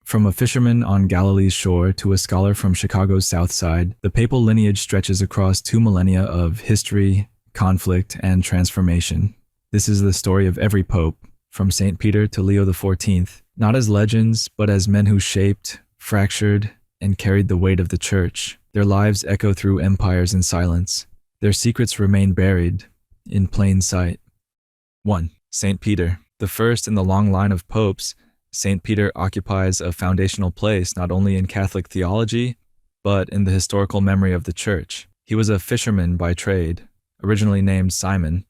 From a fisherman on Galilee's shore to a scholar from Chicago's South Side, the papal lineage stretches across 2 millennia of history, conflict, and transformation. This is the story of every pope, from St. Peter to Leo XIV, not as legends, but as men who shaped, fractured, and carried the weight of the Church. Their lives echo through empires in silence. Their secrets remain buried in plain sight. 1. St. Peter. The first in the long line of popes, St. Peter occupies a foundational place not only in Catholic theology, but in the historical memory of the Church. He was a fisherman by trade, originally named Simon,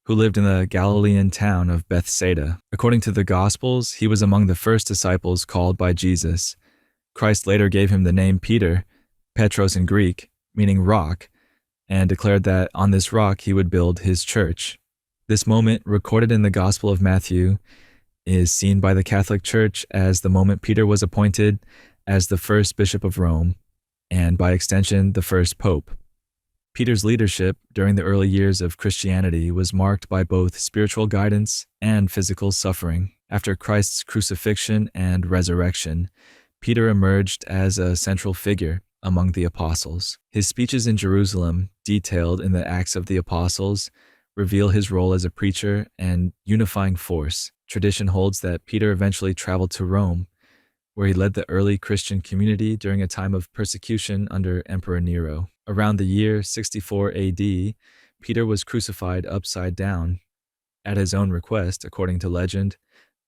who lived in the Galilean town of Bethsaida. According to the Gospels, he was among the first disciples called by Jesus. Christ later gave him the name Peter, Petros in Greek, meaning rock, and declared that on this rock he would build his church. This moment, recorded in the Gospel of Matthew, is seen by the Catholic Church as the moment Peter was appointed as the first bishop of Rome, and by extension, the first pope. Peter's leadership during the early years of Christianity was marked by both spiritual guidance and physical suffering. After Christ's crucifixion and resurrection, Peter emerged as a central figure among the apostles. His speeches in Jerusalem, detailed in the Acts of the Apostles, reveal his role as a preacher and unifying force. Tradition holds that Peter eventually traveled to Rome, where he led the early Christian community during a time of persecution under Emperor Nero. Around the year 64 AD, Peter was crucified upside down, at his own request, according to legend,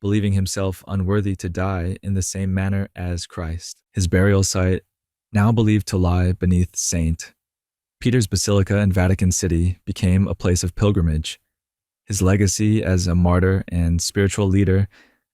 believing himself unworthy to die in the same manner as Christ. His burial site, now believed to lie beneath St. Peter's Basilica in Vatican City, became a place of pilgrimage. His legacy as a martyr and spiritual leader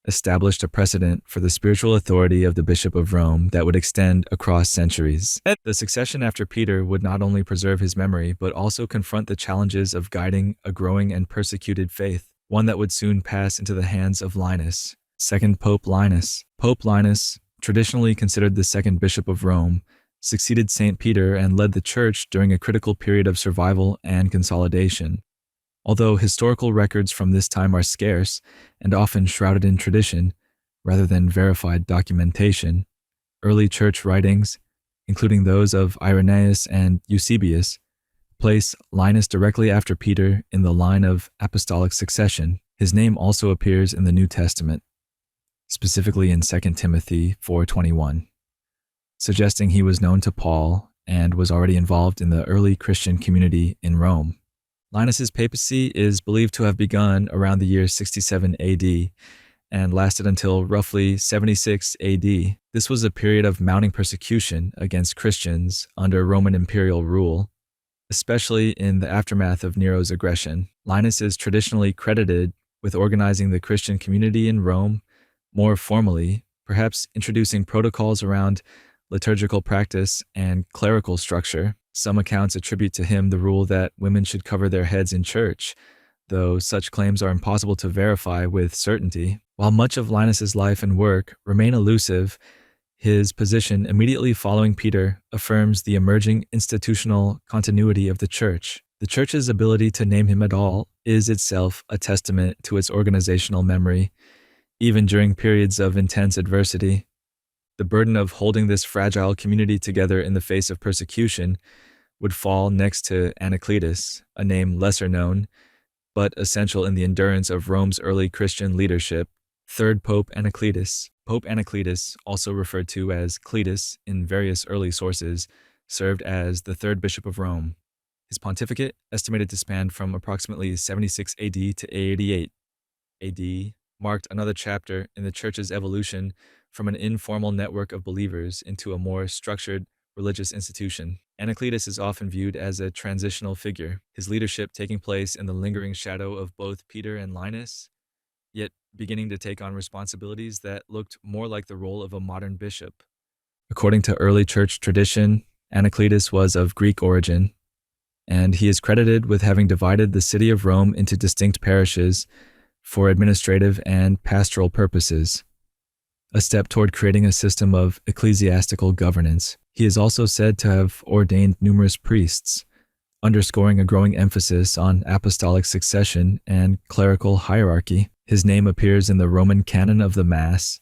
established a precedent for the spiritual authority of the Bishop of Rome that would extend across centuries. The succession after Peter would not only preserve his memory, but also confront the challenges of guiding a growing and persecuted faith, one that would soon pass into the hands of Linus, second Pope Linus. Pope Linus, traditionally considered the second Bishop of Rome, succeeded St. Peter and led the Church during a critical period of survival and consolidation. Although historical records from this time are scarce and often shrouded in tradition rather than verified documentation, early church writings, including those of Irenaeus and Eusebius, place Linus directly after Peter in the line of apostolic succession. His name also appears in the New Testament, specifically in 2 Timothy 4:21, suggesting he was known to Paul and was already involved in the early Christian community in Rome. Linus's papacy is believed to have begun around the year 67 AD and lasted until roughly 76 AD. This was a period of mounting persecution against Christians under Roman imperial rule, especially in the aftermath of Nero's aggression. Linus is traditionally credited with organizing the Christian community in Rome more formally, perhaps introducing protocols around liturgical practice and clerical structure. Some accounts attribute to him the rule that women should cover their heads in church, though such claims are impossible to verify with certainty. While much of Linus's life and work remain elusive, his position immediately following Peter affirms the emerging institutional continuity of the Church. The Church's ability to name him at all is itself a testament to its organizational memory, even during periods of intense adversity. The burden of holding this fragile community together in the face of persecution would fall next to Anacletus, a name lesser known, but essential in the endurance of Rome's early Christian leadership. Third Pope Anacletus. Pope Anacletus, also referred to as Cletus in various early sources, served as the third Bishop of Rome. His pontificate, estimated to span from approximately 76 AD to 88 AD, marked another chapter in the Church's evolution from an informal network of believers into a more structured religious institution. Anacletus is often viewed as a transitional figure, his leadership taking place in the lingering shadow of both Peter and Linus, yet beginning to take on responsibilities that looked more like the role of a modern bishop. According to early church tradition, Anacletus was of Greek origin, and he is credited with having divided the city of Rome into distinct parishes for administrative and pastoral purposes, a step toward creating a system of ecclesiastical governance. He is also said to have ordained numerous priests, underscoring a growing emphasis on apostolic succession and clerical hierarchy. His name appears in the Roman canon of the Mass,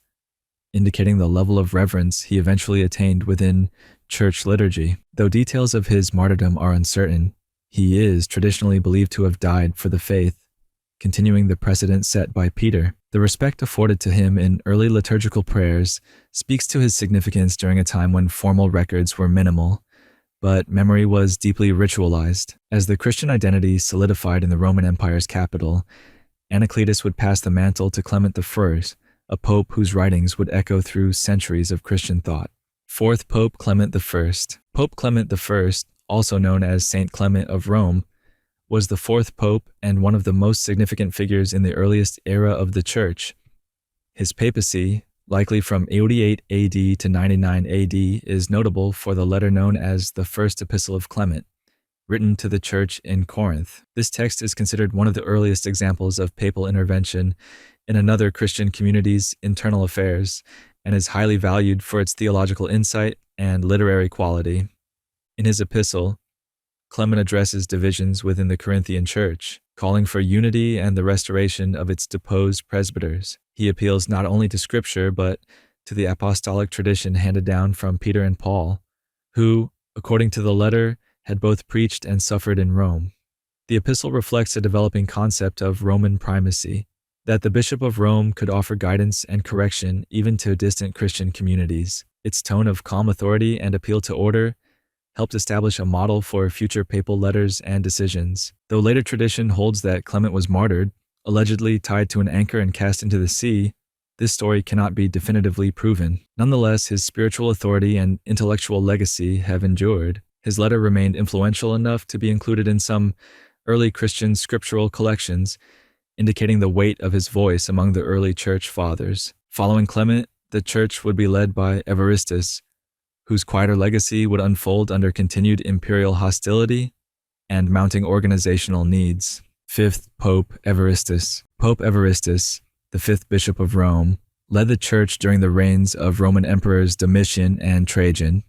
indicating the level of reverence he eventually attained within church liturgy. Though details of his martyrdom are uncertain, he is traditionally believed to have died for the faith, continuing the precedent set by Peter. The respect afforded to him in early liturgical prayers speaks to his significance during a time when formal records were minimal, but memory was deeply ritualized. As the Christian identity solidified in the Roman Empire's capital, Anacletus would pass the mantle to Clement I, a pope whose writings would echo through centuries of Christian thought. Fourth Pope Clement I. Pope Clement I, also known as Saint Clement of Rome, was the fourth pope and one of the most significant figures in the earliest era of the Church. His papacy, likely from 88 AD to 99 AD, is notable for the letter known as the First Epistle of Clement, written to the Church in Corinth. This text is considered one of the earliest examples of papal intervention in another Christian community's internal affairs, and is highly valued for its theological insight and literary quality. In his epistle, Clement addresses divisions within the Corinthian Church, calling for unity and the restoration of its deposed presbyters. He appeals not only to Scripture, but to the apostolic tradition handed down from Peter and Paul, who, according to the letter, had both preached and suffered in Rome. The epistle reflects a developing concept of Roman primacy, that the Bishop of Rome could offer guidance and correction even to distant Christian communities. Its tone of calm authority and appeal to order helped establish a model for future papal letters and decisions. Though later tradition holds that Clement was martyred, allegedly tied to an anchor and cast into the sea, this story cannot be definitively proven. Nonetheless, his spiritual authority and intellectual legacy have endured. His letter remained influential enough to be included in some early Christian scriptural collections, indicating the weight of his voice among the early church fathers. Following Clement, the church would be led by Evaristus, whose quieter legacy would unfold under continued imperial hostility and mounting organizational needs. Fifth Pope Evaristus. Pope Evaristus, the fifth bishop of Rome, led the church during the reigns of Roman emperors Domitian and Trajan,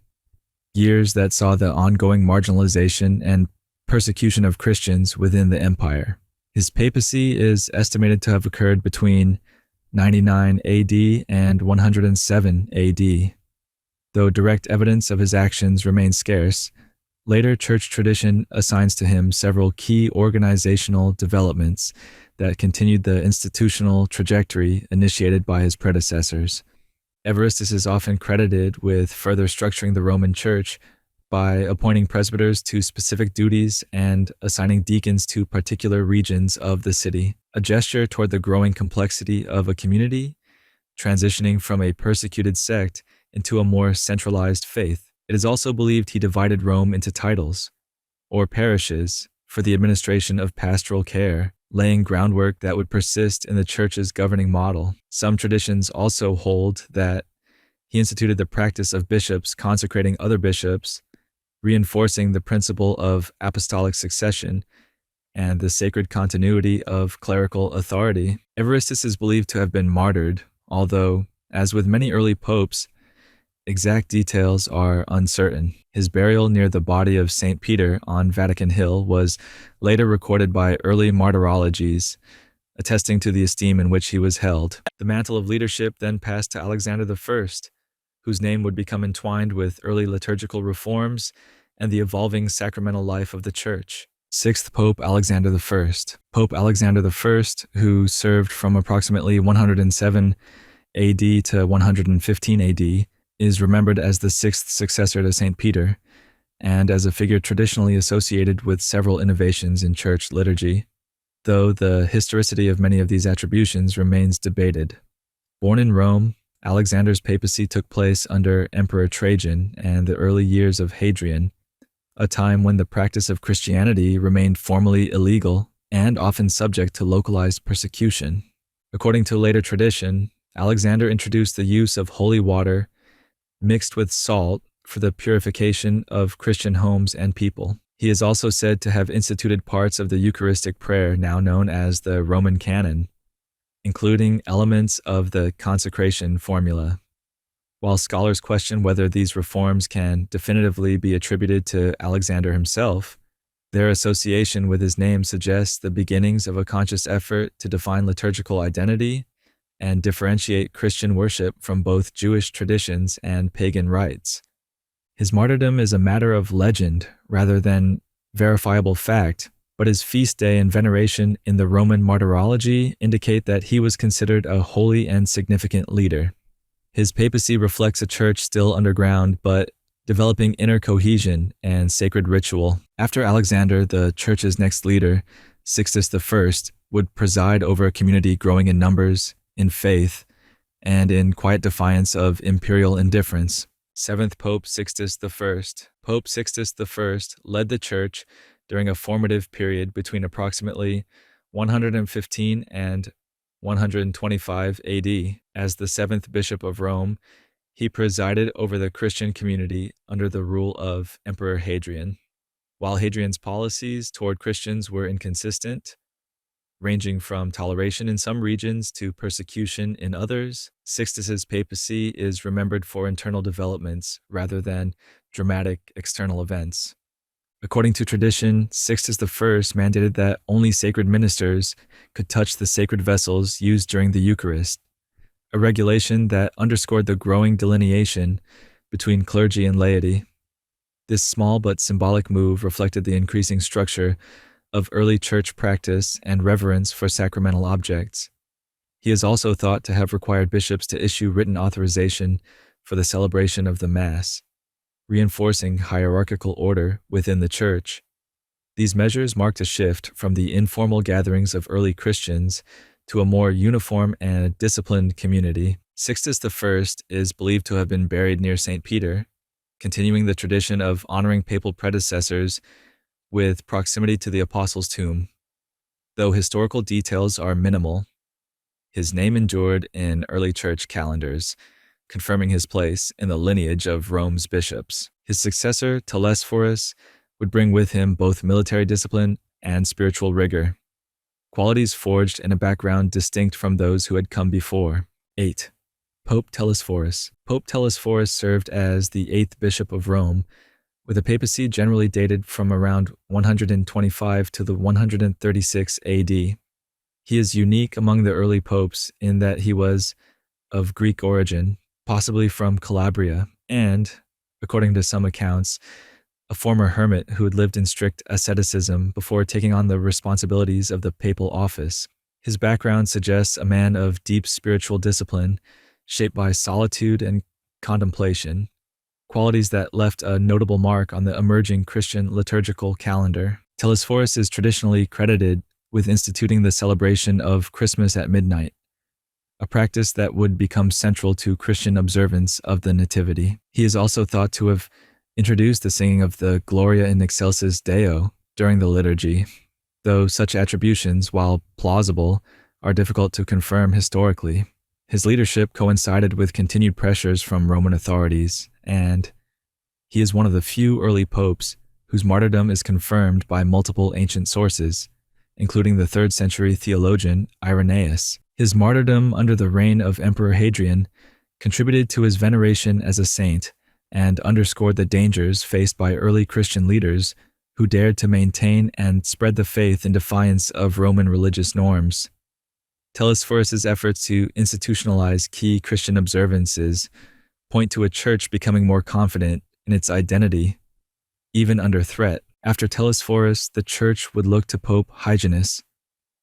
years that saw the ongoing marginalization and persecution of Christians within the empire. His papacy is estimated to have occurred between 99 AD and 107 AD. Though direct evidence of his actions remains scarce, later church tradition assigns to him several key organizational developments that continued the institutional trajectory initiated by his predecessors. Evaristus is often credited with further structuring the Roman Church by appointing presbyters to specific duties and assigning deacons to particular regions of the city, a gesture toward the growing complexity of a community, transitioning from a persecuted sect into a more centralized faith. It is also believed he divided Rome into titles, or parishes, for the administration of pastoral care, laying groundwork that would persist in the church's governing model. Some traditions also hold that he instituted the practice of bishops consecrating other bishops, reinforcing the principle of apostolic succession and the sacred continuity of clerical authority. Evaristus is believed to have been martyred, although, as with many early popes, exact details are uncertain. His burial near the body of St. Peter on Vatican Hill was later recorded by early martyrologies, attesting to the esteem in which he was held. The mantle of leadership then passed to Alexander I, whose name would become entwined with early liturgical reforms and the evolving sacramental life of the Church. Sixth Pope Alexander I. Pope Alexander I, who served from approximately 107 AD to 115 AD, is remembered as the sixth successor to St. Peter, and as a figure traditionally associated with several innovations in church liturgy, though the historicity of many of these attributions remains debated. Born in Rome, Alexander's papacy took place under Emperor Trajan and the early years of Hadrian, a time when the practice of Christianity remained formally illegal and often subject to localized persecution. According to later tradition, Alexander introduced the use of holy water mixed with salt for the purification of Christian homes and people. He is also said to have instituted parts of the Eucharistic prayer now known as the Roman Canon, including elements of the consecration formula. While scholars question whether these reforms can definitively be attributed to Alexander himself, their association with his name suggests the beginnings of a conscious effort to define liturgical identity and differentiate Christian worship from both Jewish traditions and pagan rites. His martyrdom is a matter of legend rather than verifiable fact, but his feast day and veneration in the Roman martyrology indicate that he was considered a holy and significant leader. His papacy reflects a church still underground, but developing inner cohesion and sacred ritual. After Alexander, the church's next leader, Sixtus I, would preside over a community growing in numbers, in faith, and in quiet defiance of imperial indifference. 7th Pope Sixtus I. Pope Sixtus I led the church during a formative period between approximately 115 and 125 AD. As the 7th Bishop of Rome, he presided over the Christian community under the rule of Emperor Hadrian. While Hadrian's policies toward Christians were inconsistent, ranging from toleration in some regions to persecution in others, Sixtus's papacy is remembered for internal developments rather than dramatic external events. According to tradition, Sixtus I mandated that only sacred ministers could touch the sacred vessels used during the Eucharist, a regulation that underscored the growing delineation between clergy and laity. This small but symbolic move reflected the increasing structure of early church practice and reverence for sacramental objects. He is also thought to have required bishops to issue written authorization for the celebration of the Mass, reinforcing hierarchical order within the Church. These measures marked a shift from the informal gatherings of early Christians to a more uniform and disciplined community. Sixtus I is believed to have been buried near St. Peter, continuing the tradition of honoring papal predecessors with proximity to the Apostles' tomb. Though historical details are minimal, his name endured in early church calendars, confirming his place in the lineage of Rome's bishops. His successor, Telesphorus, would bring with him both military discipline and spiritual rigor, qualities forged in a background distinct from those who had come before. 8. Pope Telesphorus. Pope Telesphorus served as the 8th bishop of Rome, with a papacy generally dated from around 125 to the 136 AD. He is unique among the early popes in that he was of Greek origin, possibly from Calabria, and, according to some accounts, a former hermit who had lived in strict asceticism before taking on the responsibilities of the papal office. His background suggests a man of deep spiritual discipline, shaped by solitude and contemplation, qualities that left a notable mark on the emerging Christian liturgical calendar. Telesphorus is traditionally credited with instituting the celebration of Christmas at midnight, a practice that would become central to Christian observance of the Nativity. He is also thought to have introduced the singing of the Gloria in Excelsis Deo during the liturgy, though such attributions, while plausible, are difficult to confirm historically. His leadership coincided with continued pressures from Roman authorities, and he is one of the few early popes whose martyrdom is confirmed by multiple ancient sources, including the 3rd century theologian Irenaeus. His martyrdom under the reign of Emperor Hadrian contributed to his veneration as a saint and underscored the dangers faced by early Christian leaders who dared to maintain and spread the faith in defiance of Roman religious norms. Telesphorus's efforts to institutionalize key Christian observances point to a church becoming more confident in its identity, even under threat. After Telesphorus, the church would look to Pope Hyginus,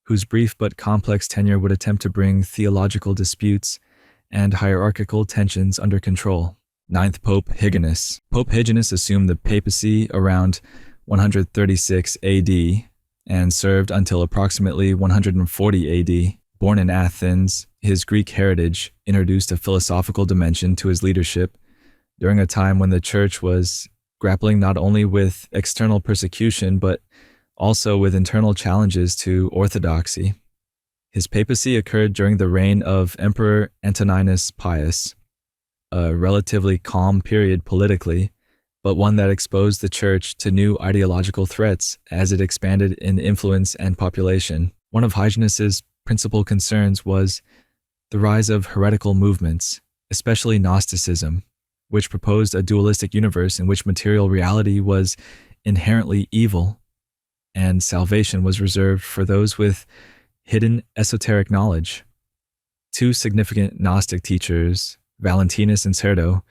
whose brief but complex tenure would attempt to bring theological disputes and hierarchical tensions under control. 9th Pope Hyginus. Pope Hyginus assumed the papacy around 136 AD and served until approximately 140 AD. Born in Athens, his Greek heritage introduced a philosophical dimension to his leadership during a time when the church was grappling not only with external persecution but also with internal challenges to orthodoxy. His papacy occurred during the reign of Emperor Antoninus Pius, a relatively calm period politically, but one that exposed the church to new ideological threats as it expanded in influence and population. One of Hyginus's principal concerns was the rise of heretical movements, especially Gnosticism, which proposed a dualistic universe in which material reality was inherently evil and salvation was reserved for those with hidden esoteric knowledge. Two significant Gnostic teachers, Valentinus and Serdo,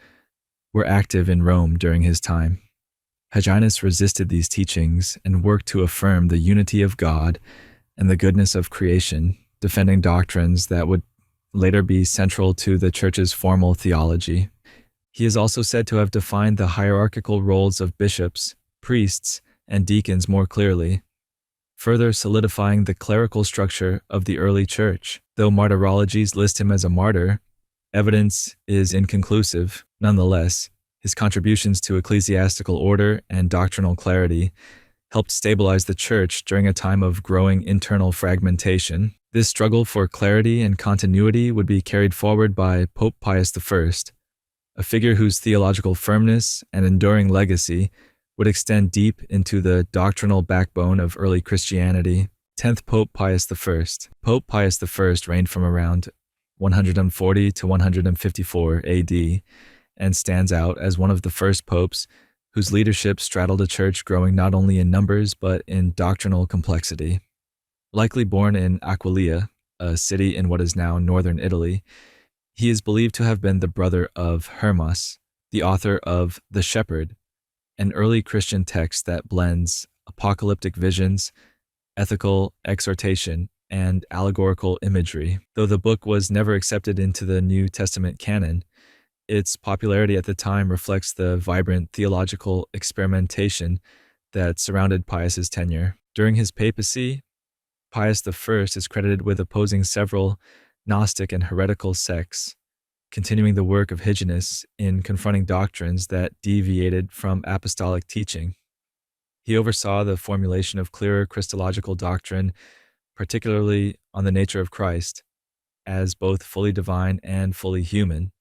were active in Rome during his time. Hyginus resisted these teachings and worked to affirm the unity of God and the goodness of creation, defending doctrines that would later be central to the Church's formal theology. He is also said to have defined the hierarchical roles of bishops, priests, and deacons more clearly, further solidifying the clerical structure of the early Church. Though martyrologies list him as a martyr, evidence is inconclusive. Nonetheless, his contributions to ecclesiastical order and doctrinal clarity helped stabilize the Church during a time of growing internal fragmentation. This struggle for clarity and continuity would be carried forward by Pope Pius I, a figure whose theological firmness and enduring legacy would extend deep into the doctrinal backbone of early Christianity. 10th Pope Pius I. Pope Pius I reigned from around 140 to 154 AD and stands out as one of the first popes whose leadership straddled a church growing not only in numbers but in doctrinal complexity. Likely born in Aquileia, a city in what is now northern Italy, he is believed to have been the brother of Hermas, the author of The Shepherd, an early Christian text that blends apocalyptic visions, ethical exhortation, and allegorical imagery. Though the book was never accepted into the New Testament canon, its popularity at the time reflects the vibrant theological experimentation that surrounded Pius's tenure. During his papacy, Pius I is credited with opposing several Gnostic and heretical sects, continuing the work of Hyginus in confronting doctrines that deviated from apostolic teaching. He oversaw the formulation of clearer Christological doctrine, particularly on the nature of Christ, as both fully divine and fully human,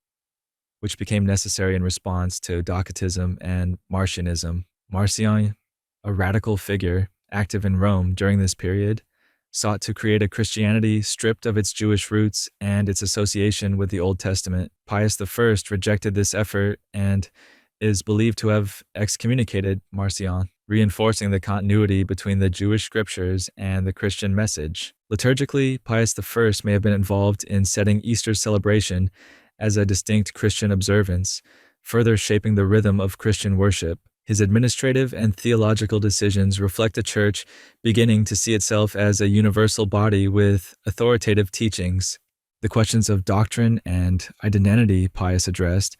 which became necessary in response to Docetism and Marcionism. Marcion, a radical figure active in Rome during this period, sought to create a Christianity stripped of its Jewish roots and its association with the Old Testament. Pius I rejected this effort and is believed to have excommunicated Marcion, reinforcing the continuity between the Jewish scriptures and the Christian message. Liturgically, Pius I may have been involved in setting Easter's celebration as a distinct Christian observance, further shaping the rhythm of Christian worship. His administrative and theological decisions reflect a church beginning to see itself as a universal body with authoritative teachings. The questions of doctrine and identity Pius addressed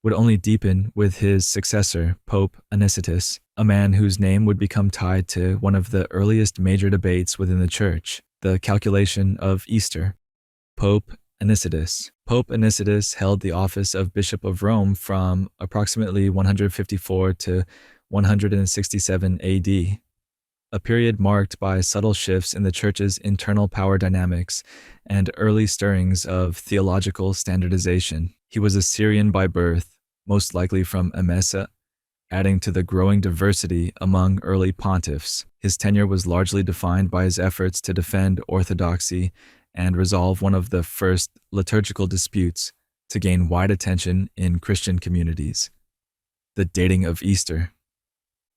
would only deepen with his successor, Pope Anicetus, a man whose name would become tied to one of the earliest major debates within the church, the calculation of Easter. Pope Anicetus. Pope Anicetus held the office of Bishop of Rome from approximately 154 to 167 AD, a period marked by subtle shifts in the Church's internal power dynamics and early stirrings of theological standardization. He was a Syrian by birth, most likely from Emesa, adding to the growing diversity among early pontiffs. His tenure was largely defined by his efforts to defend orthodoxy and resolve one of the first liturgical disputes to gain wide attention in Christian communities: the dating of Easter.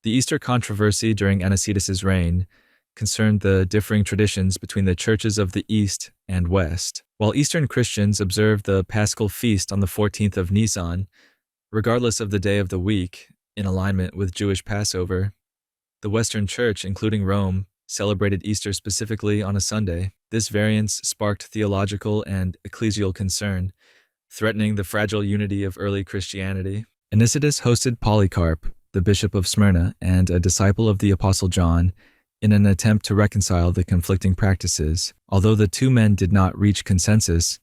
The Easter controversy during Anicetus's reign concerned the differing traditions between the churches of the East and West. While Eastern Christians observed the Paschal feast on the 14th of Nisan, regardless of the day of the week, in alignment with Jewish Passover, the Western Church, including Rome, celebrated Easter specifically on a Sunday. This variance sparked theological and ecclesial concern, threatening the fragile unity of early Christianity. Anicetus hosted Polycarp, the bishop of Smyrna and a disciple of the Apostle John, in an attempt to reconcile the conflicting practices. Although the two men did not reach consensus,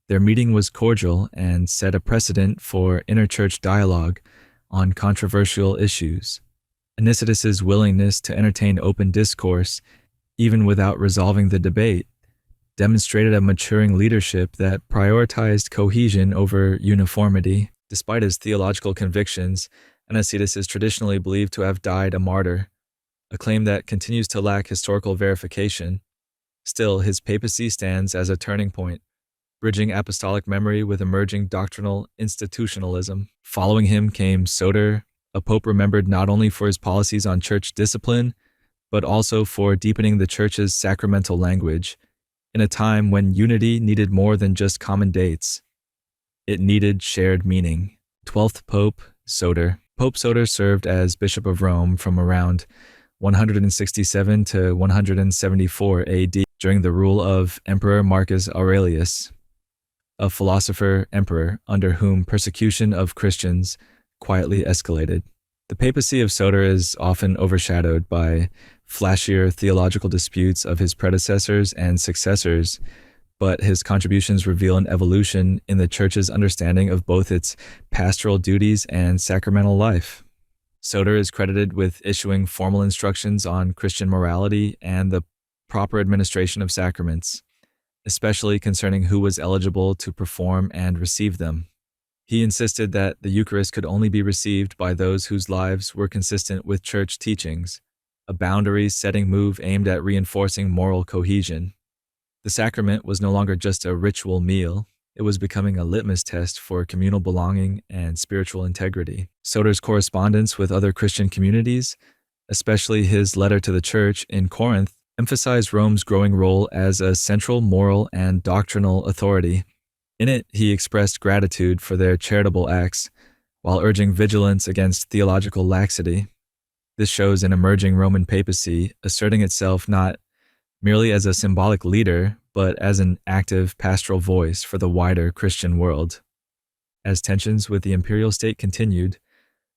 their meeting was cordial and set a precedent for interchurch dialogue on controversial issues. Anicetus's willingness to entertain open discourse, even without resolving the debate, demonstrated a maturing leadership that prioritized cohesion over uniformity. Despite his theological convictions, Anicetus is traditionally believed to have died a martyr, a claim that continues to lack historical verification. Still, his papacy stands as a turning point, bridging apostolic memory with emerging doctrinal institutionalism. Following him came Soter, a pope remembered not only for his policies on church discipline, but also for deepening the church's sacramental language. in a time when unity needed more than just common dates. It needed shared meaning. 12th Pope Soter. Pope Soter served as Bishop of Rome from around 167 to 174 AD during the rule of Emperor Marcus Aurelius, a philosopher-emperor under whom persecution of Christians quietly escalated. The papacy of Soter is often overshadowed by flashier theological disputes of his predecessors and successors, but his contributions reveal an evolution in the Church's understanding of both its pastoral duties and sacramental life. Soter is credited with issuing formal instructions on Christian morality and the proper administration of sacraments, especially concerning who was eligible to perform and receive them. He insisted that the Eucharist could only be received by those whose lives were consistent with Church teachings, a boundary-setting move aimed at reinforcing moral cohesion. The sacrament was no longer just a ritual meal. It was becoming a litmus test for communal belonging and spiritual integrity. Soter's correspondence with other Christian communities, especially his letter to the Church in Corinth, emphasized Rome's growing role as a central moral and doctrinal authority. In it, he expressed gratitude for their charitable acts, while urging vigilance against theological laxity. This shows an emerging Roman papacy asserting itself not merely as a symbolic leader, but as an active pastoral voice for the wider Christian world. As tensions with the imperial state continued,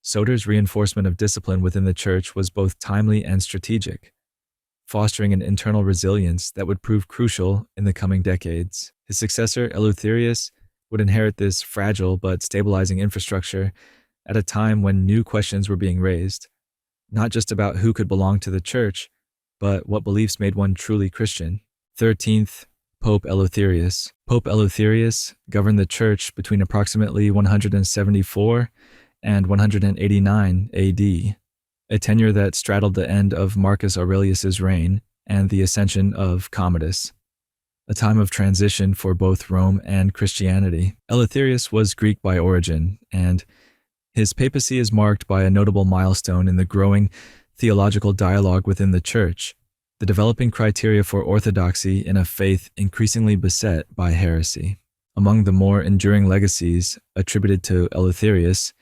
Soter's reinforcement of discipline within the Church was both timely and strategic, fostering an internal resilience that would prove crucial in the coming decades. His successor, Eleutherius, would inherit this fragile but stabilizing infrastructure at a time when new questions were being raised, not just about who could belong to the Church, but what beliefs made one truly Christian. 13th Pope Eleutherius. Pope Eleutherius governed the Church between approximately 174 and 189 AD, a tenure that straddled the end of Marcus Aurelius's reign and the ascension of Commodus, a time of transition for both Rome and Christianity. Eleutherius was Greek by origin, and his papacy is marked by a notable milestone in the growing theological dialogue within the Church, the developing criteria for orthodoxy in a faith increasingly beset by heresy. Among the more enduring legacies attributed to Eleutherius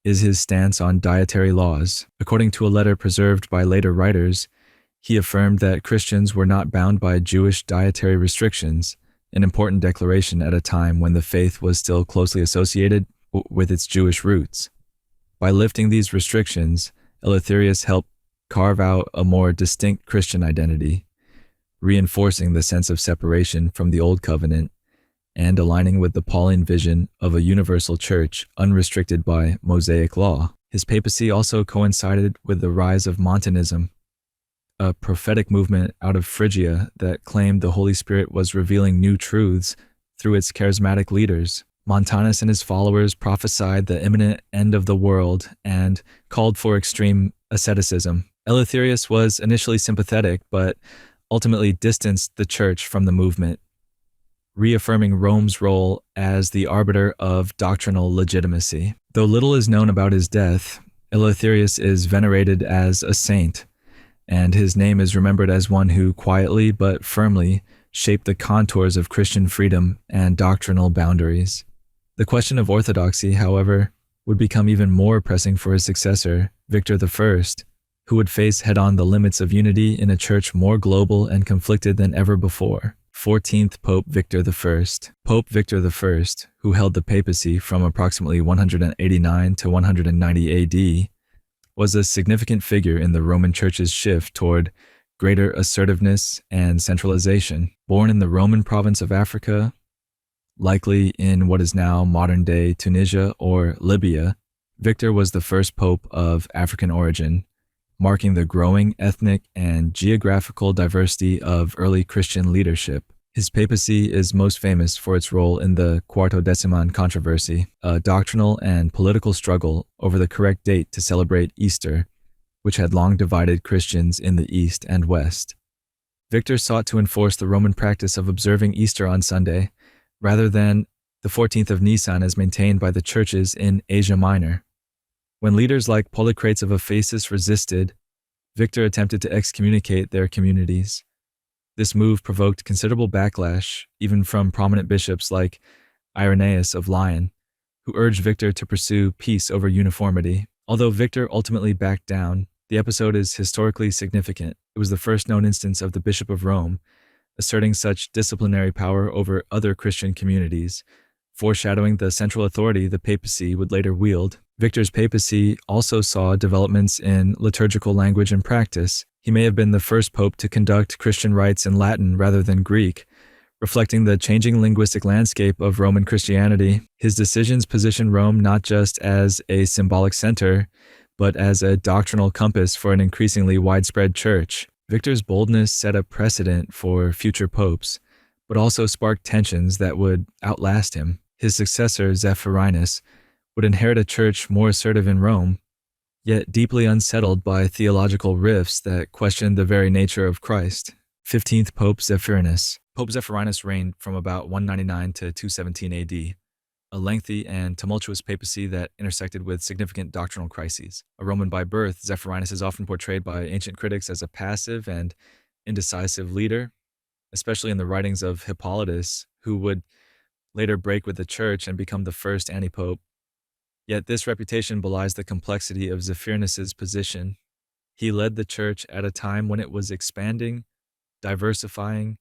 is his stance on dietary laws. According to a letter preserved by later writers, he affirmed that Christians were not bound by Jewish dietary restrictions, an important declaration at a time when the faith was still closely associated with its Jewish roots. By lifting these restrictions, Eleutherius helped carve out a more distinct Christian identity, reinforcing the sense of separation from the Old Covenant and aligning with the Pauline vision of a universal church unrestricted by Mosaic law. His papacy also coincided with the rise of Montanism, a prophetic movement out of Phrygia that claimed the Holy Spirit was revealing new truths through its charismatic leaders. Montanus and his followers prophesied the imminent end of the world and called for extreme asceticism. Eleutherius was initially sympathetic, but ultimately distanced the Church from the movement, reaffirming Rome's role as the arbiter of doctrinal legitimacy. Though little is known about his death, Eleutherius is venerated as a saint, and his name is remembered as one who quietly but firmly shaped the contours of Christian freedom and doctrinal boundaries. The question of orthodoxy, however, would become even more pressing for his successor, Victor I, who would face head-on the limits of unity in a church more global and conflicted than ever before. 14th Pope Victor I. Pope Victor I, who held the papacy from approximately 189 to 190 AD, was a significant figure in the Roman Church's shift toward greater assertiveness and centralization. Born in the Roman province of Africa, likely in what is now modern-day Tunisia or Libya, Victor was the first pope of African origin, marking the growing ethnic and geographical diversity of early Christian leadership. His papacy is most famous for its role in the Quartodeciman controversy, a doctrinal and political struggle over the correct date to celebrate Easter, which had long divided Christians in the East and West. Victor sought to enforce the Roman practice of observing Easter on Sunday, rather than the 14th of Nisan as maintained by the churches in Asia Minor. When leaders like Polycrates of Ephesus resisted, Victor attempted to excommunicate their communities. This move provoked considerable backlash, even from prominent bishops like Irenaeus of Lyon, who urged Victor to pursue peace over uniformity. Although Victor ultimately backed down, the episode is historically significant. It was the first known instance of the Bishop of Rome asserting such disciplinary power over other Christian communities, foreshadowing the central authority the papacy would later wield. Victor's papacy also saw developments in liturgical language and practice. He may have been the first pope to conduct Christian rites in Latin rather than Greek, reflecting the changing linguistic landscape of Roman Christianity. His decisions position Rome not just as a symbolic center, but as a doctrinal compass for an increasingly widespread church. Victor's boldness set a precedent for future popes, but also sparked tensions that would outlast him. His successor, Zephyrinus, would inherit a church more assertive in Rome, yet deeply unsettled by theological rifts that questioned the very nature of Christ. 15th Pope Zephyrinus. Pope Zephyrinus reigned from about 199 to 217 AD, a lengthy and tumultuous papacy that intersected with significant doctrinal crises. A Roman by birth, Zephyrinus is often portrayed by ancient critics as a passive and indecisive leader, especially in the writings of Hippolytus, who would later break with the church and become the first antipope. Yet this reputation belies the complexity of Zephyrinus's position. He led the church at a time when it was expanding, diversifying,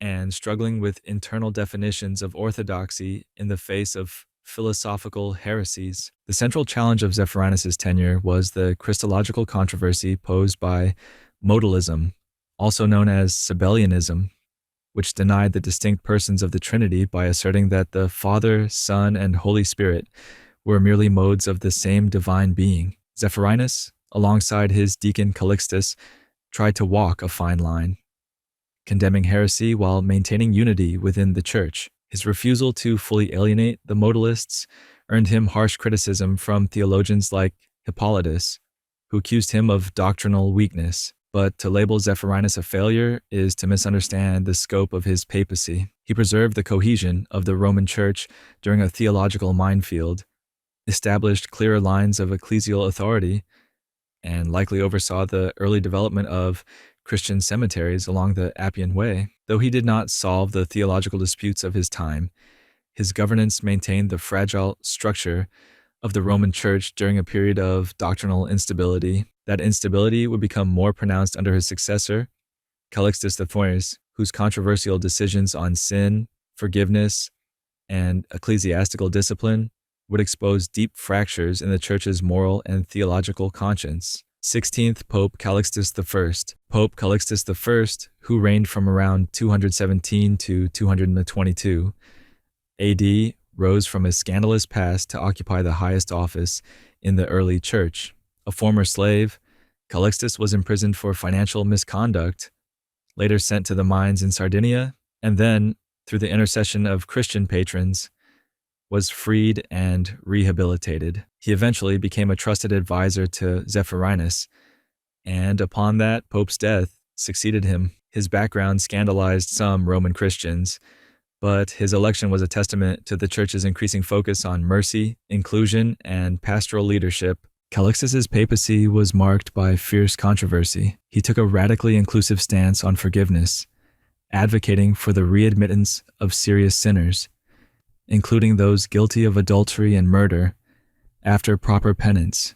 and struggling with internal definitions of orthodoxy in the face of philosophical heresies. The central challenge of Zephyrinus's tenure was the Christological controversy posed by modalism, also known as Sabellianism, which denied the distinct persons of the Trinity by asserting that the Father, Son, and Holy Spirit were merely modes of the same divine being. Zephyrinus, alongside his deacon Callixtus, tried to walk a fine line, condemning heresy while maintaining unity within the church. His refusal to fully alienate the modalists earned him harsh criticism from theologians like Hippolytus, who accused him of doctrinal weakness. But to label Zephyrinus a failure is to misunderstand the scope of his papacy. He preserved the cohesion of the Roman Church during a theological minefield, established clearer lines of ecclesial authority, and likely oversaw the early development of Christian cemeteries along the Appian Way. Though he did not solve the theological disputes of his time, his governance maintained the fragile structure of the Roman Church during a period of doctrinal instability. That instability would become more pronounced under his successor, Callixtus III, whose controversial decisions on sin, forgiveness, and ecclesiastical discipline would expose deep fractures in the Church's moral and theological conscience. 16th Pope Callixtus I. Pope Callixtus I, who reigned from around 217 to 222 AD, rose from a scandalous past to occupy the highest office in the early church. A former slave, Callixtus was imprisoned for financial misconduct, later sent to the mines in Sardinia, and then, through the intercession of Christian patrons, was freed and rehabilitated. He eventually became a trusted advisor to Zephyrinus, and upon that pope's death, succeeded him. His background scandalized some Roman Christians, but his election was a testament to the Church's increasing focus on mercy, inclusion, and pastoral leadership. Callixtus's papacy was marked by fierce controversy. He took a radically inclusive stance on forgiveness, advocating for the readmittance of serious sinners, including those guilty of adultery and murder, after proper penance.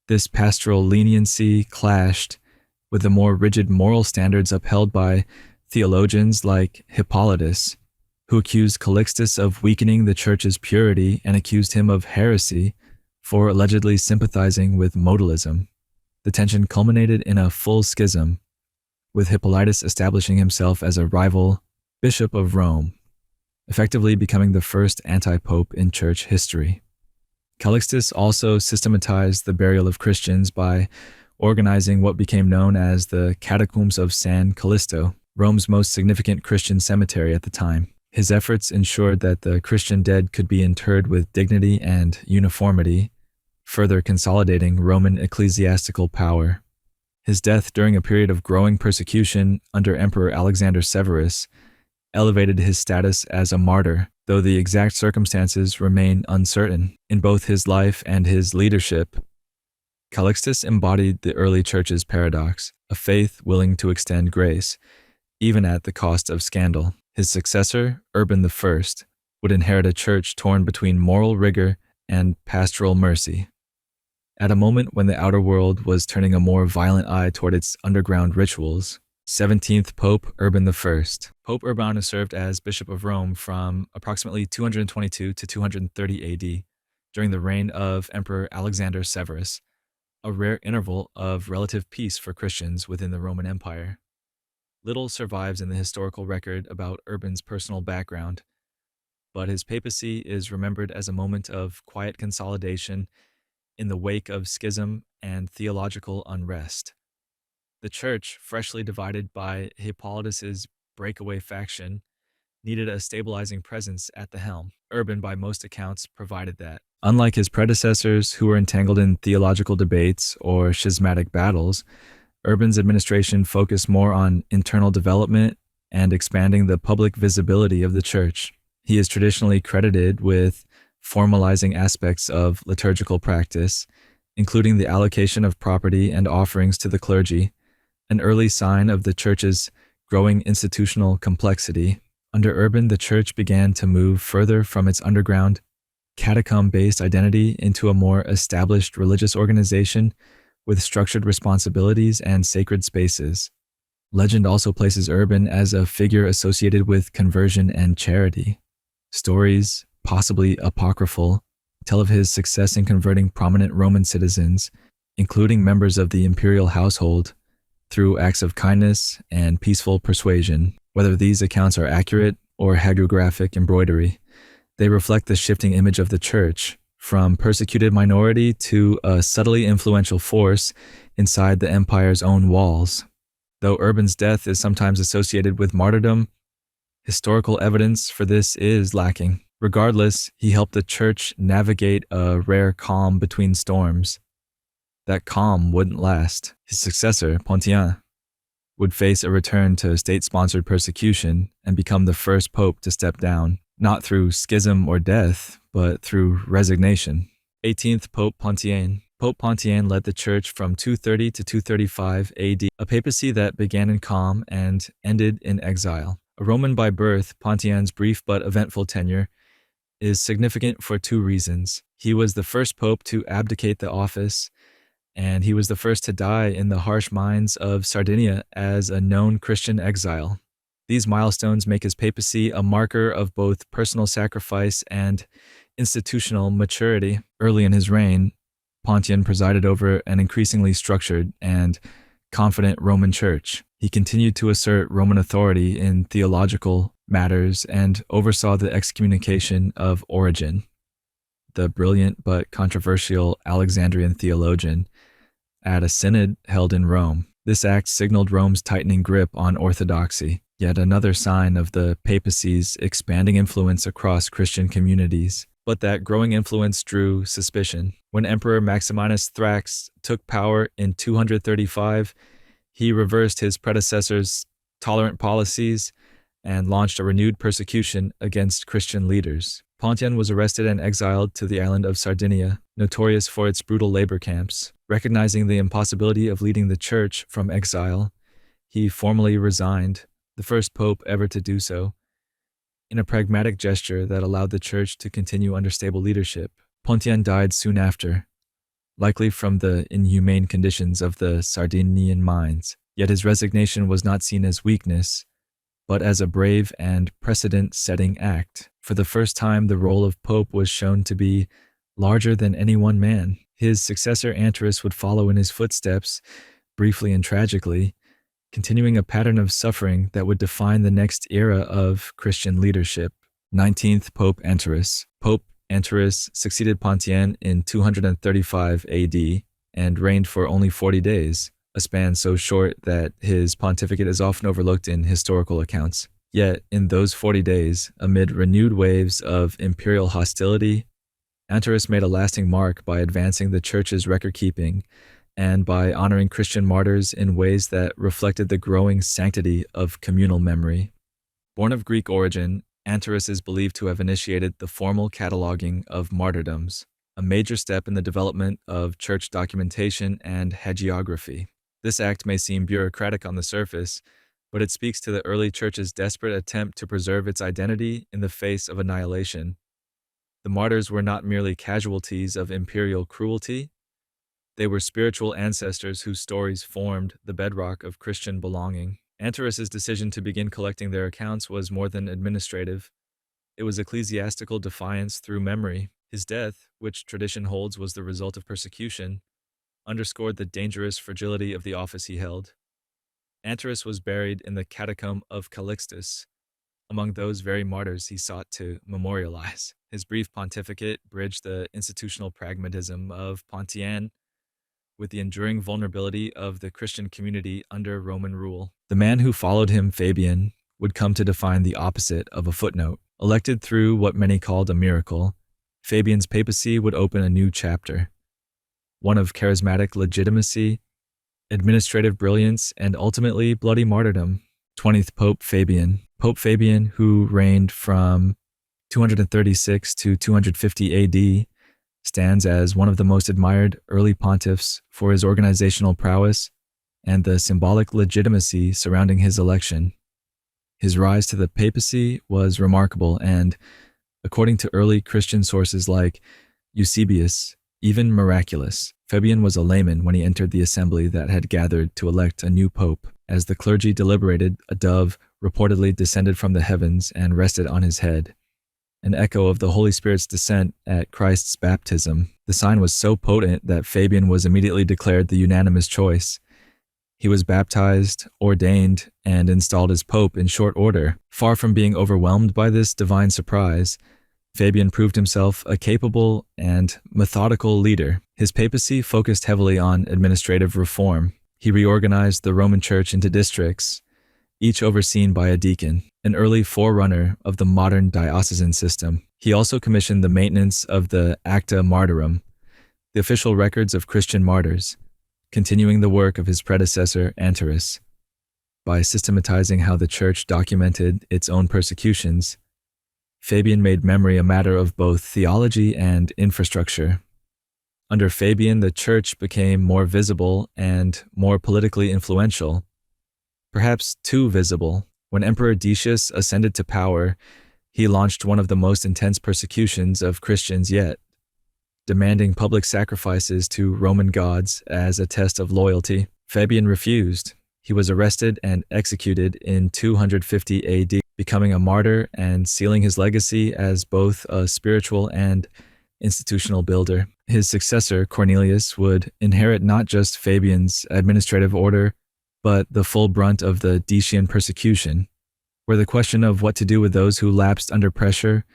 This pastoral leniency clashed with the more rigid moral standards upheld by theologians like Hippolytus, who accused Callixtus of weakening the Church's purity and accused him of heresy for allegedly sympathizing with modalism. The tension culminated in a full schism, with Hippolytus establishing himself as a rival bishop of Rome, effectively becoming the first anti-pope in church history. Callixtus also systematized the burial of Christians by organizing what became known as the Catacombs of San Callisto, Rome's most significant Christian cemetery at the time. His efforts ensured that the Christian dead could be interred with dignity and uniformity, further consolidating Roman ecclesiastical power. His death during a period of growing persecution under Emperor Alexander Severus elevated his status as a martyr, though the exact circumstances remain uncertain. In both his life and his leadership, Callixtus embodied the early church's paradox, a faith willing to extend grace, even at the cost of scandal. His successor, Urban I, would inherit a church torn between moral rigor and pastoral mercy. At a moment when the outer world was turning a more violent eye toward its underground rituals, 17th Pope Urban I. Pope Urbanus served as Bishop of Rome from approximately 222 to 230 AD during the reign of Emperor Alexander Severus, a rare interval of relative peace for Christians within the Roman Empire. Little survives in the historical record about Urban's personal background, but his papacy is remembered as a moment of quiet consolidation in the wake of schism and theological unrest. The church, freshly divided by Hippolytus's breakaway faction, needed a stabilizing presence at the helm. Urban, by most accounts, provided that. Unlike his predecessors, who were entangled in theological debates or schismatic battles, Urban's administration focused more on internal development and expanding the public visibility of the church. He is traditionally credited with formalizing aspects of liturgical practice, including the allocation of property and offerings to the clergy, an early sign of the church's growing institutional complexity. Under Urban, the church began to move further from its underground, catacomb-based identity into a more established religious organization with structured responsibilities and sacred spaces. Legend also places Urban as a figure associated with conversion and charity. Stories, possibly apocryphal, tell of his success in converting prominent Roman citizens, including members of the imperial household, through acts of kindness and peaceful persuasion. Whether these accounts are accurate or hagiographic embroidery, they reflect the shifting image of the church, from persecuted minority to a subtly influential force inside the empire's own walls. Though Urban's death is sometimes associated with martyrdom, historical evidence for this is lacking. Regardless, he helped the church navigate a rare calm between storms. That calm wouldn't last. His successor, Pontian, would face a return to state-sponsored persecution and become the first pope to step down, not through schism or death, but through resignation. 18th Pope Pontian. Pope Pontian led the church from 230 to 235 AD, a papacy that began in calm and ended in exile. A Roman by birth, Pontian's brief but eventful tenure is significant for two reasons. He was the first pope to abdicate the office, and he was the first to die in the harsh mines of Sardinia as a known Christian exile. These milestones make his papacy a marker of both personal sacrifice and institutional maturity. Early in his reign, Pontian presided over an increasingly structured and confident Roman Church. He continued to assert Roman authority in theological matters and oversaw the excommunication of Origen, the brilliant but controversial Alexandrian theologian, at a synod held in Rome. This act signaled Rome's tightening grip on orthodoxy, yet another sign of the papacy's expanding influence across Christian communities. But that growing influence drew suspicion. When Emperor Maximinus Thrax took power in 235, he reversed his predecessor's tolerant policies and launched a renewed persecution against Christian leaders. Pontian was arrested and exiled to the island of Sardinia, notorious for its brutal labor camps. Recognizing the impossibility of leading the church from exile, he formally resigned, the first pope ever to do so, in a pragmatic gesture that allowed the church to continue under stable leadership. Pontian died soon after, likely from the inhumane conditions of the Sardinian mines. Yet his resignation was not seen as weakness, but as a brave and precedent-setting act. For the first time, the role of pope was shown to be larger than any one man. His successor Anterus would follow in his footsteps, briefly and tragically, continuing a pattern of suffering that would define the next era of Christian leadership. 19th Pope Anterus. Pope Anterus succeeded Pontian in 235 AD and reigned for only 40 days, a span so short that his pontificate is often overlooked in historical accounts. Yet, in those 40 days, amid renewed waves of imperial hostility, Anterus made a lasting mark by advancing the church's record-keeping and by honoring Christian martyrs in ways that reflected the growing sanctity of communal memory. Born of Greek origin, Anterus is believed to have initiated the formal cataloging of martyrdoms, a major step in the development of church documentation and hagiography. This act may seem bureaucratic on the surface, but it speaks to the early church's desperate attempt to preserve its identity in the face of annihilation. The martyrs were not merely casualties of imperial cruelty, they were spiritual ancestors whose stories formed the bedrock of Christian belonging. Anterus's decision to begin collecting their accounts was more than administrative. It was ecclesiastical defiance through memory. His death, which tradition holds was the result of persecution, underscored the dangerous fragility of the office he held. Anterus was buried in the catacomb of Callixtus, among those very martyrs he sought to memorialize. His brief pontificate bridged the institutional pragmatism of Pontian with the enduring vulnerability of the Christian community under Roman rule. The man who followed him, Fabian, would come to define the opposite of a footnote. Elected through what many called a miracle, Fabian's papacy would open a new chapter, one of charismatic legitimacy, administrative brilliance, and ultimately bloody martyrdom. 20th Pope Fabian. Pope Fabian, who reigned from 236 to 250 AD, stands as one of the most admired early pontiffs for his organizational prowess and the symbolic legitimacy surrounding his election. His rise to the papacy was remarkable and, according to early Christian sources like Eusebius, even miraculous. Fabian was a layman when he entered the assembly that had gathered to elect a new pope. As the clergy deliberated, a dove reportedly descended from the heavens and rested on his head, an echo of the Holy Spirit's descent at Christ's baptism. The sign was so potent that Fabian was immediately declared the unanimous choice. He was baptized, ordained, and installed as pope in short order. Far from being overwhelmed by this divine surprise, Fabian proved himself a capable and methodical leader. His papacy focused heavily on administrative reform. He reorganized the Roman Church into districts, each overseen by a deacon, an early forerunner of the modern diocesan system. He also commissioned the maintenance of the Acta Martyrum, the official records of Christian martyrs, continuing the work of his predecessor Anterus. By systematizing how the Church documented its own persecutions, Fabian made memory a matter of both theology and infrastructure. Under Fabian, the Church became more visible and more politically influential, perhaps too visible. When Emperor Decius ascended to power, he launched one of the most intense persecutions of Christians yet, demanding public sacrifices to Roman gods as a test of loyalty. Fabian refused. He was arrested and executed in 250 AD, becoming a martyr and sealing his legacy as both a spiritual and institutional builder. His successor, Cornelius, would inherit not just Fabian's administrative order, but the full brunt of the Decian persecution, where the question of what to do with those who lapsed under pressure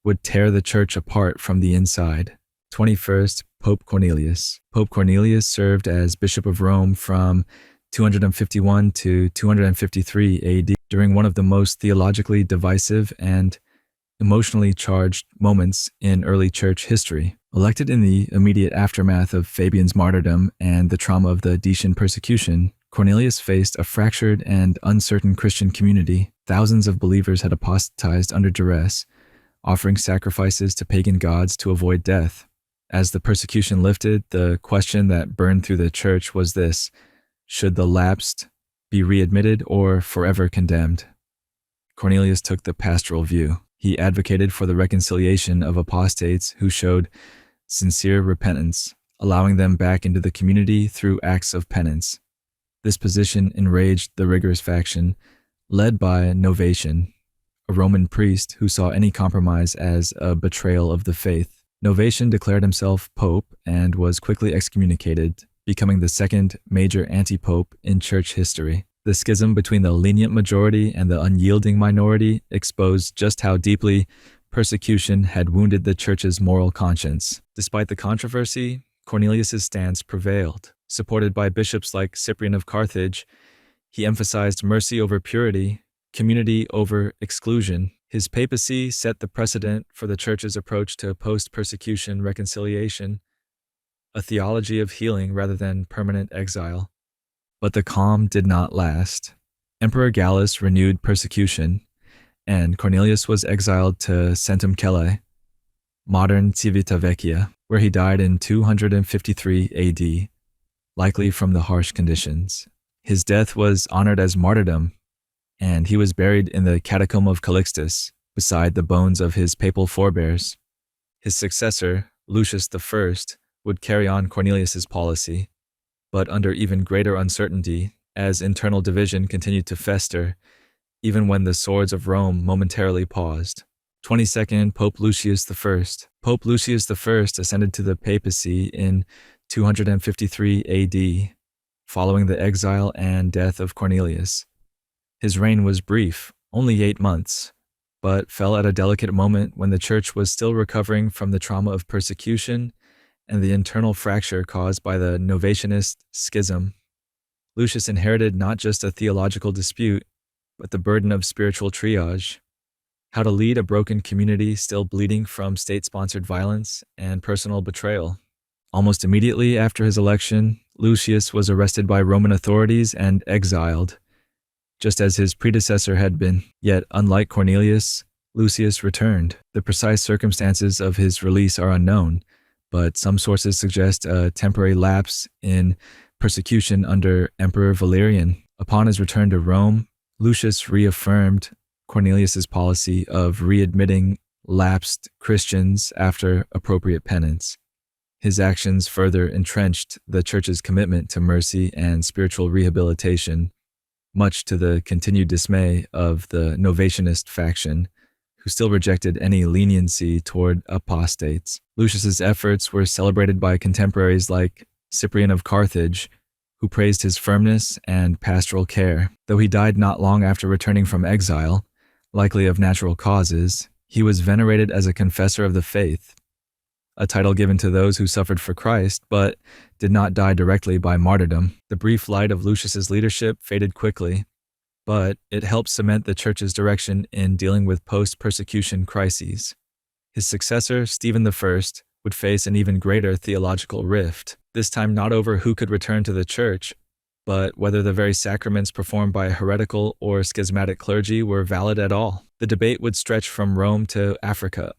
would tear the Church apart from the inside. 21st Pope Cornelius. Pope Cornelius served as Bishop of Rome from 251 to 253 AD during one of the most theologically divisive and emotionally charged moments in early church history. Elected in the immediate aftermath of Fabian's martyrdom and the trauma of the Decian persecution, Cornelius faced a fractured and uncertain Christian community. Thousands of believers had apostatized under duress, offering sacrifices to pagan gods to avoid death. As the persecution lifted, the question that burned through the church was this: should the lapsed be readmitted or forever condemned? Cornelius took the pastoral view. He advocated for the reconciliation of apostates who showed sincere repentance, allowing them back into the community through acts of penance. This position enraged the rigorous faction, led by Novatian, a Roman priest who saw any compromise as a betrayal of the faith. Novatian declared himself pope and was quickly excommunicated, becoming the second major anti-pope in church history. The schism between the lenient majority and the unyielding minority exposed just how deeply persecution had wounded the church's moral conscience. Despite the controversy, Cornelius's stance prevailed. Supported by bishops like Cyprian of Carthage, he emphasized mercy over purity, community over exclusion. His papacy set the precedent for the church's approach to post-persecution reconciliation, a theology of healing rather than permanent exile. But the calm did not last. Emperor Gallus renewed persecution, and Cornelius was exiled to Centum Cellae, modern Civitavecchia, where he died in 253 AD, likely from the harsh conditions. His death was honored as martyrdom, and he was buried in the catacomb of Callixtus, beside the bones of his papal forebears. His successor, Lucius I, would carry on Cornelius's policy, but under even greater uncertainty, as internal division continued to fester, even when the swords of Rome momentarily paused. 22nd Pope Lucius I. Pope Lucius I ascended to the papacy in 253 AD, following the exile and death of Cornelius. His reign was brief, only 8 months, but fell at a delicate moment when the Church was still recovering from the trauma of persecution and the internal fracture caused by the Novatianist schism. Lucius inherited not just a theological dispute, but the burden of spiritual triage. How to lead a broken community still bleeding from state-sponsored violence and personal betrayal. Almost immediately after his election, Lucius was arrested by Roman authorities and exiled, just as his predecessor had been. Yet, unlike Cornelius, Lucius returned. The precise circumstances of his release are unknown, but some sources suggest a temporary lapse in persecution under Emperor Valerian. Upon his return to Rome, Lucius reaffirmed Cornelius's policy of readmitting lapsed Christians after appropriate penance. His actions further entrenched the Church's commitment to mercy and spiritual rehabilitation, much to the continued dismay of the Novatianist faction, who still rejected any leniency toward apostates. Lucius's efforts were celebrated by contemporaries like Cyprian of Carthage, who praised his firmness and pastoral care. Though he died not long after returning from exile, likely of natural causes, he was venerated as a confessor of the faith, a title given to those who suffered for Christ but did not die directly by martyrdom. The brief light of Lucius's leadership faded quickly, but it helped cement the Church's direction in dealing with post-persecution crises. His successor, Stephen I, would face an even greater theological rift, this time not over who could return to the Church, but whether the very sacraments performed by heretical or schismatic clergy were valid at all. The debate would stretch from Rome to Africa,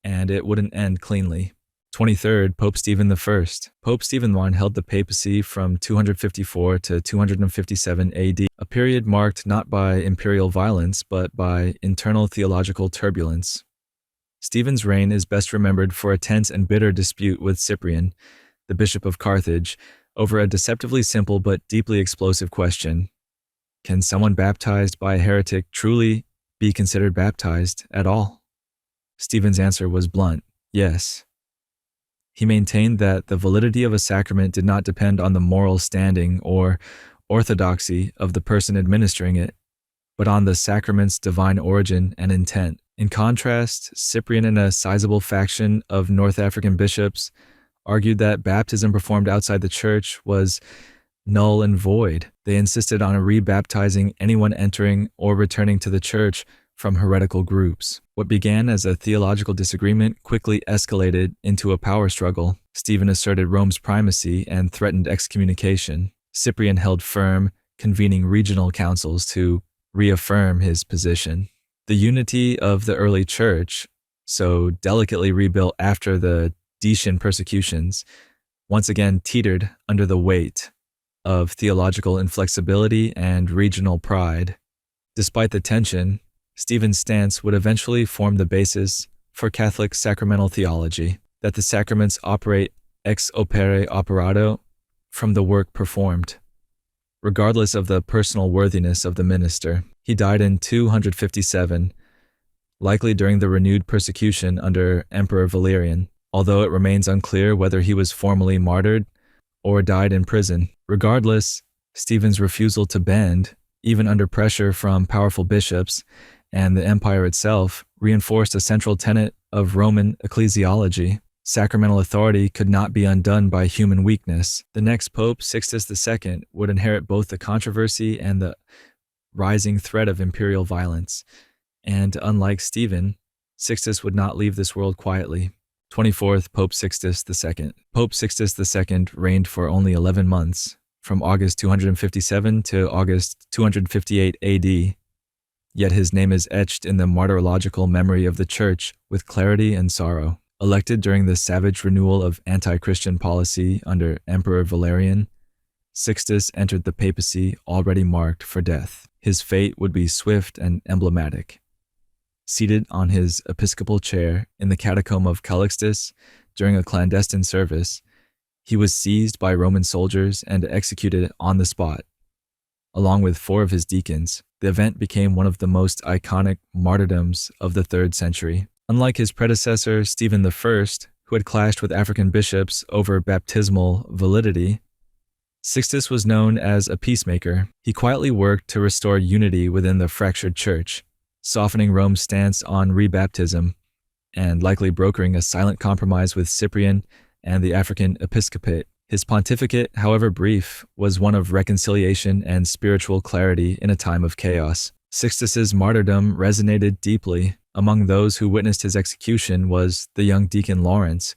and it wouldn't end cleanly. 23rd Pope Stephen I. Pope Stephen I held the papacy from 254 to 257 AD, a period marked not by imperial violence but by internal theological turbulence. Stephen's reign is best remembered for a tense and bitter dispute with Cyprian, the Bishop of Carthage, over a deceptively simple but deeply explosive question. Can someone baptized by a heretic truly be considered baptized at all? Stephen's answer was blunt, yes. He maintained that the validity of a sacrament did not depend on the moral standing or orthodoxy of the person administering it, but on the sacrament's divine origin and intent. In contrast, Cyprian and a sizable faction of North African bishops argued that baptism performed outside the Church was null and void. They insisted on rebaptizing anyone entering or returning to the Church from heretical groups. What began as a theological disagreement quickly escalated into a power struggle. Stephen asserted Rome's primacy and threatened excommunication. Cyprian held firm, convening regional councils to reaffirm his position. The unity of the early Church, so delicately rebuilt after the Decian persecutions, once again teetered under the weight of theological inflexibility and regional pride. Despite the tension, Stephen's stance would eventually form the basis for Catholic sacramental theology, that the sacraments operate ex opere operato, from the work performed, regardless of the personal worthiness of the minister. He died in 257, likely during the renewed persecution under Emperor Valerian, although it remains unclear whether he was formally martyred or died in prison. Regardless, Stephen's refusal to bend, even under pressure from powerful bishops and the empire itself, reinforced a central tenet of Roman ecclesiology. Sacramental authority could not be undone by human weakness. The next pope, Sixtus II, would inherit both the controversy and the rising threat of imperial violence. And unlike Stephen, Sixtus would not leave this world quietly. 24th Pope Sixtus II. Pope Sixtus II reigned for only 11 months, from August 257 to August 258 AD. Yet his name is etched in the martyrological memory of the Church with clarity and sorrow. Elected during the savage renewal of anti-Christian policy under Emperor Valerian, Sixtus entered the papacy already marked for death. His fate would be swift and emblematic. Seated on his episcopal chair in the catacomb of Callixtus during a clandestine service, he was seized by Roman soldiers and executed on the spot. Along with 4 of his deacons, the event became one of the most iconic martyrdoms of the 3rd century. Unlike his predecessor, Stephen I, who had clashed with African bishops over baptismal validity, Sixtus was known as a peacemaker. He quietly worked to restore unity within the fractured church, softening Rome's stance on rebaptism, and likely brokering a silent compromise with Cyprian and the African episcopate. His pontificate, however brief, was one of reconciliation and spiritual clarity in a time of chaos. Sixtus's martyrdom resonated deeply. Among those who witnessed his execution was the young deacon Lawrence,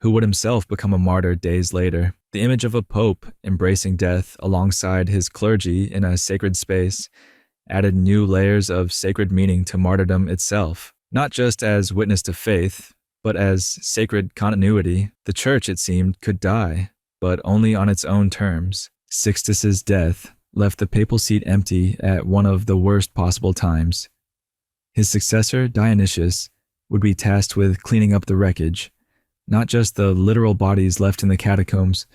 who would himself become a martyr days later. The image of a pope embracing death alongside his clergy in a sacred space added new layers of sacred meaning to martyrdom itself, not just as witness to faith, but as sacred continuity. The church, it seemed, could die, but only on its own terms. Sixtus's death left the papal seat empty at one of the worst possible times. His successor, Dionysius, would be tasked with cleaning up the wreckage, not just the literal bodies left in the catacombs,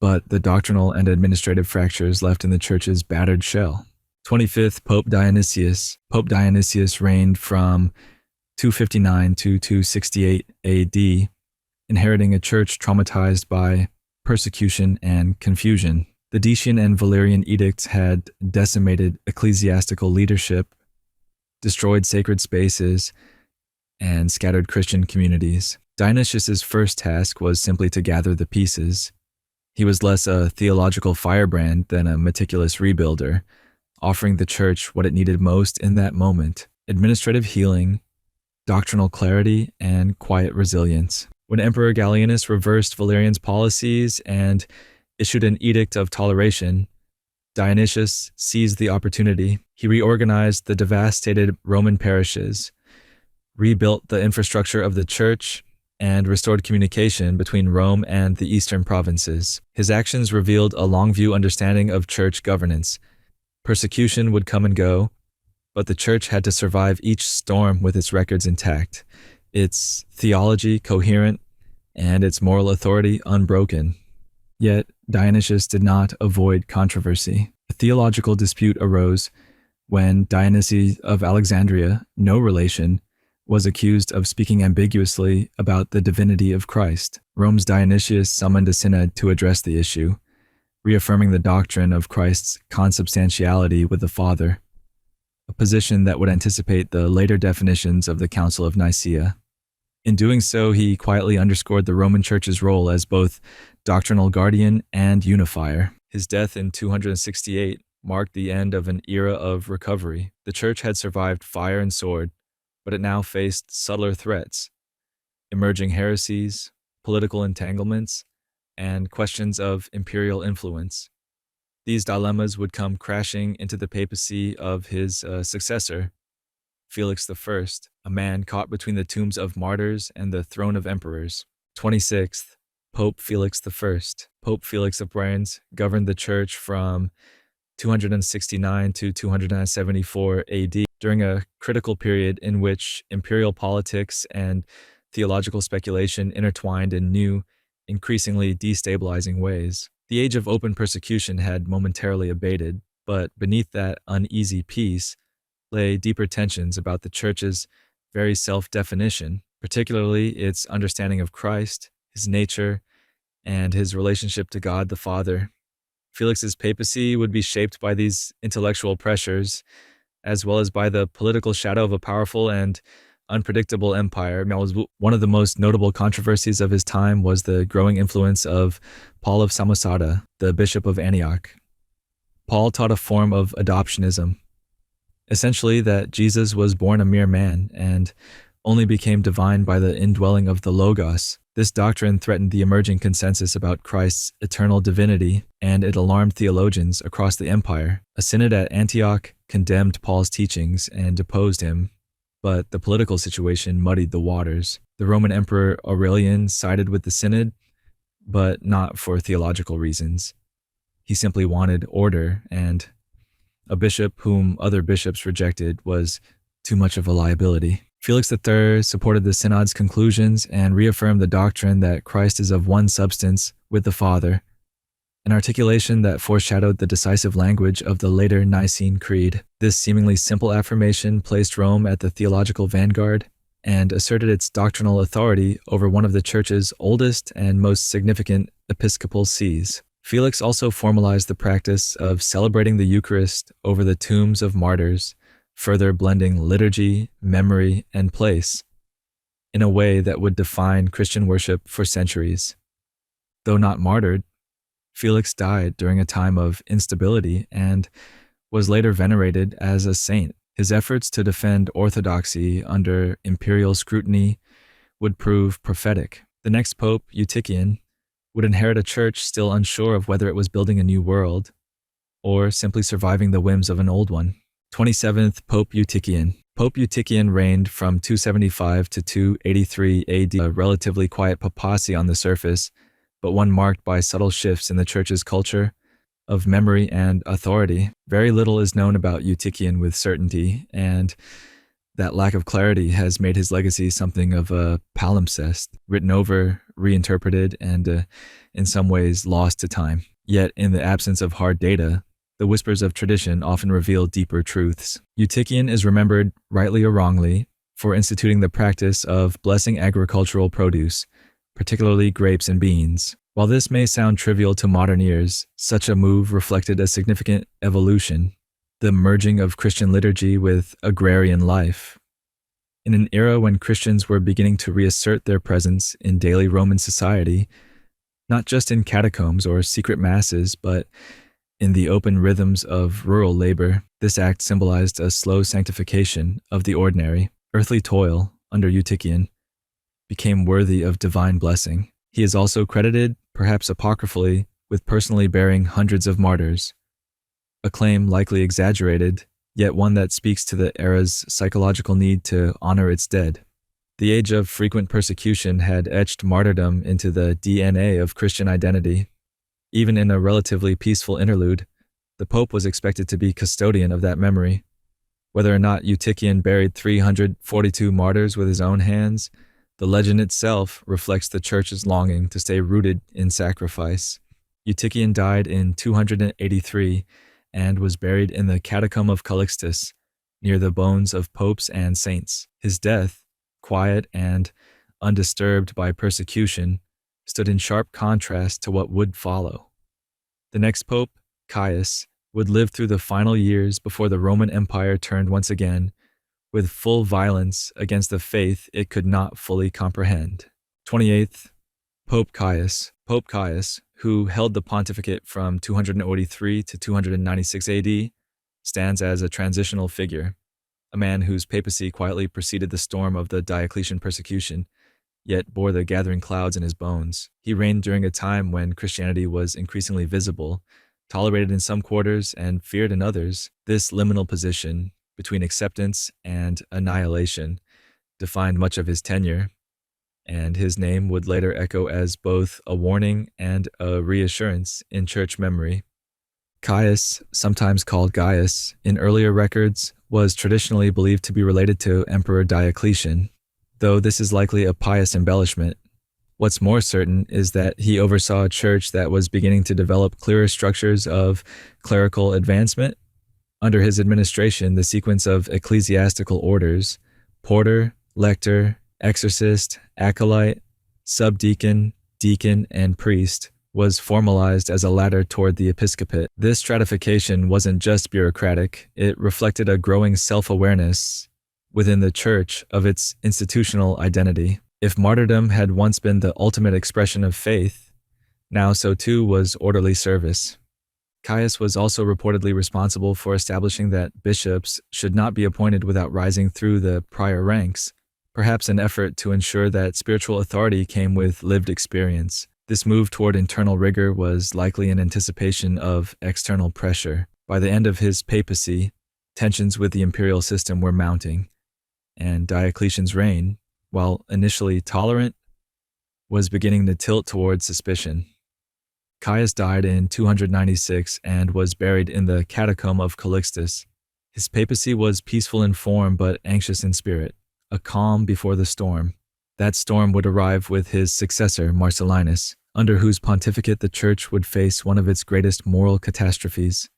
but the doctrinal and administrative fractures left in the church's battered shell. 25th Pope Dionysius. Pope Dionysius reigned from 259 to 268 AD, inheriting a church traumatized by persecution and confusion. The Decian and Valerian edicts had decimated ecclesiastical leadership, destroyed sacred spaces, and scattered Christian communities. Dionysius's first task was simply to gather the pieces. He was less a theological firebrand than a meticulous rebuilder, offering the church what it needed most in that moment: administrative healing, doctrinal clarity, and quiet resilience. When Emperor Gallienus reversed Valerian's policies and issued an edict of toleration, Dionysius seized the opportunity. He reorganized the devastated Roman parishes, rebuilt the infrastructure of the church, and restored communication between Rome and the eastern provinces. His actions revealed a long-view understanding of church governance. Persecution would come and go, but the church had to survive each storm with its records intact, its theology coherent, and its moral authority unbroken. Yet Dionysius did not avoid controversy. A theological dispute arose when Dionysius of Alexandria, no relation, was accused of speaking ambiguously about the divinity of Christ. Rome's Dionysius summoned a synod to address the issue, reaffirming the doctrine of Christ's consubstantiality with the Father, a position that would anticipate the later definitions of the Council of Nicaea. In doing so, he quietly underscored the Roman Church's role as both doctrinal guardian and unifier. His death in 268 marked the end of an era of recovery. The Church had survived fire and sword, but it now faced subtler threats: emerging heresies, political entanglements, and questions of imperial influence. These dilemmas would come crashing into the papacy of his successor, Felix I, a man caught between the tombs of martyrs and the throne of emperors. 26th Pope Felix I. Pope Felix of Brands governed the church from 269 to 274 AD, during a critical period in which imperial politics and theological speculation intertwined in new, increasingly destabilizing ways. The age of open persecution had momentarily abated, but beneath that uneasy peace lay deeper tensions about the church's very self-definition, particularly its understanding of Christ, his nature, and his relationship to God the Father. Felix's papacy would be shaped by these intellectual pressures, as well as by the political shadow of a powerful and unpredictable empire. One of the most notable controversies of his time was the growing influence of Paul of Samosata, the Bishop of Antioch. Paul taught a form of adoptionism, essentially that Jesus was born a mere man and only became divine by the indwelling of the Logos. This doctrine threatened the emerging consensus about Christ's eternal divinity, and it alarmed theologians across the empire. A synod at Antioch condemned Paul's teachings and deposed him, but the political situation muddied the waters. The Roman Emperor Aurelian sided with the synod, but not for theological reasons. He simply wanted order, and A bishop whom other bishops rejected was too much of a liability. Felix III supported the synod's conclusions and reaffirmed the doctrine that Christ is of one substance with the Father, an articulation that foreshadowed the decisive language of the later Nicene Creed. This seemingly simple affirmation placed Rome at the theological vanguard and asserted its doctrinal authority over one of the Church's oldest and most significant episcopal sees. Felix also formalized the practice of celebrating the Eucharist over the tombs of martyrs, further blending liturgy, memory, and place in a way that would define Christian worship for centuries. Though not martyred, Felix died during a time of instability and was later venerated as a saint. His efforts to defend orthodoxy under imperial scrutiny would prove prophetic. The next pope, Eutychian, would inherit a church still unsure of whether it was building a new world or simply surviving the whims of an old one. 27th Pope Eutychian. Pope Eutychian reigned from 275 to 283 AD, a relatively quiet papacy on the surface, but one marked by subtle shifts in the Church's culture of memory and authority. Very little is known about Eutychian with certainty, and that lack of clarity has made his legacy something of a palimpsest, written over, reinterpreted, and in some ways lost to time. Yet, in the absence of hard data, the whispers of tradition often reveal deeper truths. Eutychian is remembered, rightly or wrongly, for instituting the practice of blessing agricultural produce, particularly grapes and beans. While this may sound trivial to modern ears, such a move reflected a significant evolution, the merging of Christian liturgy with agrarian life. In an era when Christians were beginning to reassert their presence in daily Roman society, not just in catacombs or secret masses, but in the open rhythms of rural labor, this act symbolized a slow sanctification of the ordinary. Earthly toil, under Eutychian, became worthy of divine blessing. He is also credited, perhaps apocryphally, with personally bearing hundreds of martyrs, a claim likely exaggerated, yet one that speaks to the era's psychological need to honor its dead. The age of frequent persecution had etched martyrdom into the DNA of Christian identity. Even in a relatively peaceful interlude, the Pope was expected to be custodian of that memory. Whether or not Eutychian buried 342 martyrs with his own hands, the legend itself reflects the Church's longing to stay rooted in sacrifice. Eutychian died in 283 and was buried in the Catacomb of Callixtus, near the bones of popes and saints. His death, quiet and undisturbed by persecution, stood in sharp contrast to what would follow. The next pope, Caius, would live through the final years before the Roman Empire turned once again with full violence against the faith it could not fully comprehend. 28th, Pope Caius. Pope Caius, who held the pontificate from 283 to 296 AD, stands as a transitional figure, a man whose papacy quietly preceded the storm of the Diocletian persecution, yet bore the gathering clouds in his bones. He reigned during a time when Christianity was increasingly visible, tolerated in some quarters and feared in others. This liminal position between acceptance and annihilation defined much of his tenure, and his name would later echo as both a warning and a reassurance in church memory. Caius, sometimes called Gaius, in earlier records was traditionally believed to be related to Emperor Diocletian, though this is likely a pious embellishment. What's more certain is that he oversaw a church that was beginning to develop clearer structures of clerical advancement. Under his administration, the sequence of ecclesiastical orders, porter, lector, exorcist, acolyte, subdeacon, deacon, and priest, was formalized as a ladder toward the episcopate. This stratification wasn't just bureaucratic, it reflected a growing self-awareness within the church of its institutional identity. If martyrdom had once been the ultimate expression of faith, now so too was orderly service. Caius was also reportedly responsible for establishing that bishops should not be appointed without rising through the prior ranks, perhaps an effort to ensure that spiritual authority came with lived experience. This move toward internal rigor was likely in anticipation of external pressure. By the end of his papacy, tensions with the imperial system were mounting, and Diocletian's reign, while initially tolerant, was beginning to tilt toward suspicion. Caius died in 296 and was buried in the catacomb of Callixtus. His papacy was peaceful in form but anxious in spirit, a calm before the storm. That storm would arrive with his successor, Marcellinus, under whose pontificate the Church would face one of its greatest moral catastrophes: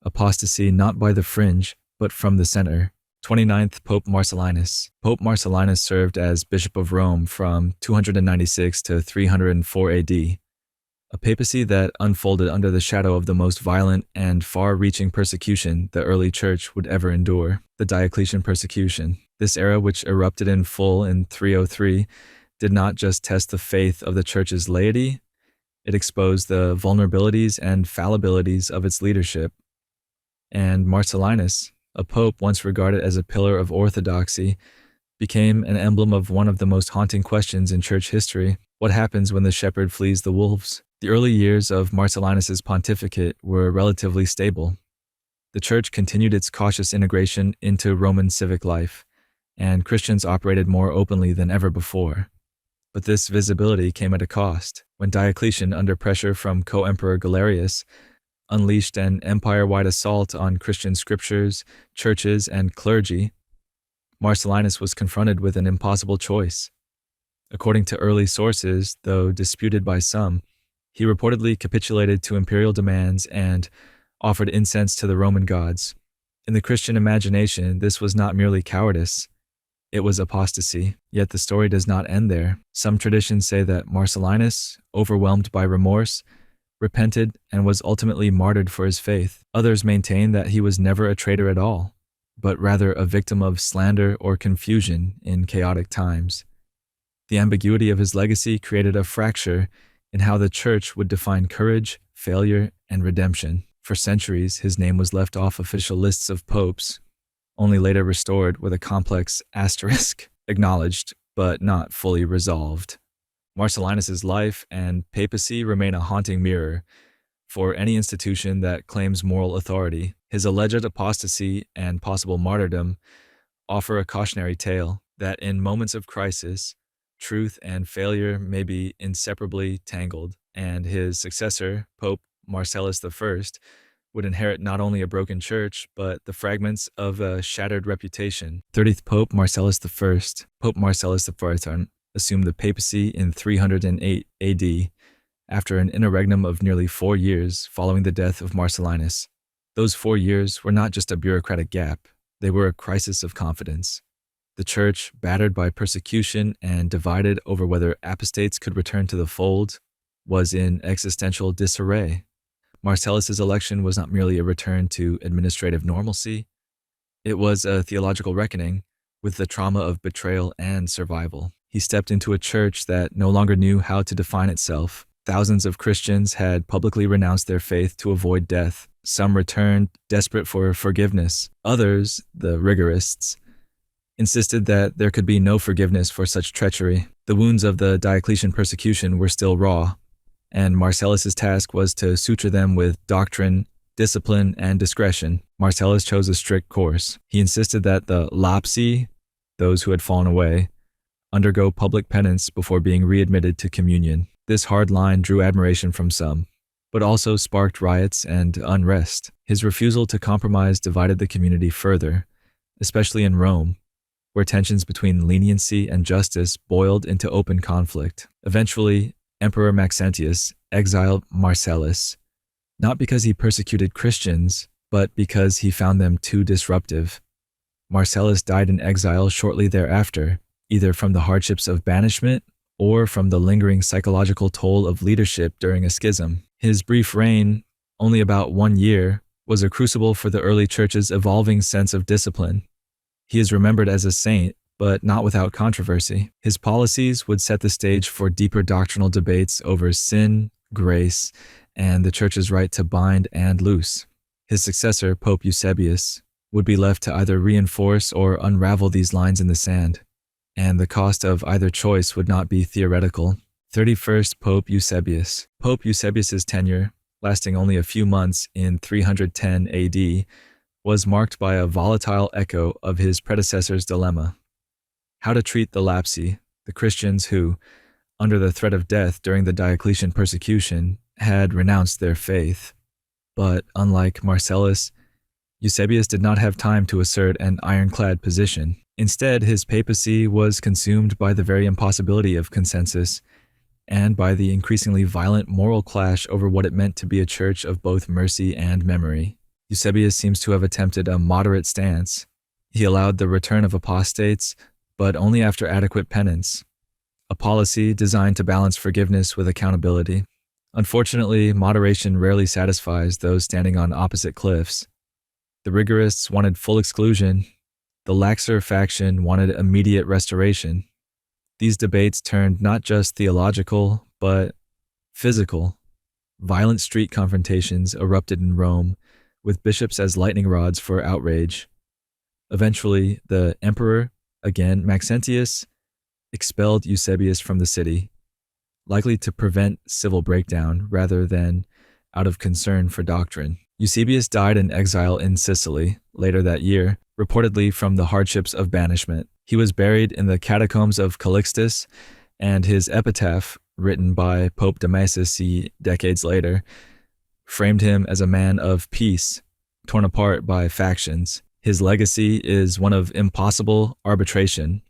apostasy not by the fringe, but from the center. 29th Pope Marcellinus. Pope Marcellinus served as Bishop of Rome from 296 to 304 AD, a papacy that unfolded under the shadow of the most violent and far-reaching persecution the early Church would ever endure, the Diocletian persecution. This era, which erupted in full in 303, did not just test the faith of the Church's laity, it exposed the vulnerabilities and fallibilities of its leadership. And Marcellinus, a pope once regarded as a pillar of orthodoxy, became an emblem of one of the most haunting questions in Church history: what happens when the shepherd flees the wolves? The early years of Marcellinus's pontificate were relatively stable. The Church continued its cautious integration into Roman civic life, and Christians operated more openly than ever before. But this visibility came at a cost. When Diocletian, under pressure from co-emperor Galerius, unleashed an empire-wide assault on Christian scriptures, churches, and clergy, Marcellinus was confronted with an impossible choice. According to early sources, though disputed by some, he reportedly capitulated to imperial demands and offered incense to the Roman gods. In the Christian imagination, this was not merely cowardice, it was apostasy. Yet the story does not end there. Some traditions say that Marcellinus, overwhelmed by remorse, repented and was ultimately martyred for his faith. Others maintain that he was never a traitor at all, but rather a victim of slander or confusion in chaotic times. The ambiguity of his legacy created a fracture in how the Church would define courage, failure, and redemption. For centuries, his name was left off official lists of popes, only later restored with a complex asterisk, acknowledged but not fully resolved. Marcellinus's life and papacy remain a haunting mirror for any institution that claims moral authority. His alleged apostasy and possible martyrdom offer a cautionary tale that in moments of crisis, truth and failure may be inseparably tangled, and his successor, Pope Marcellus I, would inherit not only a broken church, but the fragments of a shattered reputation. 30th Pope Marcellus I. Pope Marcellus I assumed the papacy in 308 AD, after an interregnum of nearly 4 years following the death of Marcellinus. Those 4 years were not just a bureaucratic gap, they were a crisis of confidence. The Church, battered by persecution and divided over whether apostates could return to the fold, was in existential disarray. Marcellus's election was not merely a return to administrative normalcy, it was a theological reckoning with the trauma of betrayal and survival. He stepped into a church that no longer knew how to define itself. Thousands of Christians had publicly renounced their faith to avoid death. Some returned, desperate for forgiveness. Others, the rigorists, insisted that there could be no forgiveness for such treachery. The wounds of the Diocletian persecution were still raw, and Marcellus's task was to suture them with doctrine, discipline, and discretion. Marcellus chose a strict course. He insisted that the lapsi, those who had fallen away, undergo public penance before being readmitted to communion. This hard line drew admiration from some, but also sparked riots and unrest. His refusal to compromise divided the community further, especially in Rome, where tensions between leniency and justice boiled into open conflict. Eventually, Emperor Maxentius exiled Marcellus, not because he persecuted Christians, but because he found them too disruptive. Marcellus died in exile shortly thereafter, either from the hardships of banishment or from the lingering psychological toll of leadership during a schism. His brief reign, only about 1 year, was a crucible for the early church's evolving sense of discipline. He is remembered as a saint, but not without controversy. His policies would set the stage for deeper doctrinal debates over sin, grace, and the church's right to bind and loose. His successor, Pope Eusebius, would be left to either reinforce or unravel these lines in the sand, and the cost of either choice would not be theoretical. 31st Pope Eusebius. Pope Eusebius's tenure, lasting only a few months in 310 AD, was marked by a volatile echo of his predecessor's dilemma: how to treat the lapsi, the Christians who, under the threat of death during the Diocletian persecution, had renounced their faith. But unlike Marcellus, Eusebius did not have time to assert an ironclad position. Instead, his papacy was consumed by the very impossibility of consensus and by the increasingly violent moral clash over what it meant to be a church of both mercy and memory. Eusebius seems to have attempted a moderate stance. He allowed the return of apostates, but only after adequate penance, a policy designed to balance forgiveness with accountability. Unfortunately, moderation rarely satisfies those standing on opposite cliffs. The rigorists wanted full exclusion. The laxer faction wanted immediate restoration. These debates turned not just theological, but physical. Violent street confrontations erupted in Rome, with bishops as lightning rods for outrage. Eventually, the emperor, again Maxentius, expelled Eusebius from the city, likely to prevent civil breakdown rather than out of concern for doctrine. Eusebius died in exile in Sicily later that year, reportedly from the hardships of banishment. He was buried in the catacombs of Callixtus, and his epitaph, written by Pope Damasus decades later, framed him as a man of peace, torn apart by factions. His legacy is one of impossible arbitration,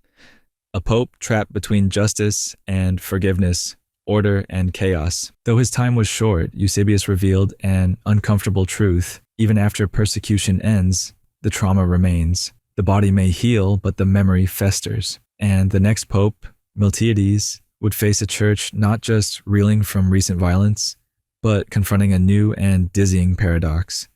a pope trapped between justice and forgiveness, order and chaos. Though his time was short, Eusebius revealed an uncomfortable truth. Even after persecution ends, the trauma remains. The body may heal, but the memory festers. And the next pope, Miltiades, would face a church not just reeling from recent violence, but confronting a new and dizzying paradox: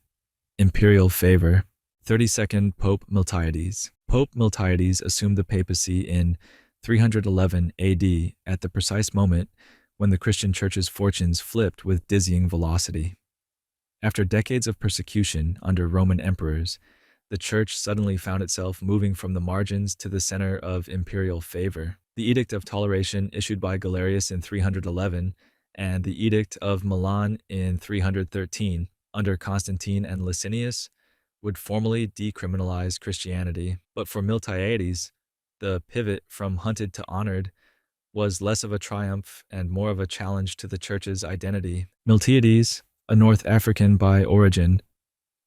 imperial favor. 32nd Pope Miltiades. Pope Miltiades assumed the papacy in 311 AD at the precise moment when the Christian church's fortunes flipped with dizzying velocity. After decades of persecution under Roman emperors, the church suddenly found itself moving from the margins to the center of imperial favor. The Edict of Toleration issued by Galerius in 311 and the Edict of Milan in 313 under Constantine and Licinius would formally decriminalize Christianity. But for Miltiades, the pivot from hunted to honored was less of a triumph and more of a challenge to the church's identity. Miltiades, a North African by origin,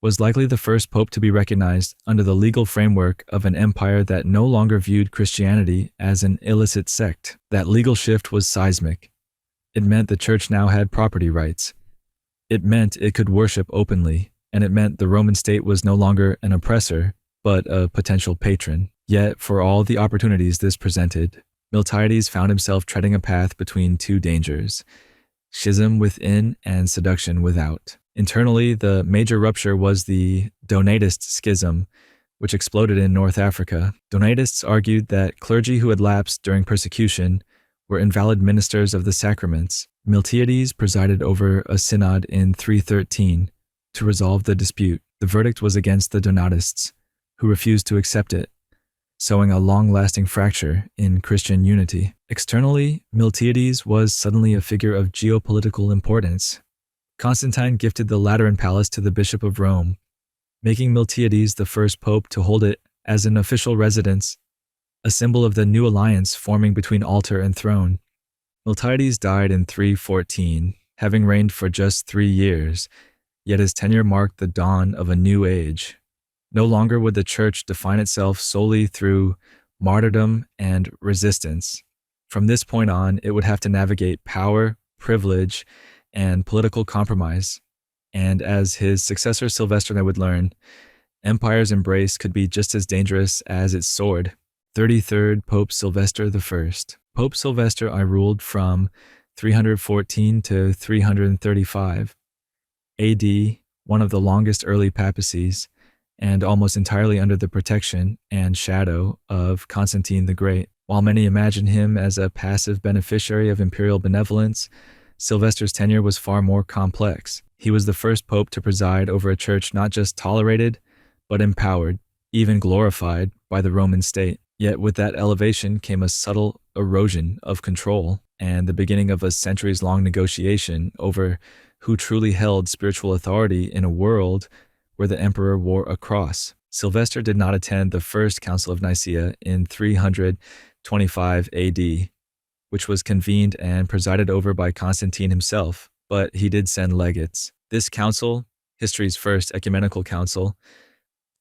was likely the first pope to be recognized under the legal framework of an empire that no longer viewed Christianity as an illicit sect. That legal shift was seismic. It meant the church now had property rights. It meant it could worship openly, and it meant the Roman state was no longer an oppressor, but a potential patron. Yet, for all the opportunities this presented, Miltiades found himself treading a path between two dangers: schism within and seduction without. Internally, the major rupture was the Donatist schism, which exploded in North Africa. Donatists argued that clergy who had lapsed during persecution were invalid ministers of the sacraments. Miltiades presided over a synod in 313 to resolve the dispute. The verdict was against the Donatists, who refused to accept it, sowing a long-lasting fracture in Christian unity. Externally, Miltiades was suddenly a figure of geopolitical importance. Constantine gifted the Lateran Palace to the Bishop of Rome, making Miltiades the first pope to hold it as an official residence, a symbol of the new alliance forming between altar and throne. Miltiades died in 314, having reigned for just 3 years, yet his tenure marked the dawn of a new age. No longer would the church define itself solely through martyrdom and resistance. From this point on, it would have to navigate power, privilege, and political compromise. And as his successor Sylvester I would learn, empire's embrace could be just as dangerous as its sword. 33rd Pope Sylvester I. Pope Sylvester I ruled from 314 to 335 AD, one of the longest early papacies, and almost entirely under the protection and shadow of Constantine the Great. While many imagine him as a passive beneficiary of imperial benevolence, Sylvester's tenure was far more complex. He was the first pope to preside over a church not just tolerated, but empowered, even glorified by the Roman state. Yet with that elevation came a subtle erosion of control and the beginning of a centuries-long negotiation over who truly held spiritual authority in a world where the emperor wore a cross. Sylvester did not attend the First Council of Nicaea in 325 AD, which was convened and presided over by Constantine himself. but he did send legates. This council, history's first ecumenical council,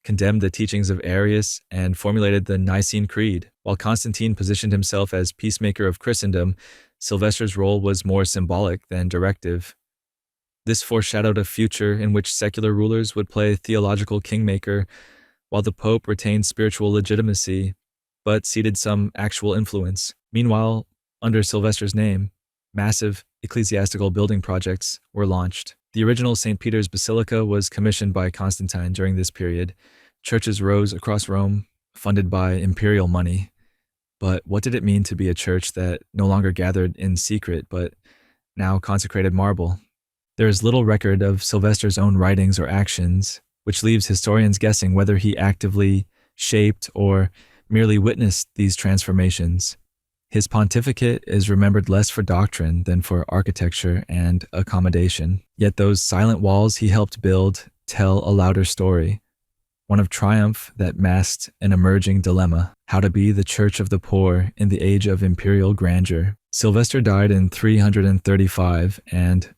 condemned the teachings of Arius and formulated the Nicene Creed. While Constantine positioned himself as peacemaker of Christendom, Sylvester's role was more symbolic than directive. This foreshadowed a future in which secular rulers would play theological kingmaker, while the Pope retained spiritual legitimacy, but ceded some actual influence. Meanwhile, under Sylvester's name, massive ecclesiastical building projects were launched. The original St. Peter's Basilica was commissioned by Constantine during this period. Churches rose across Rome, funded by imperial money. But what did it mean to be a church that no longer gathered in secret, but now consecrated marble? There is little record of Sylvester's own writings or actions, which leaves historians guessing whether he actively shaped or merely witnessed these transformations. His pontificate is remembered less for doctrine than for architecture and accommodation. Yet those silent walls he helped build tell a louder story, one of triumph that masked an emerging dilemma: how to be the church of the poor in the age of imperial grandeur. Sylvester died in 335 and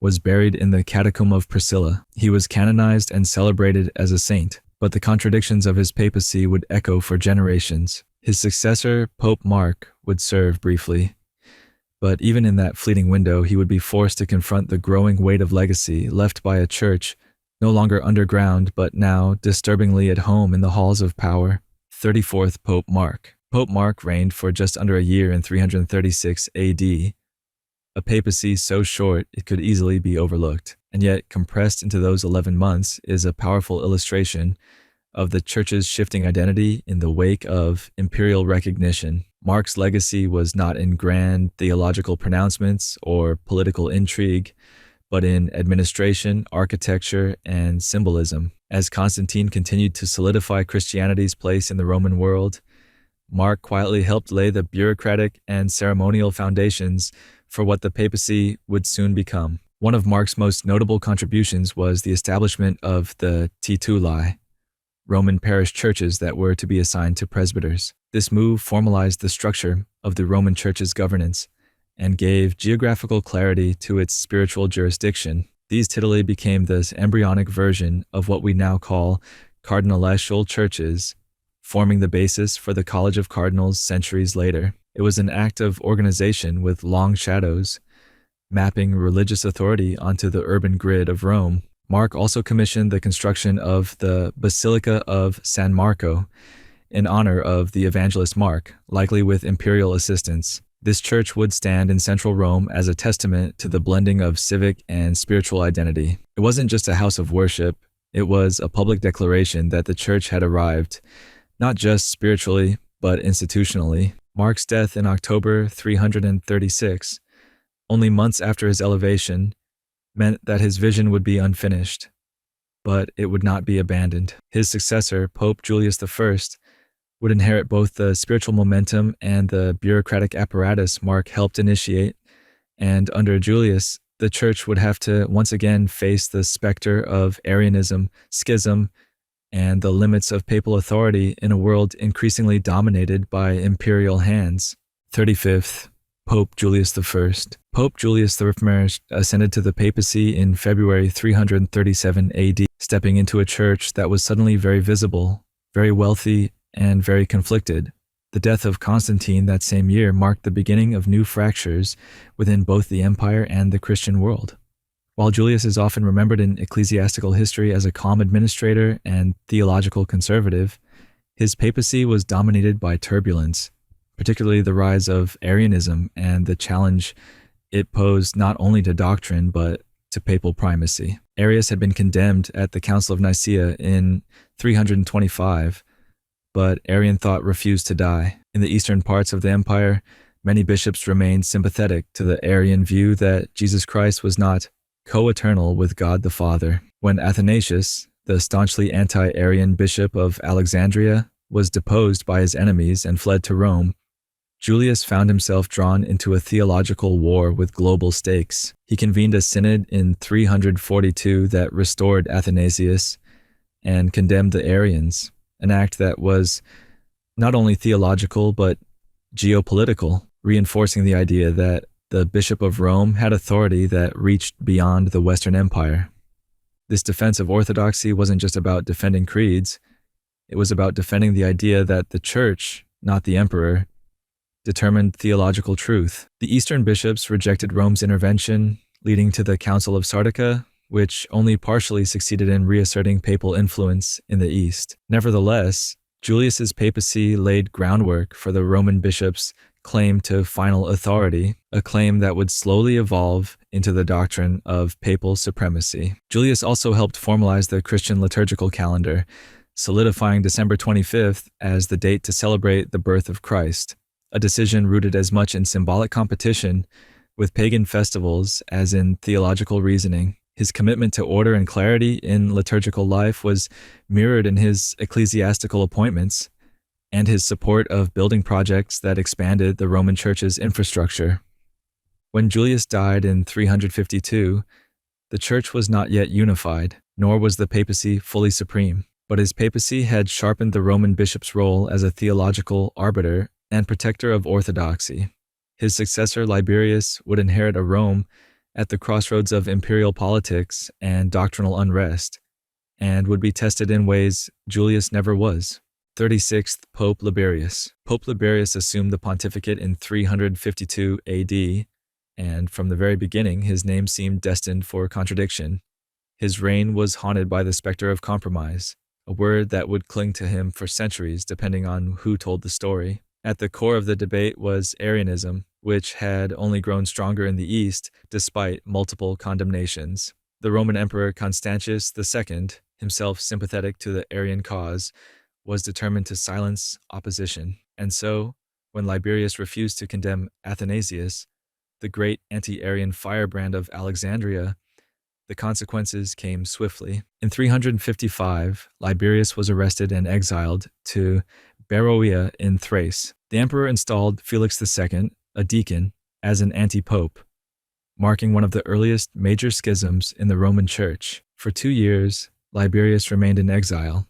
was buried in the Catacomb of Priscilla. He was canonized and celebrated as a saint, but the contradictions of his papacy would echo for generations. His successor, Pope Mark, would serve briefly, but even in that fleeting window, he would be forced to confront the growing weight of legacy left by a church no longer underground, but now disturbingly at home in the halls of power. 34th Pope Mark. Pope Mark reigned for just under a year in 336 AD, a papacy so short it could easily be overlooked, and yet compressed into those 11 months is a powerful illustration of the Church's shifting identity in the wake of imperial recognition. Mark's legacy was not in grand theological pronouncements or political intrigue, but in administration, architecture, and symbolism. As Constantine continued to solidify Christianity's place in the Roman world, Mark quietly helped lay the bureaucratic and ceremonial foundations for what the papacy would soon become. One of Mark's most notable contributions was the establishment of the tituli, Roman parish churches that were to be assigned to presbyters. This move formalized the structure of the Roman Church's governance and gave geographical clarity to its spiritual jurisdiction. These tituli became this embryonic version of what we now call cardinalatial churches, forming the basis for the College of Cardinals centuries later. It was an act of organization with long shadows, mapping religious authority onto the urban grid of Rome. Mark also commissioned the construction of the Basilica of San Marco in honor of the evangelist Mark, likely with imperial assistance. This church would stand in central Rome as a testament to the blending of civic and spiritual identity. It wasn't just a house of worship, it was a public declaration that the church had arrived, not just spiritually, but institutionally. Mark's death in October 336, only months after his elevation, meant that his vision would be unfinished, but it would not be abandoned. His successor, Pope Julius I, would inherit both the spiritual momentum and the bureaucratic apparatus Mark helped initiate, and under Julius, the church would have to once again face the specter of Arianism, schism, and the limits of papal authority in a world increasingly dominated by imperial hands. 35th, Pope Julius I. Pope Julius I ascended to the papacy in February 337 AD, stepping into a church that was suddenly very visible, very wealthy, and very conflicted. The death of Constantine that same year marked the beginning of new fractures within both the empire and the Christian world. While Julius is often remembered in ecclesiastical history as a calm administrator and theological conservative, his papacy was dominated by turbulence, particularly the rise of Arianism and the challenge it posed not only to doctrine but to papal primacy. Arius had been condemned at the Council of Nicaea in 325, but Arian thought refused to die. In the eastern parts of the empire, many bishops remained sympathetic to the Arian view that Jesus Christ was not co-eternal with God the Father. When Athanasius, the staunchly anti-Arian bishop of Alexandria, was deposed by his enemies and fled to Rome, Julius found himself drawn into a theological war with global stakes. He convened a synod in 342 that restored Athanasius and condemned the Arians, an act that was not only theological but geopolitical, reinforcing the idea that the Bishop of Rome had authority that reached beyond the Western Empire. This defense of orthodoxy wasn't just about defending creeds, it was about defending the idea that the Church, not the emperor, determined theological truth. The Eastern bishops rejected Rome's intervention, leading to the Council of Sardica, which only partially succeeded in reasserting papal influence in the East. Nevertheless, Julius's papacy laid groundwork for the Roman bishops' claim to final authority, a claim that would slowly evolve into the doctrine of papal supremacy. Julius also helped formalize the Christian liturgical calendar, solidifying December 25th as the date to celebrate the birth of Christ, a decision rooted as much in symbolic competition with pagan festivals as in theological reasoning. His commitment to order and clarity in liturgical life was mirrored in his ecclesiastical appointments and his support of building projects that expanded the Roman Church's infrastructure. When Julius died in 352, the Church was not yet unified, nor was the papacy fully supreme, but his papacy had sharpened the Roman bishop's role as a theological arbiter and protector of orthodoxy. His successor Liberius would inherit a Rome at the crossroads of imperial politics and doctrinal unrest, and would be tested in ways Julius never was. 36th Pope Liberius. Pope Liberius assumed the pontificate in 352 AD, and from the very beginning his name seemed destined for contradiction. His reign was haunted by the specter of compromise, a word that would cling to him for centuries depending on who told the story. At the core of the debate was Arianism, which had only grown stronger in the East despite multiple condemnations. The Roman Emperor Constantius II, himself sympathetic to the Arian cause, was determined to silence opposition. And so, when Liberius refused to condemn Athanasius, the great anti-Arian firebrand of Alexandria, the consequences came swiftly. In 355, Liberius was arrested and exiled to Beroea in Thrace. The emperor installed Felix II, a deacon, as an anti-pope, marking one of the earliest major schisms in the Roman Church. For 2 years, Liberius remained in exile,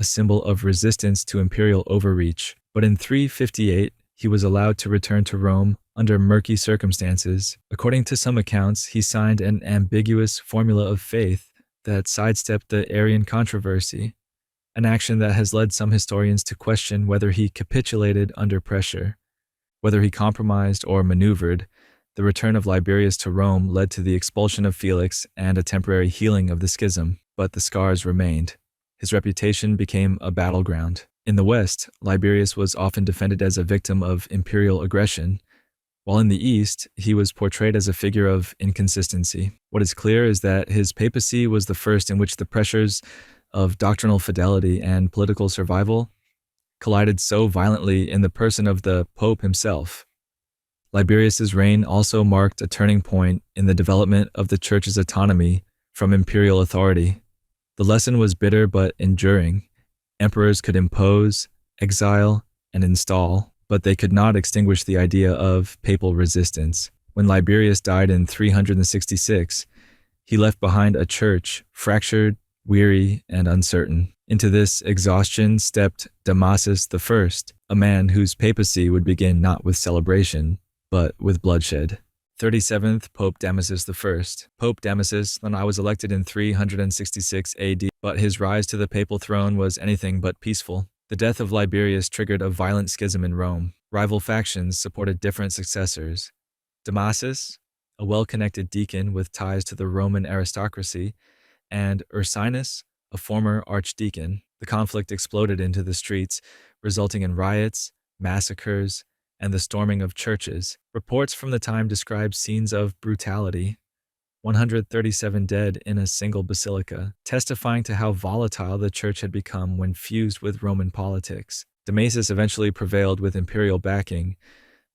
a symbol of resistance to imperial overreach, but in 358 he was allowed to return to Rome under murky circumstances. According to some accounts, he signed an ambiguous formula of faith that sidestepped the Arian controversy, an action that has led some historians to question whether he capitulated under pressure. Whether he compromised or maneuvered, the return of Liberius to Rome led to the expulsion of Felix and a temporary healing of the schism, but the scars remained. His reputation became a battleground. In the West, Liberius was often defended as a victim of imperial aggression, while in the East, he was portrayed as a figure of inconsistency. What is clear is that his papacy was the first in which the pressures of doctrinal fidelity and political survival collided so violently in the person of the Pope himself. Liberius's reign also marked a turning point in the development of the Church's autonomy from imperial authority. The lesson was bitter but enduring. Emperors could impose, exile, and install, but they could not extinguish the idea of papal resistance. When Liberius died in 366, he left behind a church fractured, weary, and uncertain. Into this exhaustion stepped Damasus I, a man whose papacy would begin not with celebration, but with bloodshed. 37th Pope Damasus I. Pope Damasus was elected in 366 AD, but his rise to the papal throne was anything but peaceful. The death of Liberius triggered a violent schism in Rome. Rival factions supported different successors. Damasus, a well-connected deacon with ties to the Roman aristocracy, and Ursinus, a former archdeacon. The conflict exploded into the streets, resulting in riots, massacres, and the storming of churches. Reports from the time describe scenes of brutality, 137 dead in a single basilica, testifying to how volatile the church had become when fused with Roman politics. Damasus eventually prevailed with imperial backing,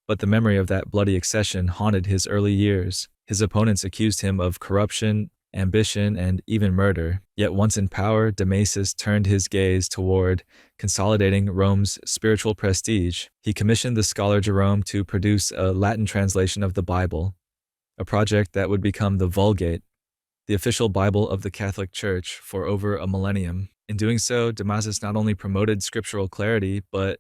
but the memory of that bloody accession haunted his early years. His opponents accused him of corruption, ambition, and even murder. Yet once in power, Damasus turned his gaze toward consolidating Rome's spiritual prestige. He commissioned the scholar Jerome to produce a Latin translation of the Bible, a project that would become the Vulgate, the official Bible of the Catholic Church, for over a millennium. In doing so, Damasus not only promoted scriptural clarity, but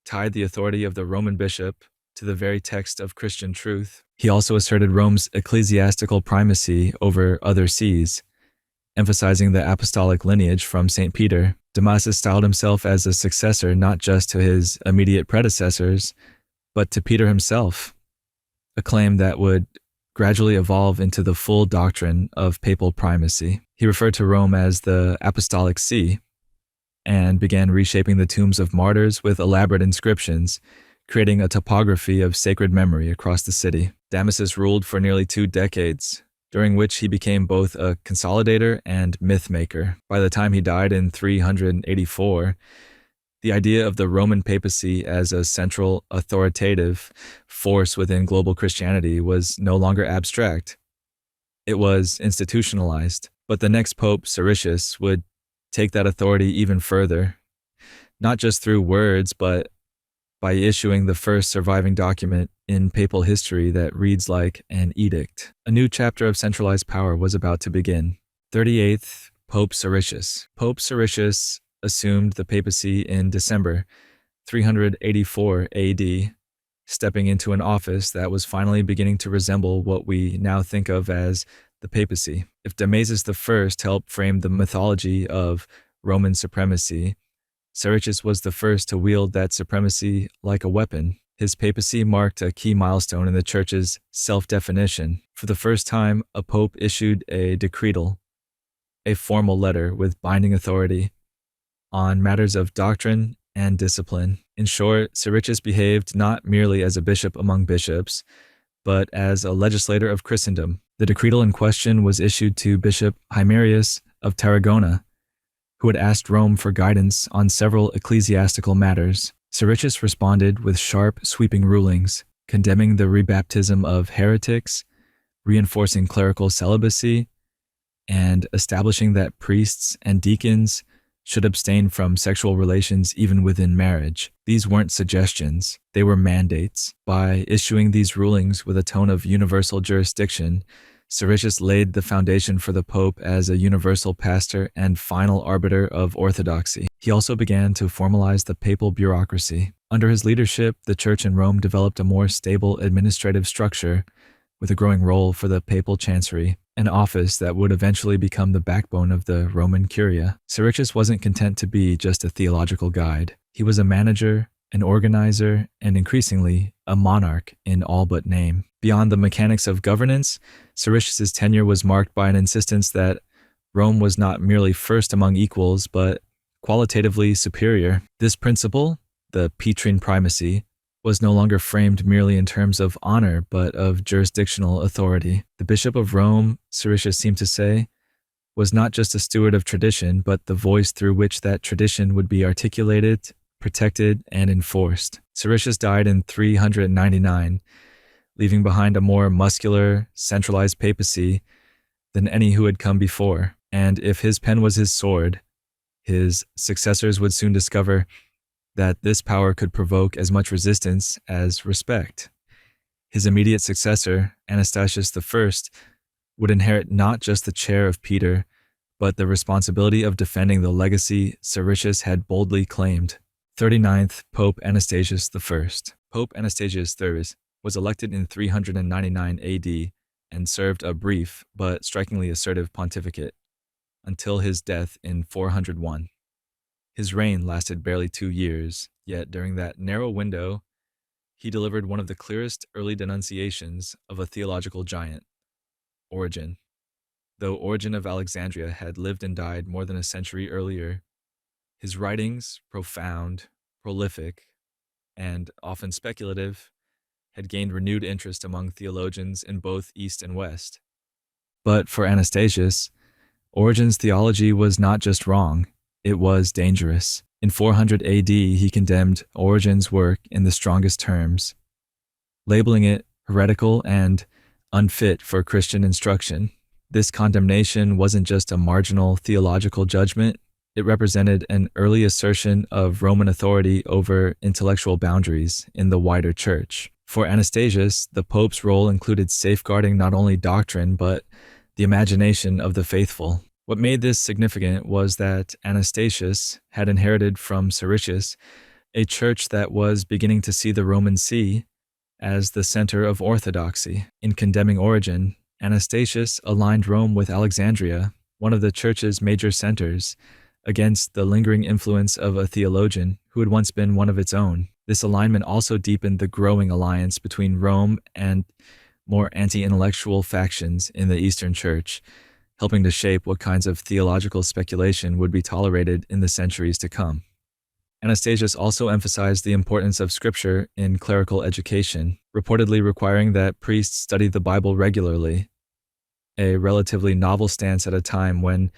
tied the authority of the Roman bishop to the very text of Christian truth. He also asserted Rome's ecclesiastical primacy over other sees, emphasizing the apostolic lineage from St. Peter. Damasus styled himself as a successor not just to his immediate predecessors, but to Peter himself, a claim that would gradually evolve into the full doctrine of papal primacy. He referred to Rome as the Apostolic See and began reshaping the tombs of martyrs with elaborate inscriptions, creating a topography of sacred memory across the city. Damasus ruled for nearly 2 decades, during which he became both a consolidator and myth maker. By the time he died in 384, the idea of the Roman papacy as a central authoritative force within global Christianity was no longer abstract. It was institutionalized. But the next pope, Siricius, would take that authority even further, not just through words, but by issuing the first surviving document in papal history that reads like an edict. A new chapter of centralized power was about to begin. 38th Pope Siricius. Pope Siricius assumed the papacy in December 384 AD, stepping into an office that was finally beginning to resemble what we now think of as the papacy. If Damasus I helped frame the mythology of Roman supremacy, Siricius was the first to wield that supremacy like a weapon. His papacy marked a key milestone in the Church's self-definition. For the first time, a pope issued a decretal, a formal letter with binding authority, on matters of doctrine and discipline. In short, Siricius behaved not merely as a bishop among bishops, but as a legislator of Christendom. The decretal in question was issued to Bishop Hymerius of Tarragona, who had asked Rome for guidance on several ecclesiastical matters. Siricius responded with sharp, sweeping rulings, condemning the rebaptism of heretics, reinforcing clerical celibacy, and establishing that priests and deacons should abstain from sexual relations even within marriage. These weren't suggestions, they were mandates. By issuing these rulings with a tone of universal jurisdiction, Siricius laid the foundation for the Pope as a universal pastor and final arbiter of orthodoxy. He also began to formalize the papal bureaucracy. Under his leadership, the Church in Rome developed a more stable administrative structure with a growing role for the papal chancery, an office that would eventually become the backbone of the Roman Curia. Siricius wasn't content to be just a theological guide. He was a manager, an organizer, and increasingly, a monarch in all but name. Beyond the mechanics of governance, Siricius's tenure was marked by an insistence that Rome was not merely first among equals, but qualitatively superior. This principle, the Petrine primacy, was no longer framed merely in terms of honor, but of jurisdictional authority. The Bishop of Rome, Siricius seemed to say, was not just a steward of tradition, but the voice through which that tradition would be articulated, protected, and enforced. Siricius died in 399, leaving behind a more muscular, centralized papacy than any who had come before. And if his pen was his sword, his successors would soon discover that this power could provoke as much resistance as respect. His immediate successor, Anastasius I, would inherit not just the chair of Peter, but the responsibility of defending the legacy Siricius had boldly claimed. 39th Pope Anastasius I. Pope Anastasius III was elected in 399 AD and served a brief but strikingly assertive pontificate until his death in 401. His reign lasted barely 2 years, yet during that narrow window, he delivered one of the clearest early denunciations of a theological giant, Origen. Though Origen of Alexandria had lived and died more than a century earlier, his writings, profound, prolific, and often speculative, had gained renewed interest among theologians in both East and West. But for Anastasius, Origen's theology was not just wrong, it was dangerous. In 400 AD, he condemned Origen's work in the strongest terms, labeling it heretical and unfit for Christian instruction. This condemnation wasn't just a marginal theological judgment, it represented an early assertion of Roman authority over intellectual boundaries in the wider church. For Anastasius, the Pope's role included safeguarding not only doctrine, but the imagination of the faithful. What made this significant was that Anastasius had inherited from Siricius a church that was beginning to see the Roman See as the center of orthodoxy. In condemning Origen, Anastasius aligned Rome with Alexandria, one of the Church's major centers, against the lingering influence of a theologian who had once been one of its own. This alignment also deepened the growing alliance between Rome and more anti-intellectual factions in the Eastern Church, helping to shape what kinds of theological speculation would be tolerated in the centuries to come. Anastasius also emphasized the importance of Scripture in clerical education, reportedly requiring that priests study the Bible regularly, a relatively novel stance at a time when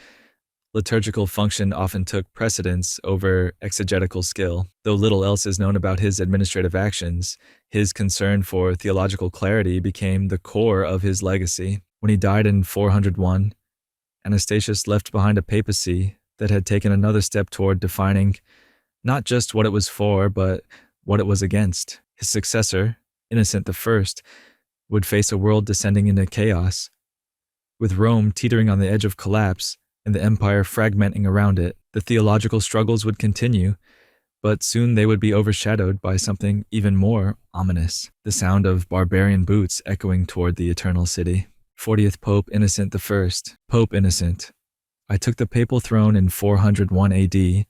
liturgical function often took precedence over exegetical skill. Though little else is known about his administrative actions, his concern for theological clarity became the core of his legacy. When he died in 401, Anastasius left behind a papacy that had taken another step toward defining not just what it was for, but what it was against. His successor, Innocent I, would face a world descending into chaos, with Rome teetering on the edge of collapse and the empire fragmenting around it. The theological struggles would continue, but soon they would be overshadowed by something even more ominous, the sound of barbarian boots echoing toward the eternal city. 40th Pope Innocent I. Pope Innocent. I took the papal throne in 401 AD,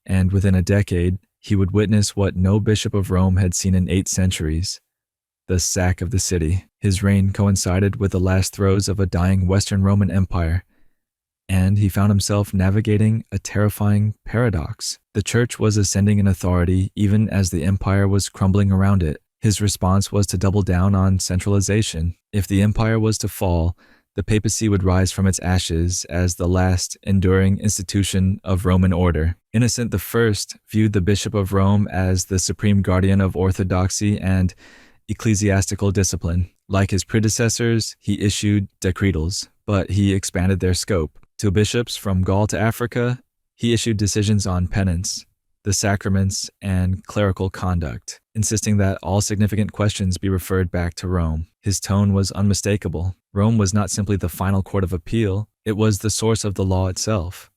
and within a decade, he would witness what no bishop of Rome had seen in 8 centuries, the sack of the city. His reign coincided with the last throes of a dying Western Roman Empire, and he found himself navigating a terrifying paradox. The Church was ascending in authority even as the empire was crumbling around it. His response was to double down on centralization. If the empire was to fall, the papacy would rise from its ashes as the last enduring institution of Roman order. Innocent I viewed the Bishop of Rome as the supreme guardian of orthodoxy and ecclesiastical discipline. Like his predecessors, he issued decretals, but he expanded their scope. To bishops from Gaul to Africa, he issued decisions on penance, the sacraments, and clerical conduct, insisting that all significant questions be referred back to Rome. His tone was unmistakable. Rome was not simply the final court of appeal, it was the source of the law itself.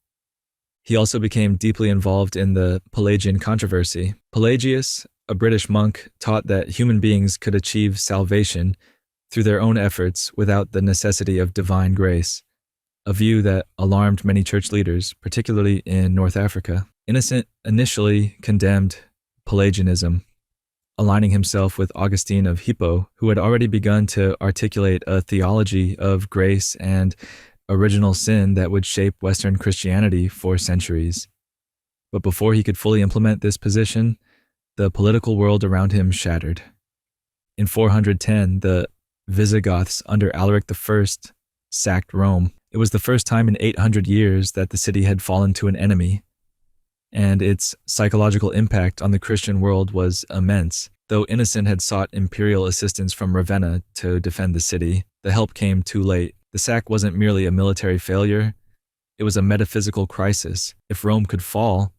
He also became deeply involved in the Pelagian controversy. Pelagius, a British monk, taught that human beings could achieve salvation through their own efforts without the necessity of divine grace, a view that alarmed many church leaders, particularly in North Africa. Innocent initially condemned Pelagianism, aligning himself with Augustine of Hippo, who had already begun to articulate a theology of grace and original sin that would shape Western Christianity for centuries. But before he could fully implement this position, the political world around him shattered. In 410, the Visigoths under Alaric I sacked Rome. It was the first time in 800 years that the city had fallen to an enemy, and its psychological impact on the Christian world was immense. Though Innocent had sought imperial assistance from Ravenna to defend the city, the help came too late. The sack wasn't merely a military failure, it was a metaphysical crisis. If Rome could fall,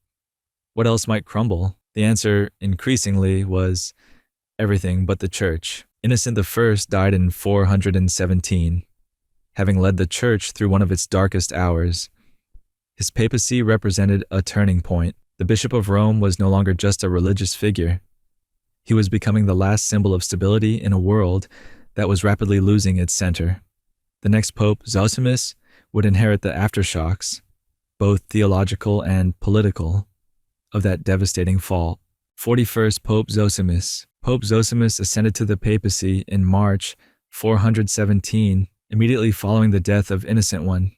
what else might crumble? The answer, increasingly, was everything but the Church. Innocent I died in 417, having led the Church through one of its darkest hours. His papacy represented a turning point. The Bishop of Rome was no longer just a religious figure. He was becoming the last symbol of stability in a world that was rapidly losing its center. The next pope, Zosimus, would inherit the aftershocks, both theological and political, of that devastating fall. 41st Pope Zosimus. Pope Zosimus ascended to the papacy in March 417, immediately following the death of Innocent I.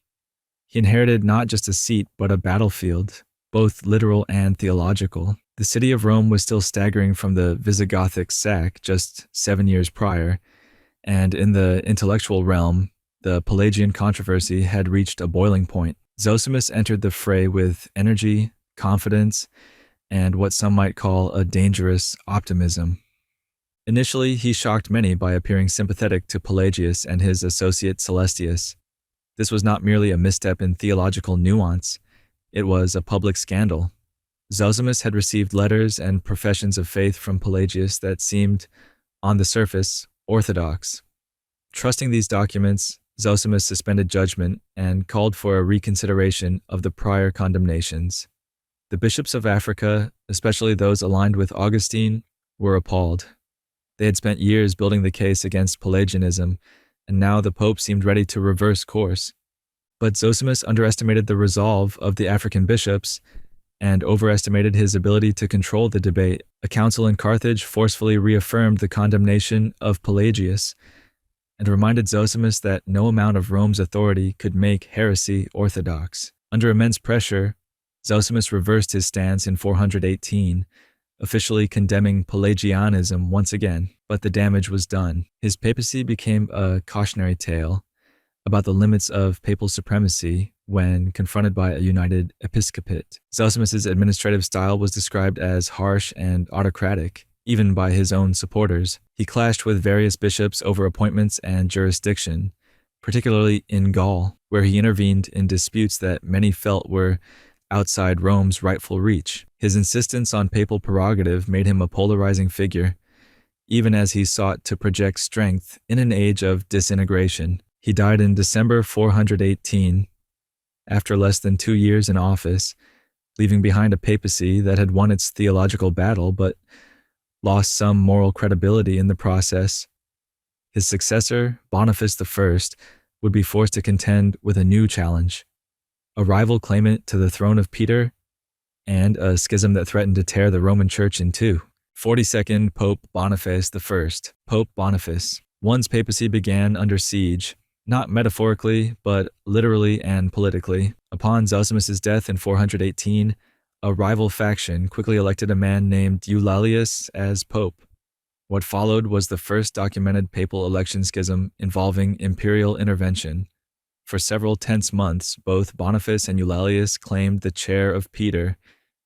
He inherited not just a seat, but a battlefield, both literal and theological. The city of Rome was still staggering from the Visigothic sack just 7 years prior, and in the intellectual realm, the Pelagian controversy had reached a boiling point. Zosimus entered the fray with energy, confidence, and what some might call a dangerous optimism. Initially, he shocked many by appearing sympathetic to Pelagius and his associate Celestius. This was not merely a misstep in theological nuance, it was a public scandal. Zosimus had received letters and professions of faith from Pelagius that seemed, on the surface, orthodox. Trusting these documents, Zosimus suspended judgment and called for a reconsideration of the prior condemnations. The bishops of Africa, especially those aligned with Augustine, were appalled. They had spent years building the case against Pelagianism, and now the Pope seemed ready to reverse course. But Zosimus underestimated the resolve of the African bishops and overestimated his ability to control the debate. A council in Carthage forcefully reaffirmed the condemnation of Pelagius and reminded Zosimus that no amount of Rome's authority could make heresy orthodox. Under immense pressure, Zosimus reversed his stance in 418, officially condemning Pelagianism once again, but the damage was done. His papacy became a cautionary tale about the limits of papal supremacy when confronted by a united episcopate. Zosimus's administrative style was described as harsh and autocratic, even by his own supporters. He clashed with various bishops over appointments and jurisdiction, particularly in Gaul, where he intervened in disputes that many felt were outside Rome's rightful reach. His insistence on papal prerogative made him a polarizing figure, even as he sought to project strength in an age of disintegration. He died in December 418, after less than 2 years in office, leaving behind a papacy that had won its theological battle but lost some moral credibility in the process. His successor, Boniface I, would be forced to contend with a new challenge: a rival claimant to the throne of Peter and a schism that threatened to tear the Roman Church in two. 42nd Pope Boniface I. Pope Boniface I's papacy began under siege, not metaphorically, but literally and politically. Upon Zosimus's death in 418, a rival faction quickly elected a man named Eutychian as pope. What followed was the first documented papal election schism involving imperial intervention. For several tense months, both Boniface and Eutychian claimed the chair of Peter,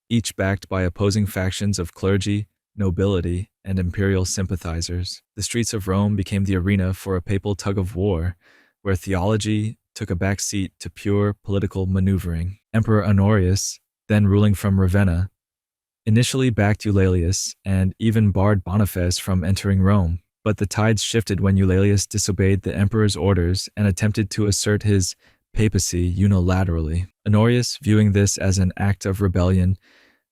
each backed by opposing factions of clergy, nobility, and imperial sympathizers. The streets of Rome became the arena for a papal tug-of-war, where theology took a back seat to pure political maneuvering. Emperor Honorius, then ruling from Ravenna, initially backed Eutychian and even barred Boniface from entering Rome. But the tides shifted when Eutychian disobeyed the emperor's orders and attempted to assert his papacy unilaterally. Honorius, viewing this as an act of rebellion,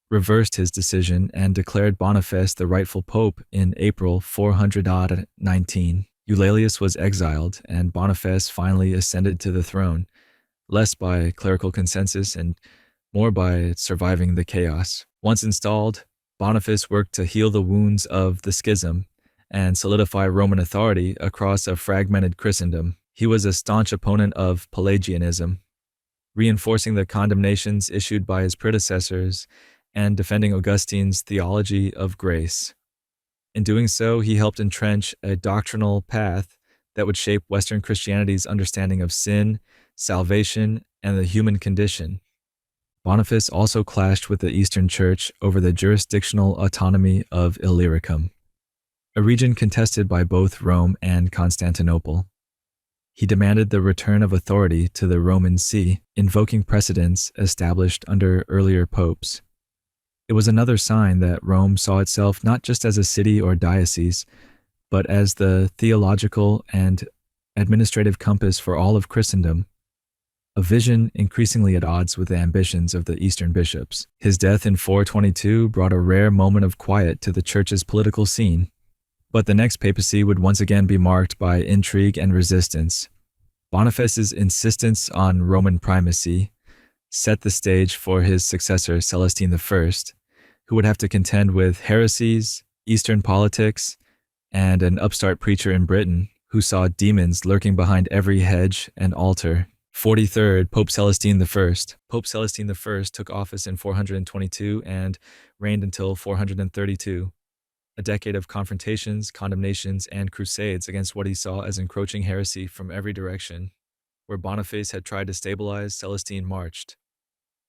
reversed his decision and declared Boniface the rightful pope in April 419. Eutychian was exiled, and Boniface finally ascended to the throne, less by clerical consensus and more by surviving the chaos. Once installed, Boniface worked to heal the wounds of the schism and solidify Roman authority across a fragmented Christendom. He was a staunch opponent of Pelagianism, reinforcing the condemnations issued by his predecessors and defending Augustine's theology of grace. In doing so, he helped entrench a doctrinal path that would shape Western Christianity's understanding of sin, salvation, and the human condition. Boniface also clashed with the Eastern Church over the jurisdictional autonomy of Illyricum, a region contested by both Rome and Constantinople. He demanded the return of authority to the Roman See, invoking precedents established under earlier popes. It was another sign that Rome saw itself not just as a city or diocese, but as the theological and administrative compass for all of Christendom, a vision increasingly at odds with the ambitions of the Eastern bishops. His death in 422 brought a rare moment of quiet to the Church's political scene, but the next papacy would once again be marked by intrigue and resistance. Boniface's insistence on Roman primacy set the stage for his successor Celestine I, who would have to contend with heresies, Eastern politics, and an upstart preacher in Britain who saw demons lurking behind every hedge and altar. 43rd Pope Celestine I. Pope Celestine I took office in 422 and reigned until 432, a decade of confrontations, condemnations, and crusades against what he saw as encroaching heresy from every direction. Where Boniface had tried to stabilize, Celestine marched.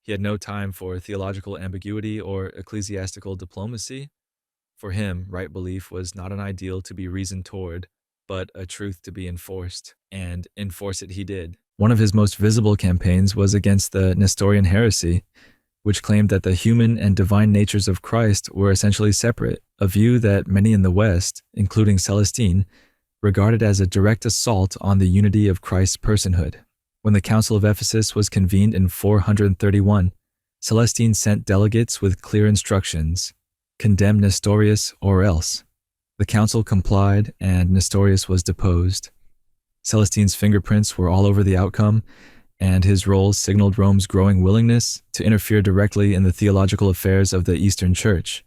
He had no time for theological ambiguity or ecclesiastical diplomacy. For him, right belief was not an ideal to be reasoned toward, but a truth to be enforced, and enforce it he did. One of his most visible campaigns was against the Nestorian heresy, which claimed that the human and divine natures of Christ were essentially separate, a view that many in the West, including Celestine, regarded as a direct assault on the unity of Christ's personhood. When the Council of Ephesus was convened in 431, Celestine sent delegates with clear instructions: condemn Nestorius or else. The council complied, and Nestorius was deposed. Celestine's fingerprints were all over the outcome, and his role signaled Rome's growing willingness to interfere directly in the theological affairs of the Eastern Church.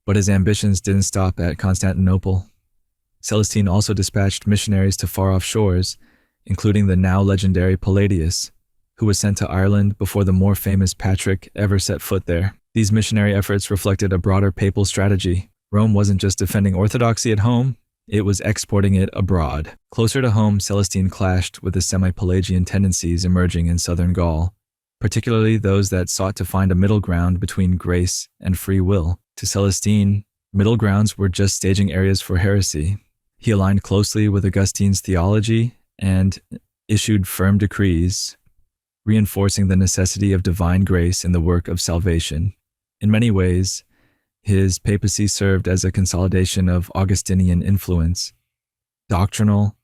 But his ambitions didn't stop at Constantinople. Celestine also dispatched missionaries to far-off shores, including the now legendary Palladius, who was sent to Ireland before the more famous Patrick ever set foot there. These missionary efforts reflected a broader papal strategy. Rome wasn't just defending orthodoxy at home, it was exporting it abroad. Closer to home, Celestine clashed with the semi-Pelagian tendencies emerging in southern Gaul, particularly those that sought to find a middle ground between grace and free will. To Celestine, middle grounds were just staging areas for heresy. He aligned closely with Augustine's theology and issued firm decrees, reinforcing the necessity of divine grace in the work of salvation. In many ways, his papacy served as a consolidation of Augustinian influence, doctrinal,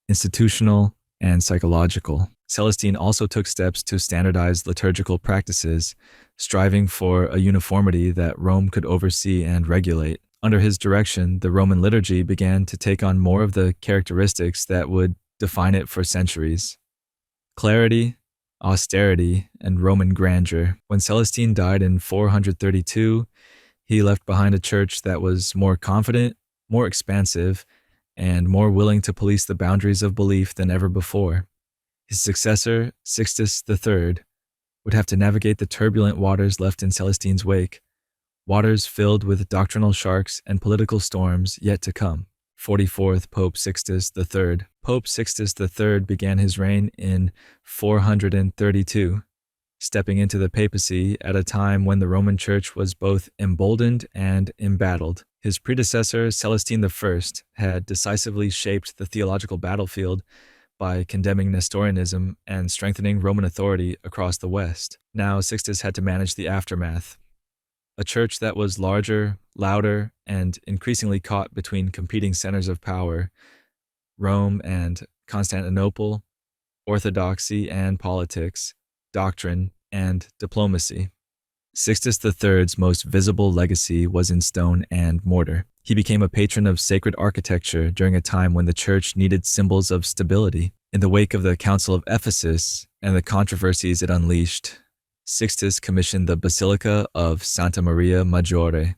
institutional, and psychological. Celestine also took steps to standardize liturgical practices, striving for a uniformity that Rome could oversee and regulate. Under his direction, the Roman liturgy began to take on more of the characteristics that would define it for centuries: clarity, austerity, and Roman grandeur. When Celestine died in 432, he left behind a church that was more confident, more expansive, and more willing to police the boundaries of belief than ever before. His successor, Sixtus III, would have to navigate the turbulent waters left in Celestine's wake, waters filled with doctrinal sharks and political storms yet to come. 44th Pope Sixtus III. Pope Sixtus III began his reign in 432, stepping into the papacy at a time when the Roman Church was both emboldened and embattled. His predecessor, Celestine I, had decisively shaped the theological battlefield by condemning Nestorianism and strengthening Roman authority across the West. Now Sixtus had to manage the aftermath. A church that was larger, louder, and increasingly caught between competing centers of power, Rome and Constantinople, orthodoxy and politics, doctrine, and diplomacy. Sixtus III's most visible legacy was in stone and mortar. He became a patron of sacred architecture during a time when the church needed symbols of stability. In the wake of the Council of Ephesus and the controversies it unleashed, Sixtus commissioned the Basilica of Santa Maria Maggiore,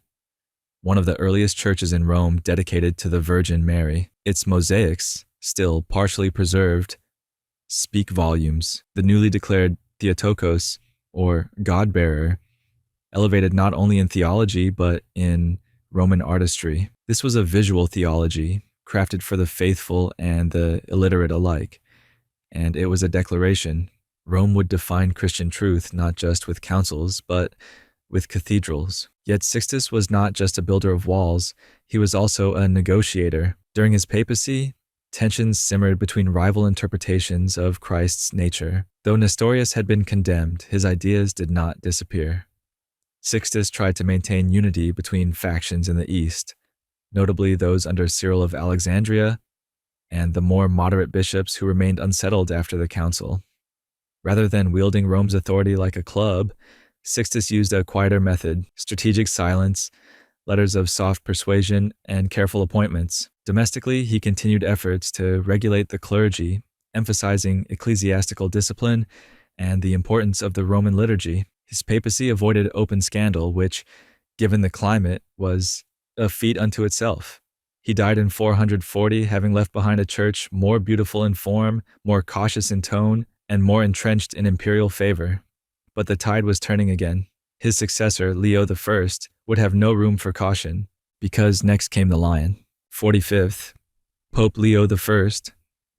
one of the earliest churches in Rome dedicated to the Virgin Mary. Its mosaics, still partially preserved, speak volumes. The newly declared Theotokos, or God-bearer, elevated not only in theology but in Roman artistry. This was a visual theology, crafted for the faithful and the illiterate alike, and it was a declaration. Rome would define Christian truth not just with councils, but with cathedrals. Yet Sixtus was not just a builder of walls, he was also a negotiator. During his papacy, tensions simmered between rival interpretations of Christ's nature. Though Nestorius had been condemned, his ideas did not disappear. Sixtus tried to maintain unity between factions in the East, notably those under Cyril of Alexandria and the more moderate bishops who remained unsettled after the council. Rather than wielding Rome's authority like a club, Sixtus used a quieter method: strategic silence, letters of soft persuasion, and careful appointments. Domestically, he continued efforts to regulate the clergy, emphasizing ecclesiastical discipline and the importance of the Roman liturgy. His papacy avoided open scandal, which, given the climate, was a feat unto itself. He died in 440, having left behind a church more beautiful in form, more cautious in tone, and more entrenched in imperial favor. But the tide was turning again. His successor, Leo I, would have no room for caution, because next came the lion. 45th, Pope Leo I,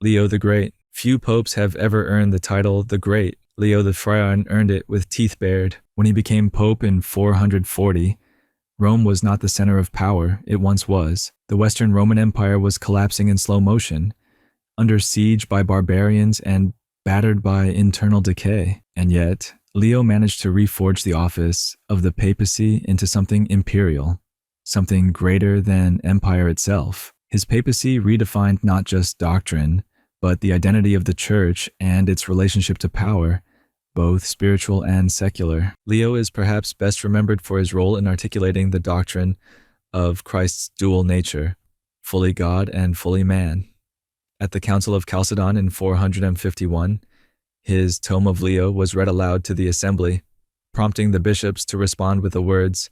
Leo the Great. Few popes have ever earned the title the Great. Leo the Friar earned it with teeth bared. When he became pope in 440, Rome was not the center of power it once was. The Western Roman Empire was collapsing in slow motion, under siege by barbarians and battered by internal decay. And yet, Leo managed to reforge the office of the papacy into something imperial, something greater than empire itself. His papacy redefined not just doctrine, but the identity of the church and its relationship to power, both spiritual and secular. Leo is perhaps best remembered for his role in articulating the doctrine of Christ's dual nature, fully God and fully man. At the Council of Chalcedon in 451, his Tome of Leo was read aloud to the assembly, prompting the bishops to respond with the words,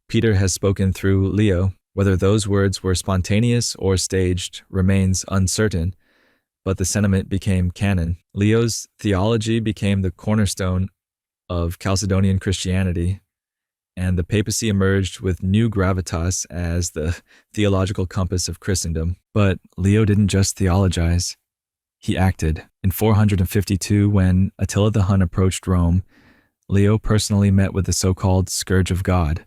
"Peter has spoken through Leo." Whether those words were spontaneous or staged remains uncertain, but the sentiment became canon. Leo's theology became the cornerstone of Chalcedonian Christianity, and the papacy emerged with new gravitas as the theological compass of Christendom. But Leo didn't just theologize. He acted. In 452, when Attila the Hun approached Rome, Leo personally met with the so-called Scourge of God.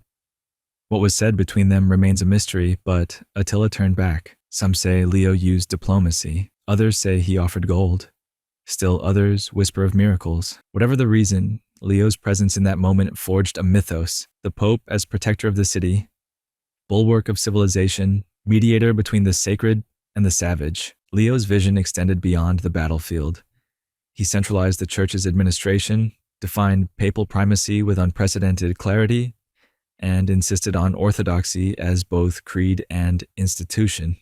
What was said between them remains a mystery, but Attila turned back. Some say Leo used diplomacy. Others say he offered gold. Still others whisper of miracles. Whatever the reason, Leo's presence in that moment forged a mythos. The Pope as protector of the city, bulwark of civilization, mediator between the sacred and the savage. Leo's vision extended beyond the battlefield. He centralized the church's administration, defined papal primacy with unprecedented clarity, and insisted on orthodoxy as both creed and institution.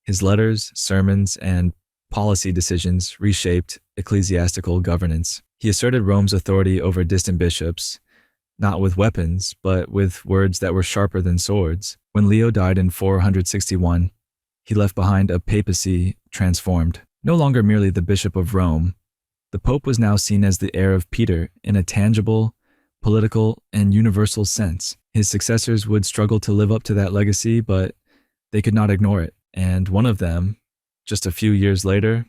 His letters, sermons, and policy decisions reshaped ecclesiastical governance. He asserted Rome's authority over distant bishops, not with weapons, but with words that were sharper than swords. When Leo died in 461, he left behind a papacy transformed. No longer merely the Bishop of Rome, the Pope was now seen as the heir of Peter in a tangible, political, and universal sense. His successors would struggle to live up to that legacy, but they could not ignore it. And one of them, just a few years later,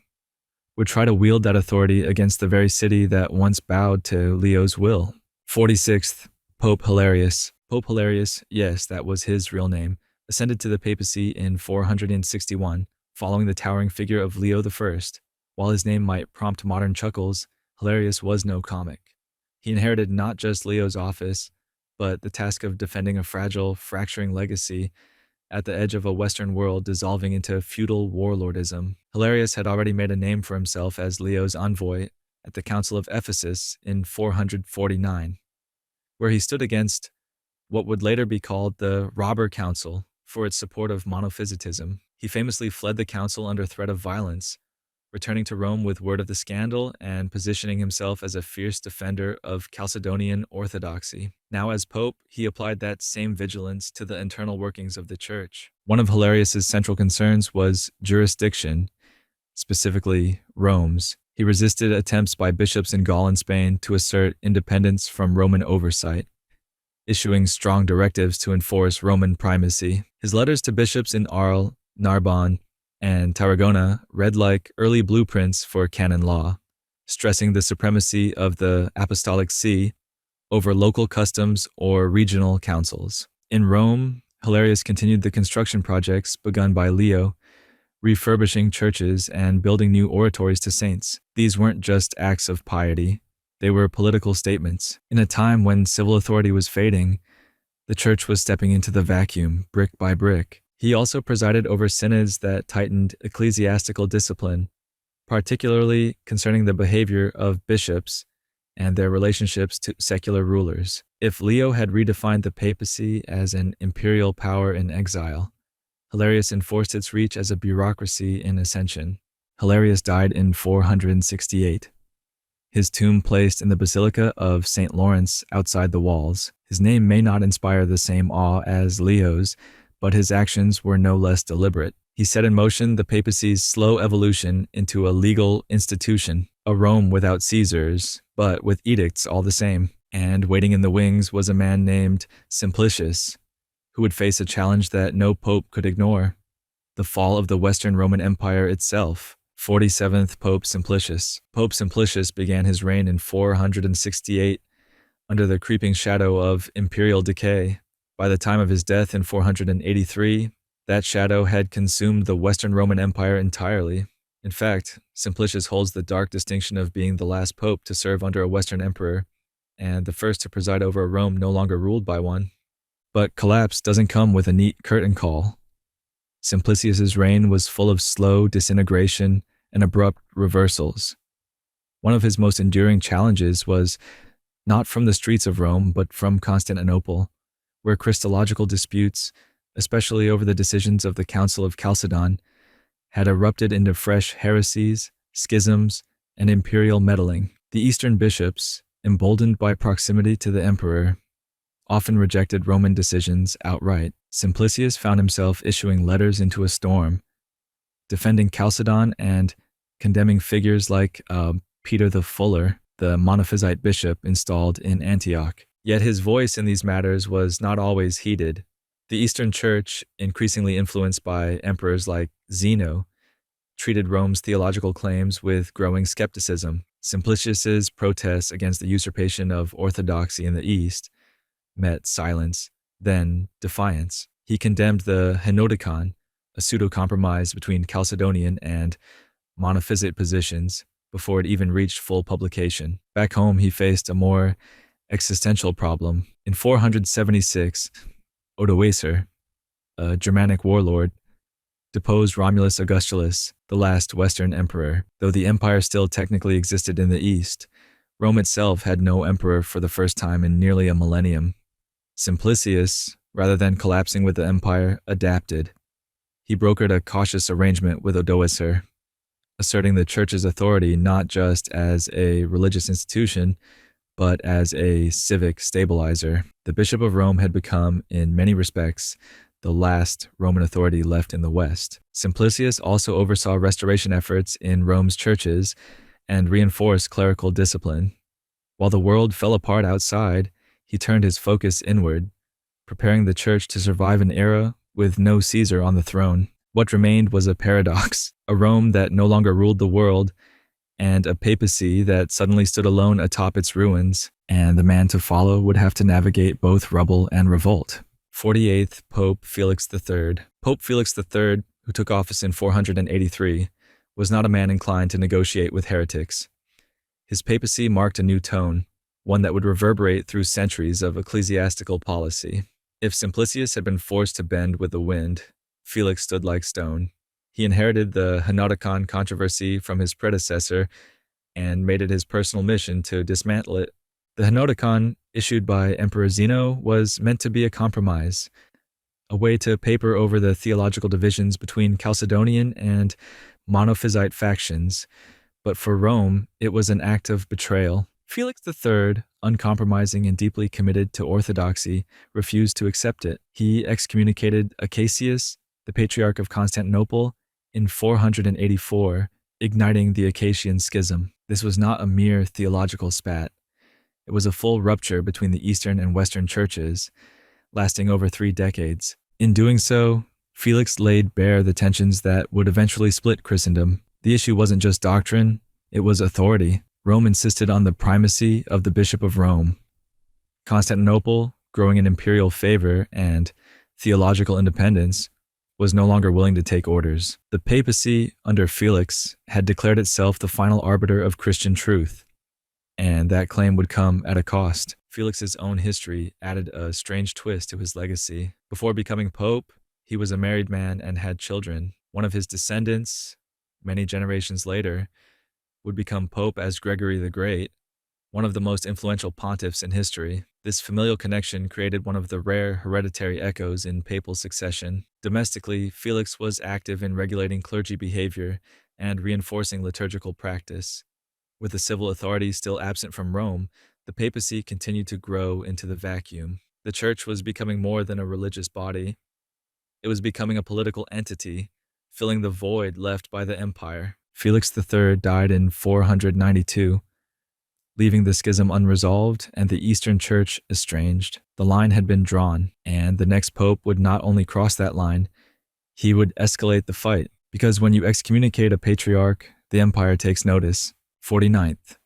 would try to wield that authority against the very city that once bowed to Leo's will. 46th, Pope Hilarius. Pope Hilarius, yes, that was his real name, ascended to the papacy in 461, following the towering figure of Leo I. While his name might prompt modern chuckles, Hilarius was no comic. He inherited not just Leo's office, but the task of defending a fragile, fracturing legacy at the edge of a Western world dissolving into feudal warlordism. Hilarius had already made a name for himself as Leo's envoy at the Council of Ephesus in 449, where he stood against what would later be called the Robber Council for its support of monophysitism. He famously fled the council under threat of violence, returning to Rome with word of the scandal and positioning himself as a fierce defender of Chalcedonian orthodoxy. Now as Pope, he applied that same vigilance to the internal workings of the Church. One of Hilarius's central concerns was jurisdiction, specifically Rome's. He resisted attempts by bishops in Gaul and Spain to assert independence from Roman oversight, issuing strong directives to enforce Roman primacy. His letters to bishops in Arles, Narbonne, and Tarragona read like early blueprints for canon law, stressing the supremacy of the Apostolic See over local customs or regional councils. In Rome, Hilarius continued the construction projects begun by Leo, refurbishing churches and building new oratories to saints. These weren't just acts of piety, they were political statements. In a time when civil authority was fading, the church was stepping into the vacuum, brick by brick. He also presided over synods that tightened ecclesiastical discipline, particularly concerning the behavior of bishops and their relationships to secular rulers. If Leo had redefined the papacy as an imperial power in exile, Hilarius enforced its reach as a bureaucracy in ascension. Hilarius died in 468. His tomb placed in the Basilica of St. Lawrence outside the walls. His name may not inspire the same awe as Leo's, but his actions were no less deliberate. He set in motion the papacy's slow evolution into a legal institution, a Rome without Caesars, but with edicts all the same. And waiting in the wings was a man named Simplicius, who would face a challenge that no pope could ignore: the fall of the Western Roman Empire itself. 47th Pope Simplicius. Pope Simplicius began his reign in 468 under the creeping shadow of imperial decay. By the time of his death in 483, that shadow had consumed the Western Roman Empire entirely. In fact, Simplicius holds the dark distinction of being the last pope to serve under a Western emperor, and the first to preside over a Rome no longer ruled by one. But collapse doesn't come with a neat curtain call. Simplicius's reign was full of slow disintegration and abrupt reversals. One of his most enduring challenges was not from the streets of Rome, but from Constantinople, where Christological disputes especially over the decisions of the Council of Chalcedon, had erupted into fresh heresies, schisms, and imperial meddling. The Eastern bishops, emboldened by proximity to the emperor, often rejected Roman decisions outright. Simplicius found himself issuing letters into a storm, defending Chalcedon and condemning figures like Peter the Fuller, the Monophysite bishop installed in Antioch. Yet his voice in these matters was not always heeded. The Eastern Church, increasingly influenced by emperors like Zeno, treated Rome's theological claims with growing skepticism. Simplicius's protests against the usurpation of orthodoxy in the East met silence, then defiance. He condemned the Henoticon, a pseudo-compromise between Chalcedonian and Monophysite positions, before it even reached full publication. Back home, he faced a more existential problem. In 476, Odoacer, a Germanic warlord, deposed Romulus Augustulus, the last Western emperor. Though the empire still technically existed in the East, Rome itself had no emperor for the first time in nearly a millennium. Simplicius, rather than collapsing with the empire, adapted. He brokered a cautious arrangement with Odoacer, asserting the church's authority not just as a religious institution, but as a civic stabilizer. The Bishop of Rome had become, in many respects, the last Roman authority left in the West. Simplicius also oversaw restoration efforts in Rome's churches and reinforced clerical discipline. While the world fell apart outside, he turned his focus inward, preparing the church to survive an era with no Caesar on the throne. What remained was a paradox, a Rome that no longer ruled the world, and a papacy that suddenly stood alone atop its ruins, and the man to follow would have to navigate both rubble and revolt. 48th Pope Felix III. Pope Felix III, who took office in 483, was not a man inclined to negotiate with heretics. His papacy marked a new tone, one that would reverberate through centuries of ecclesiastical policy. If Simplicius had been forced to bend with the wind, Felix stood like stone. He inherited the Henoticon controversy from his predecessor and made it his personal mission to dismantle it. The Henoticon, issued by Emperor Zeno, was meant to be a compromise, a way to paper over the theological divisions between Chalcedonian and Monophysite factions, but for Rome, it was an act of betrayal. Felix III, uncompromising and deeply committed to orthodoxy, refused to accept it. He excommunicated Acacius, the Patriarch of Constantinople, in 484, igniting the Acacian Schism. This was not a mere theological spat. It was a full rupture between the Eastern and Western churches, lasting over 3 decades. In doing so, Felix laid bare the tensions that would eventually split Christendom. The issue wasn't just doctrine, it was authority. Rome insisted on the primacy of the Bishop of Rome. Constantinople, growing in imperial favor and theological independence, was no longer willing to take orders. The papacy, under Felix, had declared itself the final arbiter of Christian truth, and that claim would come at a cost. Felix's own history added a strange twist to his legacy. Before becoming pope, he was a married man and had children. One of his descendants, many generations later, would become pope as Gregory the Great, one of the most influential pontiffs in history. This familial connection created one of the rare hereditary echoes in papal succession. Domestically, Felix was active in regulating clergy behavior and reinforcing liturgical practice. With the civil authority still absent from Rome, the papacy continued to grow into the vacuum. The church was becoming more than a religious body. It was becoming a political entity, filling the void left by the empire. Felix III died in 492, leaving the schism unresolved and the Eastern Church estranged. The line had been drawn, and the next pope would not only cross that line, he would escalate the fight. Because when you excommunicate a patriarch, the empire takes notice. 49th.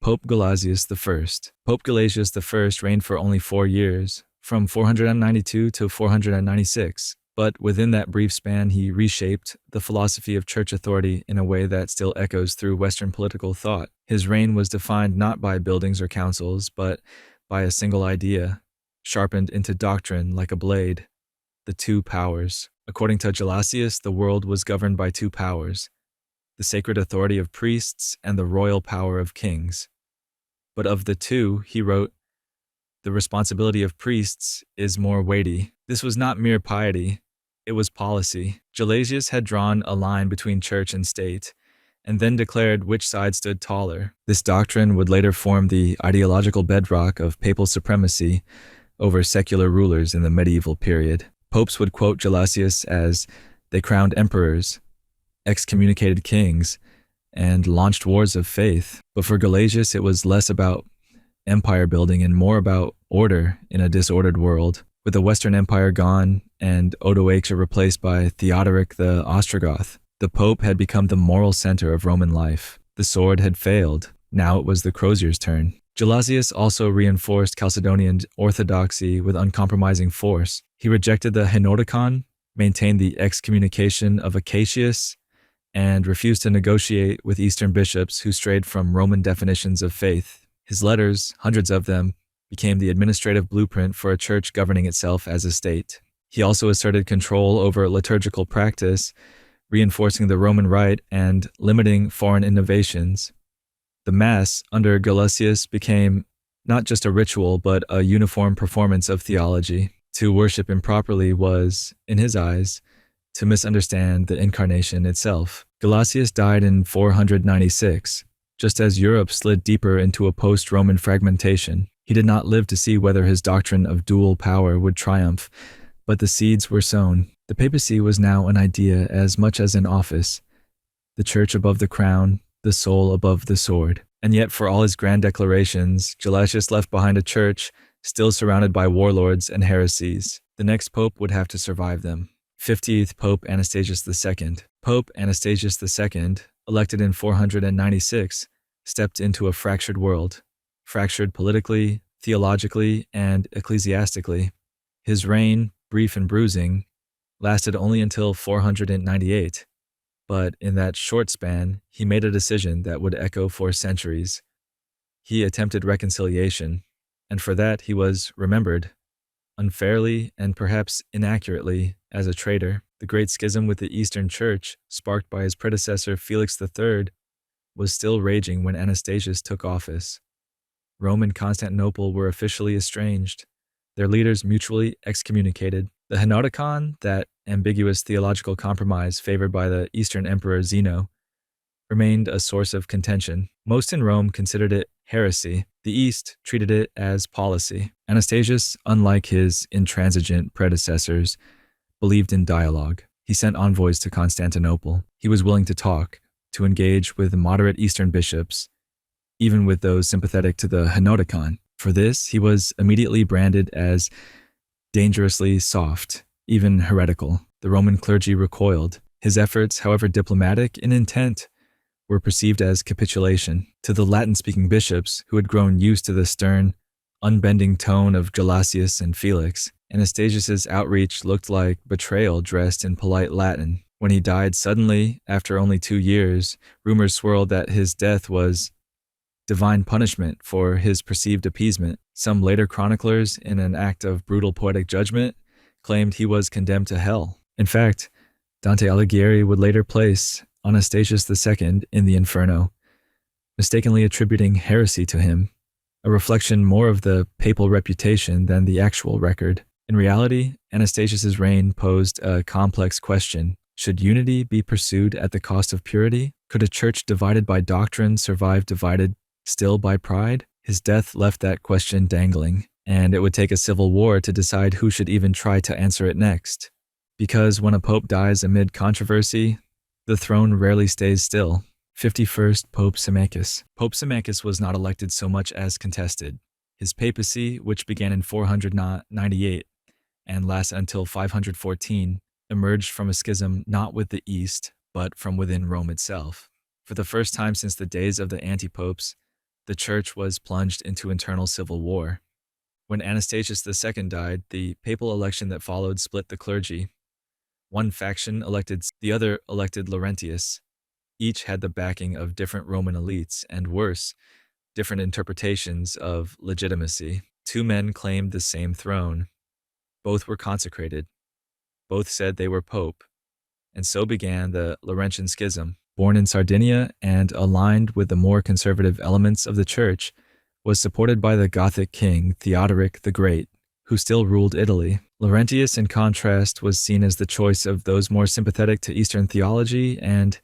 Pope Gelasius I. Pope Gelasius I reigned for only 4 years, from 492 to 496. But within that brief span, he reshaped the philosophy of church authority in a way that still echoes through Western political thought. His reign was defined not by buildings or councils, but by a single idea, sharpened into doctrine like a blade: the 2 powers. According to Gelasius, the world was governed by 2 powers: the sacred authority of priests and the royal power of kings. But of the 2, he wrote, The responsibility of priests is more weighty. This was not mere piety, it was policy. Gelasius had drawn a line between church and state, and then declared which side stood taller. This doctrine would later form the ideological bedrock of papal supremacy over secular rulers in the medieval period. Popes would quote Gelasius as they crowned emperors, excommunicated kings, and launched wars of faith. But for Gelasius, it was less about empire building and more about order in a disordered world. With the Western Empire gone and Odoacia replaced by Theodoric the Ostrogoth, the Pope had become the moral center of Roman life. The sword had failed. Now it was the crozier's turn. Gelasius also reinforced Chalcedonian orthodoxy with uncompromising force. He rejected the Henoticon, maintained the excommunication of Acacius, and refused to negotiate with Eastern bishops who strayed from Roman definitions of faith. His letters, hundreds of them, became the administrative blueprint for a church governing itself as a state. He also asserted control over liturgical practice, reinforcing the Roman rite and limiting foreign innovations. The Mass under Gelasius became not just a ritual, but a uniform performance of theology. To worship improperly was, in his eyes, to misunderstand the Incarnation itself. Gelasius died in 496, just as Europe slid deeper into a post-Roman fragmentation. He did not live to see whether his doctrine of dual power would triumph, but the seeds were sown. The papacy was now an idea as much as an office, the church above the crown, the soul above the sword. And yet, for all his grand declarations, Gelasius left behind a church still surrounded by warlords and heresies. The next pope would have to survive them. 50th Pope Anastasius II. Pope Anastasius II, elected in 496, stepped into a fractured world, fractured politically, theologically, and ecclesiastically. His reign, brief and bruising, lasted only until 498, but in that short span, he made a decision that would echo for centuries. He attempted reconciliation, and for that he was remembered, unfairly and perhaps inaccurately, as a traitor. The Great Schism with the Eastern Church, sparked by his predecessor Felix III, was still raging when Anastasius took office. Rome and Constantinople were officially estranged, their leaders mutually excommunicated. The Henoticon, that ambiguous theological compromise favored by the Eastern Emperor Zeno, remained a source of contention. Most in Rome considered it heresy. The East treated it as policy. Anastasius, unlike his intransigent predecessors, believed in dialogue. He sent envoys to Constantinople. He was willing to talk, to engage with moderate Eastern bishops, even with those sympathetic to the Henoticon. For this, he was immediately branded as dangerously soft, even heretical. The Roman clergy recoiled. His efforts, however diplomatic in intent, were perceived as capitulation. To the Latin-speaking bishops, who had grown used to the stern, unbending tone of Gelasius and Felix, Anastasius's outreach looked like betrayal dressed in polite Latin. When he died suddenly, after only 2 years, rumors swirled that his death was divine punishment for his perceived appeasement. Some later chroniclers, in an act of brutal poetic judgment, claimed he was condemned to hell. In fact, Dante Alighieri would later place Anastasius II in the Inferno, mistakenly attributing heresy to him, a reflection more of the papal reputation than the actual record. In reality, Anastasius's reign posed a complex question. Should unity be pursued at the cost of purity? Could a church divided by doctrine survive divided still by pride? His death left that question dangling, and it would take a civil war to decide who should even try to answer it next. Because when a pope dies amid controversy, the throne rarely stays still. 51st Pope Symmachus. Pope Symmachus was not elected so much as contested. His papacy, which began in 498 and lasted until 514, emerged from a schism not with the East, but from within Rome itself. For the first time since the days of the anti-popes, the church was plunged into internal civil war. When Anastasius II died, the papal election that followed split the clergy. One faction elected, the other elected Laurentius. Each had the backing of different Roman elites, and worse, different interpretations of legitimacy. 2 men claimed the same throne. Both were consecrated. Both said they were pope. And so began the Laurentian Schism. Born in Sardinia and aligned with the more conservative elements of the church, was supported by the Gothic king Theodoric the Great, who still ruled Italy. Laurentius, in contrast, was seen as the choice of those more sympathetic to Eastern theology and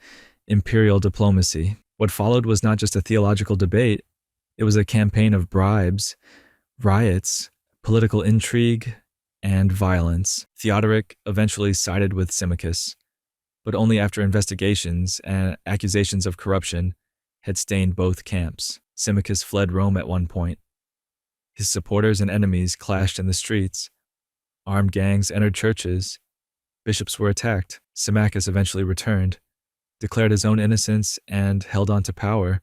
imperial diplomacy. What followed was not just a theological debate, it was a campaign of bribes, riots, political intrigue, and violence. Theodoric eventually sided with Symmachus, but only after investigations and accusations of corruption had stained both camps. Symmachus fled Rome at one point. His supporters and enemies clashed in the streets. Armed gangs entered churches. Bishops were attacked. Symmachus eventually returned, declared his own innocence, and held on to power.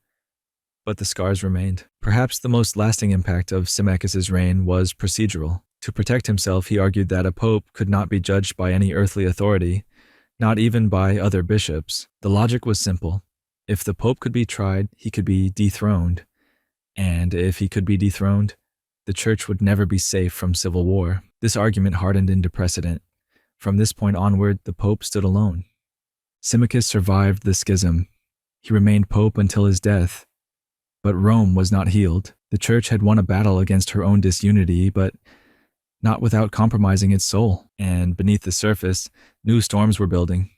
But the scars remained. Perhaps the most lasting impact of Symmachus's reign was procedural. To protect himself, he argued that a pope could not be judged by any earthly authority, not even by other bishops. The logic was simple. If the pope could be tried, he could be dethroned. And if he could be dethroned, the church would never be safe from civil war. This argument hardened into precedent. From this point onward, the pope stood alone. Symmachus survived the schism. He remained pope until his death. But Rome was not healed. The church had won a battle against her own disunity, but not without compromising its soul. And beneath the surface, new storms were building.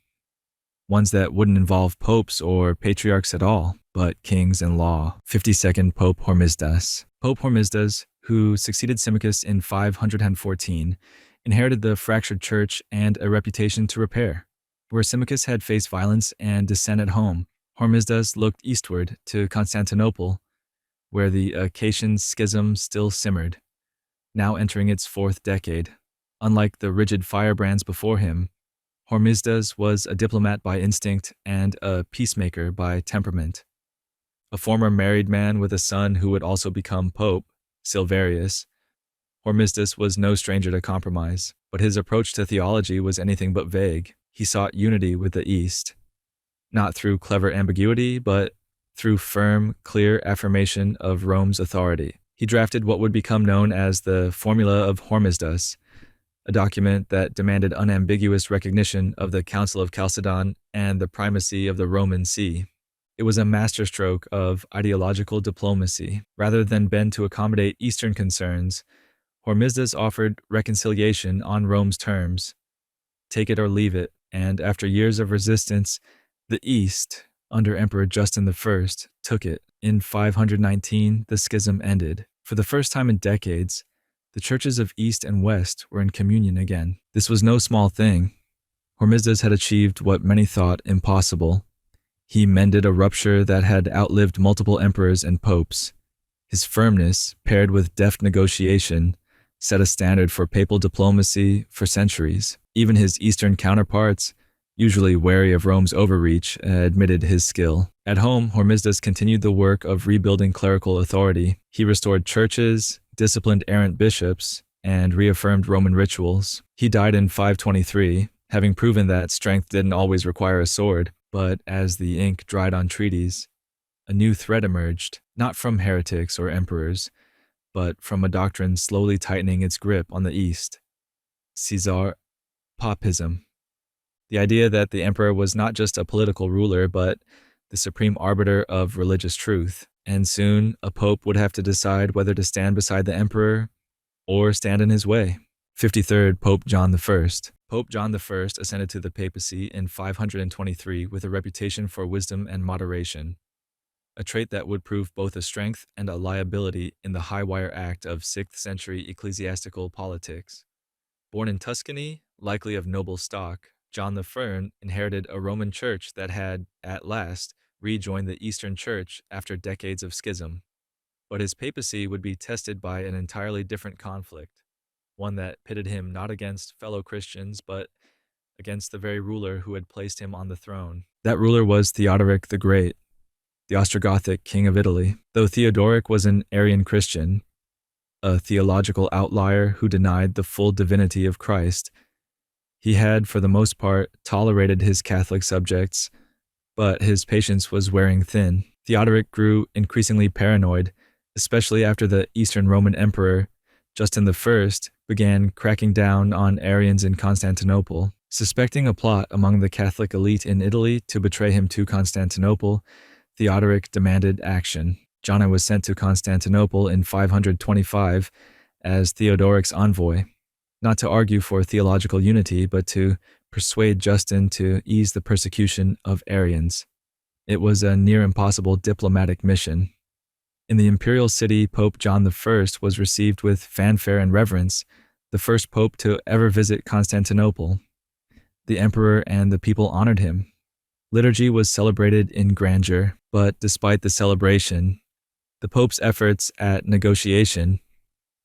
Ones that wouldn't involve popes or patriarchs at all, but kings and law. 52nd Pope Hormisdas. Pope Hormisdas, who succeeded Symmachus in 514, inherited the fractured church and a reputation to repair. Where Symmachus had faced violence and dissent at home, Hormisdas looked eastward to Constantinople, where the Acacian schism still simmered, now entering its fourth decade. Unlike the rigid firebrands before him, Hormisdas was a diplomat by instinct and a peacemaker by temperament. A former married man with a son who would also become pope, Sylverius, Hormisdas was no stranger to compromise, but his approach to theology was anything but vague. He sought unity with the East, not through clever ambiguity, but through firm, clear affirmation of Rome's authority. He drafted what would become known as the Formula of Hormisdas, a document that demanded unambiguous recognition of the Council of Chalcedon and the primacy of the Roman See. It was a masterstroke of ideological diplomacy. Rather than bend to accommodate Eastern concerns, Hormisdas offered reconciliation on Rome's terms. Take it or leave it, and after years of resistance, the East, under Emperor Justin I, took it. In 519, the schism ended. For the first time in decades, the churches of East and West were in communion again. This was no small thing. Hormisdas had achieved what many thought impossible. He mended a rupture that had outlived multiple emperors and popes. His firmness, paired with deft negotiation, set a standard for papal diplomacy for centuries. Even his Eastern counterparts, usually wary of Rome's overreach, admitted his skill. At home, Hormisdas continued the work of rebuilding clerical authority. He restored churches, disciplined errant bishops, and reaffirmed Roman rituals. He died in 523, having proven that strength didn't always require a sword. But as the ink dried on treaties, a new threat emerged, not from heretics or emperors, but from a doctrine slowly tightening its grip on the East: Caesar Papism. The idea that the emperor was not just a political ruler, but the supreme arbiter of religious truth. And soon, a pope would have to decide whether to stand beside the emperor or stand in his way. 53rd Pope John I. Pope John I ascended to the papacy in 523 with a reputation for wisdom and moderation, a trait that would prove both a strength and a liability in the high-wire act of 6th century ecclesiastical politics. Born in Tuscany, likely of noble stock, John I inherited a Roman church that had, at last, rejoined the Eastern Church after decades of schism. But his papacy would be tested by an entirely different conflict, one that pitted him not against fellow Christians, but against the very ruler who had placed him on the throne. That ruler was Theodoric the Great, the Ostrogothic king of Italy. Though Theodoric was an Arian Christian, a theological outlier who denied the full divinity of Christ, he had, for the most part, tolerated his Catholic subjects, but his patience was wearing thin. Theodoric grew increasingly paranoid, especially after the Eastern Roman Emperor, Justin I, began cracking down on Arians in Constantinople. Suspecting a plot among the Catholic elite in Italy to betray him to Constantinople, Theodoric demanded action. John was sent to Constantinople in 525 as Theodoric's envoy, not to argue for theological unity, but to persuade Justin to ease the persecution of Arians. It was a near impossible diplomatic mission. In the imperial city, Pope John I was received with fanfare and reverence, the first pope to ever visit Constantinople. The emperor and the people honored him. Liturgy was celebrated in grandeur, but despite the celebration, the pope's efforts at negotiation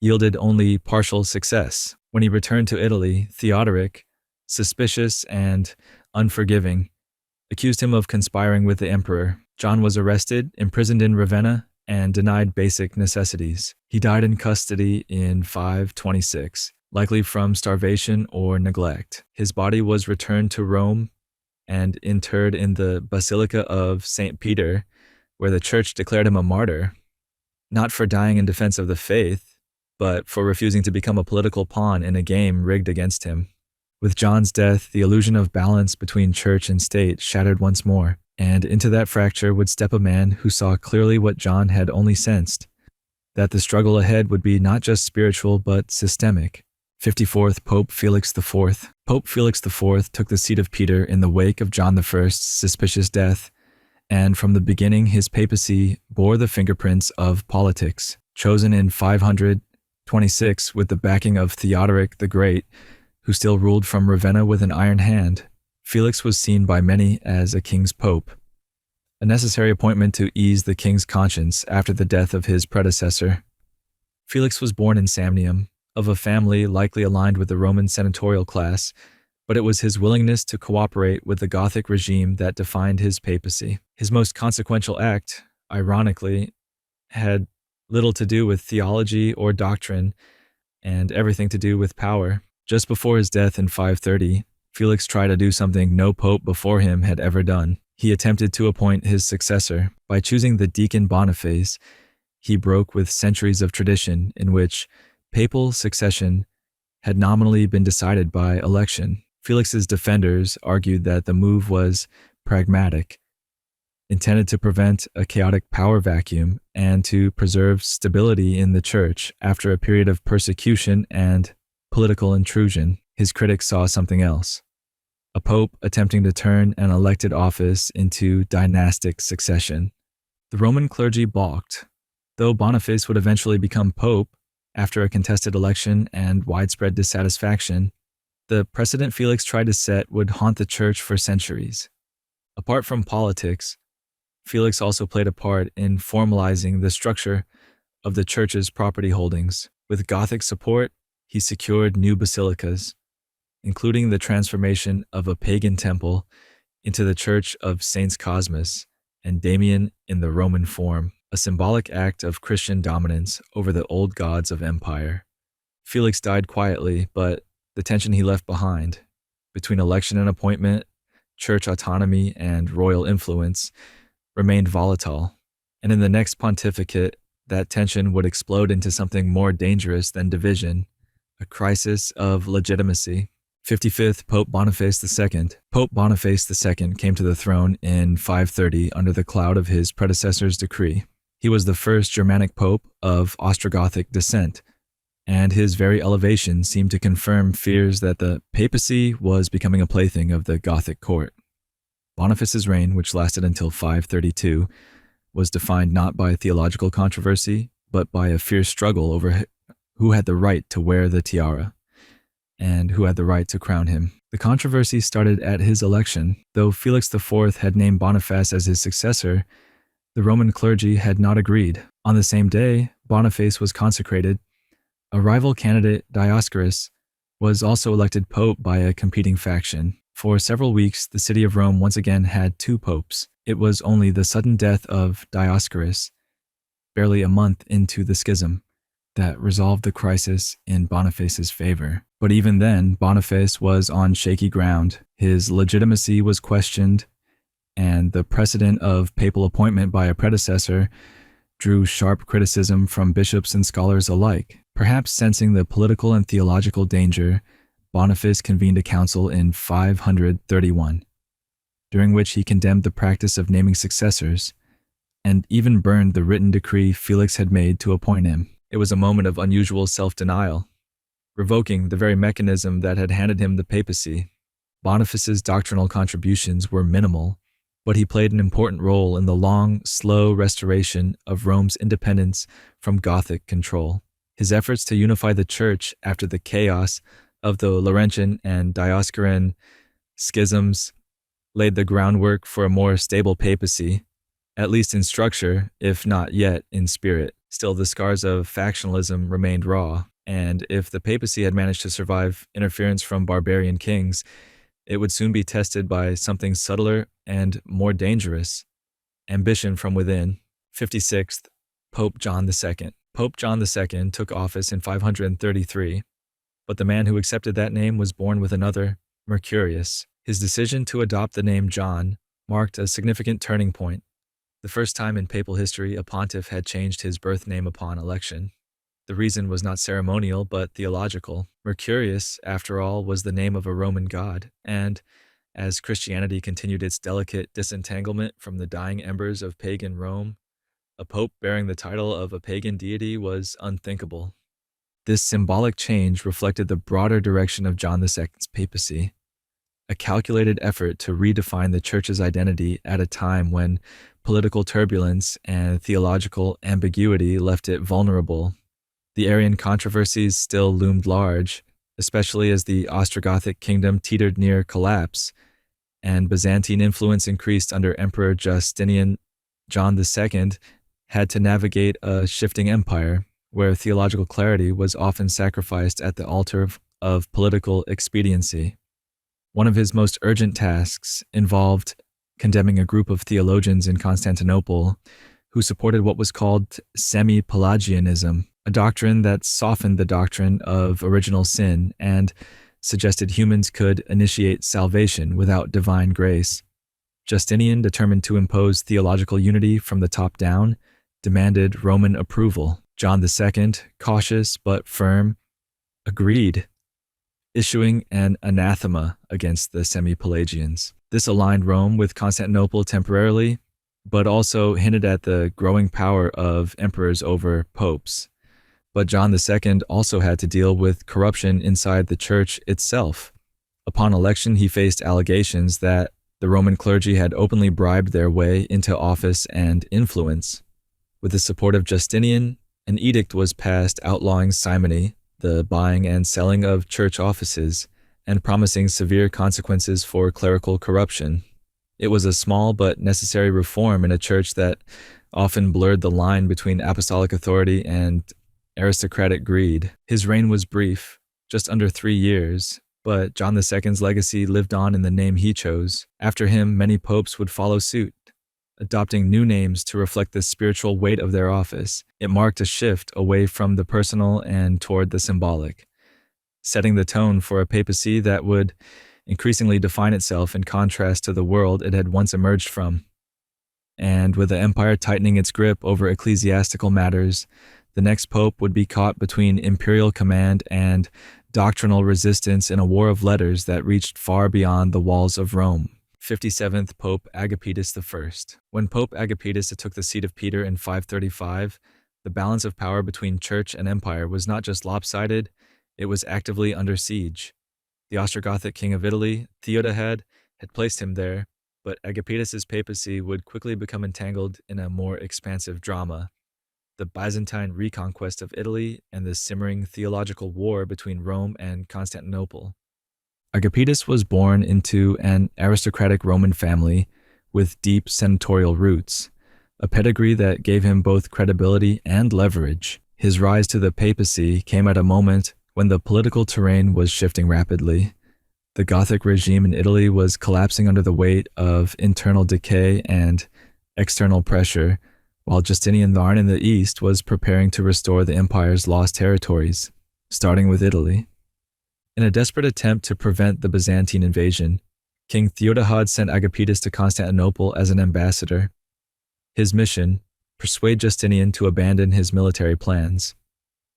yielded only partial success. When he returned to Italy, Theodoric, suspicious and unforgiving, accused him of conspiring with the emperor. John was arrested, imprisoned in Ravenna, and denied basic necessities. He died in custody in 526, likely from starvation or neglect. His body was returned to Rome and interred in the Basilica of St. Peter, where the church declared him a martyr, not for dying in defense of the faith, but for refusing to become a political pawn in a game rigged against him. With John's death, the illusion of balance between church and state shattered once more, and into that fracture would step a man who saw clearly what John had only sensed, that the struggle ahead would be not just spiritual but systemic. 54th Pope Felix IV. Pope Felix IV took the seat of Peter in the wake of John I's suspicious death, and from the beginning his papacy bore the fingerprints of politics. Chosen in 526 with the backing of Theodoric the Great, who still ruled from Ravenna with an iron hand, Felix was seen by many as a king's pope, a necessary appointment to ease the king's conscience after the death of his predecessor. Felix was born in Samnium, of a family likely aligned with the Roman senatorial class, but it was his willingness to cooperate with the Gothic regime that defined his papacy. His most consequential act, ironically, had little to do with theology or doctrine and everything to do with power. Just before his death in 530, Felix tried to do something no pope before him had ever done. He attempted to appoint his successor. By choosing the deacon Boniface, he broke with centuries of tradition in which papal succession had nominally been decided by election. Felix's defenders argued that the move was pragmatic, intended to prevent a chaotic power vacuum and to preserve stability in the church after a period of persecution and political intrusion. His critics saw something else: a pope attempting to turn an elected office into dynastic succession. The Roman clergy balked. Though Boniface would eventually become pope after a contested election and widespread dissatisfaction, the precedent Felix tried to set would haunt the church for centuries. Apart from politics, Felix also played a part in formalizing the structure of the church's property holdings. With Gothic support, he secured new basilicas, including the transformation of a pagan temple into the Church of Saints Cosmas and Damian in the Roman form, a symbolic act of Christian dominance over the old gods of empire. Felix died quietly, but the tension he left behind, between election and appointment, church autonomy, and royal influence, remained volatile. And in the next pontificate, that tension would explode into something more dangerous than division, a crisis of legitimacy. 55th Pope Boniface II. Pope Boniface II came to the throne in 530 under the cloud of his predecessor's decree. He was the first Germanic pope of Ostrogothic descent, and his very elevation seemed to confirm fears that the papacy was becoming a plaything of the Gothic court. Boniface's reign, which lasted until 532, was defined not by theological controversy, but by a fierce struggle over who had the right to wear the tiara and who had the right to crown him. The controversy started at his election. Though Felix IV had named Boniface as his successor, the Roman clergy had not agreed. On the same day Boniface was consecrated, a rival candidate, Dioscorus, was also elected pope by a competing faction. For several weeks, the city of Rome once again had two popes. It was only the sudden death of Dioscorus, barely a month into the schism, that resolved the crisis in Boniface's favor. But even then, Boniface was on shaky ground. His legitimacy was questioned, and the precedent of papal appointment by a predecessor drew sharp criticism from bishops and scholars alike. Perhaps sensing the political and theological danger, Boniface convened a council in 531, during which he condemned the practice of naming successors, and even burned the written decree Felix had made to appoint him. It was a moment of unusual self-denial, revoking the very mechanism that had handed him the papacy. Boniface's doctrinal contributions were minimal, but he played an important role in the long, slow restoration of Rome's independence from Gothic control. His efforts to unify the Church after the chaos of the Laurentian and Dioscorian schisms laid the groundwork for a more stable papacy, at least in structure, if not yet in spirit. Still, the scars of factionalism remained raw, and if the papacy had managed to survive interference from barbarian kings, it would soon be tested by something subtler and more dangerous: ambition from within. 56th, Pope John II. Pope John II took office in 533, but the man who accepted that name was born with another, Mercurius. His decision to adopt the name John marked a significant turning point, the first time in papal history a pontiff had changed his birth name upon election. The reason was not ceremonial but theological. Mercurius, after all, was the name of a Roman god, and as Christianity continued its delicate disentanglement from the dying embers of pagan Rome, a pope bearing the title of a pagan deity was unthinkable. This symbolic change reflected the broader direction of John II's papacy, a calculated effort to redefine the Church's identity at a time when political turbulence and theological ambiguity left it vulnerable. The Arian controversies still loomed large, especially as the Ostrogothic kingdom teetered near collapse, and Byzantine influence increased under Emperor Justinian. John II had to navigate a shifting empire, where theological clarity was often sacrificed at the altar of political expediency. One of his most urgent tasks involved condemning a group of theologians in Constantinople who supported what was called semi-Pelagianism, a doctrine that softened the doctrine of original sin and suggested humans could initiate salvation without divine grace. Justinian, determined to impose theological unity from the top down, demanded Roman approval. John II, cautious but firm, agreed, issuing an anathema against the semi-Pelagians. This aligned Rome with Constantinople temporarily, but also hinted at the growing power of emperors over popes. But John II also had to deal with corruption inside the Church itself. Upon election, he faced allegations that the Roman clergy had openly bribed their way into office and influence. With the support of Justinian, an edict was passed outlawing simony, the buying and selling of church offices, and promising severe consequences for clerical corruption. It was a small but necessary reform in a church that often blurred the line between apostolic authority and aristocratic greed. His reign was brief, just under 3 years, but John II's legacy lived on in the name he chose. After him, many popes would follow suit, adopting new names to reflect the spiritual weight of their office. It marked a shift away from the personal and toward the symbolic, setting the tone for a papacy that would increasingly define itself in contrast to the world it had once emerged from. And with the empire tightening its grip over ecclesiastical matters, the next pope would be caught between imperial command and doctrinal resistance in a war of letters that reached far beyond the walls of Rome. 57th Pope Agapetus I. When Pope Agapetus took the seat of Peter in 535, the balance of power between church and empire was not just lopsided, it was actively under siege. The Ostrogothic king of Italy, Theodahad, had placed him there, but Agapetus's papacy would quickly become entangled in a more expansive drama: the Byzantine reconquest of Italy and the simmering theological war between Rome and Constantinople. Agapetus was born into an aristocratic Roman family with deep senatorial roots, a pedigree that gave him both credibility and leverage. His rise to the papacy came at a moment when the political terrain was shifting rapidly. The Gothic regime in Italy was collapsing under the weight of internal decay and external pressure, while Justinian I in the east was preparing to restore the empire's lost territories, starting with Italy. In a desperate attempt to prevent the Byzantine invasion, King Theodahad sent Agapetus to Constantinople as an ambassador. His mission: persuade Justinian to abandon his military plans.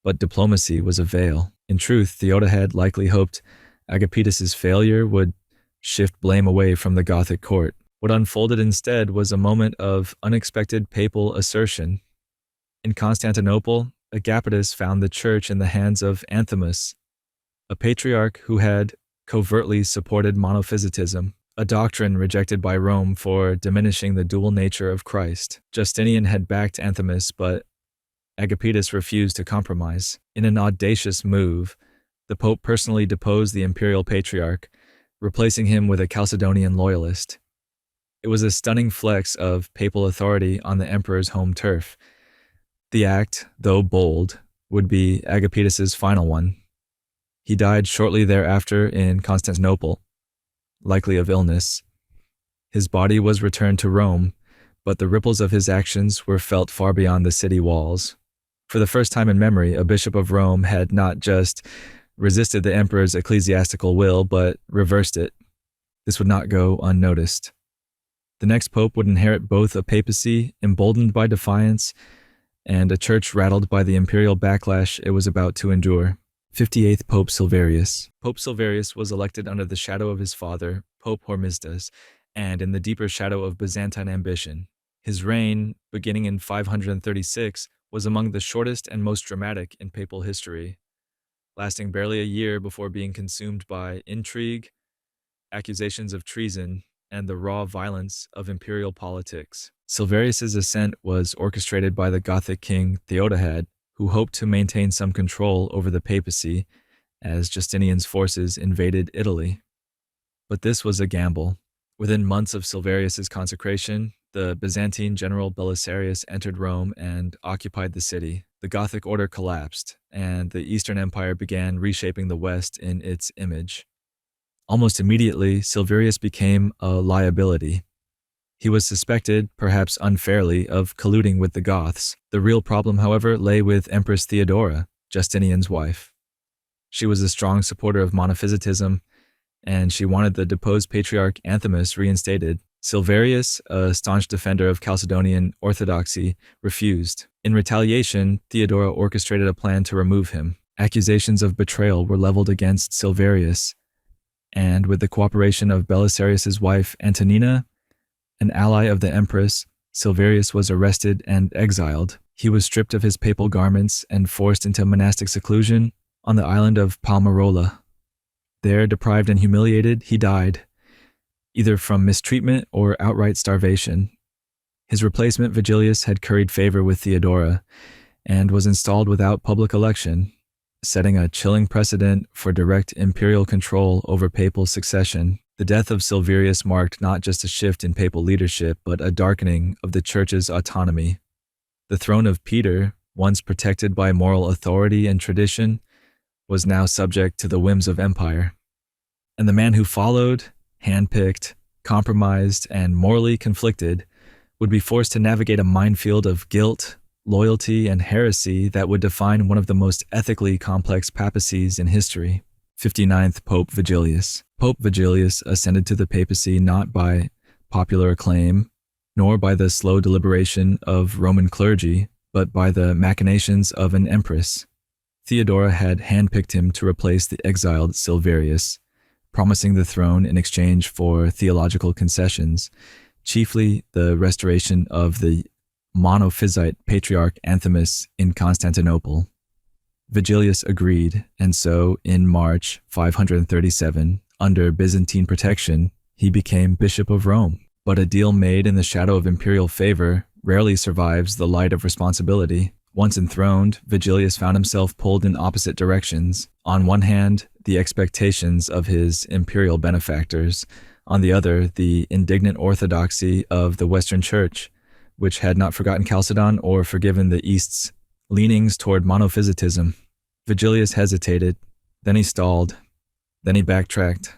But diplomacy was a veil. In truth, Theodahad likely hoped Agapetus's failure would shift blame away from the Gothic court. What unfolded instead was a moment of unexpected papal assertion. In Constantinople, Agapetus found the church in the hands of Anthimus, a patriarch who had covertly supported monophysitism, a doctrine rejected by Rome for diminishing the dual nature of Christ. Justinian had backed Anthimus, but Agapetus refused to compromise. In an audacious move, the Pope personally deposed the imperial patriarch, replacing him with a Chalcedonian loyalist. It was a stunning flex of papal authority on the emperor's home turf. The act, though bold, would be Agapetus's final one. He died shortly thereafter in Constantinople, likely of illness. His body was returned to Rome, but the ripples of his actions were felt far beyond the city walls. For the first time in memory, a bishop of Rome had not just resisted the emperor's ecclesiastical will, but reversed it. This would not go unnoticed. The next pope would inherit both a papacy emboldened by defiance and a church rattled by the imperial backlash it was about to endure. 58th Pope Silverius. Pope Silverius was elected under the shadow of his father, Pope Hormisdas, and in the deeper shadow of Byzantine ambition. His reign, beginning in 536, was among the shortest and most dramatic in papal history, lasting barely a year before being consumed by intrigue, accusations of treason, and the raw violence of imperial politics. Silverius's ascent was orchestrated by the Gothic king Theodahad, who hoped to maintain some control over the papacy as Justinian's forces invaded Italy. But this was a gamble. Within months of Silverius's consecration, the Byzantine general Belisarius entered Rome and occupied the city. The Gothic order collapsed, and the Eastern Empire began reshaping the West in its image. Almost immediately, Silverius became a liability. He was suspected, perhaps unfairly, of colluding with the Goths. The real problem, however, lay with Empress Theodora, Justinian's wife. She was a strong supporter of monophysitism, and she wanted the deposed patriarch Anthimus reinstated. Silverius, a staunch defender of Chalcedonian orthodoxy, refused. In retaliation, Theodora orchestrated a plan to remove him. Accusations of betrayal were leveled against Silverius, and with the cooperation of Belisarius's wife Antonina, an ally of the empress, Silverius was arrested and exiled. He was stripped of his papal garments and forced into monastic seclusion on the island of Palmarola. There, deprived and humiliated, he died, either from mistreatment or outright starvation. His replacement, Vigilius, had curried favor with Theodora and was installed without public election, setting a chilling precedent for direct imperial control over papal succession. The death of Silverius marked not just a shift in papal leadership, but a darkening of the church's autonomy. The throne of Peter, once protected by moral authority and tradition, was now subject to the whims of empire. And the man who followed, handpicked, compromised, and morally conflicted, would be forced to navigate a minefield of guilt, loyalty, and heresy that would define one of the most ethically complex papacies in history. 59th Pope Vigilius. Pope Vigilius ascended to the papacy not by popular acclaim, nor by the slow deliberation of Roman clergy, but by the machinations of an empress. Theodora had handpicked him to replace the exiled Silverius, promising the throne in exchange for theological concessions, chiefly the restoration of the monophysite patriarch Anthimus in Constantinople. Vigilius agreed, and so, in March 537, under Byzantine protection, he became Bishop of Rome. But a deal made in the shadow of imperial favor rarely survives the light of responsibility. Once enthroned, Vigilius found himself pulled in opposite directions. On one hand, the expectations of his imperial benefactors. On the other, the indignant orthodoxy of the Western Church, which had not forgotten Chalcedon or forgiven the East's leanings toward monophysitism. Vigilius hesitated, then he stalled, then he backtracked.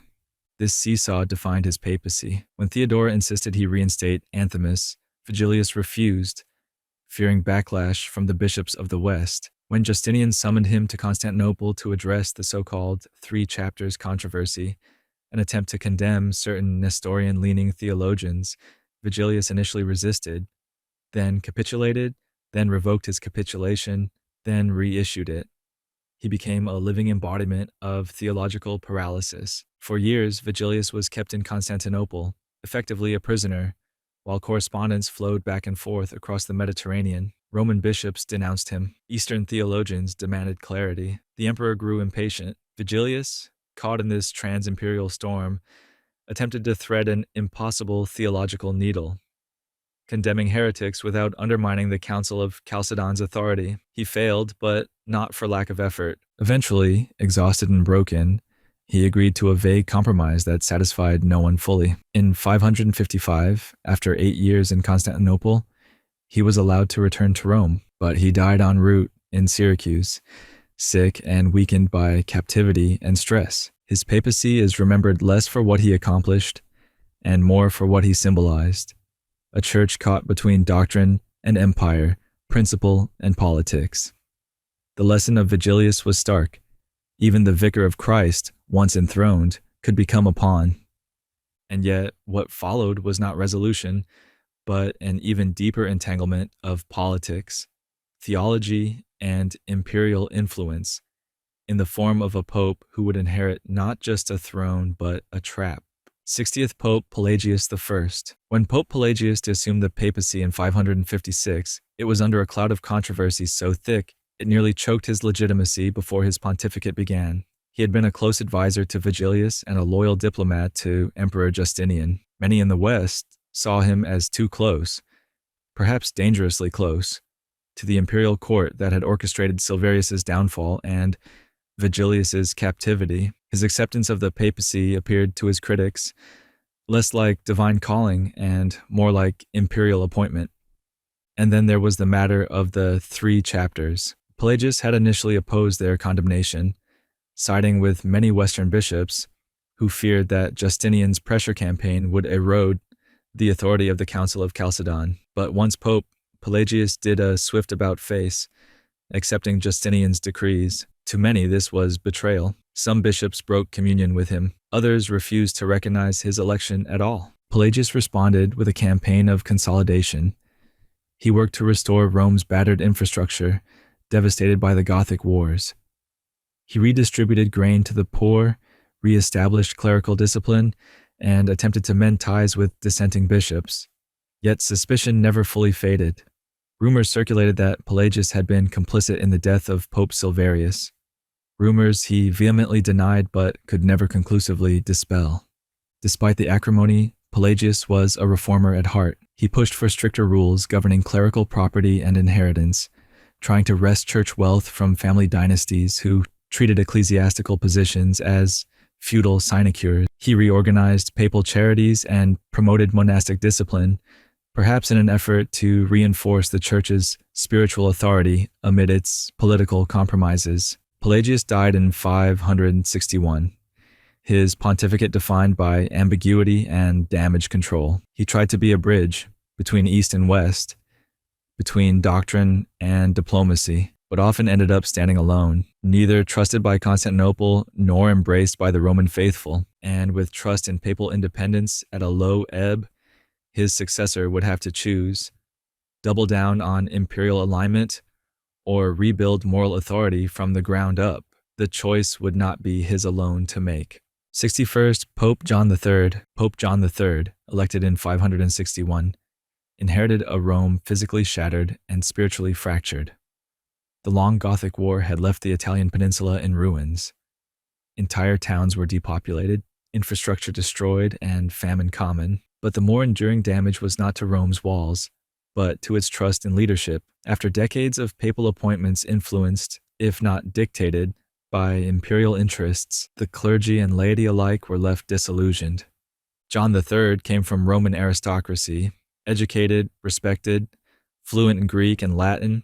This seesaw defined his papacy. When Theodora insisted he reinstate Anthimus, Vigilius refused, fearing backlash from the bishops of the West. When Justinian summoned him to Constantinople to address the so-called Three Chapters controversy, an attempt to condemn certain Nestorian-leaning theologians, Vigilius initially resisted, then capitulated, then revoked his capitulation, then reissued it. He became a living embodiment of theological paralysis. For years, Vigilius was kept in Constantinople, effectively a prisoner, while correspondence flowed back and forth across the Mediterranean. Roman bishops denounced him. Eastern theologians demanded clarity. The emperor grew impatient. Vigilius, caught in this trans-imperial storm, attempted to thread an impossible theological needle, condemning heretics without undermining the Council of Chalcedon's authority. He failed, but not for lack of effort. Eventually, exhausted and broken, he agreed to a vague compromise that satisfied no one fully. In 555, after 8 years in Constantinople, he was allowed to return to Rome, but he died en route in Syracuse, sick and weakened by captivity and stress. His papacy is remembered less for what he accomplished and more for what he symbolized: a church caught between doctrine and empire, principle and politics. The lesson of Vigilius was stark. Even the vicar of Christ, once enthroned, could become a pawn. And yet, what followed was not resolution, but an even deeper entanglement of politics, theology, and imperial influence, in the form of a pope who would inherit not just a throne, but a trap. 60th Pope Pelagius I. When Pope Pelagius assumed the papacy in 556, it was under a cloud of controversy so thick it nearly choked his legitimacy before his pontificate began. He had been a close advisor to Vigilius and a loyal diplomat to Emperor Justinian. Many in the West saw him as too close, perhaps dangerously close, to the imperial court that had orchestrated Silverius's downfall and Vigilius's captivity. His acceptance of the papacy appeared to his critics less like divine calling and more like imperial appointment. And then there was the matter of the 3 chapters. Pelagius had initially opposed their condemnation, siding with many Western bishops who feared that Justinian's pressure campaign would erode the authority of the Council of Chalcedon. But once Pope, Pelagius did a swift about-face, accepting Justinian's decrees. To many, this was betrayal. Some bishops broke communion with him. Others refused to recognize his election at all. Pelagius responded with a campaign of consolidation. He worked to restore Rome's battered infrastructure, devastated by the Gothic Wars. He redistributed grain to the poor, re-established clerical discipline, and attempted to mend ties with dissenting bishops. Yet suspicion never fully faded. Rumors circulated that Pelagius had been complicit in the death of Pope Silverius. Rumors he vehemently denied but could never conclusively dispel. Despite the acrimony, Pelagius was a reformer at heart. He pushed for stricter rules governing clerical property and inheritance, trying to wrest church wealth from family dynasties who treated ecclesiastical positions as feudal sinecures. He reorganized papal charities and promoted monastic discipline, perhaps in an effort to reinforce the church's spiritual authority amid its political compromises. Pelagius died in 561. His pontificate defined by ambiguity and damage control. He tried to be a bridge between East and West, between doctrine and diplomacy, but often ended up standing alone, neither trusted by Constantinople nor embraced by the Roman faithful. And with trust in papal independence at a low ebb, his successor would have to choose: double down on imperial alignment or rebuild moral authority from the ground up. The choice would not be his alone to make. 61st Pope John III. Pope John III, elected in 561, inherited a Rome physically shattered and spiritually fractured. The long Gothic War had left the Italian peninsula in ruins. Entire towns were depopulated, infrastructure destroyed, and famine common. But the more enduring damage was not to Rome's walls, but to its trust in leadership. After decades of papal appointments influenced, if not dictated, by imperial interests, the clergy and laity alike were left disillusioned. John III came from Roman aristocracy, educated, respected, fluent in Greek and Latin,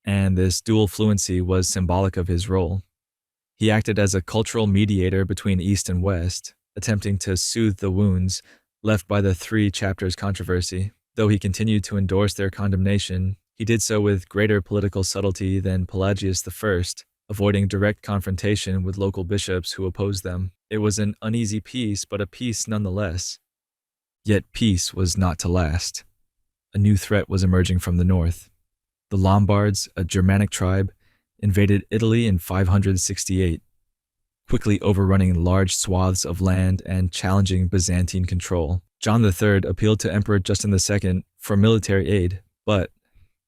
and this dual fluency was symbolic of his role. He acted as a cultural mediator between East and West, attempting to soothe the wounds left by the 3 chapters controversy. Though he continued to endorse their condemnation, he did so with greater political subtlety than Pelagius I, avoiding direct confrontation with local bishops who opposed them. It was an uneasy peace, but a peace nonetheless. Yet peace was not to last. A new threat was emerging from the north. The Lombards, a Germanic tribe, invaded Italy in 568, quickly overrunning large swaths of land and challenging Byzantine control. John III appealed to Emperor Justin II for military aid, but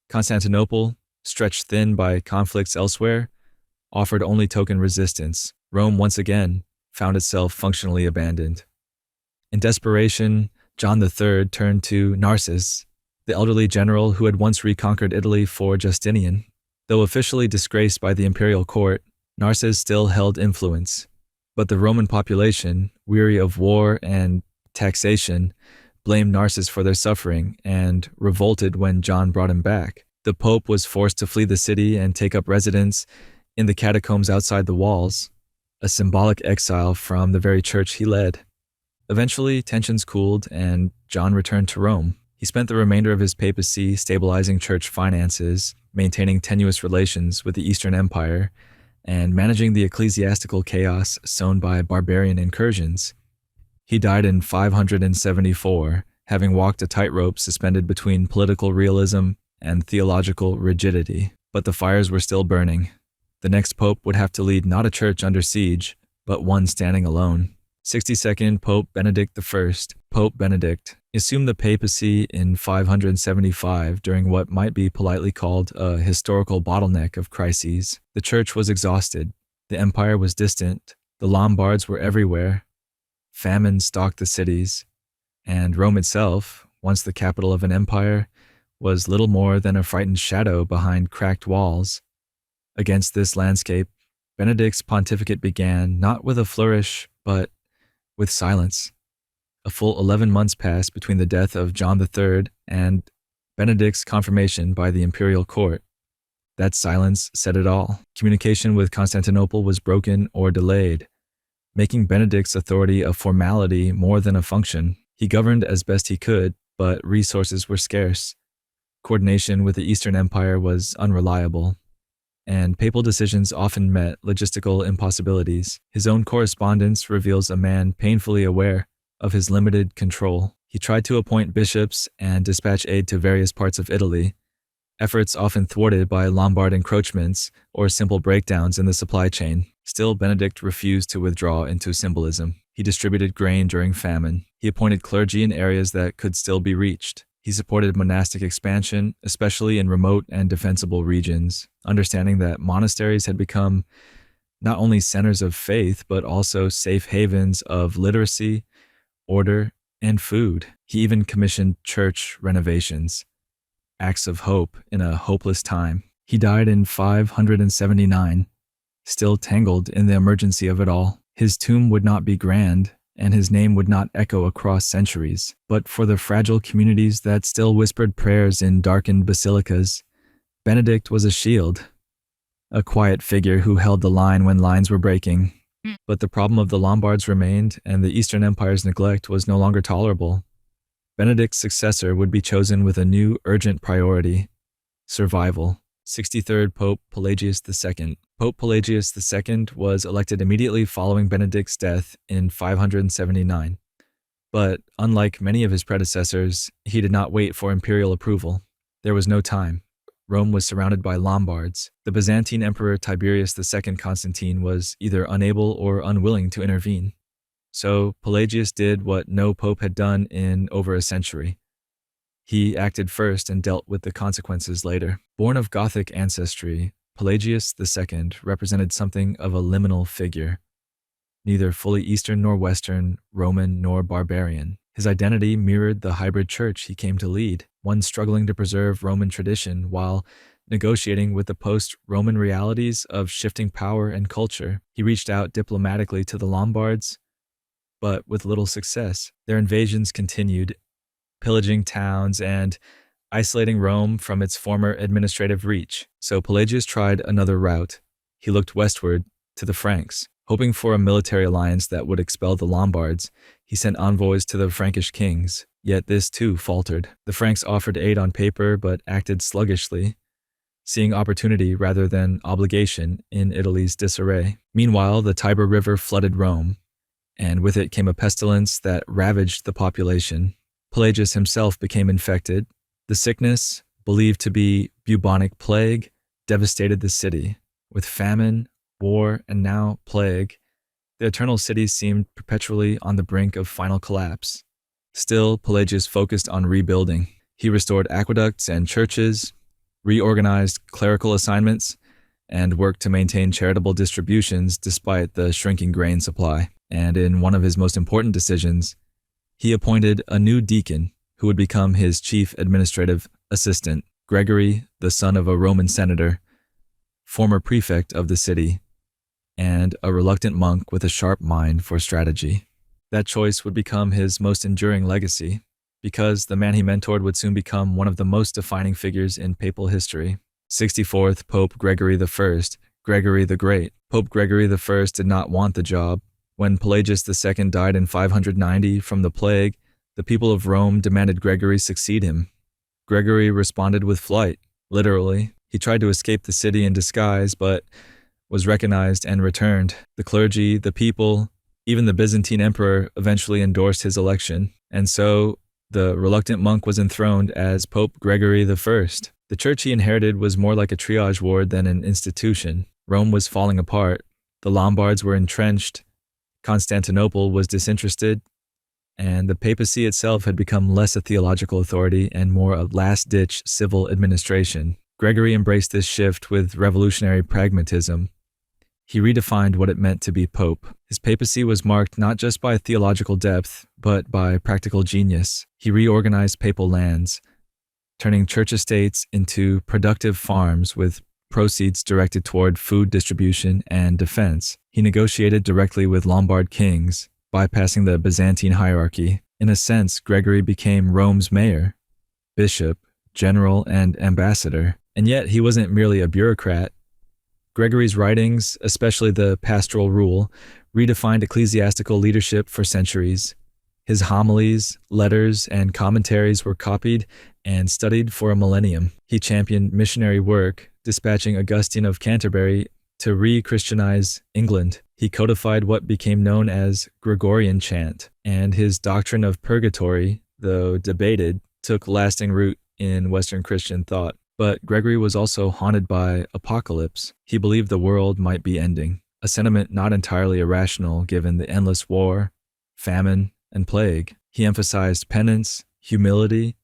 Constantinople, stretched thin by conflicts elsewhere, offered only token resistance. Rome once again found itself functionally abandoned. In desperation, John III turned to Narses, the elderly general who had once reconquered Italy for Justinian. Though officially disgraced by the imperial court, Narses still held influence. But the Roman population, weary of war and taxation, blamed Narses for their suffering and revolted when John brought him back. The Pope was forced to flee the city and take up residence in the catacombs outside the walls, a symbolic exile from the very church he led. Eventually, tensions cooled and John returned to Rome. He spent the remainder of his papacy stabilizing church finances, maintaining tenuous relations with the Eastern Empire, and managing the ecclesiastical chaos sown by barbarian incursions. He died in 574, having walked a tightrope suspended between political realism and theological rigidity. But the fires were still burning. The next pope would have to lead not a church under siege, but one standing alone. 62nd Pope Benedict I, Pope Benedict, assumed the papacy in 575 during what might be politely called a historical bottleneck of crises. The church was exhausted, the empire was distant, the Lombards were everywhere, famine stalked the cities, and Rome itself, once the capital of an empire, was little more than a frightened shadow behind cracked walls. Against this landscape, Benedict's pontificate began not with a flourish, but with silence. A full 11 months passed between the death of John III and Benedict's confirmation by the imperial court. That silence said it all. Communication with Constantinople was broken or delayed, making Benedict's authority a formality more than a function. He governed as best he could, but resources were scarce. Coordination with the Eastern Empire was unreliable, and papal decisions often met logistical impossibilities. His own correspondence reveals a man painfully aware of his limited control. He tried to appoint bishops and dispatch aid to various parts of Italy, efforts often thwarted by Lombard encroachments or simple breakdowns in the supply chain. Still, Benedict refused to withdraw into symbolism. He distributed grain during famine. He appointed clergy in areas that could still be reached. He supported monastic expansion, especially in remote and defensible regions, understanding that monasteries had become not only centers of faith, but also safe havens of literacy, order, and food. He even commissioned church renovations, acts of hope in a hopeless time. He died in 579, still tangled in the emergency of it all. His tomb would not be grand, and his name would not echo across centuries, but for the fragile communities that still whispered prayers in darkened basilicas, Benedict was a shield, a quiet figure who held the line when lines were breaking. But the problem of the Lombards remained, and the Eastern Empire's neglect was no longer tolerable. Benedict's successor would be chosen with a new urgent priority: survival. 63rd Pope Pelagius II. Pope Pelagius II was elected immediately following Benedict's death in 579. But unlike many of his predecessors, he did not wait for imperial approval. There was no time. Rome was surrounded by Lombards. The Byzantine Emperor Tiberius II Constantine was either unable or unwilling to intervene. So Pelagius did what no pope had done in over a century. He acted first and dealt with the consequences later. Born of Gothic ancestry, Pelagius II represented something of a liminal figure, neither fully Eastern nor Western, Roman nor barbarian. His identity mirrored the hybrid church he came to lead, one struggling to preserve Roman tradition while negotiating with the post-Roman realities of shifting power and culture. He reached out diplomatically to the Lombards, but with little success. Their invasions continued, pillaging towns and isolating Rome from its former administrative reach. So Pelagius tried another route. He looked westward to the Franks. Hoping for a military alliance that would expel the Lombards, he sent envoys to the Frankish kings. Yet this too faltered. The Franks offered aid on paper but acted sluggishly, seeing opportunity rather than obligation in Italy's disarray. Meanwhile, the Tiber River flooded Rome, and with it came a pestilence that ravaged the population. Pelagius himself became infected. The sickness, believed to be bubonic plague, devastated the city. With famine, war, and now plague, the eternal city seemed perpetually on the brink of final collapse. Still, Pelagius focused on rebuilding. He restored aqueducts and churches, reorganized clerical assignments, and worked to maintain charitable distributions despite the shrinking grain supply. And in one of his most important decisions, he appointed a new deacon who would become his chief administrative assistant, Gregory, the son of a Roman senator, former prefect of the city, and a reluctant monk with a sharp mind for strategy. That choice would become his most enduring legacy, because the man he mentored would soon become one of the most defining figures in papal history. 64th Pope Gregory I, Gregory the Great. Pope Gregory I did not want the job. When Pelagius II died in 590 from the plague, the people of Rome demanded Gregory succeed him. Gregory responded with flight, literally. He tried to escape the city in disguise, but was recognized and returned. The clergy, the people, even the Byzantine emperor eventually endorsed his election, and so the reluctant monk was enthroned as Pope Gregory I. The church he inherited was more like a triage ward than an institution. Rome was falling apart. The Lombards were entrenched. Constantinople was disinterested, and the papacy itself had become less a theological authority and more a last-ditch civil administration. Gregory embraced this shift with revolutionary pragmatism. He redefined what it meant to be pope. His papacy was marked not just by theological depth, but by practical genius. He reorganized papal lands, turning church estates into productive farms with proceeds directed toward food distribution and defense. He negotiated directly with Lombard kings, bypassing the Byzantine hierarchy. In a sense, Gregory became Rome's mayor, bishop, general, and ambassador. And yet, he wasn't merely a bureaucrat. Gregory's writings, especially the Pastoral Rule, redefined ecclesiastical leadership for centuries. His homilies, letters, and commentaries were copied and studied for a millennium. He championed missionary work, dispatching Augustine of Canterbury to re-Christianize England. He codified what became known as Gregorian chant, and his doctrine of purgatory, though debated, took lasting root in Western Christian thought. But Gregory was also haunted by apocalypse. He believed the world might be ending, a sentiment not entirely irrational given the endless war, famine, and plague. He emphasized penance, humility,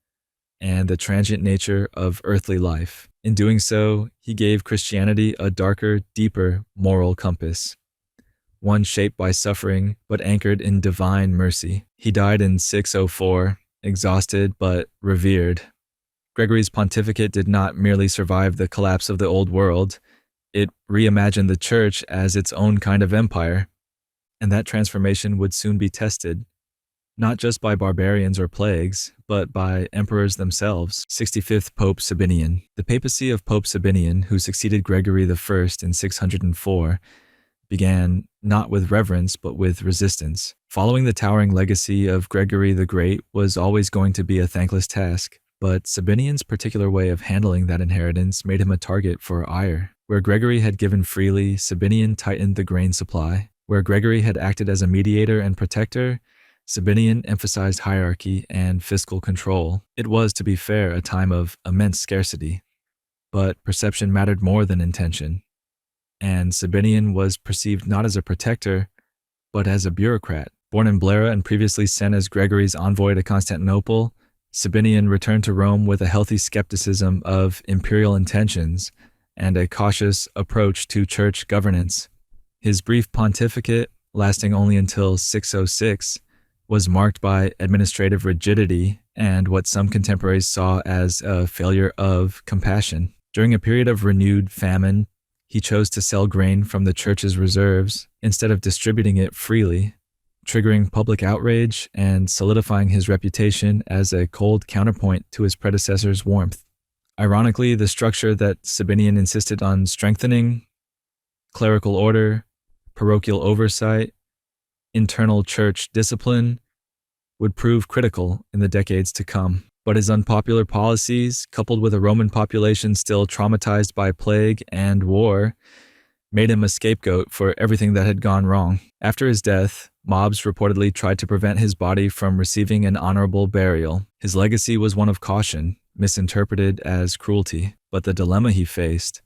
and the transient nature of earthly life. In doing so, he gave Christianity a darker, deeper moral compass, one shaped by suffering but anchored in divine mercy. He died in 604, exhausted but revered. Gregory's pontificate did not merely survive the collapse of the old world, it reimagined the church as its own kind of empire, and that transformation would soon be tested, not just by barbarians or plagues, but by emperors themselves. 65th Pope Sabinian. The papacy of Pope Sabinian, who succeeded Gregory I in 604, began not with reverence but with resistance. Following the towering legacy of Gregory the Great was always going to be a thankless task. But Sabinian's particular way of handling that inheritance made him a target for ire. Where Gregory had given freely, Sabinian tightened the grain supply. Where Gregory had acted as a mediator and protector, Sabinian emphasized hierarchy and fiscal control. It was, to be fair, a time of immense scarcity. But perception mattered more than intention. And Sabinian was perceived not as a protector, but as a bureaucrat. Born in Blera and previously sent as Gregory's envoy to Constantinople, Sabinian returned to Rome with a healthy skepticism of imperial intentions and a cautious approach to church governance. His brief pontificate, lasting only until 606, was marked by administrative rigidity and what some contemporaries saw as a failure of compassion. During a period of renewed famine, he chose to sell grain from the church's reserves instead of distributing it freely, triggering public outrage and solidifying his reputation as a cold counterpoint to his predecessor's warmth. Ironically, the structure that Sabinian insisted on strengthening, clerical order, parochial oversight, internal church discipline, would prove critical in the decades to come. But his unpopular policies, coupled with a Roman population still traumatized by plague and war, made him a scapegoat for everything that had gone wrong. After his death, mobs reportedly tried to prevent his body from receiving an honorable burial. His legacy was one of caution, misinterpreted as cruelty. But the dilemma he faced,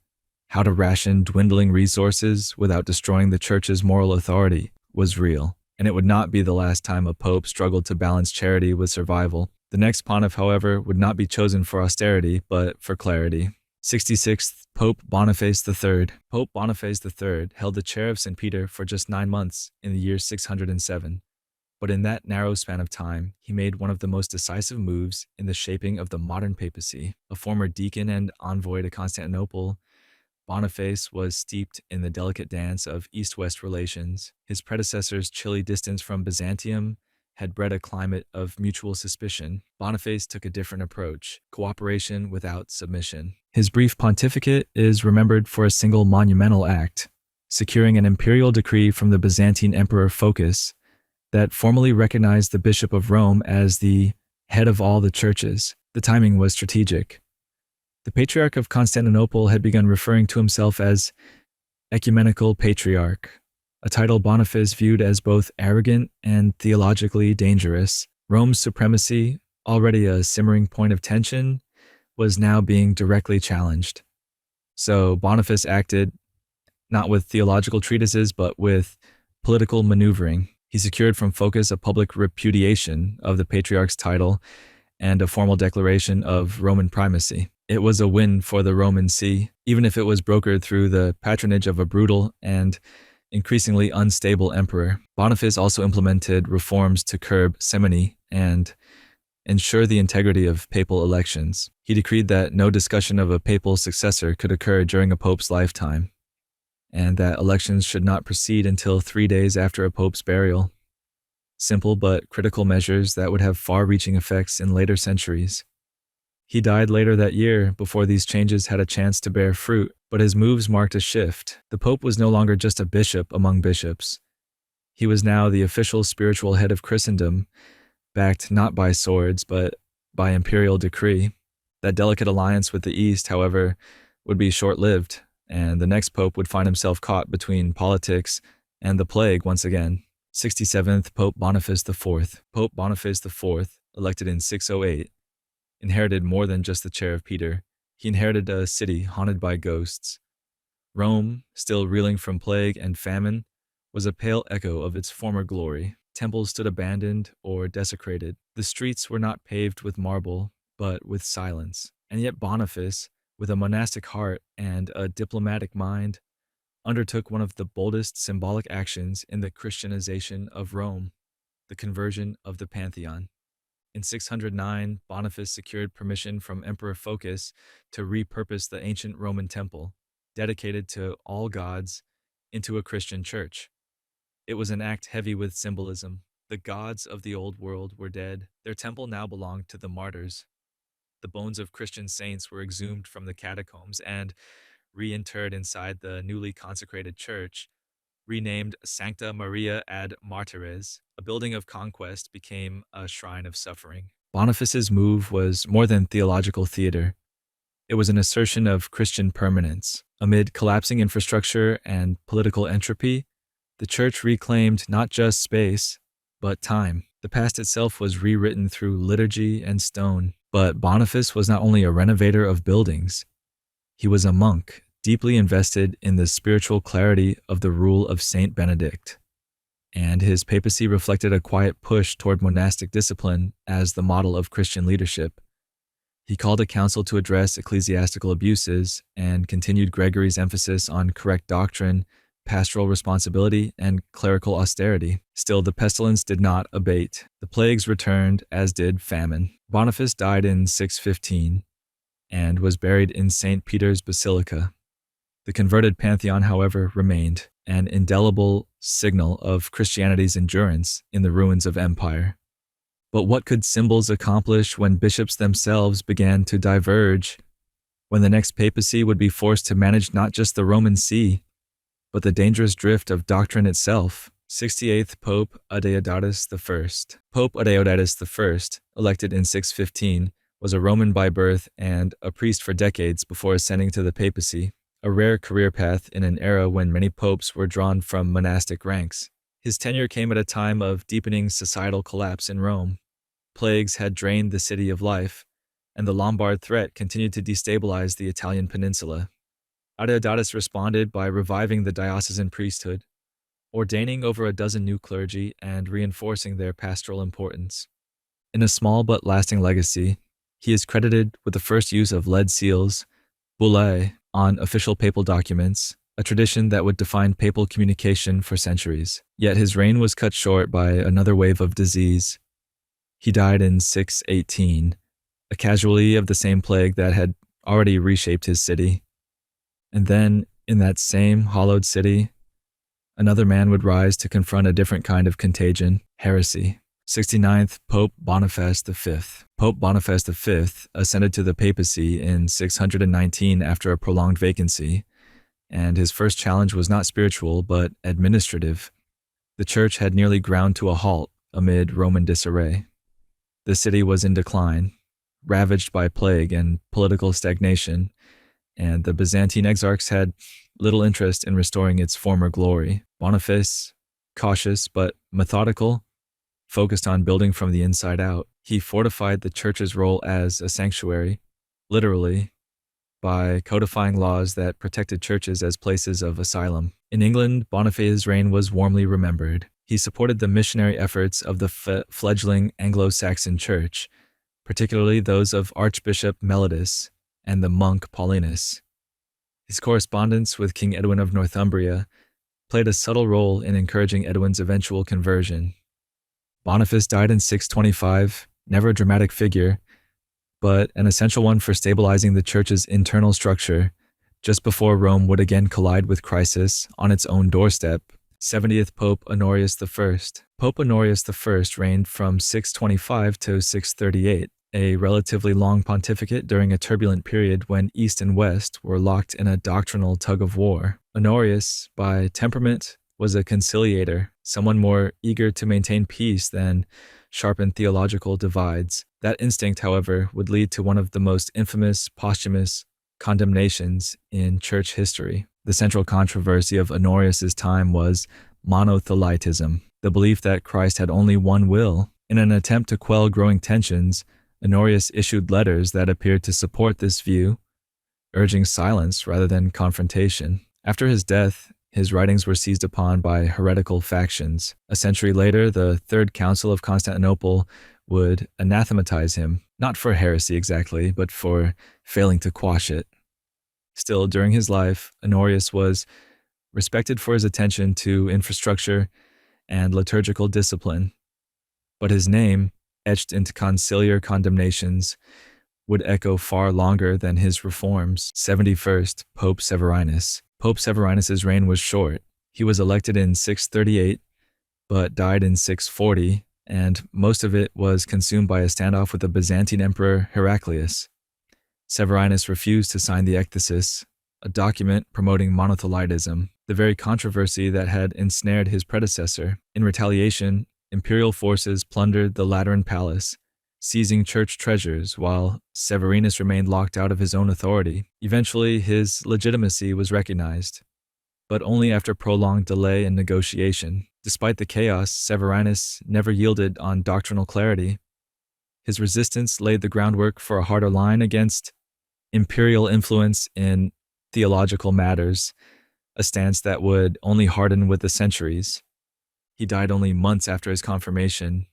how to ration dwindling resources without destroying the church's moral authority, was real. and it would not be the last time a pope struggled to balance charity with survival. The next pontiff, however, would not be chosen for austerity, but for clarity. 66th Pope Boniface III. Pope Boniface III held the chair of St. Peter for just 9 months in the year 607. But in that narrow span of time, he made one of the most decisive moves in the shaping of the modern papacy. A former deacon and envoy to Constantinople, Boniface was steeped in the delicate dance of East-West relations. His predecessor's chilly distance from Byzantium had bred a climate of mutual suspicion. Boniface took a different approach: cooperation without submission. His brief pontificate is remembered for a single monumental act, securing an imperial decree from the Byzantine Emperor Phocas that formally recognized the Bishop of Rome as the head of all the churches. The timing was strategic. The Patriarch of Constantinople had begun referring to himself as Ecumenical Patriarch, a title Boniface viewed as both arrogant and theologically dangerous. Rome's supremacy, already a simmering point of tension, was now being directly challenged. So Boniface acted not with theological treatises, but with political maneuvering. He secured from Phocas a public repudiation of the Patriarch's title and a formal declaration of Roman primacy. It was a win for the Roman See, even if it was brokered through the patronage of a brutal and increasingly unstable emperor. Boniface also implemented reforms to curb simony and ensure the integrity of papal elections. He decreed that no discussion of a papal successor could occur during a pope's lifetime, and that elections should not proceed until 3 days after a pope's burial. Simple but critical measures that would have far-reaching effects in later centuries. He died later that year before these changes had a chance to bear fruit, but his moves marked a shift. The pope was no longer just a bishop among bishops. He was now the official spiritual head of Christendom, backed not by swords, but by imperial decree. That delicate alliance with the East, however, would be short-lived, and the next pope would find himself caught between politics and the plague once again. 67th Pope Boniface IV. Pope Boniface IV, elected in 608, inherited more than just the chair of Peter. He inherited a city haunted by ghosts. Rome, still reeling from plague and famine, was a pale echo of its former glory. Temples stood abandoned or desecrated. The streets were not paved with marble, but with silence. And yet Boniface, with a monastic heart and a diplomatic mind, undertook one of the boldest symbolic actions in the Christianization of Rome, the conversion of the Pantheon. In 609, Boniface secured permission from Emperor Phocas to repurpose the ancient Roman temple, dedicated to all gods, into a Christian church. It was an act heavy with symbolism. The gods of the old world were dead. Their temple now belonged to the martyrs. The bones of Christian saints were exhumed from the catacombs and reinterred inside the newly consecrated church, renamed Sancta Maria ad Martyres. A building of conquest became a shrine of suffering. Boniface's move was more than theological theater. It was an assertion of Christian permanence. Amid collapsing infrastructure and political entropy, the church reclaimed not just space, but time. The past itself was rewritten through liturgy and stone. But Boniface was not only a renovator of buildings, he was a monk, deeply invested in the spiritual clarity of the rule of Saint Benedict. And his papacy reflected a quiet push toward monastic discipline as the model of Christian leadership. He called a council to address ecclesiastical abuses and continued Gregory's emphasis on correct doctrine, pastoral responsibility, and clerical austerity. Still, the pestilence did not abate. The plagues returned, as did famine. Boniface died in 615 and was buried in St. Peter's Basilica. The converted Pantheon, however, remained, an indelible signal of Christianity's endurance in the ruins of empire. But what could symbols accomplish when bishops themselves began to diverge? When the next papacy would be forced to manage not just the Roman See, but the dangerous drift of doctrine itself. 68th Pope Adeodatus I. Pope Adeodatus I, elected in 615, was a Roman by birth and a priest for decades before ascending to the papacy, a rare career path in an era when many popes were drawn from monastic ranks. His tenure came at a time of deepening societal collapse in Rome. Plagues had drained the city of life, and the Lombard threat continued to destabilize the Italian peninsula. Adeodatus responded by reviving the diocesan priesthood, ordaining over a dozen new clergy and reinforcing their pastoral importance. In a small but lasting legacy, he is credited with the first use of lead seals, bullae, on official papal documents, a tradition that would define papal communication for centuries. Yet his reign was cut short by another wave of disease. He died in 618, a casualty of the same plague that had already reshaped his city. And then, in that same hallowed city, another man would rise to confront a different kind of contagion, heresy. 69th Pope Boniface V. Pope Boniface V ascended to the papacy in 619 after a prolonged vacancy, and his first challenge was not spiritual but administrative. The church had nearly ground to a halt amid Roman disarray. The city was in decline, ravaged by plague and political stagnation, and the Byzantine exarchs had little interest in restoring its former glory. Boniface, cautious but methodical, focused on building from the inside out. He fortified the church's role as a sanctuary, literally, by codifying laws that protected churches as places of asylum. In England, Boniface's reign was warmly remembered. He supported the missionary efforts of the fledgling Anglo-Saxon church, particularly those of Archbishop Mellitus and the monk Paulinus. His correspondence with King Edwin of Northumbria played a subtle role in encouraging Edwin's eventual conversion. Boniface died in 625, never a dramatic figure, but an essential one for stabilizing the church's internal structure, just before Rome would again collide with crisis on its own doorstep. 70th Pope Honorius I. Pope Honorius I reigned from 625 to 638, a relatively long pontificate during a turbulent period when East and West were locked in a doctrinal tug-of-war. Honorius, by temperament, was a conciliator, someone more eager to maintain peace than sharpen theological divides. That instinct, however, would lead to one of the most infamous posthumous condemnations in church history. The central controversy of Honorius's time was monothelitism, the belief that Christ had only one will. In an attempt to quell growing tensions, Honorius issued letters that appeared to support this view, urging silence rather than confrontation. After his death, his writings were seized upon by heretical factions. A century later, the Third Council of Constantinople would anathematize him, not for heresy exactly, but for failing to quash it. Still, during his life, Honorius was respected for his attention to infrastructure and liturgical discipline, but his name, etched into conciliar condemnations, would echo far longer than his reforms. 71st Pope Zephyrinus. Pope Zephyrinus' reign was short. He was elected in 638, but died in 640, and most of it was consumed by a standoff with the Byzantine Emperor Heraclius. Severinus refused to sign the Ecthesis, a document promoting monothelitism, the very controversy that had ensnared his predecessor. In retaliation, imperial forces plundered the Lateran palace, seizing church treasures while Severinus remained locked out of his own authority. Eventually, his legitimacy was recognized, but only after prolonged delay and negotiation. Despite the chaos, Severinus never yielded on doctrinal clarity. His resistance laid the groundwork for a harder line against imperial influence in theological matters, a stance that would only harden with the centuries. He died only months after his confirmation,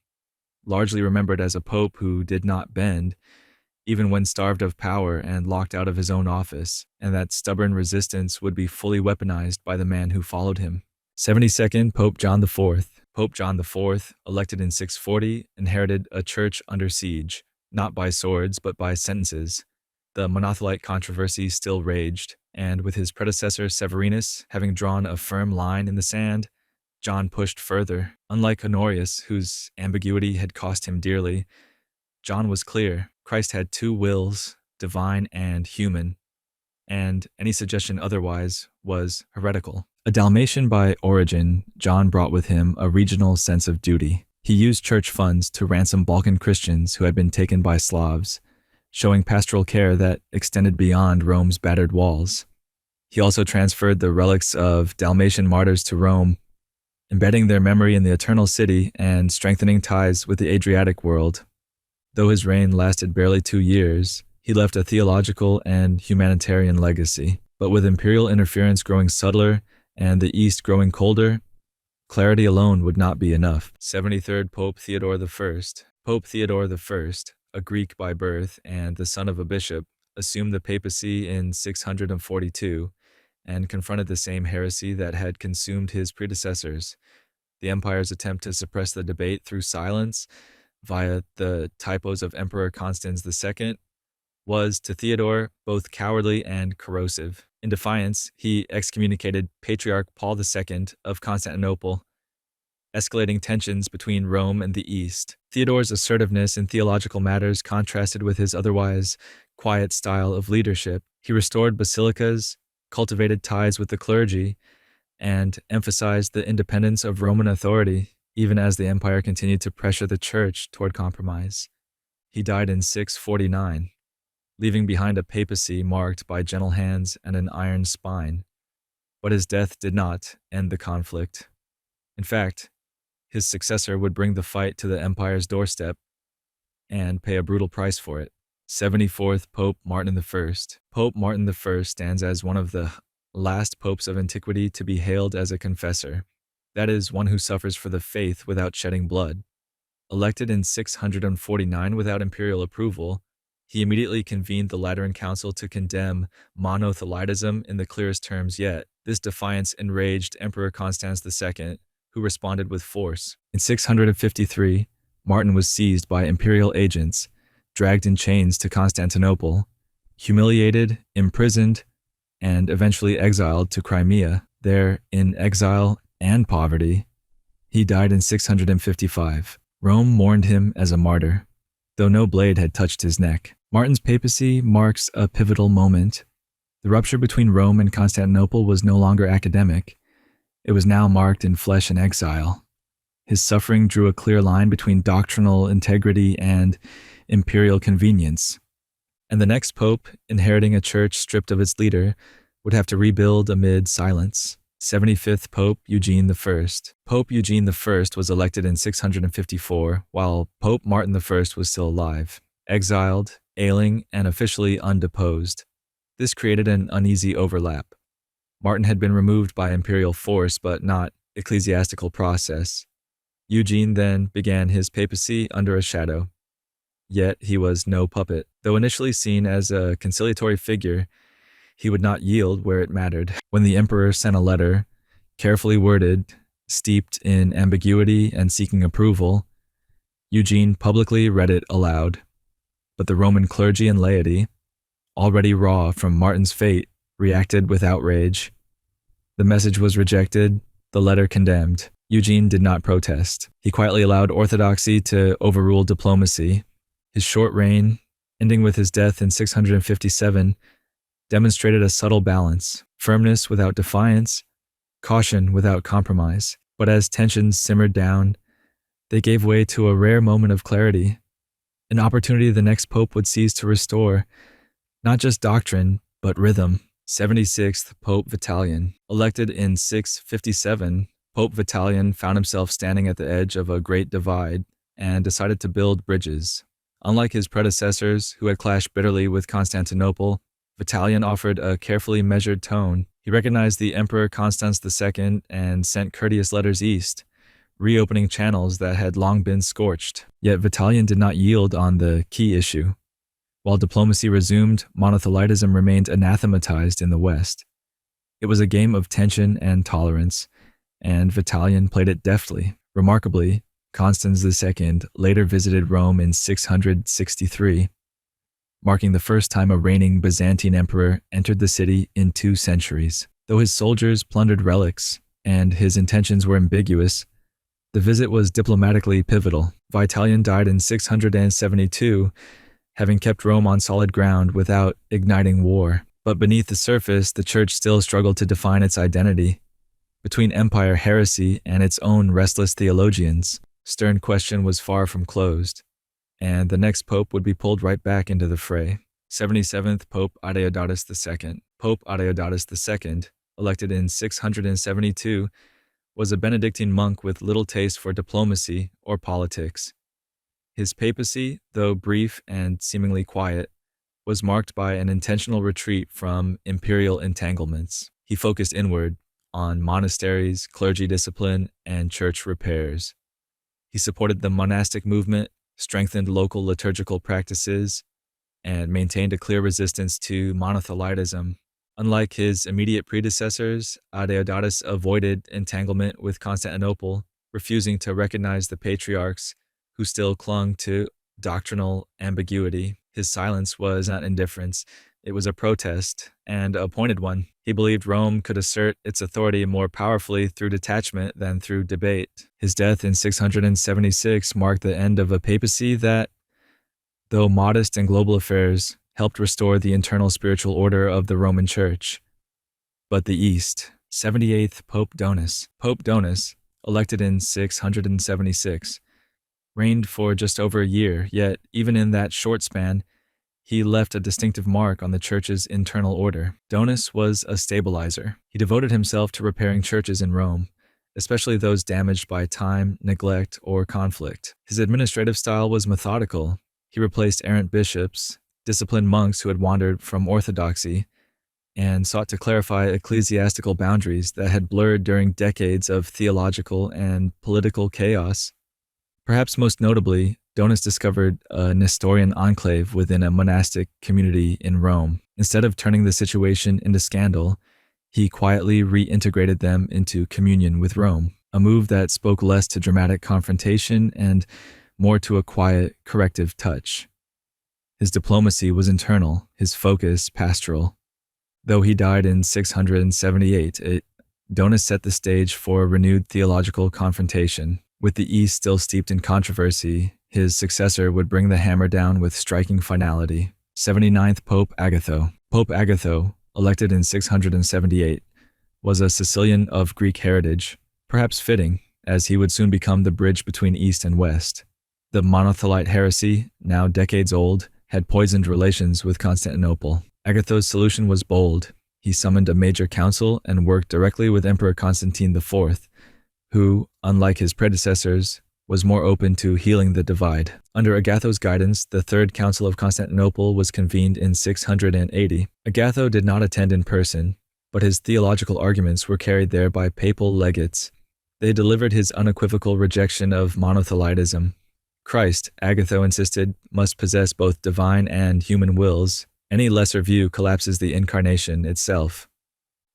largely remembered as a pope who did not bend, even when starved of power and locked out of his own office, and that stubborn resistance would be fully weaponized by the man who followed him. 72nd Pope John IV. Pope John IV, elected in 640, inherited a church under siege, not by swords but by sentences. The monothelite controversy still raged, and with his predecessor Severinus having drawn a firm line in the sand, John pushed further. Unlike Honorius, whose ambiguity had cost him dearly, John was clear. Christ had two wills, divine and human, and any suggestion otherwise was heretical. A Dalmatian by origin, John brought with him a regional sense of duty. He used church funds to ransom Balkan Christians who had been taken by Slavs, showing pastoral care that extended beyond Rome's battered walls. He also transferred the relics of Dalmatian martyrs to Rome, embedding their memory in the eternal city and strengthening ties with the Adriatic world. Though his reign lasted barely 2 years, he left a theological and humanitarian legacy. But with imperial interference growing subtler and the East growing colder, clarity alone would not be enough. 73rd Pope Theodore I. Pope Theodore I, a Greek by birth and the son of a bishop, assumed the papacy in 642 and confronted the same heresy that had consumed his predecessors. The empire's attempt to suppress the debate through silence via the typos of Emperor Constans II was, to Theodore, both cowardly and corrosive. In defiance, he excommunicated Patriarch Paul II of Constantinople, escalating tensions between Rome and the East. Theodore's assertiveness in theological matters contrasted with his otherwise quiet style of leadership. He restored basilicas, cultivated ties with the clergy, and emphasized the independence of Roman authority, even as the empire continued to pressure the church toward compromise. He died in 649, leaving behind a papacy marked by gentle hands and an iron spine. But his death did not end the conflict. In fact, his successor would bring the fight to the empire's doorstep and pay a brutal price for it. 74th Pope Martin I. Pope Martin I stands as one of the last popes of antiquity to be hailed as a confessor, that is, one who suffers for the faith without shedding blood. Elected in 649 without imperial approval, he immediately convened the Lateran Council to condemn monothelitism in the clearest terms yet. This defiance enraged Emperor Constans II, who responded with force. In 653, Martin was seized by imperial agents, dragged in chains to Constantinople, humiliated, imprisoned, and eventually exiled to Crimea. There, in exile and poverty, he died in 655. Rome mourned him as a martyr, though no blade had touched his neck. Martin's papacy marks a pivotal moment. The rupture between Rome and Constantinople was no longer academic. It was now marked in flesh and exile. His suffering drew a clear line between doctrinal integrity and imperial convenience. And the next pope, inheriting a church stripped of its leader, would have to rebuild amid silence. 75th Pope Eugene I. Pope Eugene I was elected in 654, while Pope Martin I was still alive, exiled, ailing, and officially undeposed. This created an uneasy overlap. Martin had been removed by imperial force, but not ecclesiastical process. Eugene then began his papacy under a shadow. Yet he was no puppet. Though initially seen as a conciliatory figure, he would not yield where it mattered. When the emperor sent a letter, carefully worded, steeped in ambiguity and seeking approval, Eugene publicly read it aloud. But the Roman clergy and laity, already raw from Martin's fate, reacted with outrage. The message was rejected, the letter condemned. Eugene did not protest. He quietly allowed orthodoxy to overrule diplomacy. His short reign, ending with his death in 657, demonstrated a subtle balance, firmness without defiance, caution without compromise. But as tensions simmered down, they gave way to a rare moment of clarity, an opportunity the next pope would seize to restore, not just doctrine, but rhythm. 76th Pope Vitalian. Elected in 657, Pope Vitalian found himself standing at the edge of a great divide and decided to build bridges. Unlike his predecessors, who had clashed bitterly with Constantinople, Vitalian offered a carefully measured tone. He recognized the Emperor Constans II and sent courteous letters east, reopening channels that had long been scorched. Yet Vitalian did not yield on the key issue. While diplomacy resumed, monothelitism remained anathematized in the West. It was a game of tension and tolerance, and Vitalian played it deftly. Remarkably, Constans II later visited Rome in 663, marking the first time a reigning Byzantine emperor entered the city in 2 centuries. Though his soldiers plundered relics and his intentions were ambiguous, the visit was diplomatically pivotal. Vitalian died in 672, having kept Rome on solid ground without igniting war. But beneath the surface, the church still struggled to define its identity. Between empire heresy and its own restless theologians, stern question was far from closed, and the next pope would be pulled right back into the fray. 77th Pope Adeodatus II. Pope Adeodatus II, elected in 672, was a Benedictine monk with little taste for diplomacy or politics. His papacy, though brief and seemingly quiet, was marked by an intentional retreat from imperial entanglements. He focused inward, on monasteries, clergy discipline, and church repairs. He supported the monastic movement, strengthened local liturgical practices, and maintained a clear resistance to monothelitism. Unlike his immediate predecessors, Deodatus avoided entanglement with Constantinople, refusing to recognize the patriarchs who still clung to doctrinal ambiguity. His silence was not indifference, it was a protest, and a pointed one. He believed Rome could assert its authority more powerfully through detachment than through debate. His death in 676 marked the end of a papacy that, though modest in global affairs, helped restore the internal spiritual order of the Roman Church. But the East, 78th Pope Donus. Pope Donus, elected in 676, reigned for just over a year, yet even in that short span, he left a distinctive mark on the Church's internal order. Donus was a stabilizer. He devoted himself to repairing churches in Rome, especially those damaged by time, neglect, or conflict. His administrative style was methodical. He replaced errant bishops, disciplined monks who had wandered from orthodoxy, and sought to clarify ecclesiastical boundaries that had blurred during decades of theological and political chaos. Perhaps most notably, Donus discovered a Nestorian enclave within a monastic community in Rome. Instead of turning the situation into scandal, he quietly reintegrated them into communion with Rome, a move that spoke less to dramatic confrontation and more to a quiet, corrective touch. His diplomacy was internal, his focus pastoral. Though he died in 678, Donus set the stage for a renewed theological confrontation. With the East still steeped in controversy, his successor would bring the hammer down with striking finality. 79th Pope Agatho. Pope Agatho, elected in 678, was a Sicilian of Greek heritage, perhaps fitting, as he would soon become the bridge between East and West. The monothelite heresy, now decades old, had poisoned relations with Constantinople. Agatho's solution was bold. He summoned a major council and worked directly with Emperor Constantine IV, who, unlike his predecessors, was more open to healing the divide. Under Agatho's guidance, the Third Council of Constantinople was convened in 680. Agatho did not attend in person, but his theological arguments were carried there by papal legates. They delivered his unequivocal rejection of monothelitism. Christ, Agatho insisted, must possess both divine and human wills. Any lesser view collapses the incarnation itself.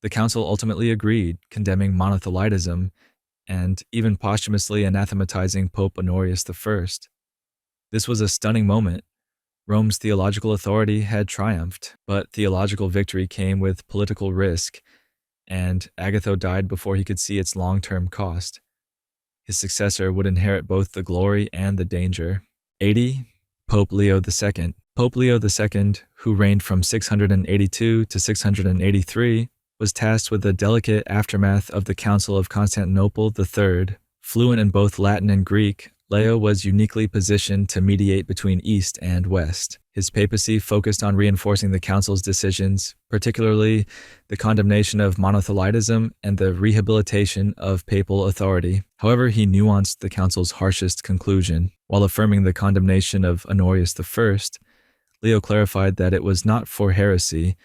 The council ultimately agreed, condemning monothelitism and even posthumously anathematizing Pope Honorius I. This was a stunning moment. Rome's theological authority had triumphed, but theological victory came with political risk, and Agatho died before he could see its long-term cost. His successor would inherit both the glory and the danger. 80. Pope Leo II. Pope Leo II, who reigned from 682 to 683, was tasked with the delicate aftermath of the Council of Constantinople III. Fluent in both Latin and Greek, Leo was uniquely positioned to mediate between East and West. His papacy focused on reinforcing the council's decisions, particularly the condemnation of monothelitism and the rehabilitation of papal authority. However, he nuanced the council's harshest conclusion. While affirming the condemnation of Honorius I, Leo clarified that it was not for heresy,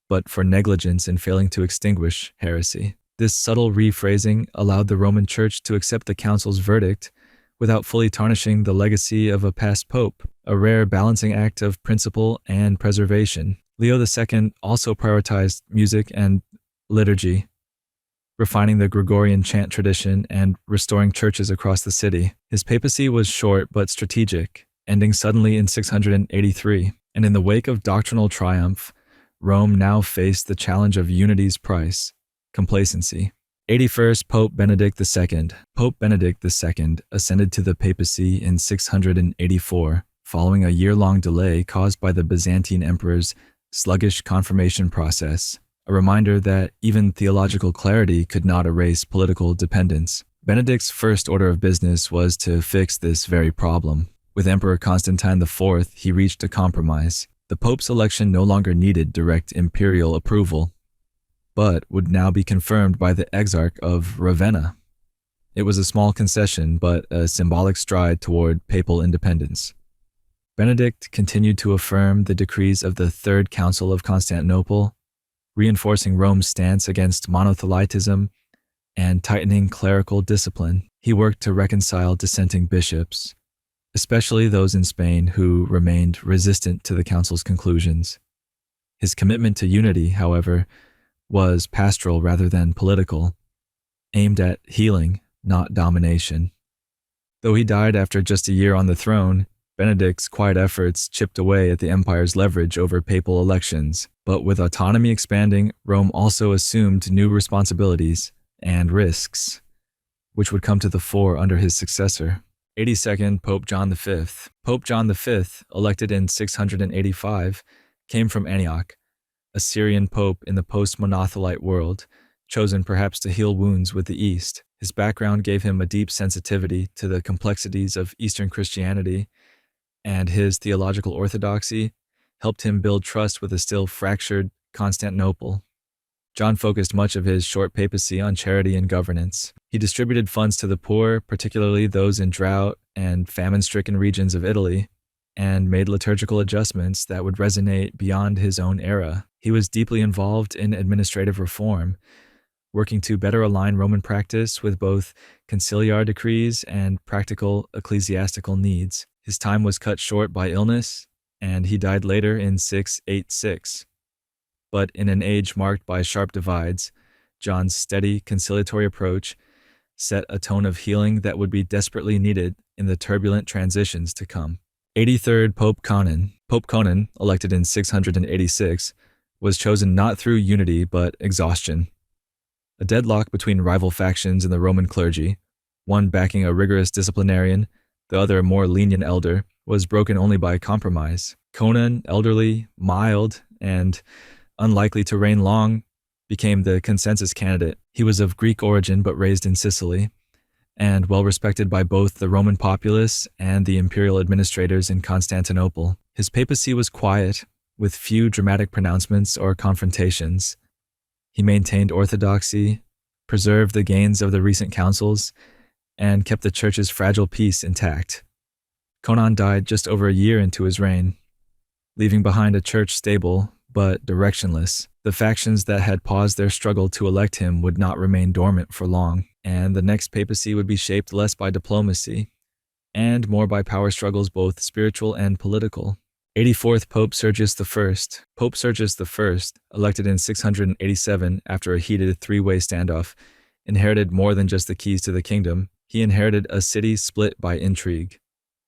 but for negligence in failing to extinguish heresy. This subtle rephrasing allowed the Roman Church to accept the council's verdict without fully tarnishing the legacy of a past pope, a rare balancing act of principle and preservation. Leo II also prioritized music and liturgy, refining the Gregorian chant tradition and restoring churches across the city. His papacy was short but strategic, ending suddenly in 683, and in the wake of doctrinal triumph, Rome now faced the challenge of unity's price, complacency. 81st Pope Benedict II. Pope Benedict II ascended to the papacy in 684, following a year-long delay caused by the Byzantine emperor's sluggish confirmation process, a reminder that even theological clarity could not erase political dependence. Benedict's first order of business was to fix this very problem. With Emperor Constantine IV, he reached a compromise. The Pope's election no longer needed direct imperial approval, but would now be confirmed by the Exarch of Ravenna. It was a small concession, but a symbolic stride toward papal independence. Benedict continued to affirm the decrees of the Third Council of Constantinople, reinforcing Rome's stance against monothelitism and tightening clerical discipline. He worked to reconcile dissenting bishops, especially those in Spain who remained resistant to the council's conclusions. His commitment to unity, however, was pastoral rather than political, aimed at healing, not domination. Though he died after just a year on the throne, Benedict's quiet efforts chipped away at the empire's leverage over papal elections. But with autonomy expanding, Rome also assumed new responsibilities and risks, which would come to the fore under his successor. 82nd Pope John V. Pope John V, elected in 685, came from Antioch, a Syrian pope in the post-monothelite world, chosen perhaps to heal wounds with the East. His background gave him a deep sensitivity to the complexities of Eastern Christianity, and his theological orthodoxy helped him build trust with a still fractured Constantinople. John focused much of his short papacy on charity and governance. He distributed funds to the poor, particularly those in drought and famine-stricken regions of Italy, and made liturgical adjustments that would resonate beyond his own era. He was deeply involved in administrative reform, working to better align Roman practice with both conciliar decrees and practical ecclesiastical needs. His time was cut short by illness, and he died later in 686. But in an age marked by sharp divides, John's steady conciliatory approach set a tone of healing that would be desperately needed in the turbulent transitions to come. 83rd Pope Conon. Pope Conon, elected in 686, was chosen not through unity but exhaustion. A deadlock between rival factions in the Roman clergy, one backing a rigorous disciplinarian, the other a more lenient elder, was broken only by compromise. Conon, elderly, mild, and unlikely to reign long, became the consensus candidate. He was of Greek origin but raised in Sicily, and well respected by both the Roman populace and the imperial administrators in Constantinople. His papacy was quiet, with few dramatic pronouncements or confrontations. He maintained orthodoxy, preserved the gains of the recent councils, and kept the church's fragile peace intact. Conon died just over a year into his reign, leaving behind a church stable but directionless. The factions that had paused their struggle to elect him would not remain dormant for long, and the next papacy would be shaped less by diplomacy and more by power struggles both spiritual and political. 84th Pope Sergius I. Pope Sergius I, elected in 687 after a heated three-way standoff, inherited more than just the keys to the kingdom. He inherited a city split by intrigue.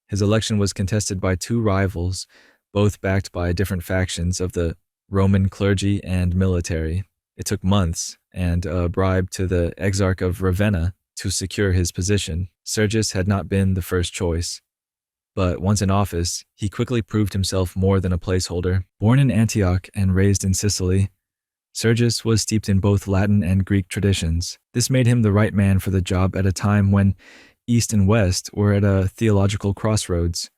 His election was contested by two rivals, both backed by different factions of the Roman clergy and military. It took months and a bribe to the Exarch of Ravenna to secure his position. Sergius had not been the first choice, but once in office, he quickly proved himself more than a placeholder. Born in Antioch and raised in Sicily, Sergius was steeped in both Latin and Greek traditions. This made him the right man for the job at a time when East and West were at a theological crossroads.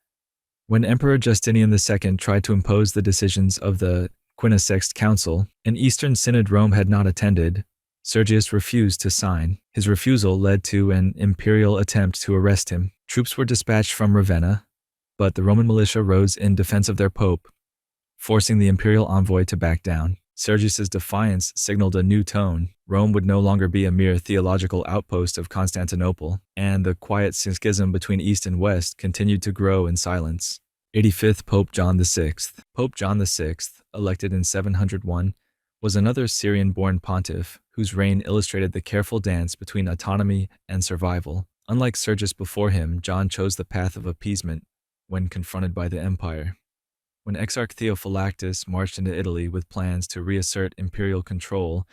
When Emperor Justinian II tried to impose the decisions of the Quinisext Council, an Eastern synod Rome had not attended, Sergius refused to sign. His refusal led to an imperial attempt to arrest him. Troops were dispatched from Ravenna, but the Roman militia rose in defense of their pope, forcing the imperial envoy to back down. Sergius's defiance signaled a new tone. Rome would no longer be a mere theological outpost of Constantinople, and the quiet schism between East and West continued to grow in silence. 85th Pope John VI. Pope John VI, elected in 701, was another Syrian-born pontiff whose reign illustrated the careful dance between autonomy and survival. Unlike Sergius before him, John chose the path of appeasement when confronted by the empire. When Exarch Theophylactus marched into Italy with plans to reassert imperial control,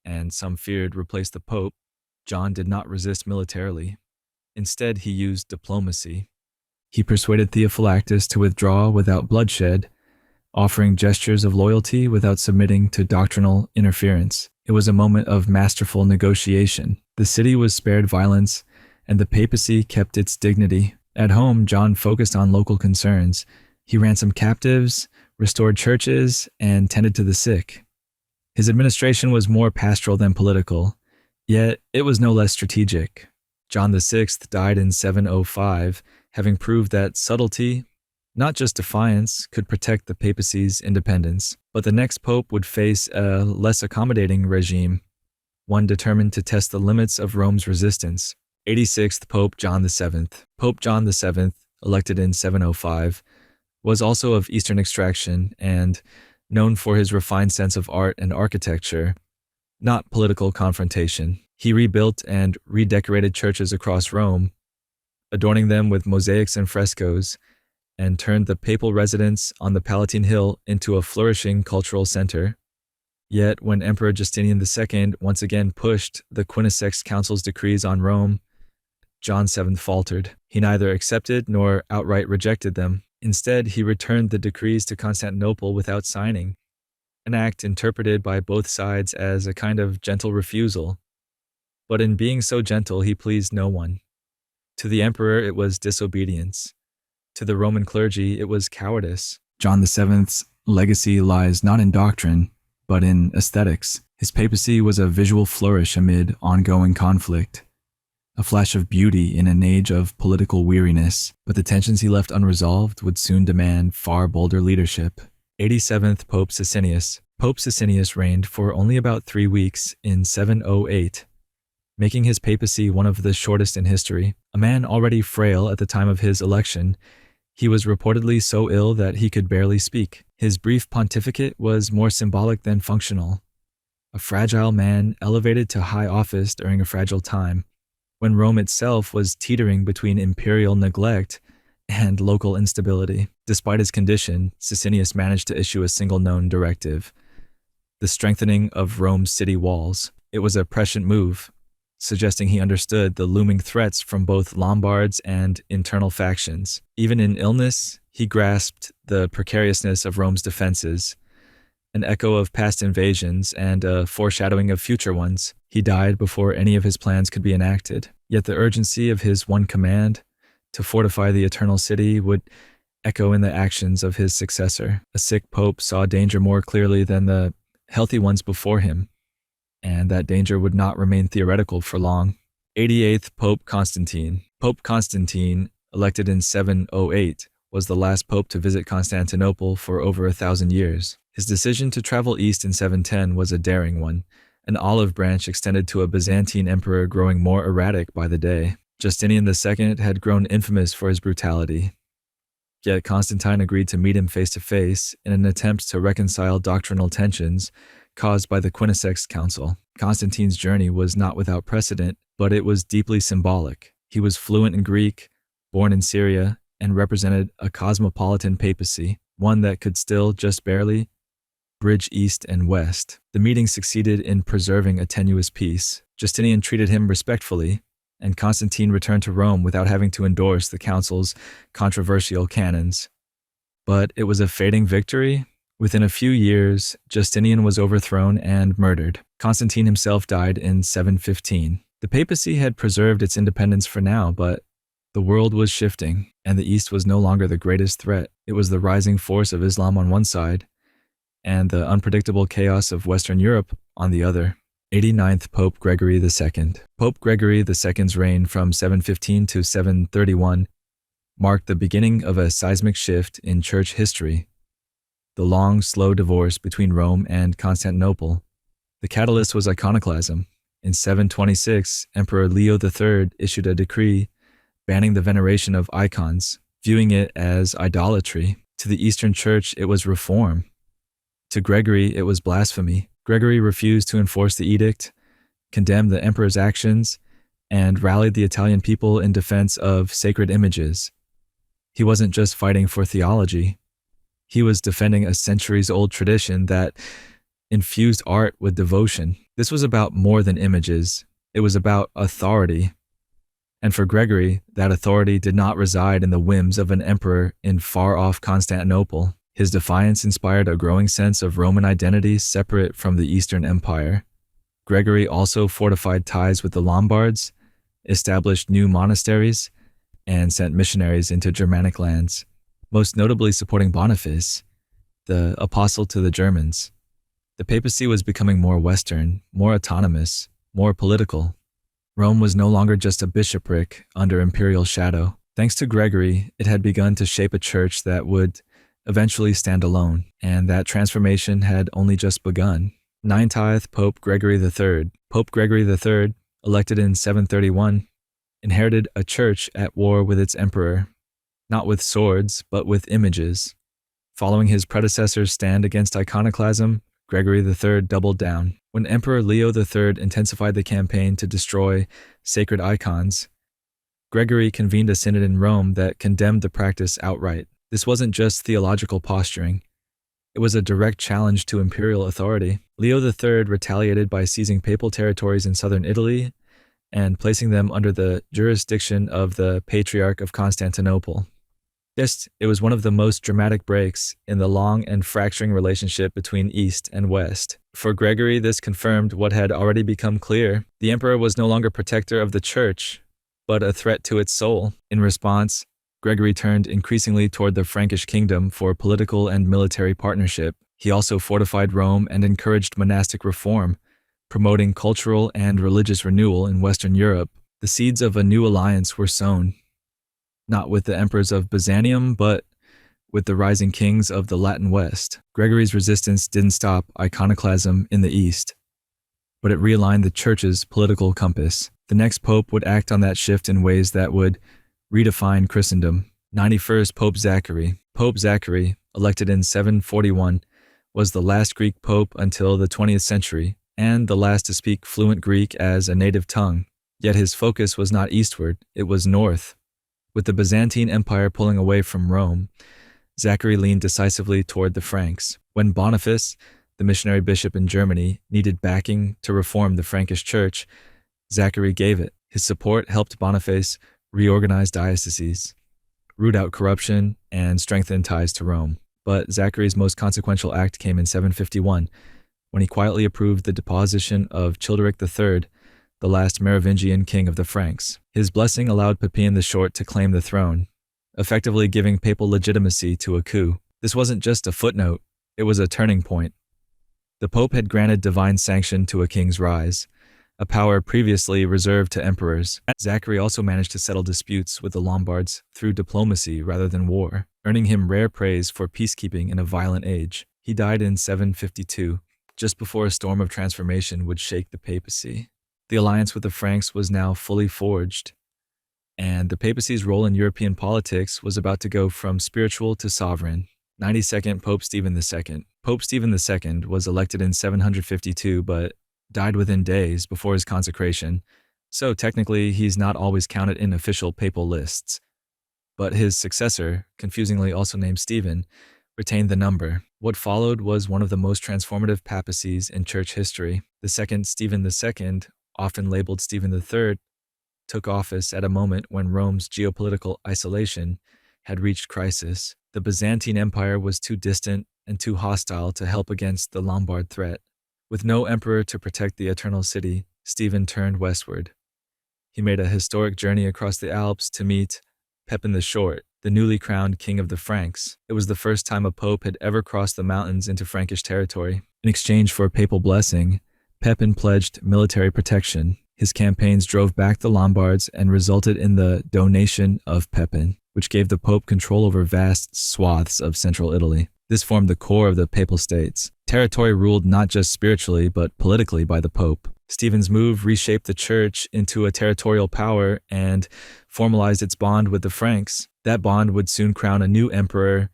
and some feared replace the pope, John did not resist militarily. Instead, he used diplomacy. He persuaded Theophylactus to withdraw without bloodshed, offering gestures of loyalty without submitting to doctrinal interference. It was a moment of masterful negotiation. The city was spared violence, and the papacy kept its dignity. At home, John focused on local concerns. He ransomed captives, restored churches, and tended to the sick. His administration was more pastoral than political, yet it was no less strategic. John VI died in 705, having proved that subtlety, Not just defiance could protect the papacy's independence, but the next pope would face a less accommodating regime, one determined to test the limits of Rome's resistance. 86th Pope John VII. Pope John VII, elected in 705, was also of Eastern extraction and known for his refined sense of art and architecture, not political confrontation. He rebuilt and redecorated churches across Rome, adorning them with mosaics and frescoes, and turned the papal residence on the Palatine Hill into a flourishing cultural center. Yet, when Emperor Justinian II once again pushed the Quinisext Council's decrees on Rome, John VII faltered. He neither accepted nor outright rejected them. Instead, he returned the decrees to Constantinople without signing, an act interpreted by both sides as a kind of gentle refusal. But in being so gentle, he pleased no one. To the emperor, it was disobedience. To the Roman clergy, it was cowardice. John VII's legacy lies not in doctrine, but in aesthetics. His papacy was a visual flourish amid ongoing conflict, a flash of beauty in an age of political weariness, but the tensions he left unresolved would soon demand far bolder leadership. 87th Pope Sicinius. Pope Sicinius reigned for only about 3 weeks in 708, making his papacy one of the shortest in history. A man already frail at the time of his election, he was reportedly so ill that he could barely speak. His brief pontificate was more symbolic than functional. A fragile man elevated to high office during a fragile time, when Rome itself was teetering between imperial neglect and local instability. Despite his condition, Sicinius managed to issue a single known directive: the strengthening of Rome's city walls. It was a prescient move, suggesting he understood the looming threats from both Lombards and internal factions. Even in illness, he grasped the precariousness of Rome's defenses, an echo of past invasions and a foreshadowing of future ones. He died before any of his plans could be enacted. Yet the urgency of his one command, to fortify the eternal city, would echo in the actions of his successor. A sick pope saw danger more clearly than the healthy ones before him, and that danger would not remain theoretical for long. 88th Pope Constantine. Pope Constantine, elected in 708, was the last pope to visit Constantinople for over 1,000 years. His decision to travel east in 710 was a daring one, an olive branch extended to a Byzantine emperor growing more erratic by the day. Justinian II had grown infamous for his brutality, yet Constantine agreed to meet him face to face in an attempt to reconcile doctrinal tensions caused by the Quinisext Council. Constantine's journey was not without precedent, but it was deeply symbolic. He was fluent in Greek, born in Syria, and represented a cosmopolitan papacy, one that could still, just barely, bridge east and west. The meeting succeeded in preserving a tenuous peace. Justinian treated him respectfully, and Constantine returned to Rome without having to endorse the council's controversial canons. But it was a fading victory. Within a few years, Justinian was overthrown and murdered. Constantine himself died in 715. The papacy had preserved its independence for now, but the world was shifting, and the East was no longer the greatest threat. It was the rising force of Islam on one side, and the unpredictable chaos of Western Europe on the other. 89th Pope Gregory II. Pope Gregory II's reign from 715 to 731 marked the beginning of a seismic shift in church history. The long, slow divorce between Rome and Constantinople. The catalyst was iconoclasm. In 726, Emperor Leo III issued a decree banning the veneration of icons, viewing it as idolatry. To the Eastern Church, it was reform. To Gregory, it was blasphemy. Gregory refused to enforce the edict, condemned the emperor's actions, and rallied the Italian people in defense of sacred images. He wasn't just fighting for theology. He was defending a centuries-old tradition that infused art with devotion. This was about more than images. It was about authority. And for Gregory, that authority did not reside in the whims of an emperor in far-off Constantinople. His defiance inspired a growing sense of Roman identity separate from the Eastern Empire. Gregory also fortified ties with the Lombards, established new monasteries, and sent missionaries into Germanic lands, most notably supporting Boniface, the apostle to the Germans. The papacy was becoming more Western, more autonomous, more political. Rome was no longer just a bishopric under imperial shadow. Thanks to Gregory, it had begun to shape a church that would eventually stand alone, and that transformation had only just begun. 9th Pope Gregory III. Pope Gregory III, elected in 731, inherited a church at war with its emperor, not with swords, but with images. Following his predecessor's stand against iconoclasm, Gregory III doubled down. When Emperor Leo XIII intensified the campaign to destroy sacred icons, Gregory convened a synod in Rome that condemned the practice outright. This wasn't just theological posturing. It was a direct challenge to imperial authority. Leo III retaliated by seizing papal territories in southern Italy and placing them under the jurisdiction of the Patriarch of Constantinople. It was one of the most dramatic breaks in the long and fracturing relationship between East and West. For Gregory, this confirmed what had already become clear. The emperor was no longer protector of the church, but a threat to its soul. In response, Gregory turned increasingly toward the Frankish kingdom for political and military partnership. He also fortified Rome and encouraged monastic reform, promoting cultural and religious renewal in Western Europe. The seeds of a new alliance were sown, not with the emperors of Byzantium, but with the rising kings of the Latin West. Gregory's resistance didn't stop iconoclasm in the East, but it realigned the church's political compass. The next pope would act on that shift in ways that would redefine Christendom. 91st Pope Zachary. Pope Zachary, elected in 741, was the last Greek pope until the 20th century, and the last to speak fluent Greek as a native tongue. Yet his focus was not eastward, it was north. With the Byzantine Empire pulling away from Rome, Zachary leaned decisively toward the Franks. When Boniface, the missionary bishop in Germany, needed backing to reform the Frankish church, Zachary gave it. His support helped Boniface reorganize dioceses, root out corruption, and strengthen ties to Rome. But Zachary's most consequential act came in 751, when he quietly approved the deposition of Childeric III, the last Merovingian king of the Franks. His blessing allowed Pippin the Short to claim the throne, effectively giving papal legitimacy to a coup. This wasn't just a footnote, it was a turning point. The Pope had granted divine sanction to a king's rise, a power previously reserved to emperors. Zachary also managed to settle disputes with the Lombards through diplomacy rather than war, earning him rare praise for peacekeeping in a violent age. He died in 752, just before a storm of transformation would shake the papacy. The alliance with the Franks was now fully forged, and the papacy's role in European politics was about to go from spiritual to sovereign. 92nd Pope Stephen II. Pope Stephen II was elected in 752 but died within days before his consecration, so technically he's not always counted in official papal lists. But his successor, confusingly also named Stephen, retained the number. What followed was one of the most transformative papacies in church history. The second Stephen II, often labeled Stephen III, took office at a moment when Rome's geopolitical isolation had reached crisis. The Byzantine Empire was too distant and too hostile to help against the Lombard threat. With no emperor to protect the Eternal City, Stephen turned westward. He made a historic journey across the Alps to meet Pepin the Short, the newly crowned king of the Franks. It was the first time a pope had ever crossed the mountains into Frankish territory. In exchange for a papal blessing, Pepin pledged military protection. His campaigns drove back the Lombards and resulted in the Donation of Pepin, which gave the pope control over vast swaths of central Italy. This formed the core of the Papal States. Territory ruled not just spiritually but politically by the Pope. Stephen's move reshaped the church into a territorial power and formalized its bond with the Franks. That bond would soon crown a new emperor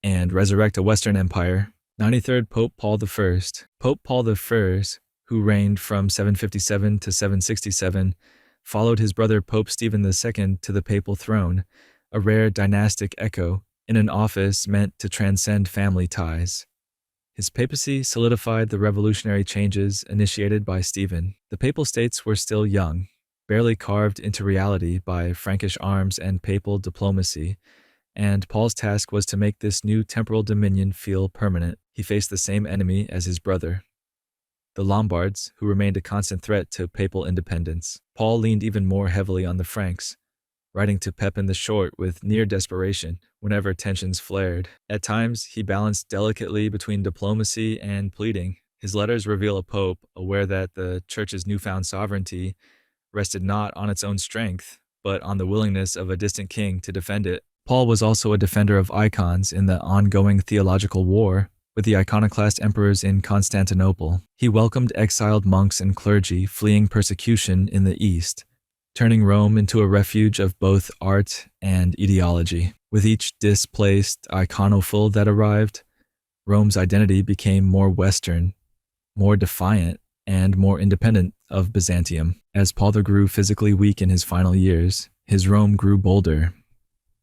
and resurrect a Western empire. 93rd Pope Paul I. Pope Paul I, who reigned from 757 to 767, followed his brother Pope Stephen II to the papal throne, a rare dynastic echo in an office meant to transcend family ties. His papacy solidified the revolutionary changes initiated by Stephen. The Papal States were still young, barely carved into reality by Frankish arms and papal diplomacy, and Paul's task was to make this new temporal dominion feel permanent. He faced the same enemy as his brother, the Lombards, who remained a constant threat to papal independence. Paul leaned even more heavily on the Franks, writing to Pepin the Short with near desperation whenever tensions flared. At times, he balanced delicately between diplomacy and pleading. His letters reveal a pope aware that the church's newfound sovereignty rested not on its own strength, but on the willingness of a distant king to defend it. Paul was also a defender of icons in the ongoing theological war with the iconoclast emperors in Constantinople. He welcomed exiled monks and clergy fleeing persecution in the East, turning Rome into a refuge of both art and ideology. With each displaced iconophile that arrived, Rome's identity became more Western, more defiant, and more independent of Byzantium. As Paul grew physically weak in his final years, his Rome grew bolder,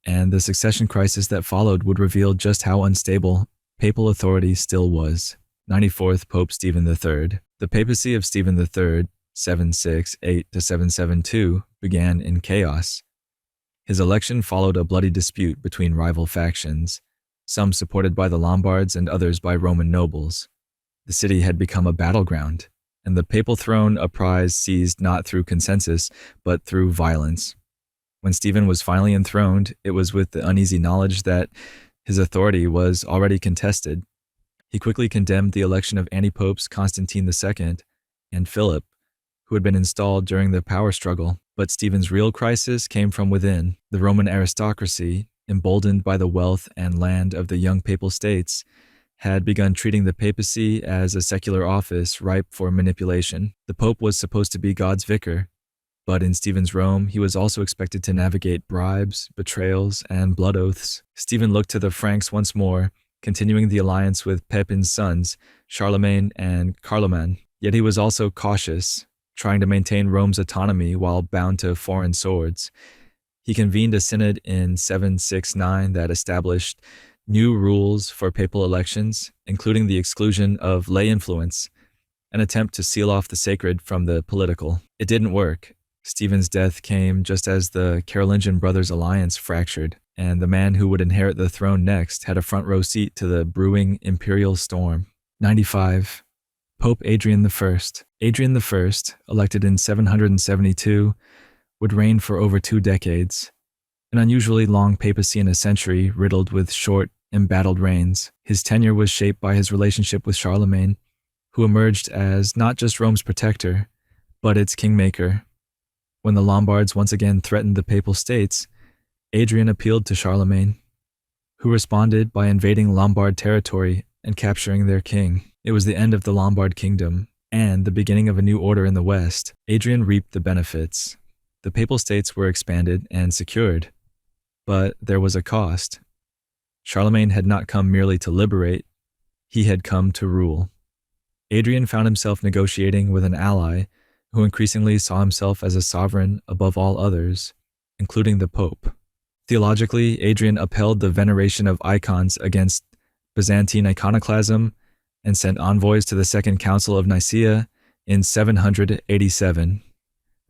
and the succession crisis that followed would reveal just how unstable papal authority still was. 94th Pope Stephen III. The papacy of Stephen III, 768 to 772, began in chaos. His election followed a bloody dispute between rival factions, some supported by the Lombards and others by Roman nobles. The city had become a battleground, and the papal throne a prize seized not through consensus, but through violence. When Stephen was finally enthroned, it was with the uneasy knowledge that his authority was already contested. He quickly condemned the election of anti-popes Constantine II and Philip, who had been installed during the power struggle. But Stephen's real crisis came from within. The Roman aristocracy, emboldened by the wealth and land of the young papal states, had begun treating the papacy as a secular office ripe for manipulation. The pope was supposed to be God's vicar, but in Stephen's Rome, he was also expected to navigate bribes, betrayals, and blood oaths. Stephen looked to the Franks once more, continuing the alliance with Pepin's sons, Charlemagne and Carloman. Yet he was also cautious, trying to maintain Rome's autonomy while bound to foreign swords. He convened a synod in 769 that established new rules for papal elections, including the exclusion of lay influence, an attempt to seal off the sacred from the political. It didn't work. Stephen's death came just as the Carolingian brothers' alliance fractured, and the man who would inherit the throne next had a front row seat to the brewing imperial storm. 95. Pope Adrian I. Adrian I, elected in 772, would reign for over 2 decades, an unusually long papacy in a century riddled with short, embattled reigns. His tenure was shaped by his relationship with Charlemagne, who emerged as not just Rome's protector, but its kingmaker. When the Lombards once again threatened the papal states, Adrian appealed to Charlemagne, who responded by invading Lombard territory and capturing their king. It was the end of the Lombard kingdom and the beginning of a new order in the West. Adrian reaped the benefits. The papal states were expanded and secured, but there was a cost. Charlemagne had not come merely to liberate, he had come to rule. Adrian found himself negotiating with an ally who increasingly saw himself as a sovereign above all others, including the Pope. Theologically, Adrian upheld the veneration of icons against Byzantine iconoclasm and sent envoys to the Second Council of Nicaea in 787,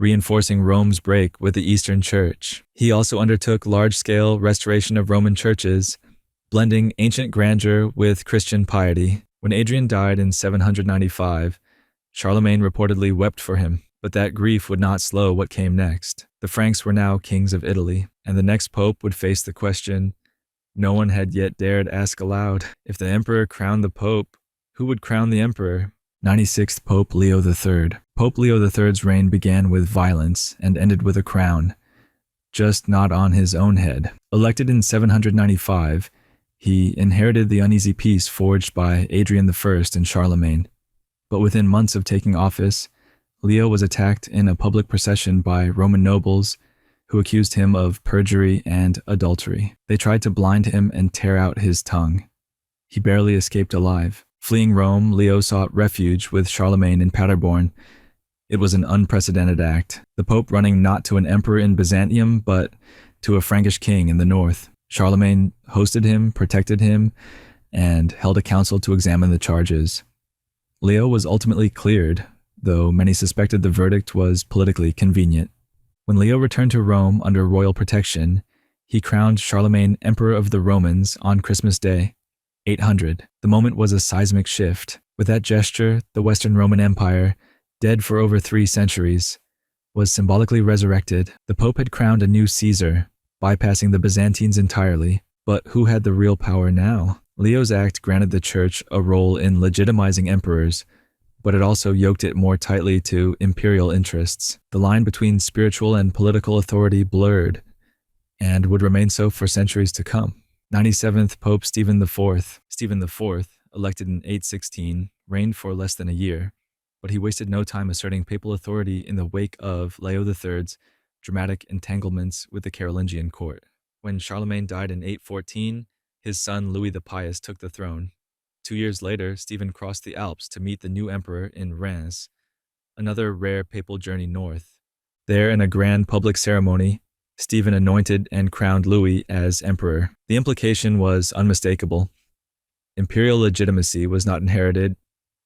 reinforcing Rome's break with the Eastern Church. He also undertook large-scale restoration of Roman churches, blending ancient grandeur with Christian piety. When Adrian died in 795, Charlemagne reportedly wept for him, but that grief would not slow what came next. The Franks were now kings of Italy, and the next pope would face the question no one had yet dared ask aloud. If the emperor crowned the pope, who would crown the emperor? 96th Pope Leo III. Pope Leo III's reign began with violence and ended with a crown, just not on his own head. Elected in 795, he inherited the uneasy peace forged by Adrian I and Charlemagne. But within months of taking office, Leo was attacked in a public procession by Roman nobles who accused him of perjury and adultery. They tried to blind him and tear out his tongue. He barely escaped alive. Fleeing Rome, Leo sought refuge with Charlemagne in Paderborn. It was an unprecedented act, the Pope running not to an emperor in Byzantium, but to a Frankish king in the north. Charlemagne hosted him, protected him, and held a council to examine the charges. Leo was ultimately cleared, though many suspected the verdict was politically convenient. When Leo returned to Rome under royal protection, he crowned Charlemagne Emperor of the Romans on Christmas Day, 800. The moment was a seismic shift. With that gesture, the Western Roman Empire, dead for over 3 centuries, was symbolically resurrected. The Pope had crowned a new Caesar, bypassing the Byzantines entirely. But who had the real power now? Leo's act granted the Church a role in legitimizing emperors, but it also yoked it more tightly to imperial interests. The line between spiritual and political authority blurred, and would remain so for centuries to come. 97th Pope Stephen IV. Stephen IV, elected in 816, reigned for less than a year, but he wasted no time asserting papal authority in the wake of Leo III's dramatic entanglements with the Carolingian court. When Charlemagne died in 814, his son Louis the Pious took the throne. 2 years later, Stephen crossed the Alps to meet the new emperor in Reims, another rare papal journey north. There, in a grand public ceremony, Stephen anointed and crowned Louis as emperor. The implication was unmistakable. Imperial legitimacy was not inherited,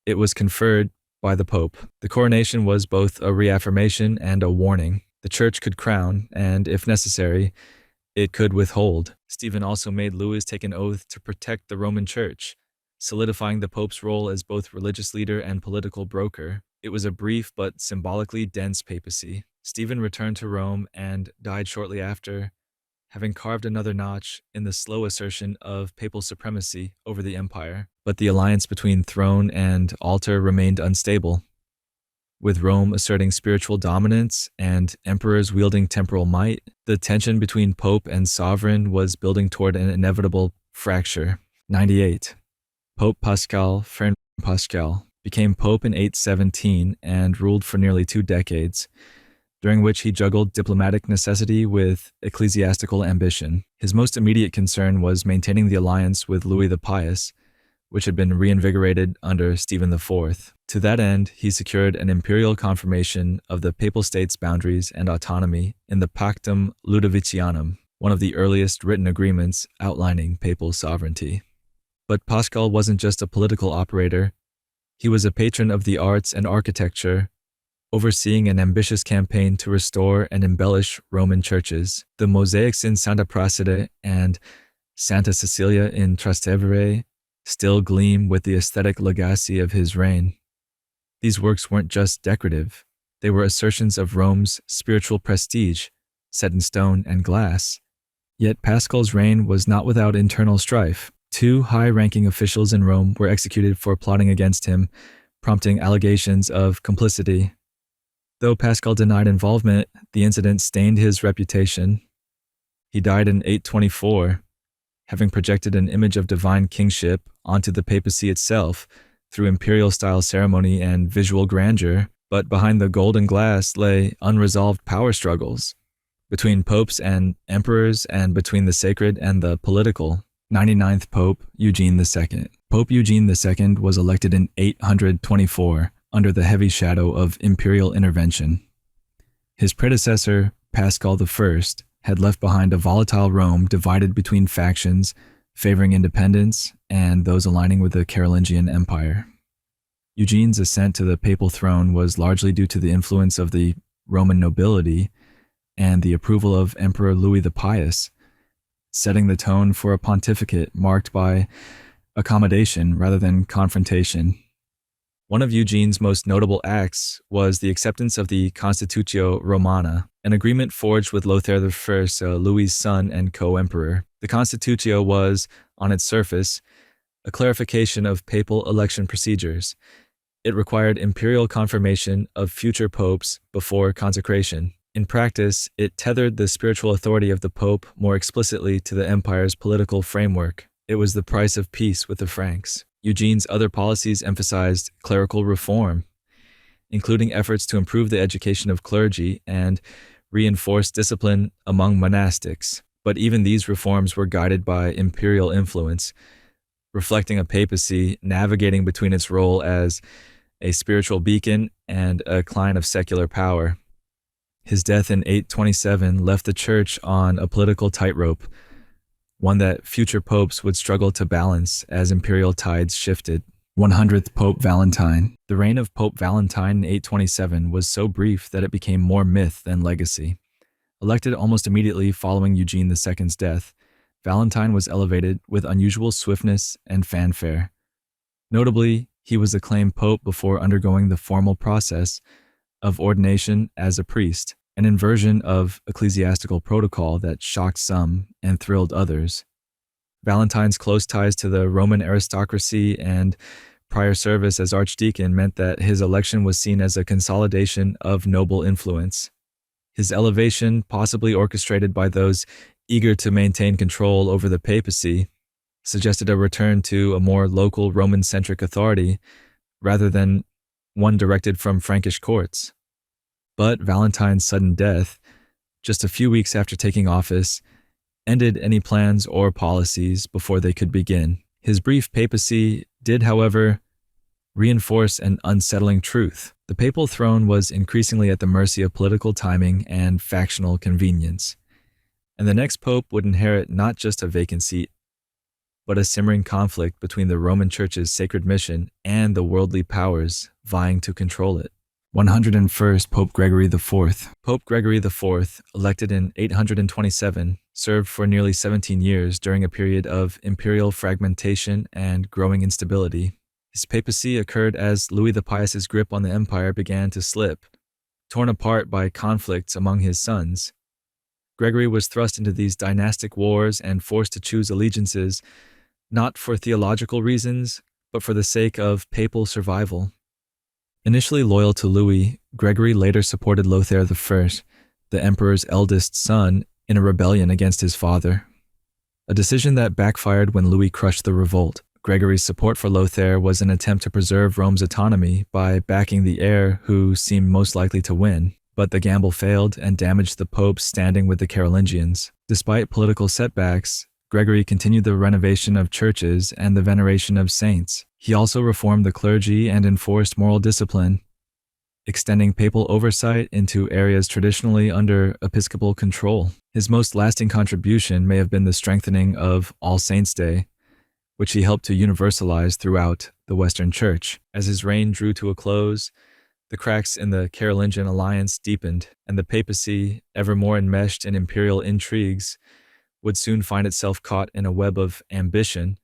it was conferred by the Pope. The coronation was both a reaffirmation and a warning. The Church could crown, and, if necessary, it could withhold. Stephen also made Louis take an oath to protect the Roman Church, solidifying the Pope's role as both religious leader and political broker. It was a brief but symbolically dense papacy. Stephen returned to Rome and died shortly after, having carved another notch in the slow assertion of papal supremacy over the empire. But the alliance between throne and altar remained unstable, with Rome asserting spiritual dominance and emperors wielding temporal might. The tension between pope and sovereign was building toward an inevitable fracture. 98. Pope Pascal Fern Pascal became pope in 817 and ruled for nearly 2 decades, during which he juggled diplomatic necessity with ecclesiastical ambition. His most immediate concern was maintaining the alliance with Louis the Pious, which had been reinvigorated under Stephen IV. To that end, he secured an imperial confirmation of the papal state's boundaries and autonomy in the Pactum Ludovicianum, one of the earliest written agreements outlining papal sovereignty. But Pascal wasn't just a political operator. He was a patron of the arts and architecture, overseeing an ambitious campaign to restore and embellish Roman churches. The mosaics in Santa Prassede and Santa Cecilia in Trastevere still gleam with the aesthetic legacy of his reign. These works weren't just decorative, they were assertions of Rome's spiritual prestige, set in stone and glass. Yet Pascal's reign was not without internal strife. 2 high-ranking officials in Rome were executed for plotting against him, prompting allegations of complicity. Though Pascal denied involvement, the incident stained his reputation. He died in 824, having projected an image of divine kingship onto the papacy itself through imperial-style ceremony and visual grandeur, but behind the golden glass lay unresolved power struggles between popes and emperors and between the sacred and the political. 99th Pope Eugene II. Pope Eugene II was elected in 824 under the heavy shadow of imperial intervention. His predecessor, Pascal I, had left behind a volatile Rome divided between factions favoring independence and those aligning with the Carolingian Empire. Eugene's ascent to the papal throne was largely due to the influence of the Roman nobility and the approval of Emperor Louis the Pious, setting the tone for a pontificate marked by accommodation rather than confrontation. One of Eugene's most notable acts was the acceptance of the Constitutio Romana, an agreement forged with Lothair I, Louis's son and co-emperor. The Constitutio was, on its surface, a clarification of papal election procedures. It required imperial confirmation of future popes before consecration. In practice, it tethered the spiritual authority of the pope more explicitly to the empire's political framework. It was the price of peace with the Franks. Eugene's other policies emphasized clerical reform, including efforts to improve the education of clergy and reinforce discipline among monastics. But even these reforms were guided by imperial influence, reflecting a papacy navigating between its role as a spiritual beacon and a client of secular power. His death in 827 left the church on a political tightrope, one that future popes would struggle to balance as imperial tides shifted. 100th Pope Valentine. The reign of Pope Valentine in 827 was so brief that it became more myth than legacy. Elected almost immediately following Eugene II's death, Valentine was elevated with unusual swiftness and fanfare. Notably, he was acclaimed pope before undergoing the formal process of ordination as a priest, an inversion of ecclesiastical protocol that shocked some and thrilled others. Valentine's close ties to the Roman aristocracy and prior service as archdeacon meant that his election was seen as a consolidation of noble influence. His elevation, possibly orchestrated by those eager to maintain control over the papacy, suggested a return to a more local Roman-centric authority rather than one directed from Frankish courts. But Valentine's sudden death, just a few weeks after taking office, ended any plans or policies before they could begin. His brief papacy did, however, reinforce an unsettling truth. The papal throne was increasingly at the mercy of political timing and factional convenience, and the next pope would inherit not just a vacant seat, but a simmering conflict between the Roman Church's sacred mission and the worldly powers vying to control it. 101st Pope Gregory IV. Pope Gregory IV, elected in 827, served for nearly 17 years during a period of imperial fragmentation and growing instability. His papacy occurred as Louis the Pious's grip on the empire began to slip, torn apart by conflicts among his sons. Gregory was thrust into these dynastic wars and forced to choose allegiances not for theological reasons, but for the sake of papal survival. Initially loyal to Louis, Gregory later supported Lothair I, the emperor's eldest son, in a rebellion against his father, a decision that backfired when Louis crushed the revolt. Gregory's support for Lothair was an attempt to preserve Rome's autonomy by backing the heir who seemed most likely to win, but the gamble failed and damaged the pope's standing with the Carolingians. Despite political setbacks, Gregory continued the renovation of churches and the veneration of saints. He also reformed the clergy and enforced moral discipline, extending papal oversight into areas traditionally under episcopal control. His most lasting contribution may have been the strengthening of All Saints' Day, which he helped to universalize throughout the Western Church. As his reign drew to a close, the cracks in the Carolingian alliance deepened, and the papacy, ever more enmeshed in imperial intrigues, would soon find itself caught in a web of ambition,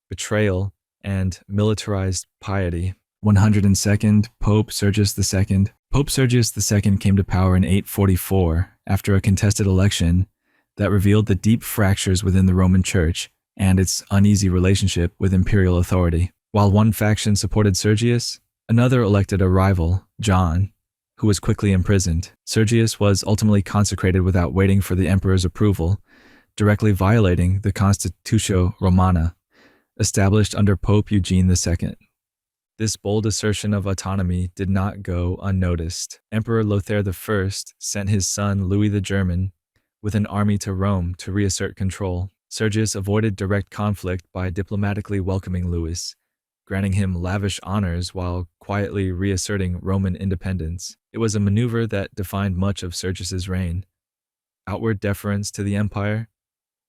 betrayal, and militarized piety. 102nd Pope Sergius II. Pope Sergius II came to power in 844 after a contested election that revealed the deep fractures within the Roman Church and its uneasy relationship with imperial authority. While one faction supported Sergius, another elected a rival, John, who was quickly imprisoned. Sergius was ultimately consecrated without waiting for the emperor's approval, directly violating the Constitutio Romana, established under Pope Eugene II. This bold assertion of autonomy did not go unnoticed. Emperor Lothair I sent his son Louis the German with an army to Rome to reassert control. Sergius avoided direct conflict by diplomatically welcoming Louis, granting him lavish honors while quietly reasserting Roman independence. It was a maneuver that defined much of Sergius's reign. Outward deference to the empire,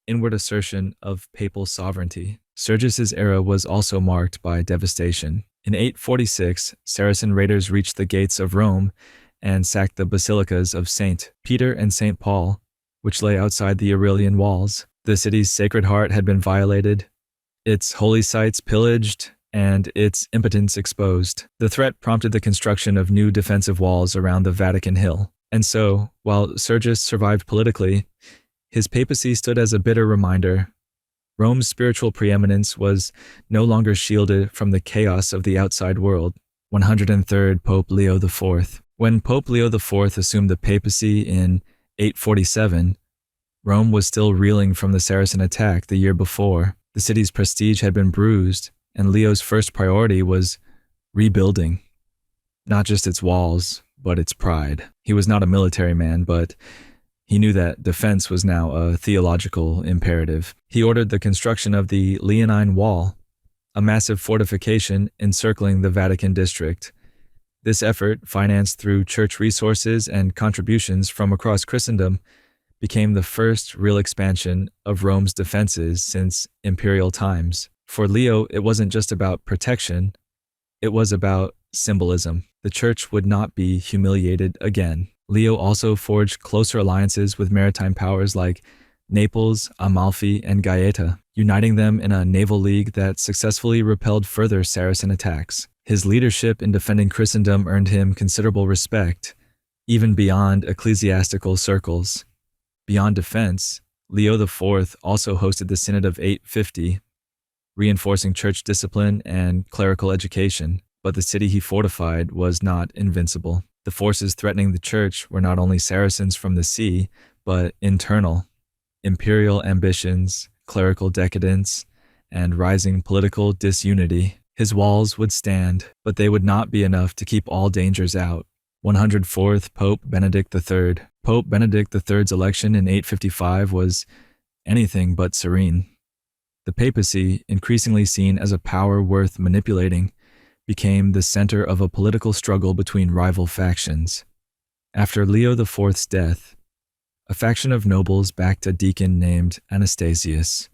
inward assertion of papal sovereignty. Sergius's era was also marked by devastation. In 846, Saracen raiders reached the gates of Rome and sacked the basilicas of St. Peter and St. Paul, which lay outside the Aurelian walls. The city's Sacred Heart had been violated, its holy sites pillaged, and its impotence exposed. The threat prompted the construction of new defensive walls around the Vatican Hill. And so, while Sergius survived politically, his papacy stood as a bitter reminder. Rome's spiritual preeminence was no longer shielded from the chaos of the outside world. 103rd Pope Leo IV. When Pope Leo IV assumed the papacy in 847, Rome was still reeling from the Saracen attack the year before. The city's prestige had been bruised, and Leo's first priority was rebuilding, not just its walls, but its pride. He was not a military man, but he knew that defense was now a theological imperative. He ordered the construction of the Leonine Wall, a massive fortification encircling the Vatican district. This effort, financed through church resources and contributions from across Christendom, became the first real expansion of Rome's defenses since imperial times. For Leo, it wasn't just about protection, it was about symbolism. The church would not be humiliated again. Leo also forged closer alliances with maritime powers like Naples, Amalfi, and Gaeta, uniting them in a naval league that successfully repelled further Saracen attacks. His leadership in defending Christendom earned him considerable respect, even beyond ecclesiastical circles. Beyond defense, Leo IV also hosted the Synod of 850, reinforcing church discipline and clerical education. But the city he fortified was not invincible. The forces threatening the church were not only Saracens from the sea, but internal. Imperial ambitions, clerical decadence, and rising political disunity. His walls would stand, but they would not be enough to keep all dangers out. 104th Pope Benedict III. Pope Benedict III's election in 855 was anything but serene. The papacy, increasingly seen as a power worth manipulating, became the center of a political struggle between rival factions. After Leo XIV's death, a faction of nobles backed a deacon named Anastasius.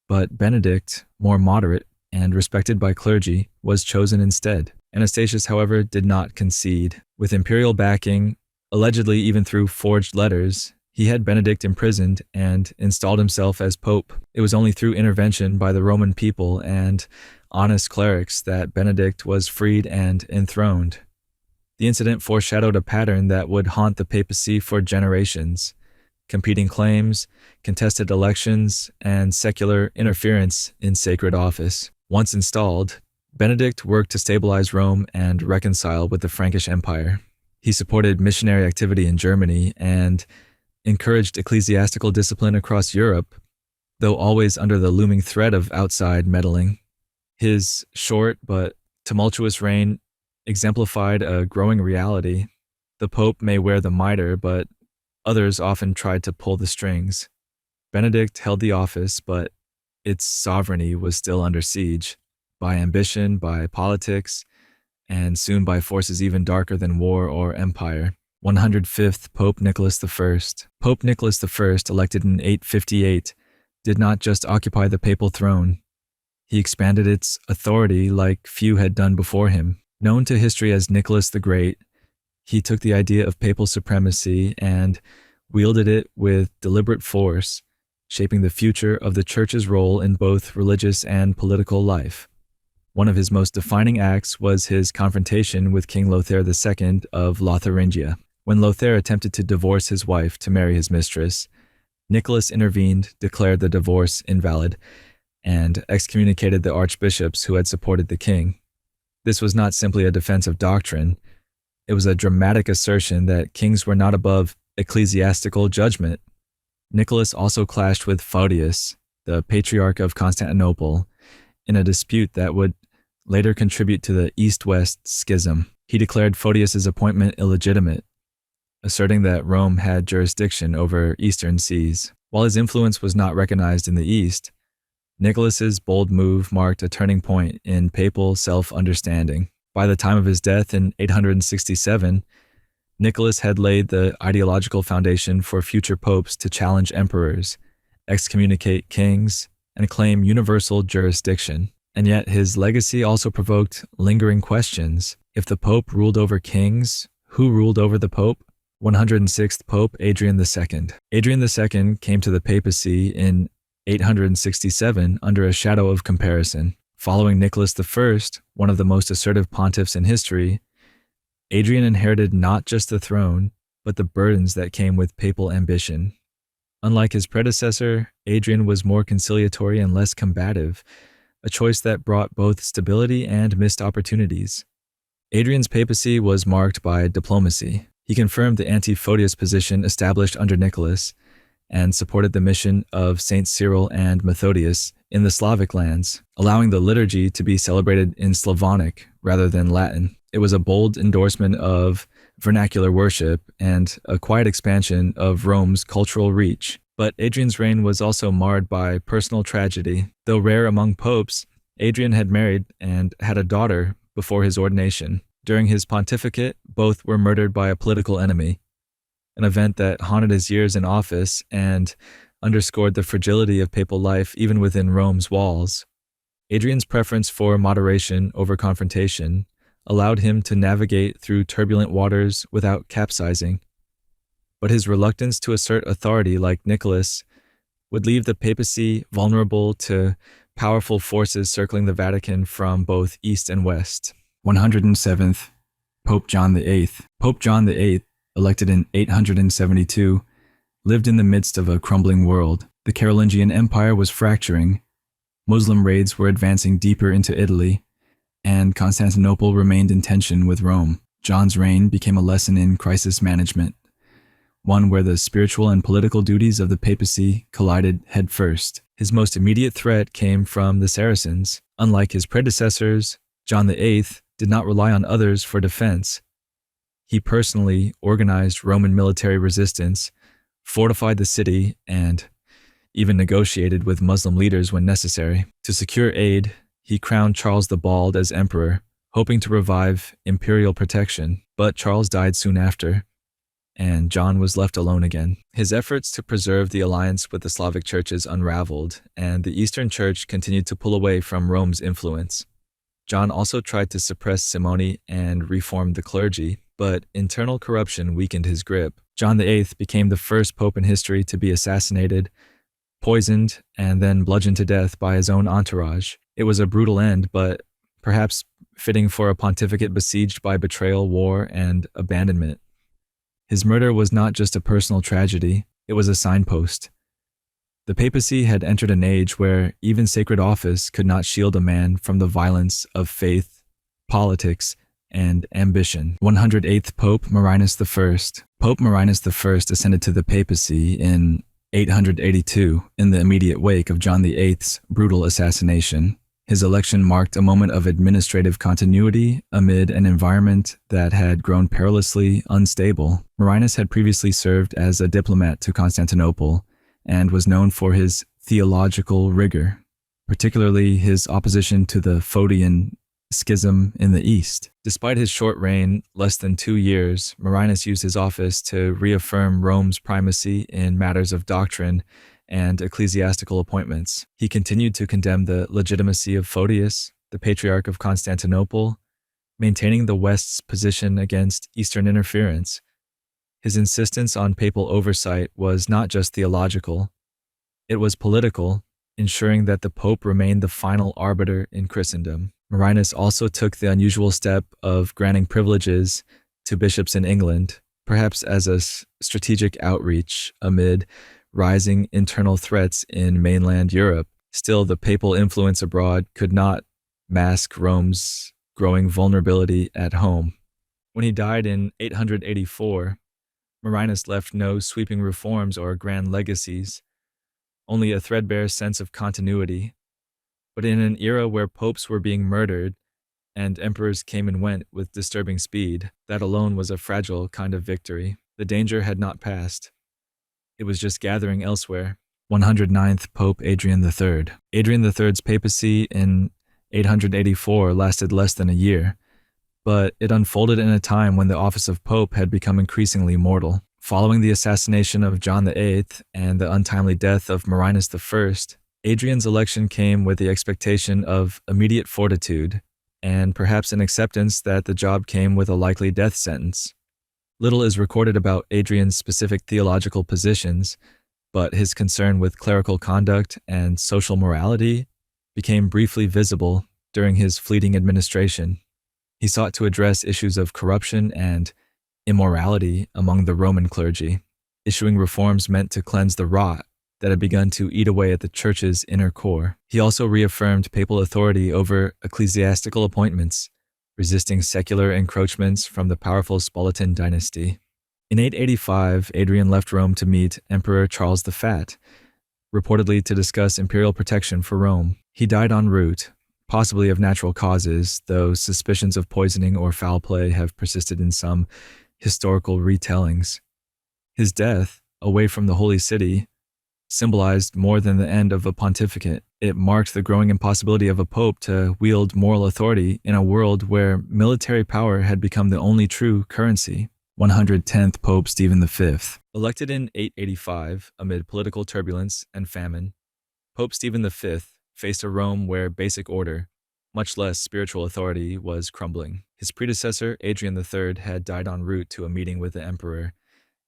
But Benedict, more moderate and respected by clergy, was chosen instead. Anastasius, however, did not concede. With imperial backing, allegedly even through forged letters, he had Benedict imprisoned and installed himself as pope. It was only through intervention by the Roman people and honest clerics that Benedict was freed and enthroned. The incident foreshadowed a pattern that would haunt the papacy for generations: competing claims, contested elections, and secular interference in sacred office. Once installed, Benedict worked to stabilize Rome and reconcile with the Frankish Empire. He supported missionary activity in Germany and encouraged ecclesiastical discipline across Europe, though always under the looming threat of outside meddling. His short but tumultuous reign exemplified a growing reality. The Pope may wear the mitre, but others often tried to pull the strings. Benedict held the office, but its sovereignty was still under siege, by ambition, by politics, and soon by forces even darker than war or empire. 105th Pope Nicholas I. Pope Nicholas I, elected in 858, did not just occupy the papal throne. He expanded its authority like few had done before him. Known to history as Nicholas the Great, he took the idea of papal supremacy and wielded it with deliberate force, shaping the future of the Church's role in both religious and political life. One of his most defining acts was his confrontation with King Lothair II of Lotharingia. When Lothair attempted to divorce his wife to marry his mistress, Nicholas intervened, declared the divorce invalid, and excommunicated the archbishops who had supported the king. This was not simply a defense of doctrine. It was a dramatic assertion that kings were not above ecclesiastical judgment. Nicholas also clashed with Photius, the Patriarch of Constantinople, in a dispute that would later contribute to the East-West Schism. He declared Photius's appointment illegitimate, asserting that Rome had jurisdiction over eastern seas. While his influence was not recognized in the East, Nicholas's bold move marked a turning point in papal self-understanding. By the time of his death in 867, Nicholas had laid the ideological foundation for future popes to challenge emperors, excommunicate kings, and claim universal jurisdiction. And yet his legacy also provoked lingering questions. If the Pope ruled over kings, who ruled over the Pope? 106th Pope Adrian II. Adrian II came to the papacy in 867 under a shadow of comparison. Following Nicholas I, one of the most assertive pontiffs in history, Adrian inherited not just the throne, but the burdens that came with papal ambition. Unlike his predecessor, Adrian was more conciliatory and less combative, a choice that brought both stability and missed opportunities. Adrian's papacy was marked by diplomacy. He confirmed the anti-Photius position established under Nicholas and supported the mission of Saints Cyril and Methodius in the Slavic lands, allowing the liturgy to be celebrated in Slavonic rather than Latin. It was a bold endorsement of vernacular worship and a quiet expansion of Rome's cultural reach. But Adrian's reign was also marred by personal tragedy. Though rare among popes, Adrian had married and had a daughter before his ordination. During his pontificate, both were murdered by a political enemy, an event that haunted his years in office and underscored the fragility of papal life even within Rome's walls. Adrian's preference for moderation over confrontation allowed him to navigate through turbulent waters without capsizing. But his reluctance to assert authority like Nicholas would leave the papacy vulnerable to powerful forces circling the Vatican from both east and west. 107th Pope John VIII. Pope John VIII, elected in 872, lived in the midst of a crumbling world. The Carolingian Empire was fracturing, Muslim raids were advancing deeper into Italy, and Constantinople remained in tension with Rome. John's reign became a lesson in crisis management, one where the spiritual and political duties of the papacy collided headfirst. His most immediate threat came from the Saracens. Unlike his predecessors, John VIII did not rely on others for defense. He personally organized Roman military resistance, fortified the city, and even negotiated with Muslim leaders when necessary. To secure aid, he crowned Charles the Bald as emperor, hoping to revive imperial protection, but Charles died soon after, and John was left alone again. His efforts to preserve the alliance with the Slavic churches unraveled, and the Eastern Church continued to pull away from Rome's influence. John also tried to suppress simony and reform the clergy, but internal corruption weakened his grip. John VIII became the first pope in history to be assassinated, poisoned, and then bludgeoned to death by his own entourage. It was a brutal end, but perhaps fitting for a pontificate besieged by betrayal, war, and abandonment. His murder was not just a personal tragedy, it was a signpost. The papacy had entered an age where even sacred office could not shield a man from the violence of faith, politics, and ambition. 108th Pope Marinus I. Pope Marinus I ascended to the papacy in 882 in the immediate wake of John VIII's brutal assassination. His election marked a moment of administrative continuity amid an environment that had grown perilously unstable. Marinus had previously served as a diplomat to Constantinople and was known for his theological rigor, particularly his opposition to the Photian schism in the East. Despite his short reign, less than 2 years, Marinus used his office to reaffirm Rome's primacy in matters of doctrine and ecclesiastical appointments. He continued to condemn the legitimacy of Photius, the Patriarch of Constantinople, maintaining the West's position against Eastern interference. His insistence on papal oversight was not just theological, it was political, ensuring that the Pope remained the final arbiter in Christendom. Marinus also took the unusual step of granting privileges to bishops in England, perhaps as a strategic outreach amid rising internal threats in mainland Europe. Still, the papal influence abroad could not mask Rome's growing vulnerability at home. When he died in 884, Marinus left no sweeping reforms or grand legacies, only a threadbare sense of continuity. But in an era where popes were being murdered and emperors came and went with disturbing speed, that alone was a fragile kind of victory. The danger had not passed. It was just gathering elsewhere. 109th Pope Adrian III. Adrian III's papacy in 884 lasted less than a year, but it unfolded in a time when the office of pope had become increasingly mortal. Following the assassination of John VIII and the untimely death of Marinus I, Adrian's election came with the expectation of immediate fortitude, and perhaps an acceptance that the job came with a likely death sentence. Little is recorded about Adrian's specific theological positions, but his concern with clerical conduct and social morality became briefly visible during his fleeting administration. He sought to address issues of corruption and immorality among the Roman clergy, issuing reforms meant to cleanse the rot that had begun to eat away at the church's inner core. He also reaffirmed papal authority over ecclesiastical appointments, resisting secular encroachments from the powerful Spalatin dynasty. In 885, Adrian left Rome to meet Emperor Charles the Fat, reportedly to discuss imperial protection for Rome. He died en route, possibly of natural causes, though suspicions of poisoning or foul play have persisted in some historical retellings. His death, away from the Holy City, symbolized more than the end of a pontificate. It marked the growing impossibility of a pope to wield moral authority in a world where military power had become the only true currency. 110th Pope Stephen V. Elected in 885 amid political turbulence and famine, Pope Stephen V faced a Rome where basic order, much less spiritual authority, was crumbling. His predecessor, Adrian III, had died en route to a meeting with the emperor,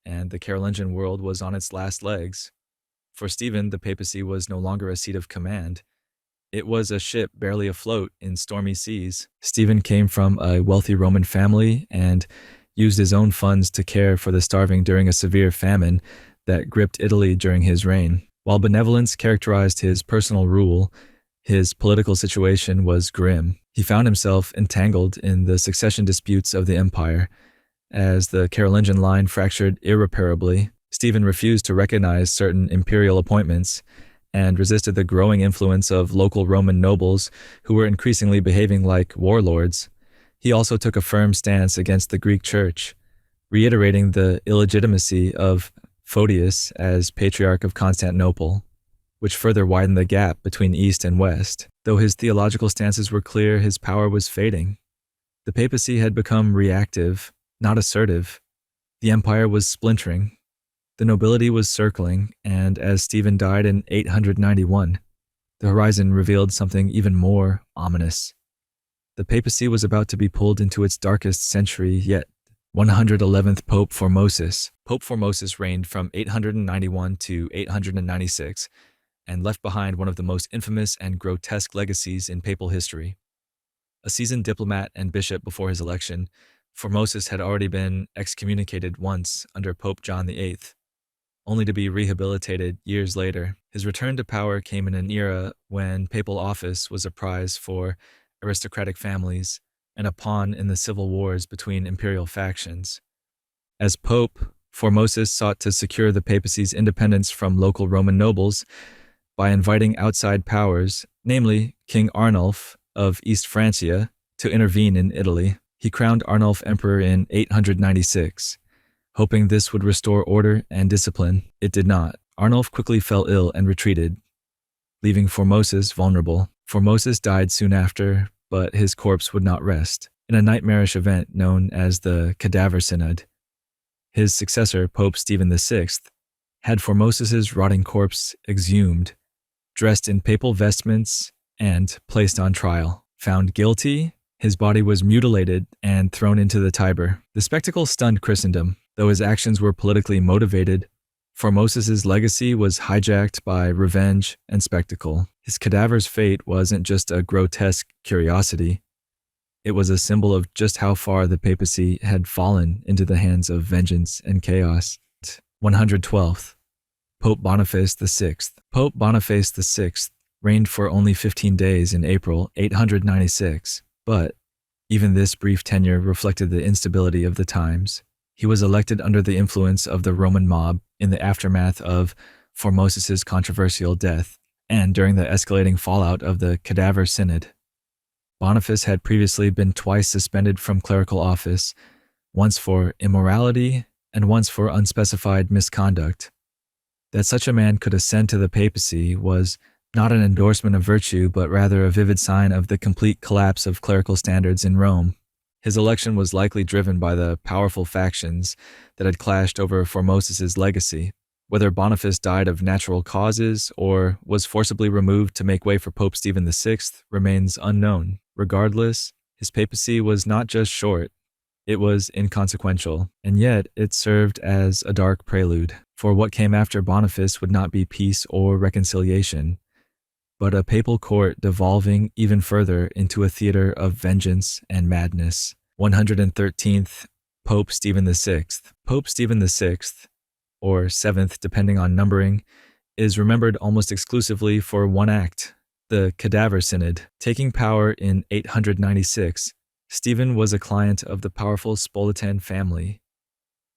and the Carolingian world was on its last legs. For Stephen, the papacy was no longer a seat of command. It was a ship barely afloat in stormy seas. Stephen came from a wealthy Roman family and used his own funds to care for the starving during a severe famine that gripped Italy during his reign. While benevolence characterized his personal rule, His political situation was grim. He found himself entangled in the succession disputes of the empire. As the Carolingian line fractured irreparably, Stephen refused to recognize certain imperial appointments and resisted the growing influence of local Roman nobles who were increasingly behaving like warlords. He also took a firm stance against the Greek Church, reiterating the illegitimacy of Photius as Patriarch of Constantinople, which further widened the gap between East and West. Though his theological stances were clear, his power was fading. The papacy had become reactive, not assertive. The empire was splintering. The nobility was circling, and as Stephen died in 891, the horizon revealed something even more ominous. The papacy was about to be pulled into its darkest century yet. 111th Pope Formosus. Pope Formosus reigned from 891 to 896 and left behind one of the most infamous and grotesque legacies in papal history. A seasoned diplomat and bishop before his election, Formosus had already been excommunicated once under Pope John VIII, only to be rehabilitated years later. His return to power came in an era when papal office was a prize for aristocratic families and a pawn in the civil wars between imperial factions. As Pope, Formosus sought to secure the papacy's independence from local Roman nobles by inviting outside powers, namely King Arnulf of East Francia, to intervene in Italy. He crowned Arnulf emperor in 896, hoping this would restore order and discipline. It did not. Arnulf quickly fell ill and retreated, leaving Formosus vulnerable. Formosus died soon after, but his corpse would not rest. In a nightmarish event known as the Cadaver Synod, his successor, Pope Stephen VI, had Formosus's rotting corpse exhumed, dressed in papal vestments, and placed on trial. Found guilty, his body was mutilated and thrown into the Tiber. The spectacle stunned Christendom. Though his actions were politically motivated, Formosus's legacy was hijacked by revenge and spectacle. His cadaver's fate wasn't just a grotesque curiosity. It was a symbol of just how far the papacy had fallen into the hands of vengeance and chaos. 112th. Pope Boniface VI. Pope Boniface VI reigned for only 15 days in April 896, but even this brief tenure reflected the instability of the times. He was elected under the influence of the Roman mob in the aftermath of Formosus's controversial death and during the escalating fallout of the Cadaver Synod. Boniface had previously been twice suspended from clerical office, once for immorality and once for unspecified misconduct. That such a man could ascend to the papacy was not an endorsement of virtue, but rather a vivid sign of the complete collapse of clerical standards in Rome. His election was likely driven by the powerful factions that had clashed over Formosus's legacy. Whether Boniface died of natural causes or was forcibly removed to make way for Pope Stephen VI remains unknown. Regardless, his papacy was not just short, it was inconsequential, and yet it served as a dark prelude. For what came after Boniface would not be peace or reconciliation, but a papal court devolving even further into a theater of vengeance and madness. 113th Pope Stephen VI. Pope Stephen VI, or 7th depending on numbering, is remembered almost exclusively for one act, the Cadaver Synod. Taking power in 896, Stephen was a client of the powerful Spoletan family,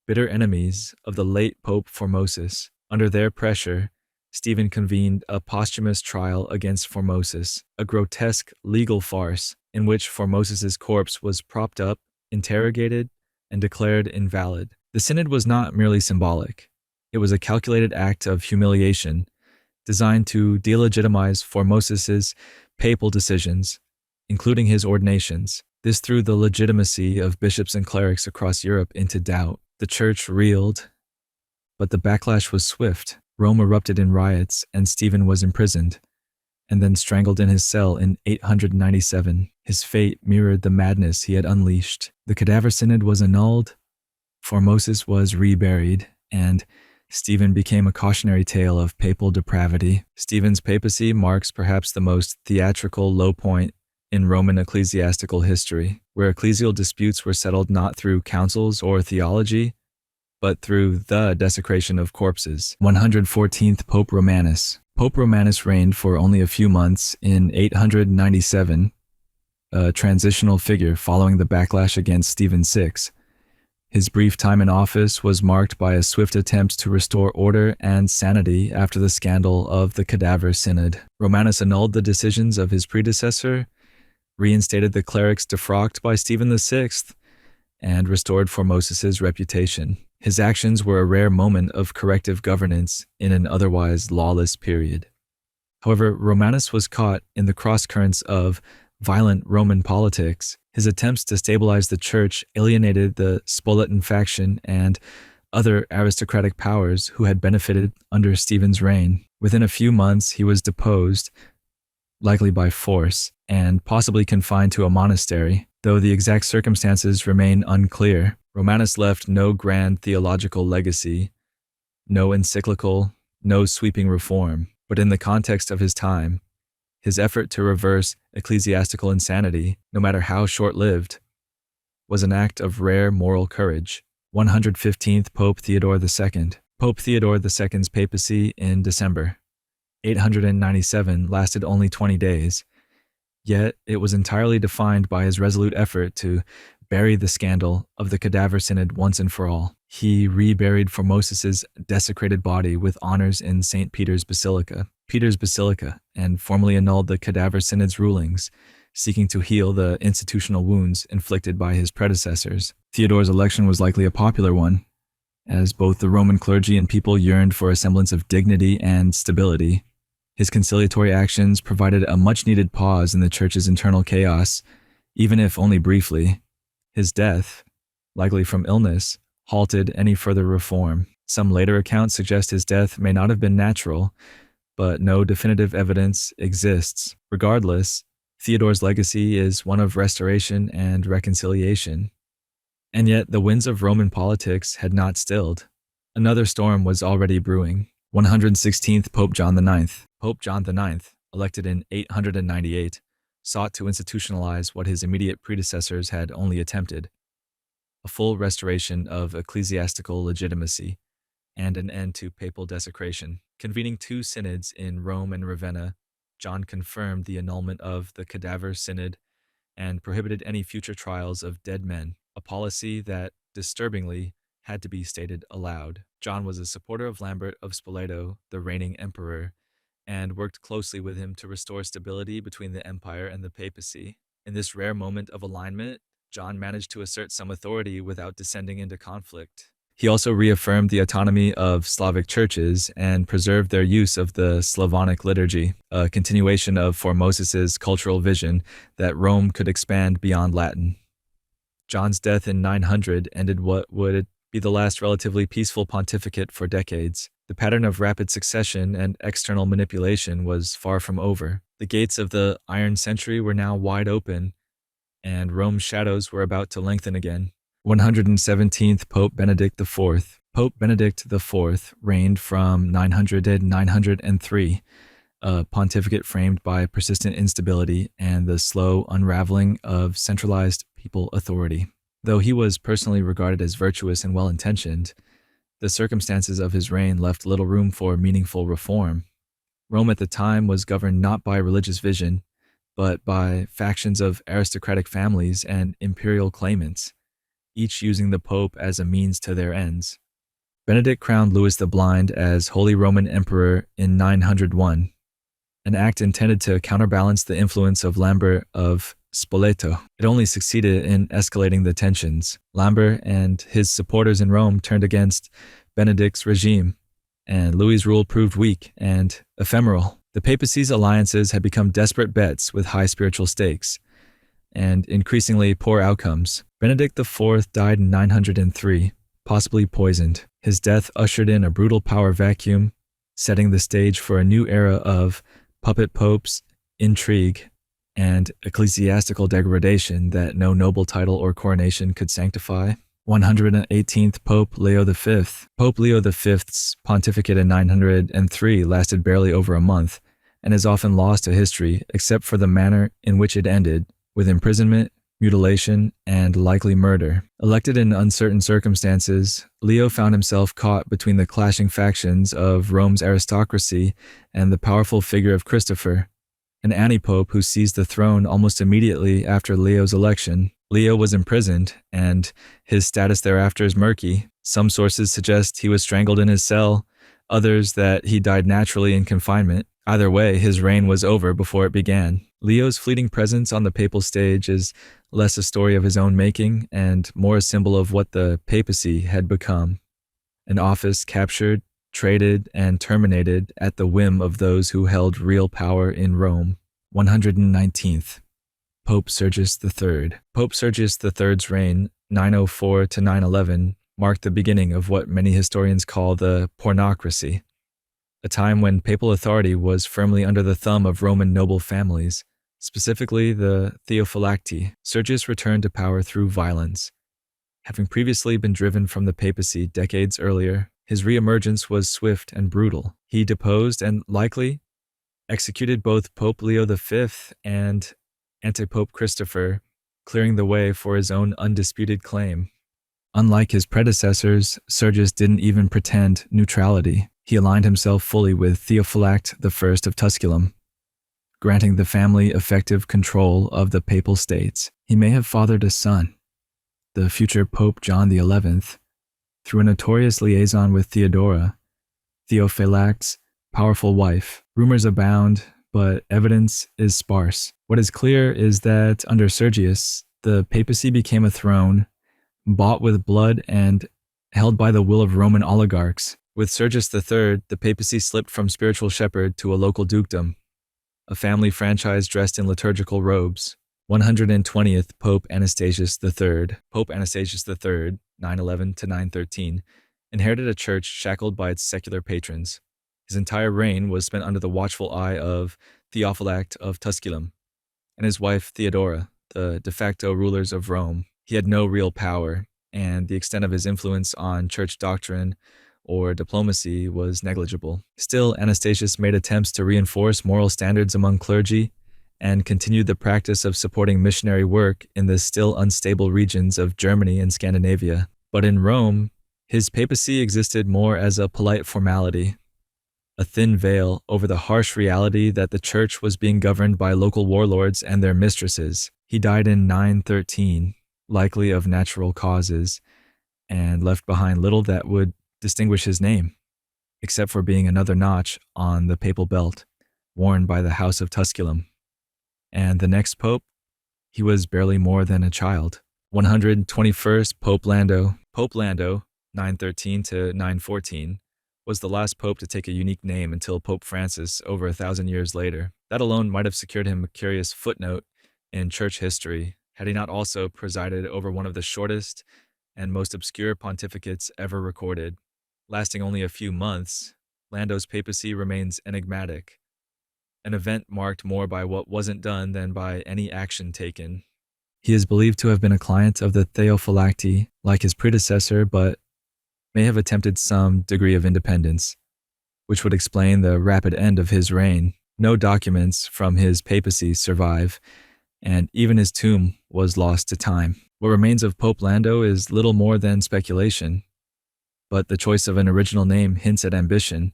bitter enemies of the late Pope Formosus. Under their pressure, Stephen convened a posthumous trial against Formosus, a grotesque legal farce in which Formosus's corpse was propped up, interrogated, and declared invalid. The synod was not merely symbolic. It was a calculated act of humiliation designed to delegitimize Formosus's papal decisions, including his ordinations. This threw the legitimacy of bishops and clerics across Europe into doubt. The church reeled, but the backlash was swift. Rome erupted in riots, and Stephen was imprisoned, and then strangled in his cell in 897. His fate mirrored the madness he had unleashed. The Cadaver Synod was annulled, Formosus was reburied, and Stephen became a cautionary tale of papal depravity. Stephen's papacy marks perhaps the most theatrical low point in Roman ecclesiastical history, where ecclesial disputes were settled not through councils or theology, but through the desecration of corpses. 114th Pope Romanus. Pope Romanus reigned for only a few months in 897, a transitional figure following the backlash against Stephen VI. His brief time in office was marked by a swift attempt to restore order and sanity after the scandal of the Cadaver Synod. Romanus annulled the decisions of his predecessor, reinstated the clerics defrocked by Stephen VI, and restored Formosus's reputation. His actions were a rare moment of corrective governance in an otherwise lawless period. However, Romanus was caught in the cross-currents of violent Roman politics. His attempts to stabilize the church alienated the Spoletan faction and other aristocratic powers who had benefited under Stephen's reign. Within a few months, he was deposed, likely by force, and possibly confined to a monastery, though the exact circumstances remain unclear. Romanus left no grand theological legacy, no encyclical, no sweeping reform, but in the context of his time, his effort to reverse ecclesiastical insanity, no matter how short-lived, was an act of rare moral courage. 115th Pope Theodore II. Pope Theodore II's papacy in December 897 lasted only 20 days, yet it was entirely defined by his resolute effort to bury the scandal of the Cadaver Synod once and for all. He reburied Formosus's desecrated body with honors in St. Peter's Basilica, and formally annulled the Cadaver Synod's rulings, seeking to heal the institutional wounds inflicted by his predecessors. Theodore's election was likely a popular one, as both the Roman clergy and people yearned for a semblance of dignity and stability. His conciliatory actions provided a much-needed pause in the church's internal chaos, even if only briefly. His death, likely from illness, halted any further reform. Some later accounts suggest his death may not have been natural, but no definitive evidence exists. Regardless, Theodore's legacy is one of restoration and reconciliation. And yet the winds of Roman politics had not stilled. Another storm was already brewing. 116th Pope John IX. Pope John IX, elected in 898, sought to institutionalize what his immediate predecessors had only attempted: a full restoration of ecclesiastical legitimacy and an end to papal desecration. Convening two synods in Rome and Ravenna, John confirmed the annulment of the Cadaver Synod and prohibited any future trials of dead men, a policy that, disturbingly, had to be stated aloud. John was a supporter of Lambert of Spoleto, the reigning emperor, and worked closely with him to restore stability between the empire and the papacy. In this rare moment of alignment, John managed to assert some authority without descending into conflict. He also reaffirmed the autonomy of Slavic churches and preserved their use of the Slavonic liturgy, a continuation of Formosus's cultural vision that Rome could expand beyond Latin. John's death in 900 ended what would be the last relatively peaceful pontificate for decades. The pattern of rapid succession and external manipulation was far from over. The gates of the Iron Century were now wide open, and Rome's shadows were about to lengthen again. 117th Pope Benedict IV. Pope Benedict IV reigned from 900 to 903, a pontificate framed by persistent instability and the slow unraveling of centralized papal authority. Though he was personally regarded as virtuous and well-intentioned, the circumstances of his reign left little room for meaningful reform. Rome at the time was governed not by religious vision, but by factions of aristocratic families and imperial claimants, each using the Pope as a means to their ends. Benedict crowned Louis the Blind as Holy Roman Emperor in 901, an act intended to counterbalance the influence of Lambert of Spoleto. It only succeeded in escalating the tensions. Lambert and his supporters in Rome turned against Benedict's regime, and Louis's rule proved weak and ephemeral. The papacy's alliances had become desperate bets with high spiritual stakes and increasingly poor outcomes. Benedict IV died in 903, possibly poisoned. His death ushered in a brutal power vacuum, setting the stage for a new era of puppet popes, intrigue, and ecclesiastical degradation that no noble title or coronation could sanctify. 118th Pope Leo V. Pope Leo V's pontificate in 903 lasted barely over a month, and is often lost to history except for the manner in which it ended, with imprisonment, mutilation, and likely murder. Elected in uncertain circumstances, Leo found himself caught between the clashing factions of Rome's aristocracy and the powerful figure of Christopher, an anti-pope who seized the throne almost immediately after Leo's election. Leo was imprisoned, and his status thereafter is murky. Some sources suggest he was strangled in his cell, others that he died naturally in confinement. Either way, his reign was over before it began. Leo's fleeting presence on the papal stage is less a story of his own making and more a symbol of what the papacy had become. An office captured, traded, and terminated at the whim of those who held real power in Rome. 119th. Pope Sergius III. Pope Sergius III's reign, 904 to 911, marked the beginning of what many historians call the pornocracy, a time when papal authority was firmly under the thumb of Roman noble families, specifically the Theophylacti. Sergius returned to power through violence. Having previously been driven from the papacy decades earlier, his reemergence was swift and brutal. He deposed and likely executed both Pope Leo V and Antipope Christopher, clearing the way for his own undisputed claim. Unlike his predecessors, Sergius didn't even pretend neutrality. He aligned himself fully with Theophylact I of Tusculum, granting the family effective control of the papal states. He may have fathered a son, the future Pope John XI, through a notorious liaison with Theodora, Theophylact's powerful wife. Rumors abound, but evidence is sparse. What is clear is that under Sergius, the papacy became a throne, bought with blood and held by the will of Roman oligarchs. With Sergius III, the papacy slipped from spiritual shepherd to a local dukedom, a family franchise dressed in liturgical robes. 120th Pope Anastasius III. Pope Anastasius III, 911 to 913, inherited a church shackled by its secular patrons. His entire reign was spent under the watchful eye of Theophylact of Tusculum and his wife Theodora, the de facto rulers of Rome. He had no real power, and the extent of his influence on church doctrine or diplomacy was negligible. Still, Anastasius made attempts to reinforce moral standards among clergy and continued the practice of supporting missionary work in the still unstable regions of Germany and Scandinavia. But in Rome, his papacy existed more as a polite formality, a thin veil over the harsh reality that the church was being governed by local warlords and their mistresses. He died in 913, likely of natural causes, and left behind little that would distinguish his name, except for being another notch on the papal belt, worn by the House of Tusculum. And the next pope, he was barely more than a child. 121st Pope Lando. Pope Lando, 913 to 914, was the last pope to take a unique name until Pope Francis over 1,000 years later. That alone might have secured him a curious footnote in church history, had he not also presided over one of the shortest and most obscure pontificates ever recorded. Lasting only a few months, Lando's papacy remains enigmatic, an event marked more by what wasn't done than by any action taken. He is believed to have been a client of the Theophylacti, like his predecessor, but may have attempted some degree of independence, which would explain the rapid end of his reign. No documents from his papacy survive, and even his tomb was lost to time. What remains of Pope Lando is little more than speculation, but the choice of an original name hints at ambition.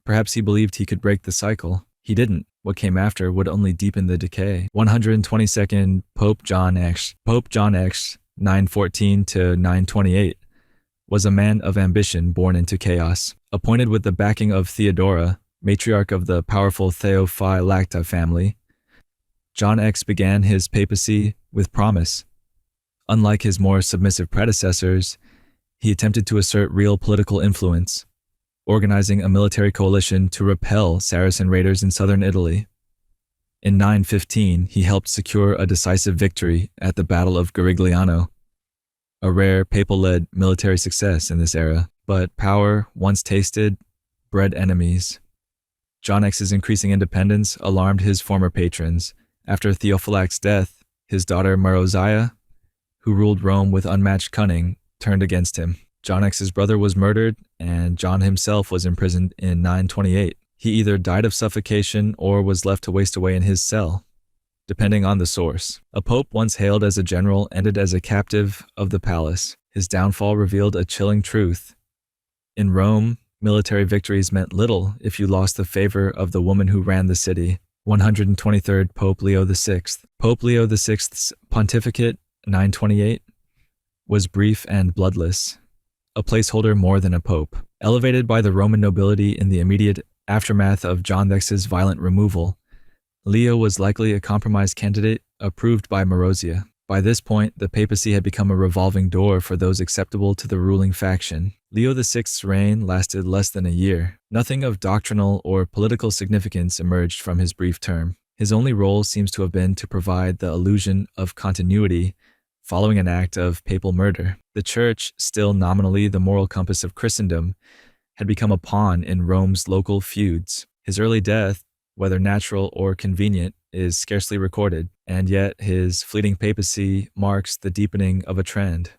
Perhaps he believed he could break the cycle. He didn't. What came after would only deepen the decay. 122nd Pope John X. Pope John X, 914 to 928, was a man of ambition born into chaos. Appointed with the backing of Theodora, matriarch of the powerful Theophylacta family, John X began his papacy with promise. Unlike his more submissive predecessors, he attempted to assert real political influence, organizing a military coalition to repel Saracen raiders in southern Italy. In 915, he helped secure a decisive victory at the Battle of Garigliano, a rare papal-led military success in this era. But power, once tasted, bred enemies. John X's increasing independence alarmed his former patrons. After Theophylact's death, his daughter Marozia, who ruled Rome with unmatched cunning, turned against him. John X's brother was murdered, and John himself was imprisoned in 928. He either died of suffocation or was left to waste away in his cell. depending on the source. A pope once hailed as a general ended as a captive of the palace. His downfall revealed a chilling truth. In Rome, military victories meant little if you lost the favor of the woman who ran the city. 123rd Pope Leo VI. Pope Leo VI's pontificate, 928, was brief and bloodless, a placeholder more than a pope. Elevated by the Roman nobility in the immediate aftermath of John X's violent removal, Leo was likely a compromise candidate approved by Marozia. By this point, the papacy had become a revolving door for those acceptable to the ruling faction. Leo VI's reign lasted less than a year. Nothing of doctrinal or political significance emerged from his brief term. His only role seems to have been to provide the illusion of continuity following an act of papal murder. The Church, still nominally the moral compass of Christendom, had become a pawn in Rome's local feuds. His early death, whether natural or convenient, is scarcely recorded, and yet his fleeting papacy marks the deepening of a trend.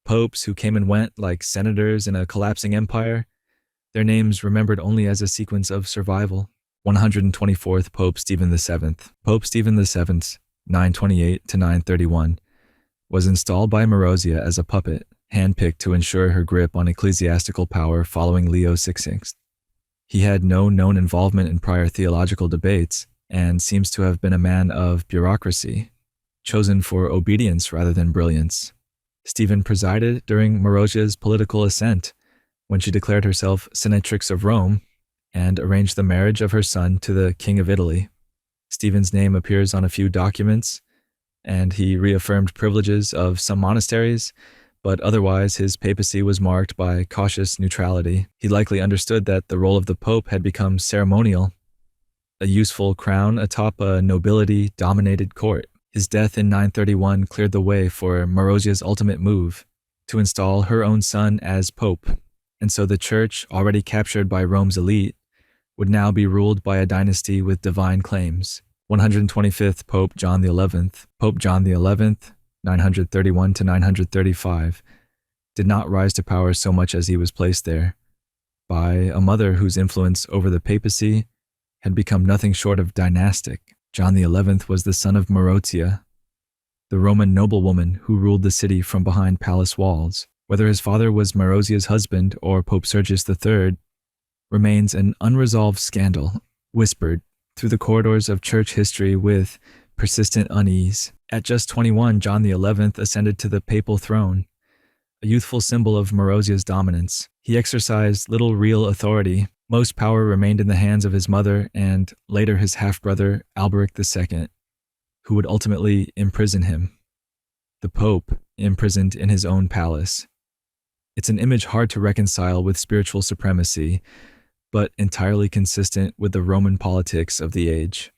Popes who came and went like senators in a collapsing empire, their names remembered only as a sequence of survival. 124th Pope Stephen VII. Pope Stephen VII, 928 to 931, was installed by Marozia as a puppet, handpicked to ensure her grip on ecclesiastical power following Leo VI. He had no known involvement in prior theological debates and seems to have been a man of bureaucracy, chosen for obedience rather than brilliance. Stephen presided during Marozia's political ascent when she declared herself Senatrix of Rome and arranged the marriage of her son to the King of Italy. Stephen's name appears on a few documents, and he reaffirmed privileges of some monasteries, but otherwise his papacy was marked by cautious neutrality. He likely understood that the role of the pope had become ceremonial, a useful crown atop a nobility-dominated court. His death in 931 cleared the way for Marozia's ultimate move, to install her own son as pope, and so the Church, already captured by Rome's elite, would now be ruled by a dynasty with divine claims. 125th Pope John XI. Pope John XI, 931 to 935, did not rise to power so much as he was placed there by a mother whose influence over the papacy had become nothing short of dynastic. John XI was the son of Marozia, the Roman noblewoman who ruled the city from behind palace walls. Whether his father was Marozia's husband or Pope Sergius III remains an unresolved scandal, whispered through the corridors of church history with persistent unease. At just 21, John XI ascended to the papal throne, a youthful symbol of Marozia's dominance. He exercised little real authority. Most power remained in the hands of his mother and later his half-brother Alberic II, who would ultimately imprison him. The Pope imprisoned in his own palace. It's an image hard to reconcile with spiritual supremacy, but entirely consistent with the Roman politics of the age.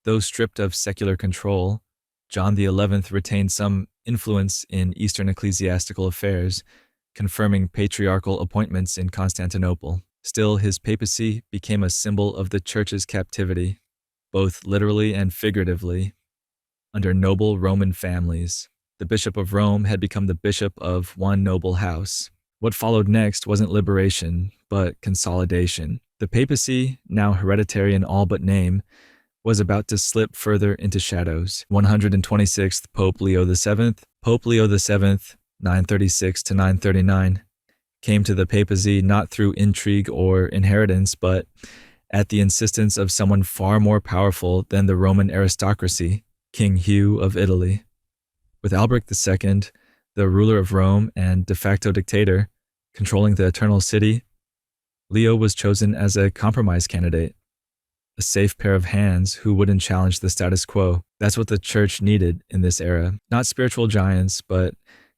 Though stripped of secular control, John XI retained some influence in Eastern ecclesiastical affairs, confirming patriarchal appointments in Constantinople. Still, his papacy became a symbol of the Church's captivity, both literally and figuratively, under noble Roman families. The Bishop of Rome had become the bishop of one noble house. What followed next wasn't liberation, but consolidation. The papacy, now hereditary in all but name, was about to slip further into shadows. 126th Pope Leo VII. Pope Leo VII, 936 to 939, came to the papacy not through intrigue or inheritance, but at the insistence of someone far more powerful than the Roman aristocracy, King Hugh of Italy. With Alberic II, the ruler of Rome and de facto dictator, controlling the Eternal City, Leo was chosen as a compromise candidate, a safe pair of hands who wouldn't challenge the status quo. That's what the Church needed in this era. Not spiritual giants, but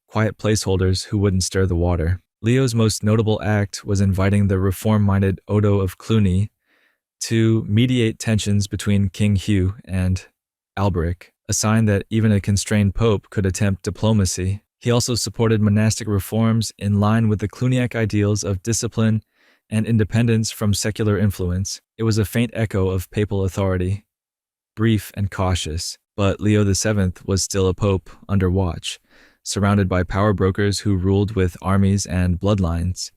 quiet placeholders who wouldn't stir the water. Leo's most notable act was inviting the reform-minded Odo of Cluny to mediate tensions between King Hugh and Alberic, a sign that even a constrained pope could attempt diplomacy. He also supported monastic reforms in line with the Cluniac ideals of discipline and independence from secular influence. It was a faint echo of papal authority, brief and cautious, but Leo VII was still a pope under watch, surrounded by power brokers who ruled with armies and bloodlines.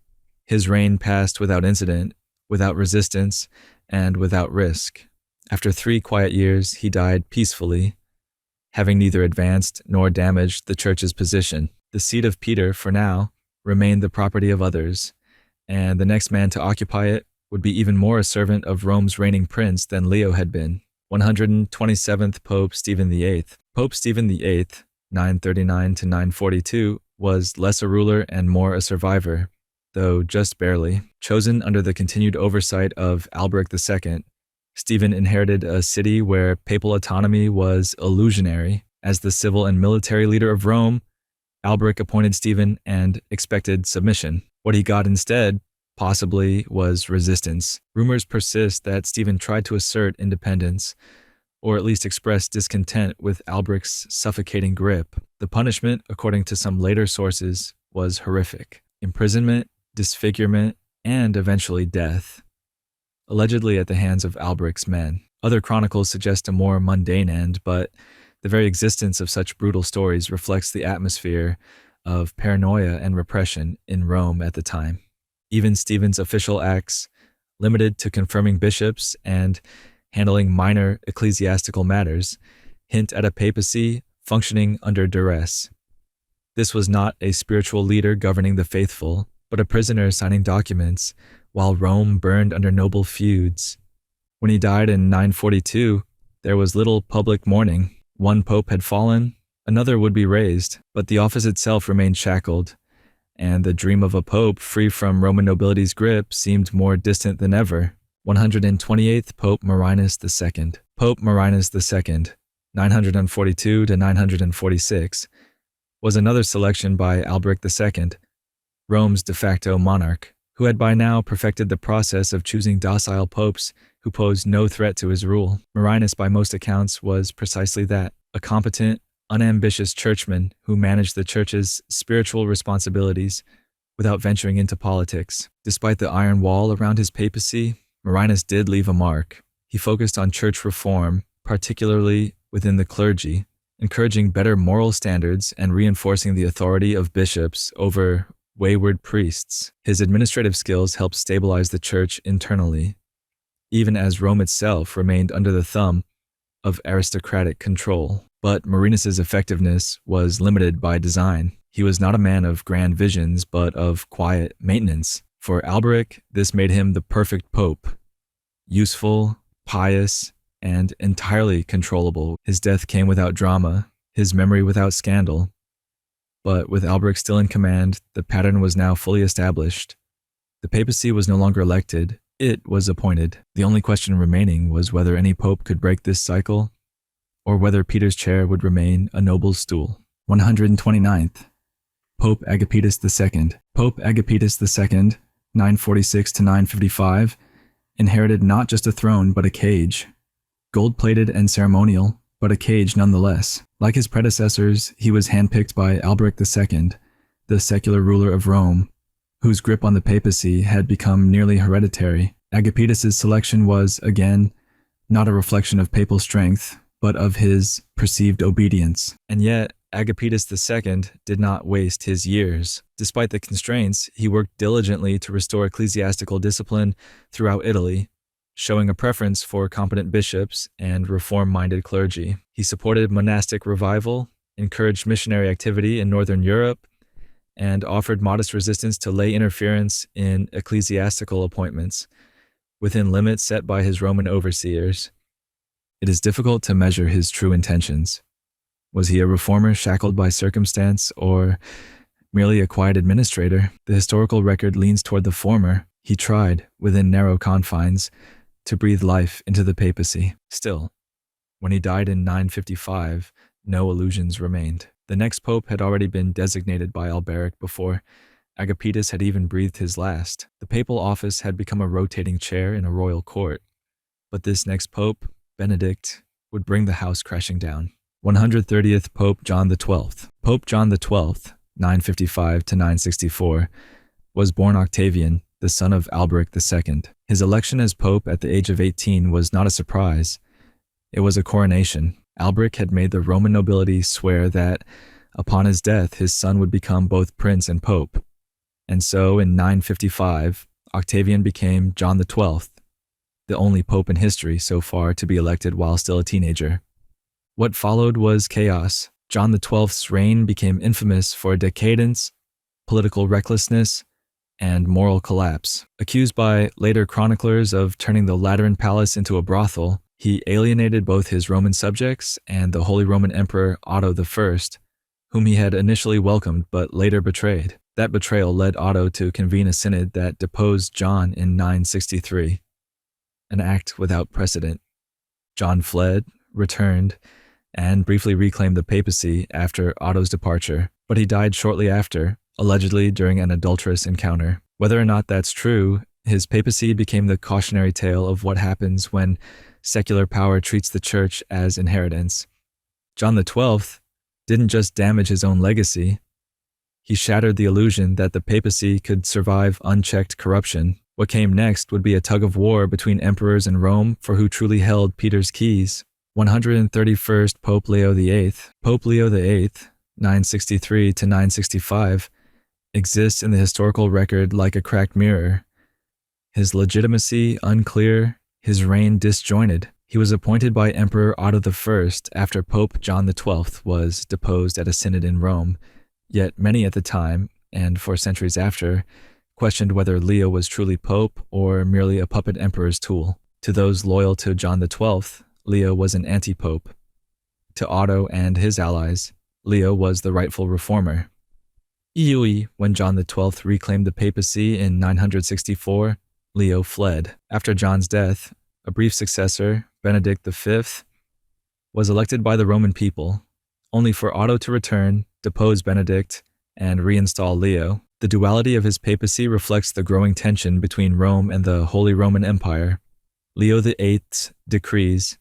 His reign passed without incident, without resistance, and without risk. After 3 quiet years, he died peacefully, having neither advanced nor damaged the church's position. The seat of Peter, for now, remained the property of others, and the next man to occupy it would be even more a servant of Rome's reigning prince than Leo had been. 127th Pope Stephen VIII. Pope Stephen VIII, 939 to 942, was less a ruler and more a survivor, though just barely. Chosen under the continued oversight of Alberic II, Stephen inherited a city where papal autonomy was illusionary. As the civil and military leader of Rome, Alberic appointed Stephen and expected submission. What he got instead, possibly, was resistance. Rumors persist that Stephen tried to assert independence, or at least express discontent with Alberic's suffocating grip. The punishment, according to some later sources, was horrific: imprisonment, disfigurement, and eventually death, allegedly at the hands of Alberic's men. Other chronicles suggest a more mundane end, but the very existence of such brutal stories reflects the atmosphere of paranoia and repression in Rome at the time. Even Stephen's official acts, limited to confirming bishops and handling minor ecclesiastical matters, hint at a papacy functioning under duress. This was not a spiritual leader governing the faithful, but a prisoner signing documents while Rome burned under noble feuds. When he died in 942, there was little public mourning. One pope had fallen, another would be raised, but the office itself remained shackled, and the dream of a pope free from Roman nobility's grip seemed more distant than ever. 128th Pope Marinus II. Pope Marinus II, 942 to 946, was another selection by Alberic II, Rome's de facto monarch, who had by now perfected the process of choosing docile popes who posed no threat to his rule. Marinus, by most accounts, was precisely that, a competent, unambitious churchman who managed the church's spiritual responsibilities without venturing into politics. Despite the iron wall around his papacy, Marinus did leave a mark. He focused on church reform, particularly within the clergy, encouraging better moral standards and reinforcing the authority of bishops over wayward priests. His administrative skills helped stabilize the church internally, even as Rome itself remained under the thumb of aristocratic control. But Marinus's effectiveness was limited by design. He was not a man of grand visions, but of quiet maintenance. For Alberic, this made him the perfect pope: useful, pious, and entirely controllable. His death came without drama, his memory without scandal. But with Alberic still in command, the pattern was now fully established. The papacy was no longer elected, it was appointed. The only question remaining was whether any pope could break this cycle, or whether Peter's chair would remain a noble stool. 129th Pope Agapetus II. Pope Agapetus II, 946 to 955, inherited not just a throne but a cage. Gold-plated and ceremonial, but a cage nonetheless. Like his predecessors, he was handpicked by Alberic II, the secular ruler of Rome, whose grip on the papacy had become nearly hereditary. Agapetus's selection was, again, not a reflection of papal strength, but of his perceived obedience. And yet, Agapetus II did not waste his years. Despite the constraints, he worked diligently to restore ecclesiastical discipline throughout Italy, showing a preference for competent bishops and reform-minded clergy. He supported monastic revival, encouraged missionary activity in Northern Europe, and offered modest resistance to lay interference in ecclesiastical appointments, within limits set by his Roman overseers. It is difficult to measure his true intentions. Was he a reformer shackled by circumstance, or merely a quiet administrator? The historical record leans toward the former. He tried, within narrow confines, to breathe life into the papacy. Still, when he died in 955, no illusions remained. The next pope had already been designated by Alberic before Agapetus had even breathed his last. The papal office had become a rotating chair in a royal court. But this next pope, Benedict, would bring the house crashing down. 130th Pope John XII. Pope John XII, 955 to 964, was born Octavian, the son of Alberic II. His election as pope at the age of 18 was not a surprise. It was a coronation. Alberic had made the Roman nobility swear that, upon his death, his son would become both prince and pope. And so, in 955, Octavian became John XII, the only pope in history so far to be elected while still a teenager. What followed was chaos. John XII's reign became infamous for decadence, political recklessness, and moral collapse. Accused by later chroniclers of turning the Lateran Palace into a brothel, he alienated both his Roman subjects and the Holy Roman Emperor Otto I, whom he had initially welcomed but later betrayed. That betrayal led Otto to convene a synod that deposed John in 963, an act without precedent. John fled, returned, and briefly reclaimed the papacy after Otto's departure, but he died shortly after, allegedly during an adulterous encounter. Whether or not that's true, his papacy became the cautionary tale of what happens when secular power treats the church as inheritance. John XII didn't just damage his own legacy, he shattered the illusion that the papacy could survive unchecked corruption. What came next would be a tug of war between emperors in Rome for who truly held Peter's keys. 131st Pope Leo VIII, Pope Leo VIII, 963 to 965, exists in the historical record like a cracked mirror. His legitimacy unclear, his reign disjointed. He was appointed by Emperor Otto I after Pope John XII was deposed at a synod in Rome, yet many at the time, and for centuries after, questioned whether Leo was truly pope or merely a puppet emperor's tool. To those loyal to John XII, Leo was an anti-pope. To Otto and his allies, Leo was the rightful reformer. When John XII reclaimed the papacy in 964, Leo fled. After John's death, a brief successor, Benedict V, was elected by the Roman people, only for Otto to return, depose Benedict, and reinstall Leo. The duality of his papacy reflects the growing tension between Rome and the Holy Roman Empire. Leo VIII's decrees,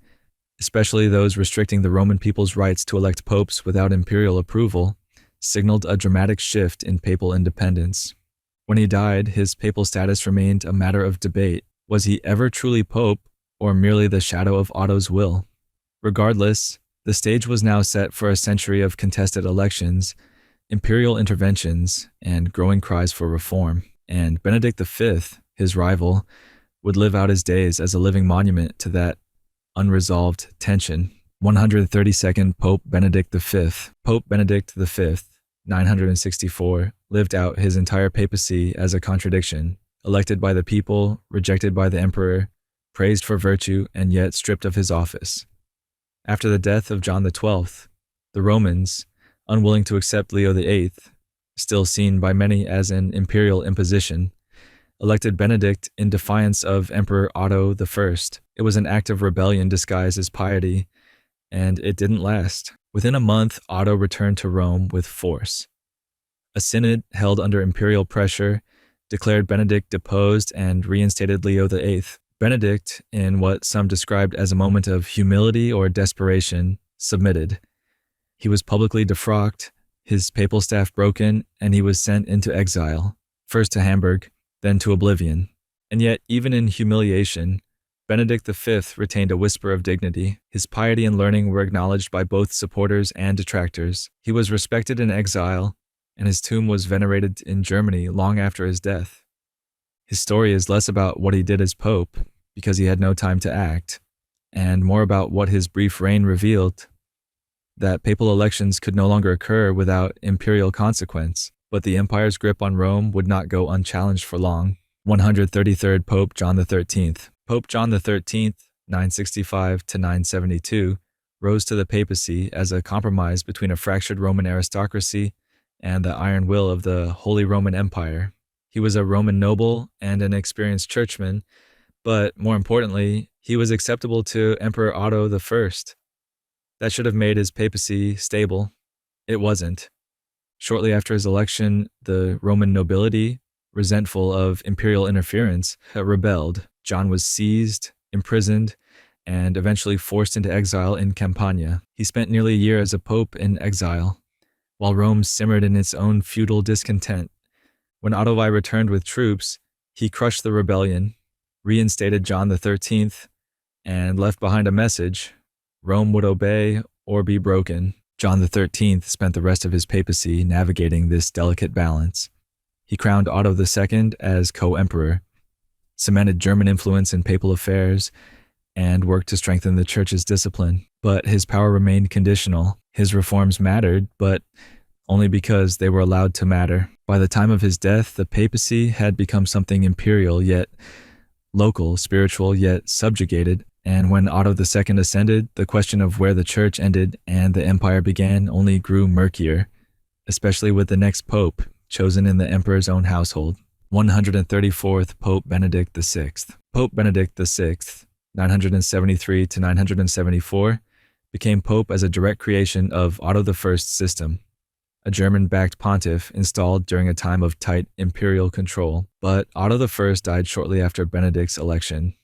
especially those restricting the Roman people's rights to elect popes without imperial approval, signaled a dramatic shift in papal independence. When he died, his papal status remained a matter of debate. Was he ever truly pope, or merely the shadow of Otto's will? Regardless, the stage was now set for a century of contested elections, imperial interventions, and growing cries for reform. And Benedict V, his rival, would live out his days as a living monument to that unresolved tension. 132nd Pope Benedict V. Pope Benedict V, 964, lived out his entire papacy as a contradiction, elected by the people, rejected by the emperor, praised for virtue, and yet stripped of his office. After the death of John XII, the Romans, unwilling to accept Leo VIII, still seen by many as an imperial imposition, elected Benedict in defiance of Emperor Otto I. It was an act of rebellion disguised as piety, and it didn't last. Within a month, Otto returned to Rome with force. A synod held under imperial pressure declared Benedict deposed and reinstated Leo VIII. Benedict, in what some described as a moment of humility or desperation, submitted. He was publicly defrocked, his papal staff broken, and he was sent into exile, first to Hamburg, then to oblivion. And yet, even in humiliation, Benedict V retained a whisper of dignity. His piety and learning were acknowledged by both supporters and detractors. He was respected in exile, and his tomb was venerated in Germany long after his death. His story is less about what he did as pope, because he had no time to act, and more about what his brief reign revealed, that papal elections could no longer occur without imperial consequence, but the empire's grip on Rome would not go unchallenged for long. 133rd Pope John XIII. Pope John XIII, 965 to 972, rose to the papacy as a compromise between a fractured Roman aristocracy and the iron will of the Holy Roman Empire. He was a Roman noble and an experienced churchman, but more importantly, he was acceptable to Emperor Otto I. That should have made his papacy stable. It wasn't. Shortly after his election, the Roman nobility, resentful of imperial interference, rebelled. John was seized, imprisoned, and eventually forced into exile in Campania. He spent nearly a year as a pope in exile, while Rome simmered in its own feudal discontent. When Otto I returned with troops, he crushed the rebellion, reinstated John XIII, and left behind a message: Rome would obey or be broken. John XIII spent the rest of his papacy navigating this delicate balance. He crowned Otto II as co-emperor. cemented German influence in papal affairs, and worked to strengthen the church's discipline. But his power remained conditional. His reforms mattered, but only because they were allowed to matter. By the time of his death, the papacy had become something imperial yet local, spiritual yet subjugated, and when Otto II ascended, the question of where the church ended and the empire began only grew murkier, especially with the next pope, chosen in the emperor's own household. 134th Pope Benedict VI. Pope Benedict VI, 973 to 974, became pope as a direct creation of Otto I's system, a German-backed pontiff installed during a time of tight imperial control. But Otto I died shortly after Benedict's election,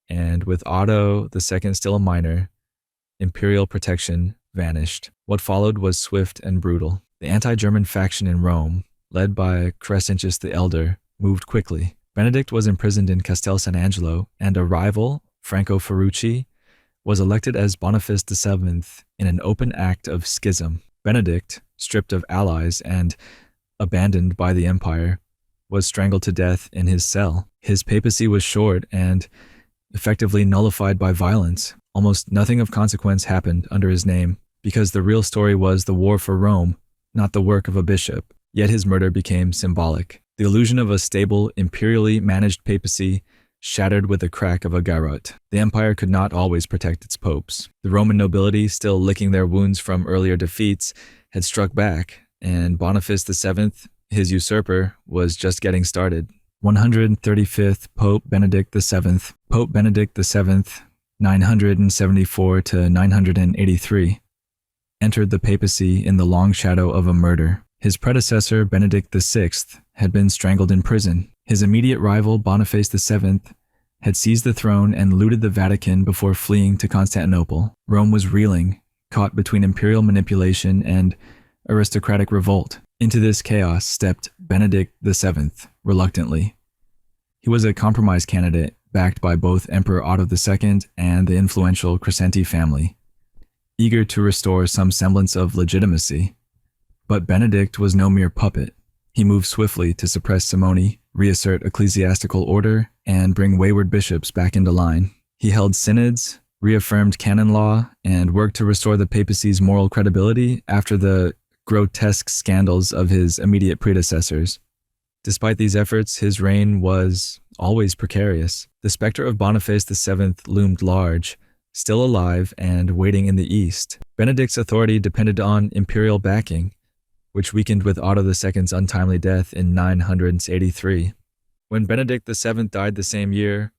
and with Otto II still a minor, imperial protection vanished. What followed was swift and brutal. The anti-German faction in Rome, led by Crescentius the Elder, moved quickly. Benedict was imprisoned in Castel San Angelo, and a rival, Franco Ferrucci, was elected as Boniface VII in an open act of schism. Benedict, stripped of allies and abandoned by the empire, was strangled to death in his cell. His papacy was short and effectively nullified by violence. Almost nothing of consequence happened under his name, because the real story was the war for Rome, not the work of a bishop. Yet his murder became symbolic. The illusion of a stable, imperially managed papacy shattered with the crack of a garrote. The empire could not always protect its popes. The Roman nobility, still licking their wounds from earlier defeats, had struck back, and Boniface VII, his usurper, was just getting started. 135th Pope Benedict VII. Pope Benedict VII, 974 to 983, entered the papacy in the long shadow of a murder. His predecessor, Benedict VI, had been strangled in prison. His immediate rival, Boniface VII, had seized the throne and looted the Vatican before fleeing to Constantinople. Rome was reeling, caught between imperial manipulation and aristocratic revolt. Into this chaos stepped Benedict VII, reluctantly. He was a compromise candidate, backed by both Emperor Otto II and the influential Crescenti family, eager to restore some semblance of legitimacy. But Benedict was no mere puppet. He moved swiftly to suppress simony, reassert ecclesiastical order, and bring wayward bishops back into line. He held synods, reaffirmed canon law, and worked to restore the papacy's moral credibility after the grotesque scandals of his immediate predecessors. Despite these efforts, his reign was always precarious. The specter of Boniface VII loomed large, still alive and waiting in the east. Benedict's authority depended on imperial backing, which weakened with Otto II's untimely death in 983. When Benedict VII died the same year,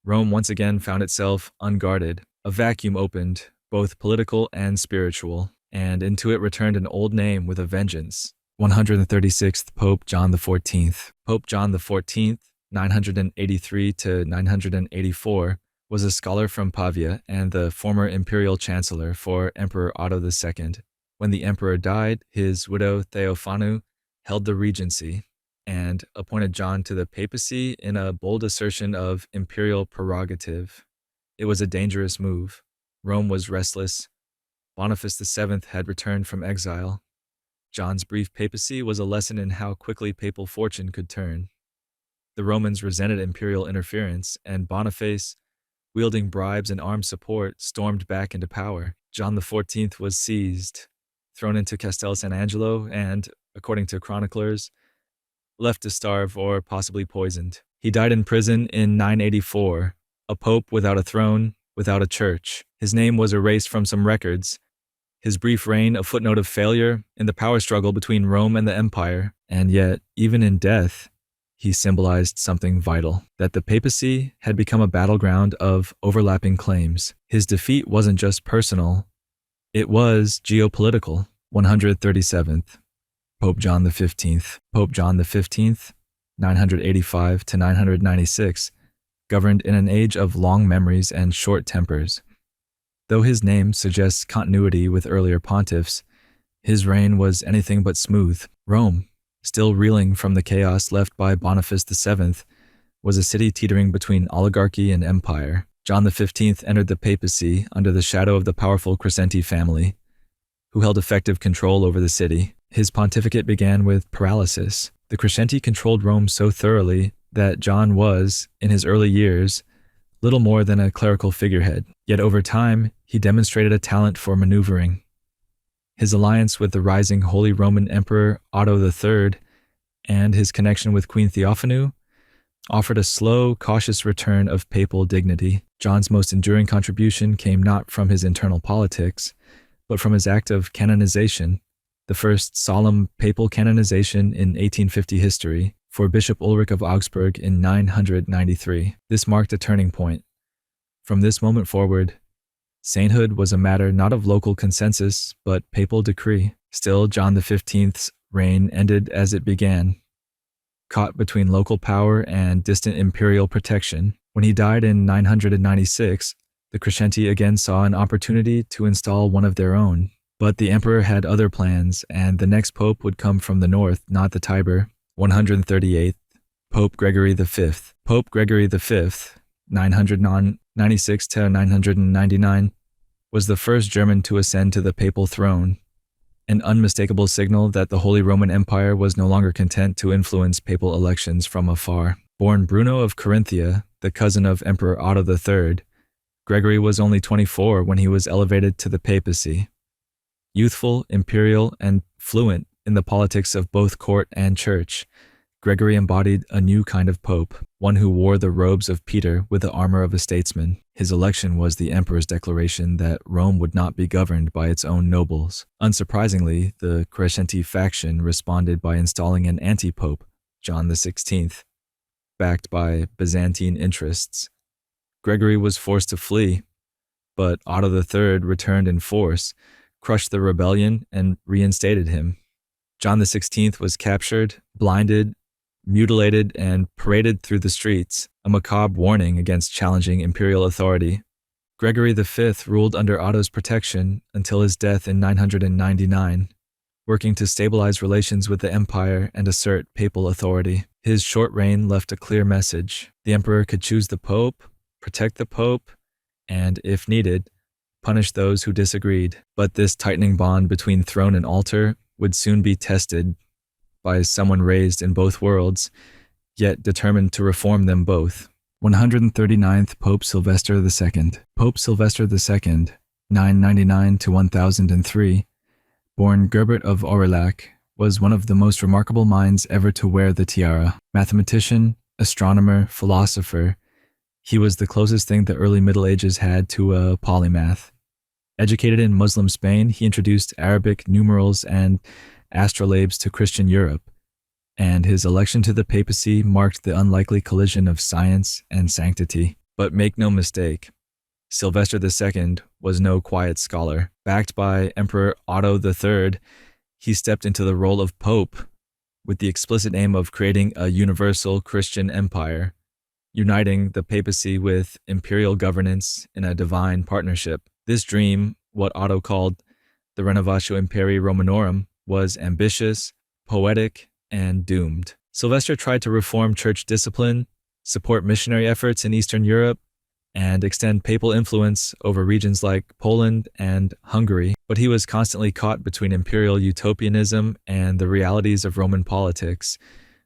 Rome once again found itself unguarded. A vacuum opened, both political and spiritual, and into it returned an old name with a vengeance. 136th Pope John XIV. Pope John XIV, 983 to 984, was a scholar from Pavia and the former imperial chancellor for Emperor Otto II. When the emperor died, his widow Theophanu held the regency and appointed John to the papacy in a bold assertion of imperial prerogative. It was a dangerous move. Rome was restless. Boniface VII had returned from exile. John's brief papacy was a lesson in how quickly papal fortune could turn. The Romans resented imperial interference, and Boniface, wielding bribes and armed support, stormed back into power. John XIV was seized, thrown into Castel San Angelo, and, according to chroniclers, left to starve or possibly poisoned. He died in prison in 984, a pope without a throne, without a church. His name was erased from some records, his brief reign a footnote of failure in the power struggle between Rome and the empire, and yet, even in death, he symbolized something vital, that the papacy had become a battleground of overlapping claims. His defeat wasn't just personal, it was geopolitical. 137th Pope John XV. Pope John XV, 985 to 996, governed in an age of long memories and short tempers. Though his name suggests continuity with earlier pontiffs, his reign was anything but smooth. Rome, still reeling from the chaos left by Boniface VII, was a city teetering between oligarchy and empire. John XV entered the papacy under the shadow of the powerful Crescenti family, who held effective control over the city. His pontificate began with paralysis. The Crescenti controlled Rome so thoroughly that John was, in his early years, little more than a clerical figurehead, yet over time he demonstrated a talent for maneuvering. His alliance with the rising Holy Roman Emperor Otto III and his connection with Queen Theophanu offered a slow, cautious return of papal dignity. John's most enduring contribution came not from his internal politics, but from his act of canonization, the first solemn papal canonization in 1850 history for Bishop Ulrich of Augsburg in 993. This marked a turning point. From this moment forward, sainthood was a matter not of local consensus, but papal decree. Still, John XV's reign ended as it began, caught between local power and distant imperial protection. When he died in 996, the Crescenti again saw an opportunity to install one of their own. But the emperor had other plans, and the next pope would come from the north, not the Tiber. 138th, Pope Gregory V. Pope Gregory V, 996 to 999, was the first German to ascend to the papal throne, an unmistakable signal that the Holy Roman Empire was no longer content to influence papal elections from afar. Born Bruno of Carinthia, the cousin of Emperor Otto III, Gregory was only 24 when he was elevated to the papacy. Youthful, imperial, and fluent in the politics of both court and church, Gregory embodied a new kind of pope, one who wore the robes of Peter with the armor of a statesman. His election was the emperor's declaration that Rome would not be governed by its own nobles. Unsurprisingly, the Crescenti faction responded by installing an anti-pope, John XVI, backed by Byzantine interests. Gregory was forced to flee, but Otto III returned in force, crushed the rebellion, and reinstated him. John XVI was captured, blinded, mutilated, and paraded through the streets, a macabre warning against challenging imperial authority. Gregory V ruled under Otto's protection until his death in 999, working to stabilize relations with the empire and assert papal authority. His short reign left a clear message. The emperor could choose the pope, protect the pope, and, if needed, punish those who disagreed. But this tightening bond between throne and altar would soon be tested by someone raised in both worlds, yet determined to reform them both. 139th Pope Sylvester II. Pope Sylvester II, 999 to 1003, born Gerbert of Aurillac, was one of the most remarkable minds ever to wear the tiara. Mathematician, astronomer, philosopher, he was the closest thing the early Middle Ages had to a polymath. Educated in Muslim Spain, he introduced Arabic numerals and astrolabes to Christian Europe, and his election to the papacy marked the unlikely collision of science and sanctity. But make no mistake, Sylvester II was no quiet scholar. Backed by Emperor Otto III, he stepped into the role of pope with the explicit aim of creating a universal Christian empire, uniting the papacy with imperial governance in a divine partnership. This dream, what Otto called the Renovatio Imperii Romanorum, was ambitious, poetic, and doomed. Sylvester tried to reform church discipline, support missionary efforts in Eastern Europe, and extend papal influence over regions like Poland and Hungary, but he was constantly caught between imperial utopianism and the realities of Roman politics,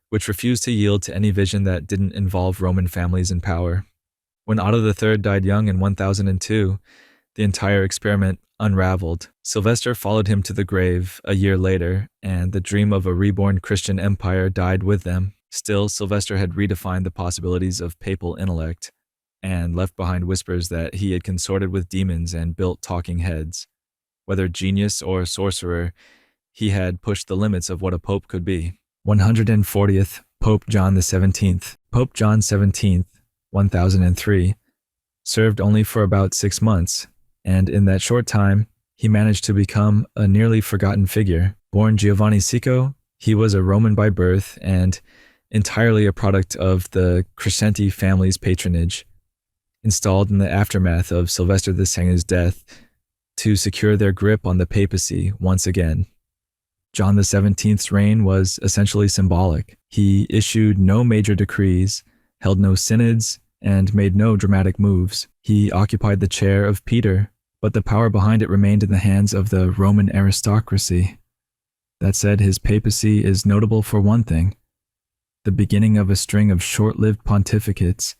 which refused to yield to any vision that didn't involve Roman families in power. When Otto III died young in 1002, the entire experiment unraveled. Sylvester followed him to the grave a year later, and the dream of a reborn Christian empire died with them. Still, Sylvester had redefined the possibilities of papal intellect, and left behind whispers that he had consorted with demons and built talking heads. Whether genius or sorcerer, he had pushed the limits of what a pope could be. 140th Pope John XVII. Pope John XVII, 1003, served only for about 6 months, and in that short time, he managed to become a nearly forgotten figure. Born Giovanni Sico, he was a Roman by birth and entirely a product of the Crescenti family's patronage, installed in the aftermath of Sylvester II's death to secure their grip on the papacy once again. John XVII's reign was essentially symbolic. He issued no major decrees, held no synods, and made no dramatic moves. He occupied the chair of Peter, but the power behind it remained in the hands of the Roman aristocracy. That said, his papacy is notable for one thing: the beginning of a string of short-lived pontificates,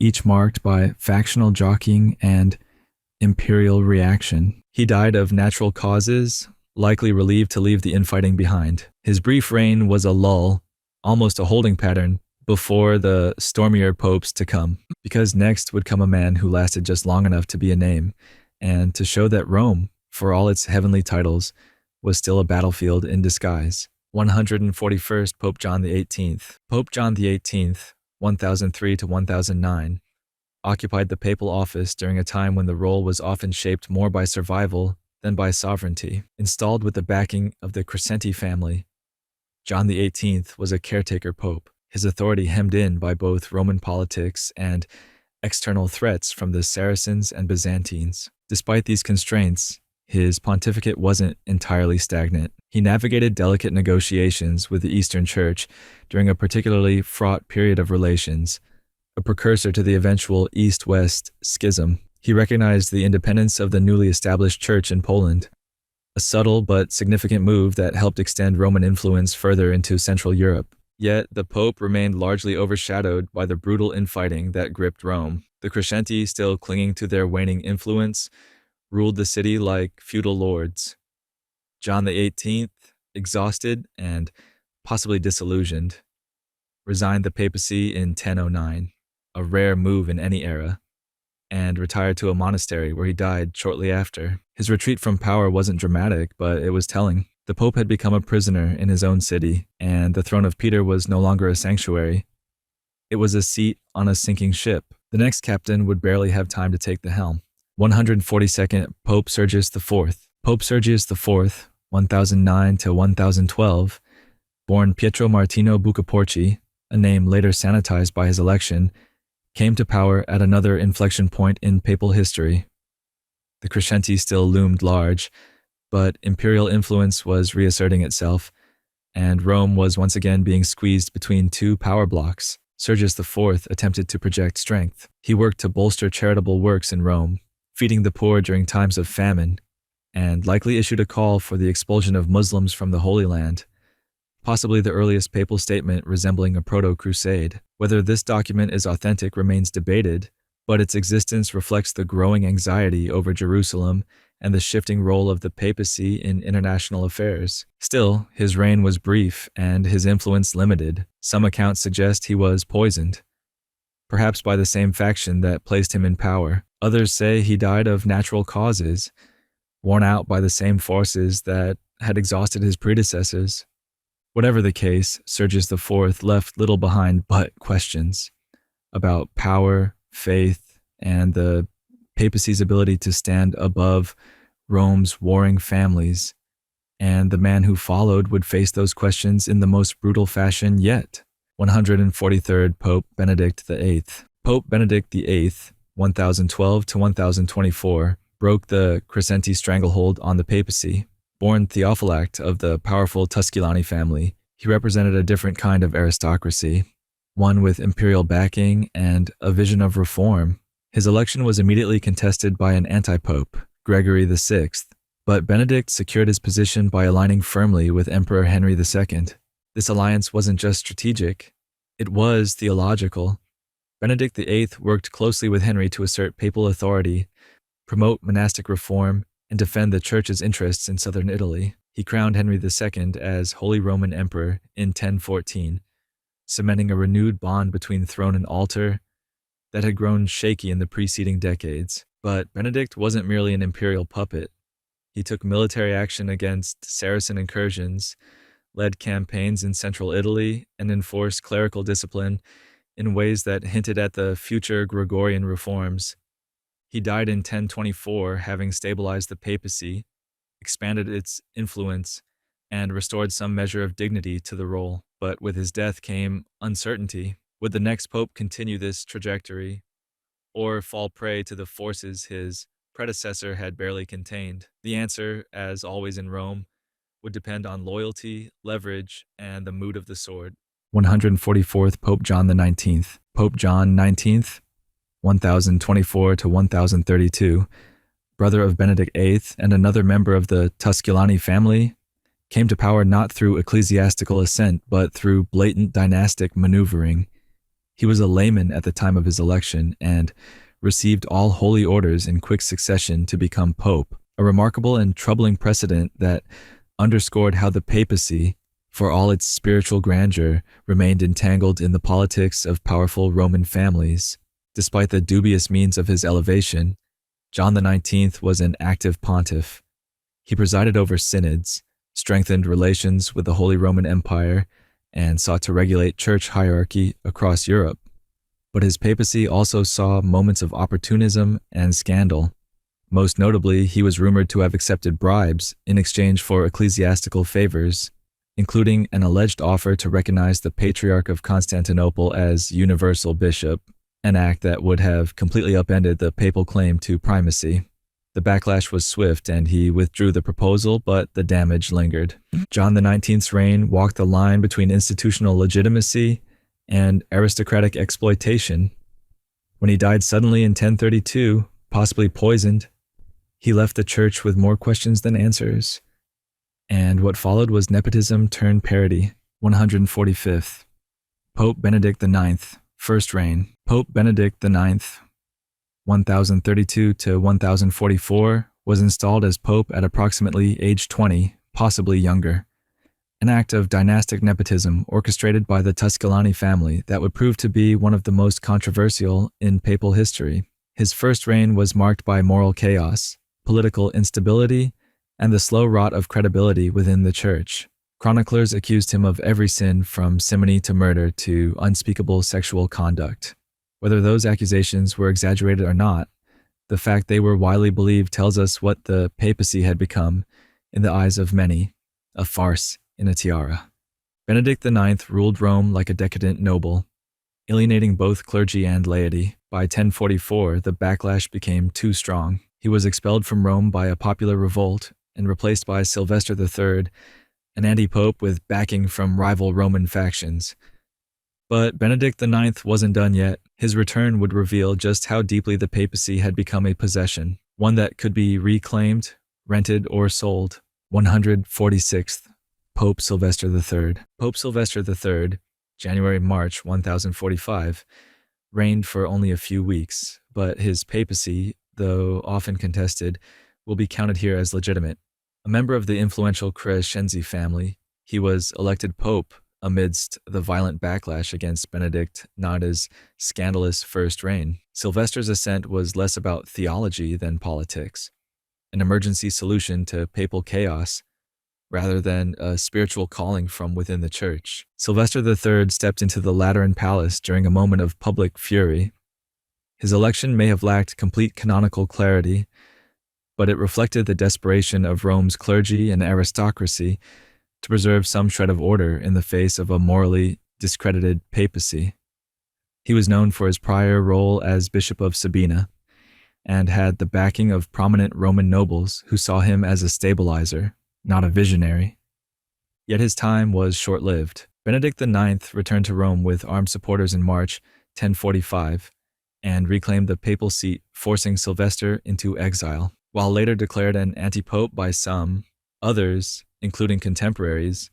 each marked by factional jockeying and imperial reaction. He died of natural causes, likely relieved to leave the infighting behind. His brief reign was a lull, almost a holding pattern, before the stormier popes to come, because next would come a man who lasted just long enough to be a name, and to show that Rome, for all its heavenly titles, was still a battlefield in disguise. 141st Pope John XVIII. Pope John XVIII, 1003 to 1009, occupied the papal office during a time when the role was often shaped more by survival than by sovereignty. Installed with the backing of the Crescenti family, John XVIII was a caretaker pope, his authority hemmed in by both Roman politics and external threats from the Saracens and Byzantines. Despite these constraints, his pontificate wasn't entirely stagnant. He navigated delicate negotiations with the Eastern Church during a particularly fraught period of relations, a precursor to the eventual East-West schism. He recognized the independence of the newly established church in Poland, a subtle but significant move that helped extend Roman influence further into Central Europe. Yet the Pope remained largely overshadowed by the brutal infighting that gripped Rome. The Crescenti, still clinging to their waning influence, ruled the city like feudal lords. John XVIII, exhausted and possibly disillusioned, resigned the papacy in 1009, a rare move in any era, and retired to a monastery where he died shortly after. His retreat from power wasn't dramatic, but it was telling. The Pope had become a prisoner in his own city, and the throne of Peter was no longer a sanctuary. It was a seat on a sinking ship. The next captain would barely have time to take the helm. 142nd Pope Sergius IV. Pope Sergius IV, 1009 to 1012, born Pietro Martino Bucaporci, a name later sanitized by his election, came to power at another inflection point in papal history. The Crescenti still loomed large, but imperial influence was reasserting itself, and Rome was once again being squeezed between two power blocks. Sergius IV attempted to project strength. He worked to bolster charitable works in Rome, feeding the poor during times of famine, and likely issued a call for the expulsion of Muslims from the Holy Land, possibly the earliest papal statement resembling a proto-crusade. Whether this document is authentic remains debated, but its existence reflects the growing anxiety over Jerusalem and the shifting role of the papacy in international affairs. Still, his reign was brief and his influence limited. Some accounts suggest he was poisoned, perhaps by the same faction that placed him in power. Others say he died of natural causes, worn out by the same forces that had exhausted his predecessors. Whatever the case, Sergius IV left little behind but questions about power, faith, and the papacy's ability to stand above Rome's warring families, and the man who followed would face those questions in the most brutal fashion yet. 143rd Pope Benedict VIII. Pope Benedict VIII, 1012 to 1024, broke the Crescenti stranglehold on the papacy. Born Theophylact of the powerful Tusculani family, he represented a different kind of aristocracy, one with imperial backing and a vision of reform. His election was immediately contested by an anti-pope, Gregory VI, but Benedict secured his position by aligning firmly with Emperor Henry II. This alliance wasn't just strategic, it was theological. Benedict VIII worked closely with Henry to assert papal authority, promote monastic reform, and defend the Church's interests in southern Italy. He crowned Henry II as Holy Roman Emperor in 1014, cementing a renewed bond between throne and altar that had grown shaky in the preceding decades. But Benedict wasn't merely an imperial puppet. He took military action against Saracen incursions, led campaigns in central Italy, and enforced clerical discipline in ways that hinted at the future Gregorian reforms. He died in 1024, having stabilized the papacy, expanded its influence, and restored some measure of dignity to the role. But with his death came uncertainty. Would the next pope continue this trajectory, or fall prey to the forces his predecessor had barely contained? The answer, as always in Rome, would depend on loyalty, leverage, and the mood of the sword. 144th Pope John XIX. Pope John XIX, 1024 to 1032, brother of Benedict VIII and another member of the Tusculani family, came to power not through ecclesiastical assent, but through blatant dynastic maneuvering. He was a layman at the time of his election and received all holy orders in quick succession to become pope, a remarkable and troubling precedent that underscored how the papacy, for all its spiritual grandeur, remained entangled in the politics of powerful Roman families. Despite the dubious means of his elevation, John XIX was an active pontiff. He presided over synods, strengthened relations with the Holy Roman Empire, and sought to regulate church hierarchy across Europe. But his papacy also saw moments of opportunism and scandal. Most notably, he was rumored to have accepted bribes in exchange for ecclesiastical favors, including an alleged offer to recognize the Patriarch of Constantinople as universal bishop, an act that would have completely upended the papal claim to primacy. The backlash was swift, and he withdrew the proposal, but the damage lingered. John XIX's reign walked the line between institutional legitimacy and aristocratic exploitation. When he died suddenly in 1032, possibly poisoned, he left the church with more questions than answers. And what followed was nepotism turned parody. 145th. Pope Benedict IX, first reign. Pope Benedict IX, 1032 to 1044, was installed as pope at approximately age 20, possibly younger. An act of dynastic nepotism orchestrated by the Tusculani family that would prove to be one of the most controversial in papal history. His first reign was marked by moral chaos, political instability, and the slow rot of credibility within the church. Chroniclers accused him of every sin from simony to murder to unspeakable sexual conduct. Whether those accusations were exaggerated or not, the fact they were widely believed tells us what the papacy had become in the eyes of many, a farce in a tiara. Benedict IX ruled Rome like a decadent noble, alienating both clergy and laity. By 1044, the backlash became too strong. He was expelled from Rome by a popular revolt and replaced by Sylvester III, an anti-pope with backing from rival Roman factions. But Benedict IX wasn't done yet. His return would reveal just how deeply the papacy had become a possession, one that could be reclaimed, rented, or sold. 146th. Pope Sylvester III. Pope Sylvester III, January-March 1045, reigned for only a few weeks, but his papacy, though often contested, will be counted here as legitimate. A member of the influential Crescenzi family, he was elected pope amidst the violent backlash against Benedict Nada's scandalous first reign. Sylvester's ascent was less about theology than politics, an emergency solution to papal chaos, rather than a spiritual calling from within the church. Sylvester III stepped into the Lateran Palace during a moment of public fury. His election may have lacked complete canonical clarity, but it reflected the desperation of Rome's clergy and aristocracy to preserve some shred of order in the face of a morally discredited papacy. He was known for his prior role as Bishop of Sabina, and had the backing of prominent Roman nobles who saw him as a stabilizer, not a visionary. Yet his time was short-lived. Benedict IX returned to Rome with armed supporters in March 1045 and reclaimed the papal seat, forcing Sylvester into exile. While later declared an anti-pope by some, others, including contemporaries,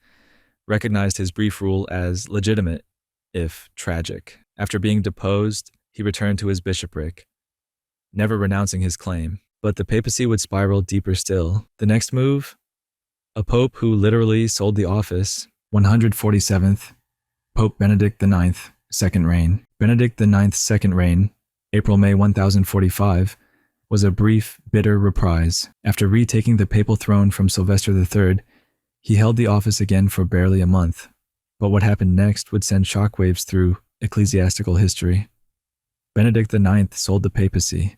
recognized his brief rule as legitimate, if tragic. After being deposed, he returned to his bishopric, never renouncing his claim. But the papacy would spiral deeper still. The next move? A pope who literally sold the office. 147th. Pope Benedict IX, second reign. Benedict IX's second reign, April-May 1045, was a brief, bitter reprise. After retaking the papal throne from Sylvester III, he held the office again for barely a month. But what happened next would send shockwaves through ecclesiastical history. Benedict IX sold the papacy.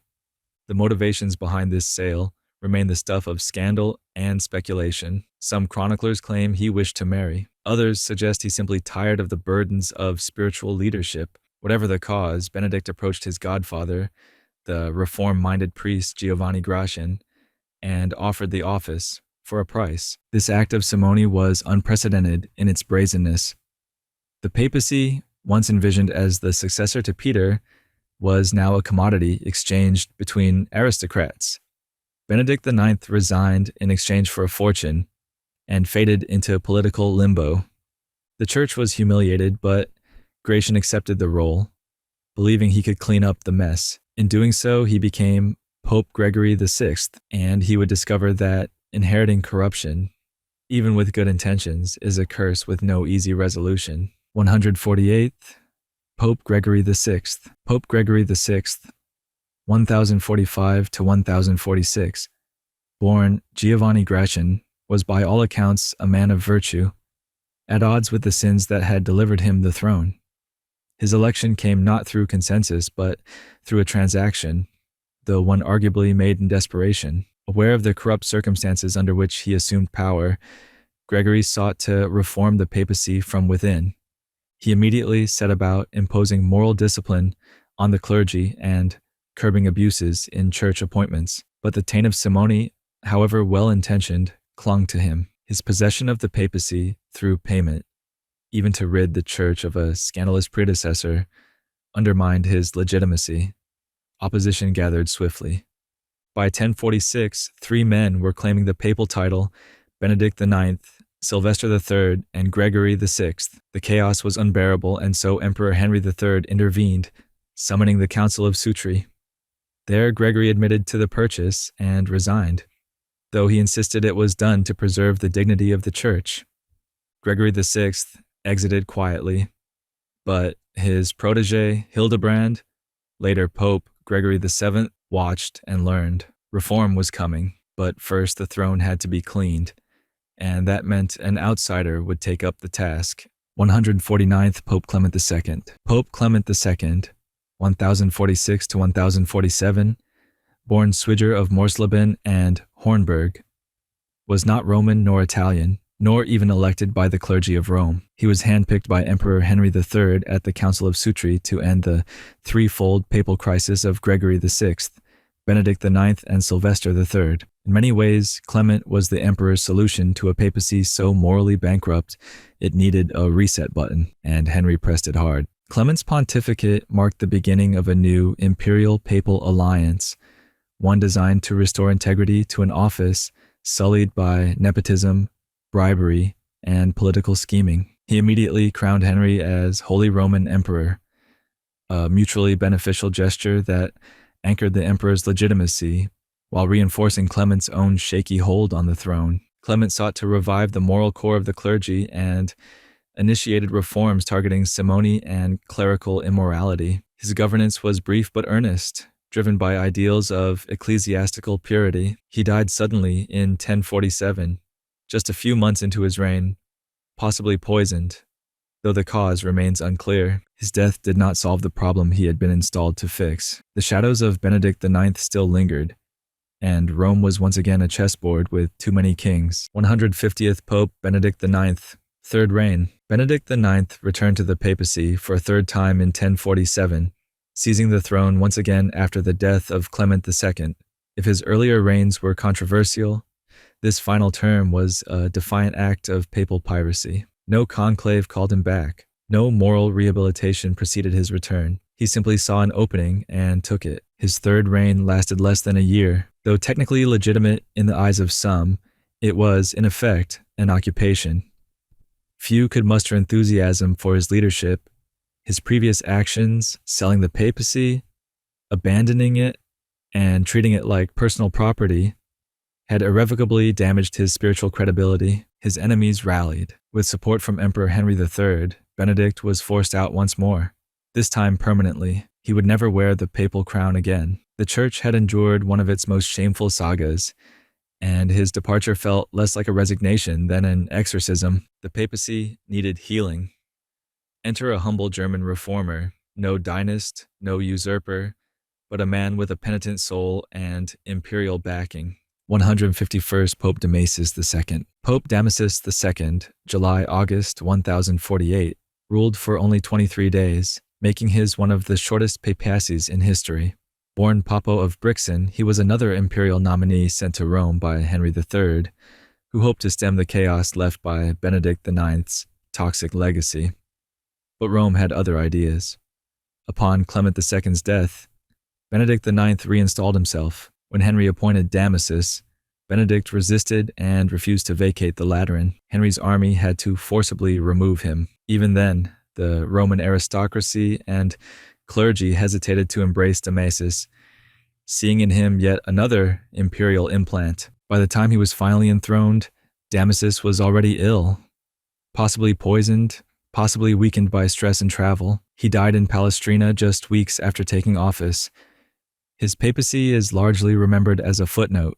The motivations behind this sale remain the stuff of scandal and speculation. Some chroniclers claim he wished to marry. Others suggest he simply tired of the burdens of spiritual leadership. Whatever the cause, Benedict approached his godfather, the reform-minded priest Giovanni Gratian, and offered the office for a price. This act of simony was unprecedented in its brazenness. The papacy, once envisioned as the successor to Peter, was now a commodity exchanged between aristocrats. Benedict IX resigned in exchange for a fortune, and faded into political limbo. The church was humiliated, but Gratian accepted the role, believing he could clean up the mess. In doing so, he became Pope Gregory VI, and he would discover that inheriting corruption, even with good intentions, is a curse with no easy resolution. 148th, Pope Gregory VI. Pope Gregory VI, 1045 to 1046, born Giovanni Gratian, was by all accounts a man of virtue, at odds with the sins that had delivered him the throne. His election came not through consensus, but through a transaction, though one arguably made in desperation. Aware of the corrupt circumstances under which he assumed power, Gregory sought to reform the papacy from within. He immediately set about imposing moral discipline on the clergy and curbing abuses in church appointments. But the taint of simony, however well-intentioned, clung to him. His possession of the papacy through payment, even to rid the church of a scandalous predecessor, undermined his legitimacy. Opposition gathered swiftly. By 1046, 3 men were claiming the papal title: Benedict IX, Sylvester III, and Gregory VI. The chaos was unbearable, and so Emperor Henry III intervened, summoning the Council of Sutri. There Gregory admitted to the purchase and resigned, though he insisted it was done to preserve the dignity of the church. Gregory VI exited quietly, but his protege Hildebrand, later Pope Gregory VII, watched and learned. Reform was coming, but first the throne had to be cleaned, and that meant an outsider would take up the task. 149th Pope Clement II. Pope Clement II, 1046 to 1047, born Swigger of Morsleben and Hornburg, was not Roman nor Italian, nor even elected by the clergy of Rome. He was handpicked by Emperor Henry III at the Council of Sutri to end the threefold papal crisis of Gregory VI, Benedict IX, and Sylvester III. In many ways, Clement was the emperor's solution to a papacy so morally bankrupt it needed a reset button, and Henry pressed it hard. Clement's pontificate marked the beginning of a new imperial-papal alliance, one designed to restore integrity to an office sullied by nepotism, bribery, and political scheming. He immediately crowned Henry as Holy Roman Emperor, a mutually beneficial gesture that anchored the emperor's legitimacy while reinforcing Clement's own shaky hold on the throne. Clement sought to revive the moral core of the clergy and initiated reforms targeting simony and clerical immorality. His governance was brief but earnest, driven by ideals of ecclesiastical purity. He died suddenly in 1047, just a few months into his reign, possibly poisoned, though the cause remains unclear. His death did not solve the problem he had been installed to fix. The shadows of Benedict IX still lingered, and Rome was once again a chessboard with too many kings. 150th Pope Benedict IX, third reign. Benedict IX returned to the papacy for a third time in 1047, seizing the throne once again after the death of Clement II. If his earlier reigns were controversial, this final term was a defiant act of papal piracy. No conclave called him back. No moral rehabilitation preceded his return. He simply saw an opening and took it. His third reign lasted less than a year. Though technically legitimate in the eyes of some, it was, in effect, an occupation. Few could muster enthusiasm for his leadership. His previous actions, selling the papacy, abandoning it, and treating it like personal property, had irrevocably damaged his spiritual credibility. His enemies rallied. With support from Emperor Henry III, Benedict was forced out once more, this time permanently. He would never wear the papal crown again. The church had endured one of its most shameful sagas, and his departure felt less like a resignation than an exorcism. The papacy needed healing. Enter a humble German reformer, no dynast, no usurper, but a man with a penitent soul and imperial backing. 151st Pope Damasus II. Pope Damasus II, July-August 1048, ruled for only 23 days, making his one of the shortest papacies in history. Born Papo of Brixen, he was another imperial nominee sent to Rome by Henry III, who hoped to stem the chaos left by Benedict IX's toxic legacy. But Rome had other ideas. Upon Clement II's death, Benedict IX reinstalled himself. When Henry appointed Damasus, Benedict resisted and refused to vacate the Lateran. Henry's army had to forcibly remove him. Even then, the Roman aristocracy and clergy hesitated to embrace Damasus, seeing in him yet another imperial implant. By the time he was finally enthroned, Damasus was already ill, possibly poisoned, possibly weakened by stress and travel. He died in Palestrina just weeks after taking office. His papacy is largely remembered as a footnote,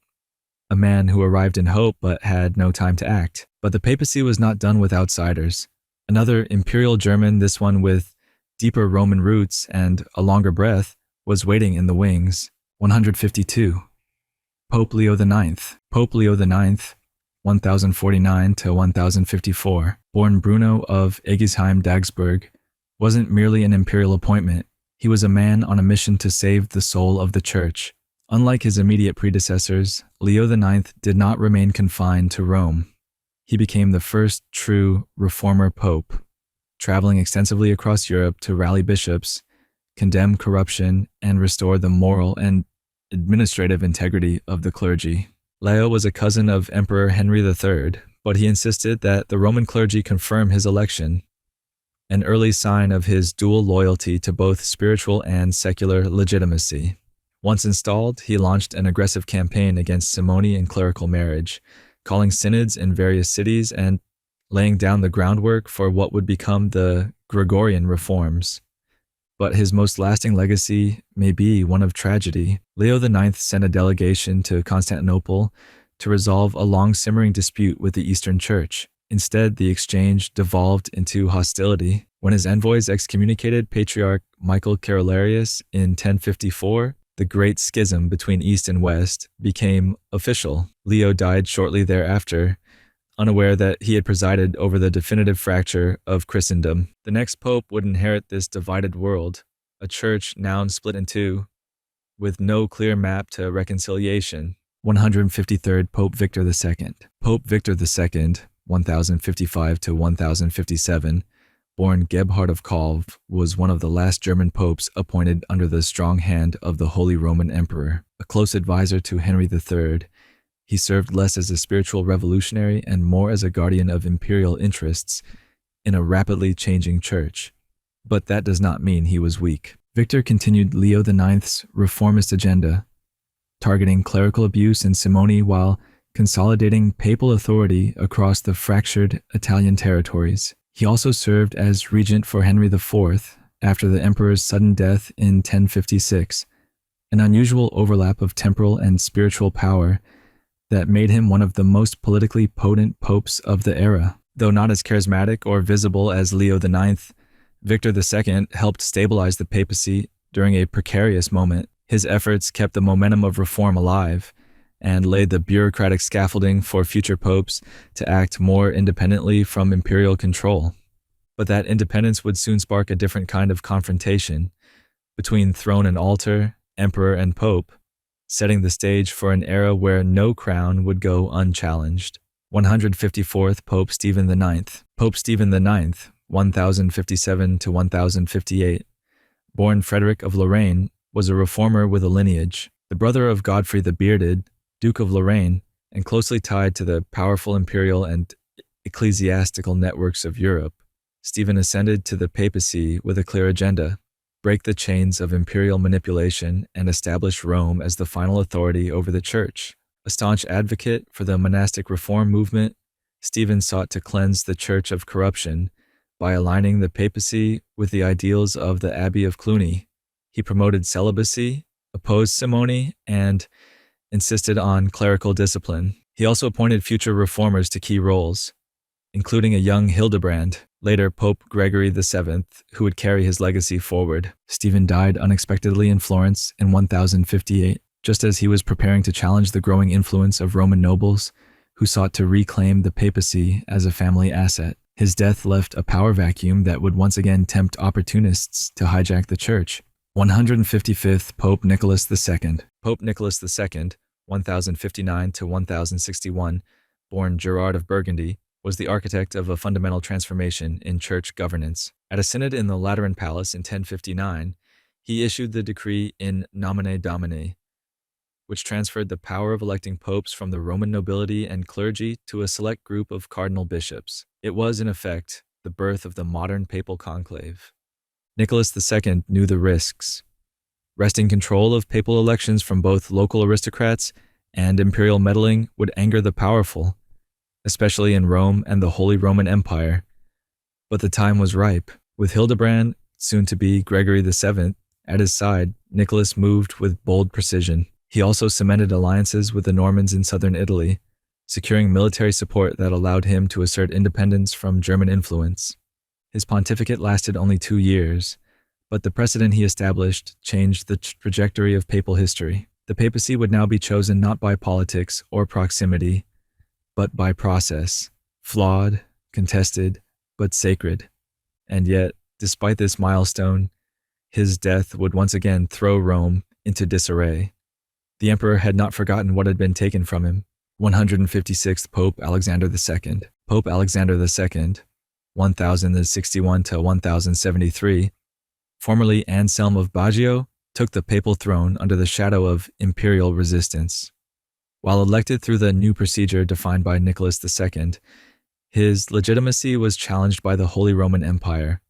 a man who arrived in hope but had no time to act. But the papacy was not done with outsiders. Another imperial German, this one with deeper Roman roots and a longer breath, was waiting in the wings. 152. Pope Leo IX. Pope Leo IX, 1049 to 1054, born Bruno of Egisheim Dagsburg, wasn't merely an imperial appointment. He was a man on a mission to save the soul of the Church. Unlike his immediate predecessors, Leo IX did not remain confined to Rome. He became the first true reformer pope, traveling extensively across Europe to rally bishops, condemn corruption, and restore the moral and administrative integrity of the clergy. Leo was a cousin of Emperor Henry III, but he insisted that the Roman clergy confirm his election, an early sign of his dual loyalty to both spiritual and secular legitimacy. Once installed, he launched an aggressive campaign against simony and clerical marriage, calling synods in various cities and laying down the groundwork for what would become the Gregorian reforms. But his most lasting legacy may be one of tragedy. Leo IX sent a delegation to Constantinople to resolve a long-simmering dispute with the Eastern Church. Instead, the exchange devolved into hostility. When his envoys excommunicated Patriarch Michael Carolarius in 1054, the Great Schism between East and West became official. Leo died shortly thereafter, unaware that he had presided over the definitive fracture of Christendom. The next pope would inherit this divided world, a church now split in two, with no clear map to reconciliation. 153rd Pope Victor II. Pope Victor II, 1055 to 1057, born Gebhard of Calv, was one of the last German popes appointed under the strong hand of the Holy Roman Emperor. A close advisor to Henry III, he served less as a spiritual revolutionary and more as a guardian of imperial interests in a rapidly changing church. But that does not mean he was weak. Victor continued Leo IX's reformist agenda, targeting clerical abuse and simony while consolidating papal authority across the fractured Italian territories. He also served as regent for Henry IV after the emperor's sudden death in 1056, an unusual overlap of temporal and spiritual power that made him one of the most politically potent popes of the era. Though not as charismatic or visible as Leo IX, Victor II helped stabilize the papacy during a precarious moment. His efforts kept the momentum of reform alive and laid the bureaucratic scaffolding for future popes to act more independently from imperial control. But that independence would soon spark a different kind of confrontation between throne and altar, emperor and pope, setting the stage for an era where no crown would go unchallenged. 154th Pope Stephen IX. Pope Stephen IX, 1057 to 1058, born Frederick of Lorraine, was a reformer with a lineage. The brother of Godfrey the Bearded, Duke of Lorraine, and closely tied to the powerful imperial and ecclesiastical networks of Europe, Stephen ascended to the papacy with a clear agenda: break the chains of imperial manipulation and establish Rome as the final authority over the Church. A staunch advocate for the monastic reform movement, Stephen sought to cleanse the Church of corruption by aligning the papacy with the ideals of the Abbey of Cluny. He promoted celibacy, opposed simony, and insisted on clerical discipline. He also appointed future reformers to key roles, including a young Hildebrand, later Pope Gregory VII, who would carry his legacy forward. Stephen died unexpectedly in Florence in 1058, just as he was preparing to challenge the growing influence of Roman nobles who sought to reclaim the papacy as a family asset. His death left a power vacuum that would once again tempt opportunists to hijack the Church. 155th Pope Nicholas II. Pope Nicholas II, 1059 to 1061, born Gerard of Burgundy, was the architect of a fundamental transformation in church governance. At a synod in the Lateran Palace in 1059, he issued the decree In Nomine Domini, which transferred the power of electing popes from the Roman nobility and clergy to a select group of cardinal bishops. It was, in effect, the birth of the modern papal conclave. Nicholas II knew the risks. Wresting control of papal elections from both local aristocrats and imperial meddling would anger the powerful, especially in Rome and the Holy Roman Empire. But the time was ripe. With Hildebrand, soon to be Gregory VII, at his side, Nicholas moved with bold precision. He also cemented alliances with the Normans in southern Italy, securing military support that allowed him to assert independence from German influence. His pontificate lasted only 2 years, but the precedent he established changed the trajectory of papal history. The papacy would now be chosen not by politics or proximity, but by process, flawed, contested, but sacred. And yet, despite this milestone, his death would once again throw Rome into disarray. The emperor had not forgotten what had been taken from him. 156th Pope Alexander II. Pope Alexander II, 1061 to 1073, formerly Anselm of Baggio, took the papal throne under the shadow of imperial resistance. While elected through the new procedure defined by Nicholas II, his legitimacy was challenged by the Holy Roman Empire,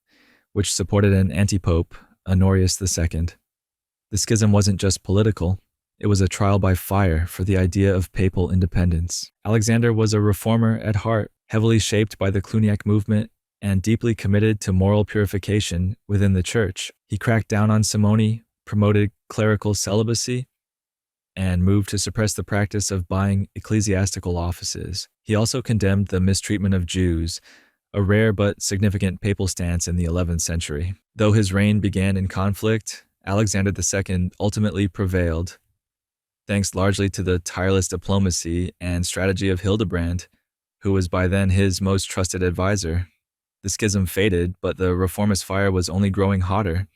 which supported an anti-pope, Honorius II. The schism wasn't just political. It was a trial by fire for the idea of papal independence. Alexander was a reformer at heart, heavily shaped by the Cluniac movement and deeply committed to moral purification within the church. He cracked down on simony, promoted clerical celibacy, and moved to suppress the practice of buying ecclesiastical offices. He also condemned the mistreatment of Jews, a rare but significant papal stance in the 11th century. Though his reign began in conflict, Alexander II ultimately prevailed, thanks largely to the tireless diplomacy and strategy of Hildebrand, who was by then his most trusted advisor. The schism faded, but the reformist fire was only growing hotter,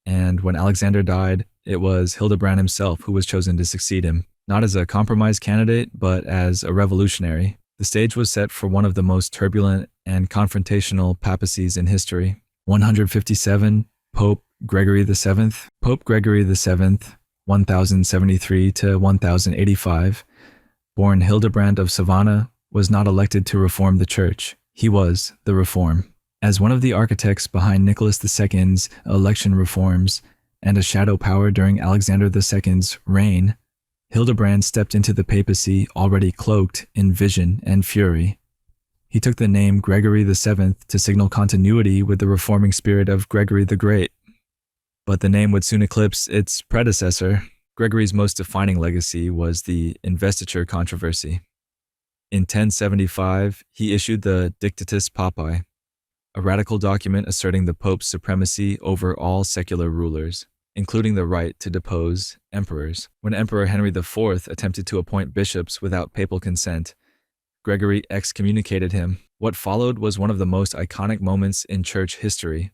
and when Alexander died, it was Hildebrand himself who was chosen to succeed him, not as a compromise candidate, but as a revolutionary. The stage was set for one of the most turbulent and confrontational papacies in history. 157, Pope Gregory VII. Pope Gregory VII, 1073 to 1085, born Hildebrand of Savannah, was not elected to reform the church. He was the reform. As one of the architects behind Nicholas II's election reforms and a shadow power during Alexander II's reign, Hildebrand stepped into the papacy already cloaked in vision and fury. He took the name Gregory VII to signal continuity with the reforming spirit of Gregory the Great. But the name would soon eclipse its predecessor. Gregory's most defining legacy was the investiture controversy. In 1075, he issued the Dictatus Papae, a radical document asserting the Pope's supremacy over all secular rulers, including the right to depose emperors. When Emperor Henry IV attempted to appoint bishops without papal consent, Gregory excommunicated him. What followed was one of the most iconic moments in church history.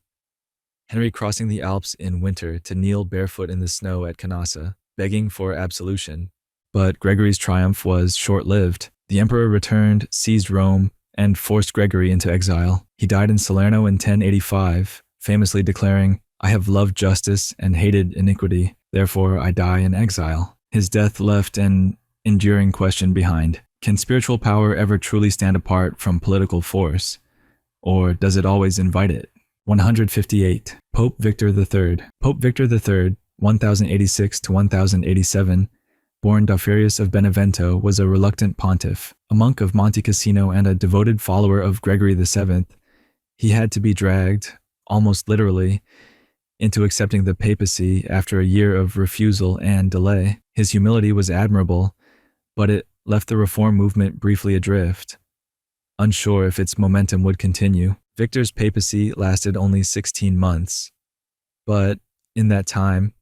Henry crossing the Alps in winter to kneel barefoot in the snow at Canossa, begging for absolution. But Gregory's triumph was short-lived. The emperor returned, seized Rome, and forced Gregory into exile. He died in Salerno in 1085, famously declaring, "I have loved justice and hated iniquity, therefore I die in exile." His death left an enduring question behind. Can spiritual power ever truly stand apart from political force? Or does it always invite it? 158. Pope Victor III. Pope Victor III, 1086 to 1087, born Daupherius of Benevento, was a reluctant pontiff, a monk of Monte Cassino and a devoted follower of Gregory VII. He had to be dragged, almost literally, into accepting the papacy after a year of refusal and delay. His humility was admirable, but it left the reform movement briefly adrift, unsure if its momentum would continue. Victor's papacy lasted only 16 months, but in that time,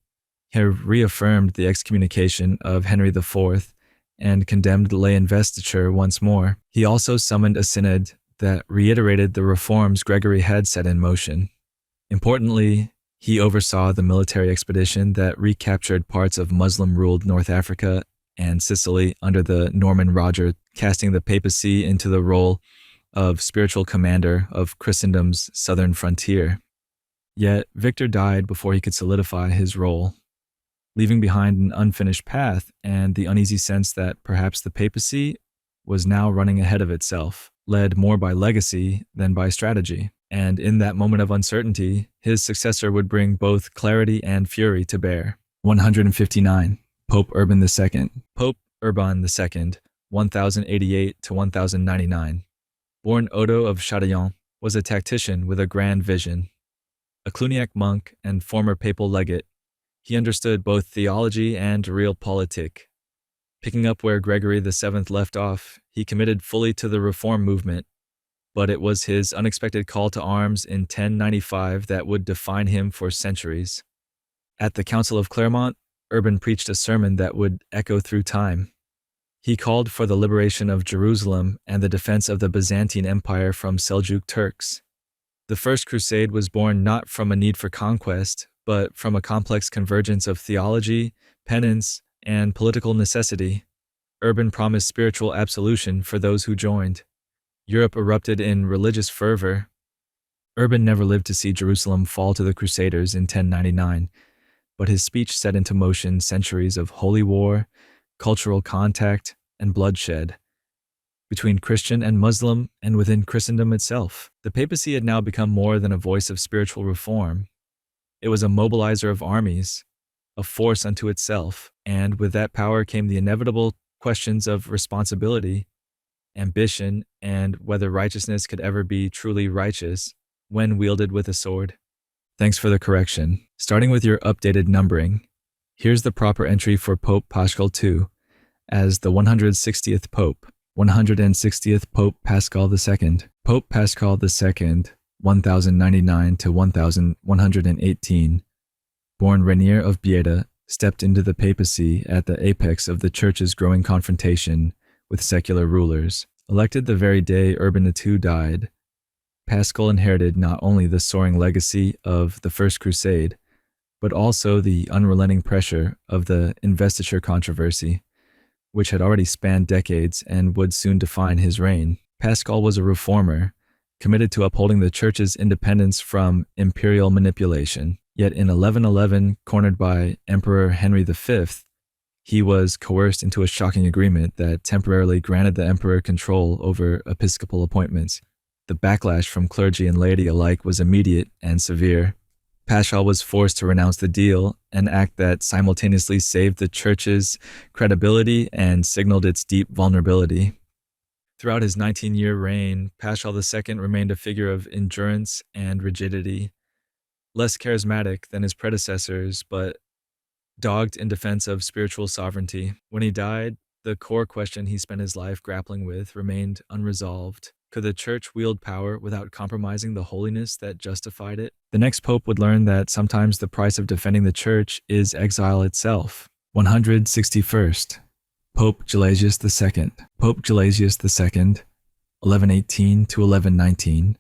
he reaffirmed the excommunication of Henry IV and condemned lay investiture once more. He also summoned a synod that reiterated the reforms Gregory had set in motion. Importantly, he oversaw the military expedition that recaptured parts of Muslim-ruled North Africa and Sicily under the Norman Roger, casting the papacy into the role of spiritual commander of Christendom's southern frontier. Yet Victor died before he could solidify his role. leaving behind an unfinished path and the uneasy sense that perhaps the papacy was now running ahead of itself, led more by legacy than by strategy. And in that moment of uncertainty, his successor would bring both clarity and fury to bear. 159. Pope Urban II. Pope Urban II, 1088 to 1099. Born Odo of Châtillon, was a tactician with a grand vision. A Cluniac monk and former papal legate, he understood both theology and realpolitik. Picking up where Gregory VII left off, he committed fully to the reform movement, but it was his unexpected call to arms in 1095 that would define him for centuries. At the Council of Clermont, Urban preached a sermon that would echo through time. He called for the liberation of Jerusalem and the defense of the Byzantine Empire from Seljuk Turks. The First Crusade was born not from a need for conquest, but from a complex convergence of theology, penance, and political necessity. Urban promised spiritual absolution for those who joined. Europe erupted in religious fervor. Urban never lived to see Jerusalem fall to the Crusaders in 1099, but his speech set into motion centuries of holy war, cultural contact, and bloodshed. Between Christian and Muslim, and within Christendom itself, the papacy had now become more than a voice of spiritual reform. It was a mobilizer of armies, a force unto itself, and with that power came the inevitable questions of responsibility, ambition, and whether righteousness could ever be truly righteous when wielded with a sword. Thanks for the correction. Starting with your updated numbering, here's the proper entry for Pope Paschal II as the 160th Pope. 160th Pope Paschal II. Pope Paschal II, 1099 to 1118. Born Rainier of Bieda, stepped into the papacy at the apex of the Church's growing confrontation with secular rulers. Elected the very day Urban II died, Paschal inherited not only the soaring legacy of the First Crusade, but also the unrelenting pressure of the investiture controversy, which had already spanned decades and would soon define his reign. Paschal was a reformer, committed to upholding the Church's independence from imperial manipulation. Yet in 1111, cornered by Emperor Henry V, he was coerced into a shocking agreement that temporarily granted the emperor control over episcopal appointments. The backlash from clergy and laity alike was immediate and severe. Paschal was forced to renounce the deal, an act that simultaneously saved the Church's credibility and signaled its deep vulnerability. Throughout his 19-year reign, Paschal II remained a figure of endurance and rigidity, less charismatic than his predecessors, but dogged in defense of spiritual sovereignty. When he died, the core question he spent his life grappling with remained unresolved. Could the Church wield power without compromising the holiness that justified it? The next pope would learn that sometimes the price of defending the Church is exile itself. 161st. Pope Gelasius II. Pope Gelasius II, 1118 to 1119.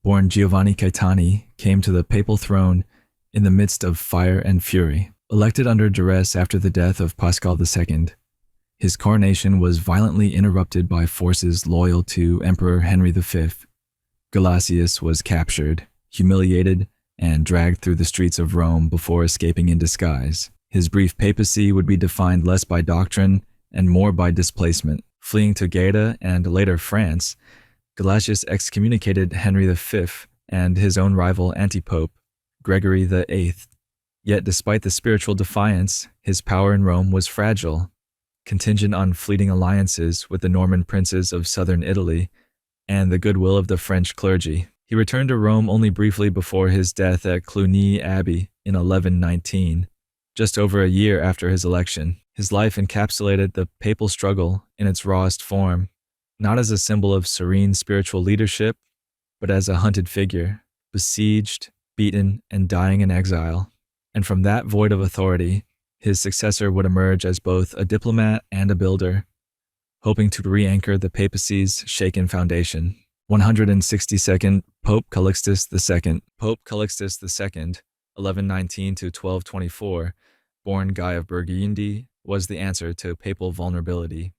Born Giovanni Caetani, came to the papal throne in the midst of fire and fury. Elected under duress after the death of Paschal II, his coronation was violently interrupted by forces loyal to Emperor Henry V. Gelasius was captured, humiliated, and dragged through the streets of Rome before escaping in disguise. His brief papacy would be defined less by doctrine and more by displacement. Fleeing to Gaeta and later France, Gelasius excommunicated Henry V and his own rival antipope, Gregory VIII. Yet despite the spiritual defiance, his power in Rome was fragile, contingent on fleeting alliances with the Norman princes of southern Italy and the goodwill of the French clergy. He returned to Rome only briefly before his death at Cluny Abbey in 1119, just over a year after his election. His life encapsulated the papal struggle in its rawest form, not as a symbol of serene spiritual leadership, but as a hunted figure, besieged, beaten, and dying in exile. And from that void of authority, his successor would emerge as both a diplomat and a builder, hoping to re-anchor the papacy's shaken foundation. 162nd Pope Callixtus II. Pope Callixtus II, 1119 to 1224, born Guy of Burgundy, was the answer to papal vulnerability.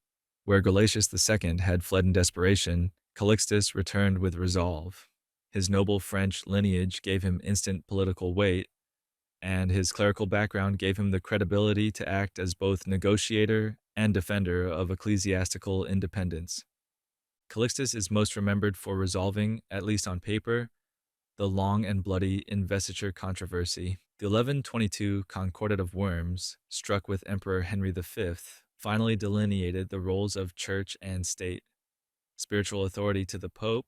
Where Gelasius II had fled in desperation, Callixtus returned with resolve. His noble French lineage gave him instant political weight, and his clerical background gave him the credibility to act as both negotiator and defender of ecclesiastical independence. Callixtus is most remembered for resolving, at least on paper, the long and bloody investiture controversy. The 1122 Concordat of Worms, struck with Emperor Henry V, finally delineated the roles of church and state: spiritual authority to the Pope,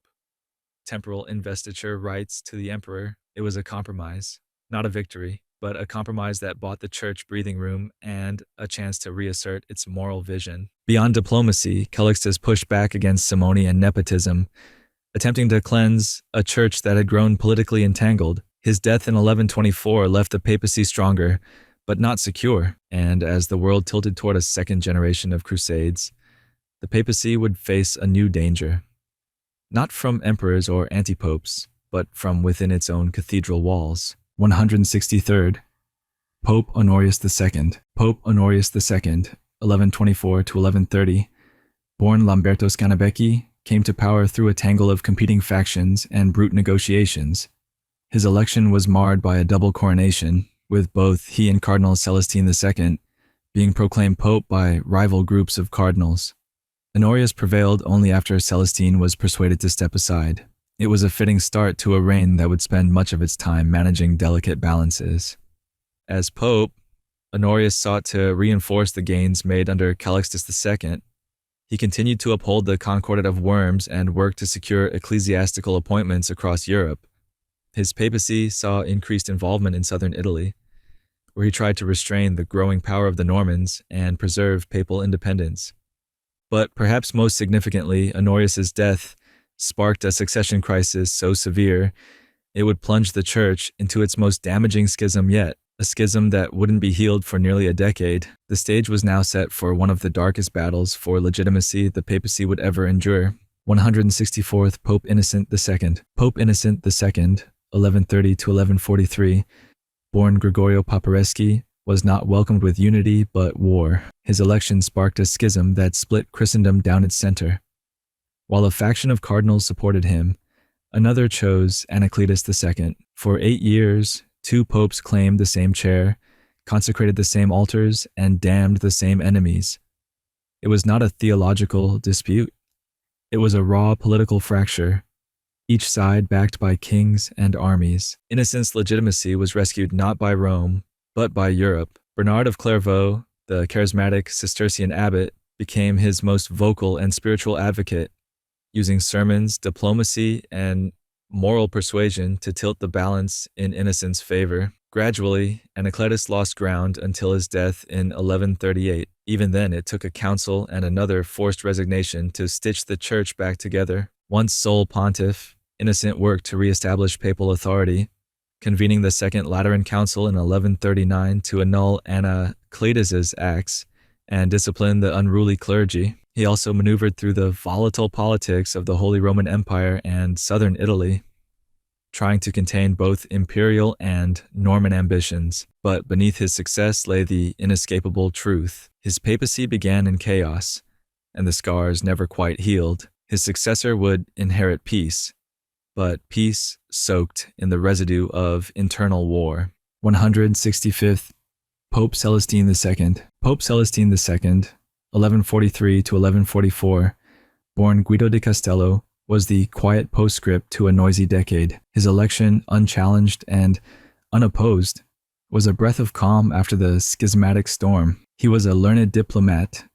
temporal investiture rights to the Emperor. It was a compromise, not a victory, but a compromise that bought the church breathing room and a chance to reassert its moral vision. Beyond diplomacy, Callixtus pushed back against simony and nepotism, attempting to cleanse a church that had grown politically entangled. His death in 1124 left the papacy stronger, but not secure, and as the world tilted toward a second generation of crusades, the papacy would face a new danger. Not from emperors or antipopes, but from within its own cathedral walls. 163rd. Pope Honorius II. Pope Honorius II, 1124 to 1130, born Lamberto Scanabecchi, came to power through a tangle of competing factions and brute negotiations. His election was marred by a double coronation, with both he and Cardinal Celestine II being proclaimed pope by rival groups of cardinals. Honorius prevailed only after Celestine was persuaded to step aside. It was a fitting start to a reign that would spend much of its time managing delicate balances. As pope, Honorius sought to reinforce the gains made under Callixtus II. He continued to uphold the Concordat of Worms and worked to secure ecclesiastical appointments across Europe. His papacy saw increased involvement in southern Italy, where he tried to restrain the growing power of the Normans and preserve papal independence. But perhaps most significantly, Honorius's death sparked a succession crisis so severe it would plunge the church into its most damaging schism yet, a schism that wouldn't be healed for nearly a decade. The stage was now set for one of the darkest battles for legitimacy the papacy would ever endure. 164th Pope Innocent II. Pope Innocent II, 1130 to 1143, born Gregorio Papareschi, was not welcomed with unity but war. His election sparked a schism that split Christendom down its center. While a faction of cardinals supported him, another chose Anacletus II. For 8 years, 2 popes claimed the same chair, consecrated the same altars, and damned the same enemies. It was not a theological dispute. It was a raw political fracture, each side backed by kings and armies. Innocent's legitimacy was rescued not by Rome, but by Europe. Bernard of Clairvaux, the charismatic Cistercian abbot, became his most vocal and spiritual advocate, using sermons, diplomacy, and moral persuasion to tilt the balance in Innocent's favor. Gradually, Anacletus lost ground until his death in 1138. Even then, it took a council and another forced resignation to stitch the church back together. Once sole pontiff, Innocent worked to reestablish papal authority, convening the Second Lateran Council in 1139 to annul Anacletus's acts and discipline the unruly clergy. He also maneuvered through the volatile politics of the Holy Roman Empire and southern Italy, trying to contain both imperial and Norman ambitions. But beneath his success lay the inescapable truth. His papacy began in chaos, and the scars never quite healed. His successor would inherit peace, but peace soaked in the residue of internal war. 165th Pope Celestine II. Pope Celestine II, 1143 to 1144, born Guido di Castello, was the quiet postscript to a noisy decade. His election, unchallenged and unopposed, was a breath of calm after the schismatic storm. He was a learned diplomat,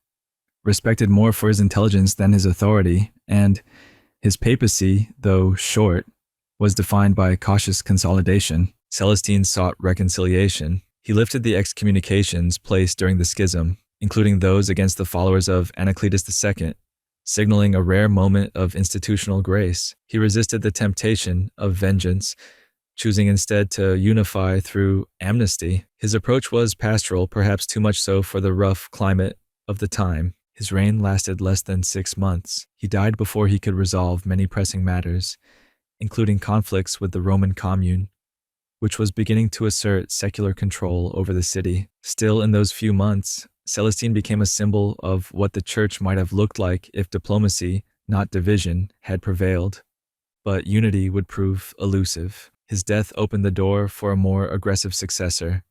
respected more for his intelligence than his authority, and his papacy, though short, was defined by cautious consolidation. Celestine sought reconciliation. He lifted the excommunications placed during the schism, including those against the followers of Anacletus II, signaling a rare moment of institutional grace. He resisted the temptation of vengeance, choosing instead to unify through amnesty. His approach was pastoral, perhaps too much so for the rough climate of the time. His reign lasted less than 6 months. He died before he could resolve many pressing matters, including conflicts with the Roman commune, which was beginning to assert secular control over the city. Still, in those few months, Celestine became a symbol of what the church might have looked like if diplomacy, not division, had prevailed. But unity would prove elusive. His death opened the door for a more aggressive successor,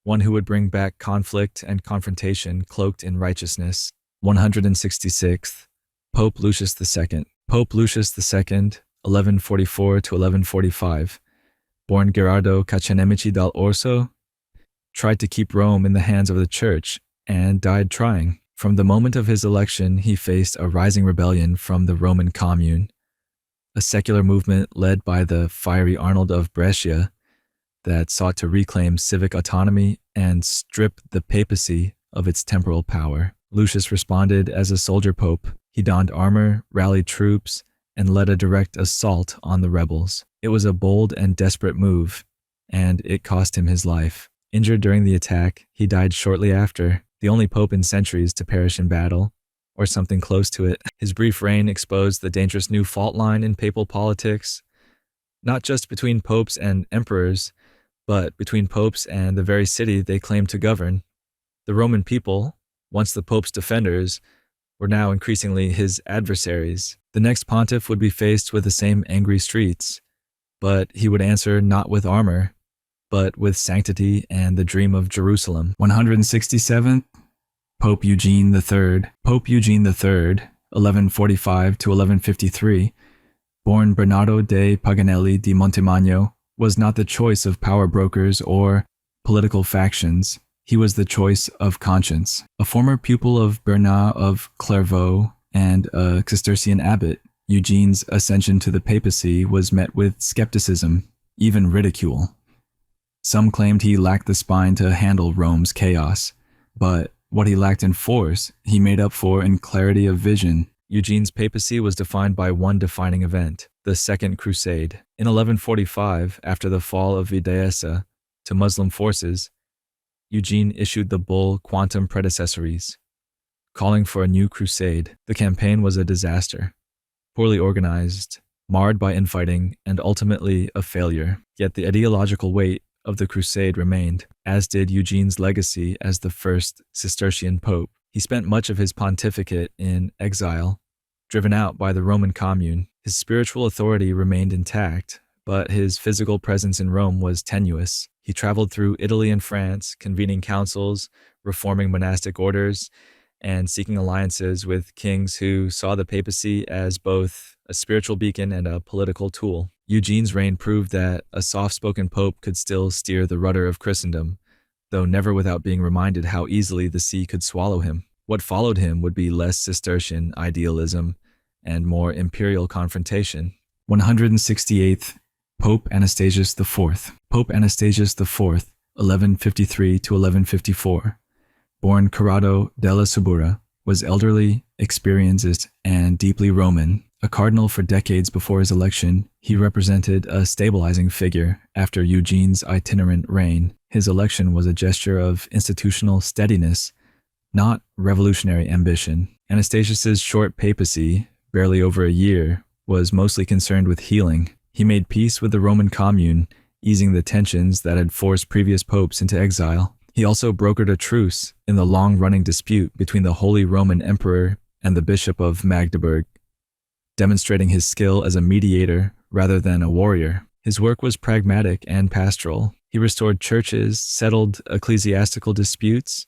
one who would bring back conflict and confrontation cloaked in righteousness. 166th, Pope Lucius II. Pope Lucius II, 1144 to 1145, born Gerardo Cacenemici dal Orso, tried to keep Rome in the hands of the Church and died trying. From the moment of his election, he faced a rising rebellion from the Roman Commune, a secular movement led by the fiery Arnold of Brescia that sought to reclaim civic autonomy and strip the papacy of its temporal power. Lucius responded as a soldier pope. He donned armor, rallied troops, and led a direct assault on the rebels. It was a bold and desperate move, and it cost him his life. Injured during the attack, he died shortly after, the only pope in centuries to perish in battle, or something close to it. His brief reign exposed the dangerous new fault line in papal politics, not just between popes and emperors, but between popes and the very city they claimed to govern. The Roman people, once the pope's defenders, were now increasingly his adversaries. The next pontiff would be faced with the same angry streets, but he would answer not with armor, but with sanctity and the dream of Jerusalem. 167th, Pope Eugene III. Pope Eugene III, 1145 to 1153, born Bernardo de Paganelli di Montemagno, was not the choice of power brokers or political factions. He was the choice of conscience. A former pupil of Bernard of Clairvaux and a Cistercian abbot, Eugene's ascension to the papacy was met with skepticism, even ridicule. Some claimed he lacked the spine to handle Rome's chaos, but what he lacked in force, he made up for in clarity of vision. Eugene's papacy was defined by one defining event, the Second Crusade. In 1145, after the fall of Edessa to Muslim forces, Eugene issued the bull Quantum Predecessoris, calling for a new crusade. The campaign was a disaster, poorly organized, marred by infighting, and ultimately a failure. Yet the ideological weight of the crusade remained, as did Eugene's legacy as the first Cistercian pope. He spent much of his pontificate in exile, driven out by the Roman Commune. His spiritual authority remained intact, but his physical presence in Rome was tenuous. He traveled through Italy and France, convening councils, reforming monastic orders, and seeking alliances with kings who saw the papacy as both a spiritual beacon and a political tool. Eugene's reign proved that a soft-spoken pope could still steer the rudder of Christendom, though never without being reminded how easily the sea could swallow him. What followed him would be less Cistercian idealism and more imperial confrontation. 168th, Pope Anastasius IV. Pope Anastasius IV, 1153 to 1154, born Corrado della Subura, was elderly, experienced, and deeply Roman. A cardinal for decades before his election, he represented a stabilizing figure after Eugene's itinerant reign. His election was a gesture of institutional steadiness, not revolutionary ambition. Anastasius's short papacy, barely over a year, was mostly concerned with healing. He made peace with the Roman Commune, easing the tensions that had forced previous popes into exile. He also brokered a truce in the long-running dispute between the Holy Roman Emperor and the Bishop of Magdeburg, demonstrating his skill as a mediator rather than a warrior. His work was pragmatic and pastoral. He restored churches, settled ecclesiastical disputes,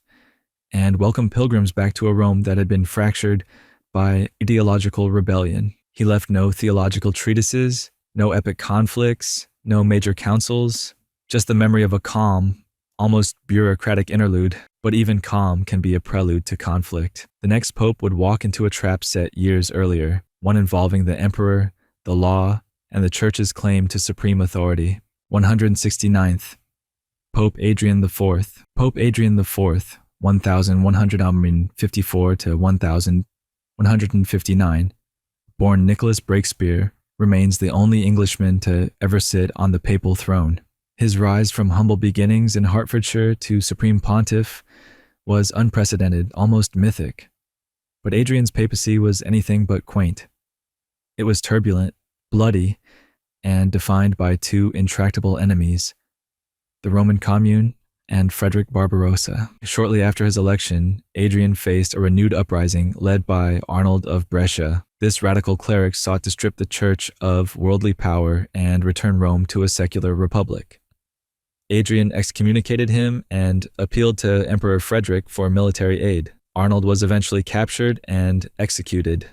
and welcomed pilgrims back to a Rome that had been fractured by ideological rebellion. He left no theological treatises, no epic conflicts, no major councils, just the memory of a calm, almost bureaucratic interlude. But even calm can be a prelude to conflict. The next pope would walk into a trap set years earlier, one involving the emperor, the law, and the church's claim to supreme authority. 169th, Pope Adrian IV. Pope Adrian IV, 1154 to 1159, born Nicholas Breakspere, remains the only Englishman to ever sit on the papal throne. His rise from humble beginnings in Hertfordshire to supreme pontiff was unprecedented, almost mythic. But Adrian's papacy was anything but quaint. It was turbulent, bloody, and defined by two intractable enemies, the Roman Commune and Frederick Barbarossa. Shortly after his election, Adrian faced a renewed uprising led by Arnold of Brescia. This radical cleric sought to strip the church of worldly power and return Rome to a secular republic. Adrian excommunicated him and appealed to Emperor Frederick for military aid. Arnold was eventually captured and executed,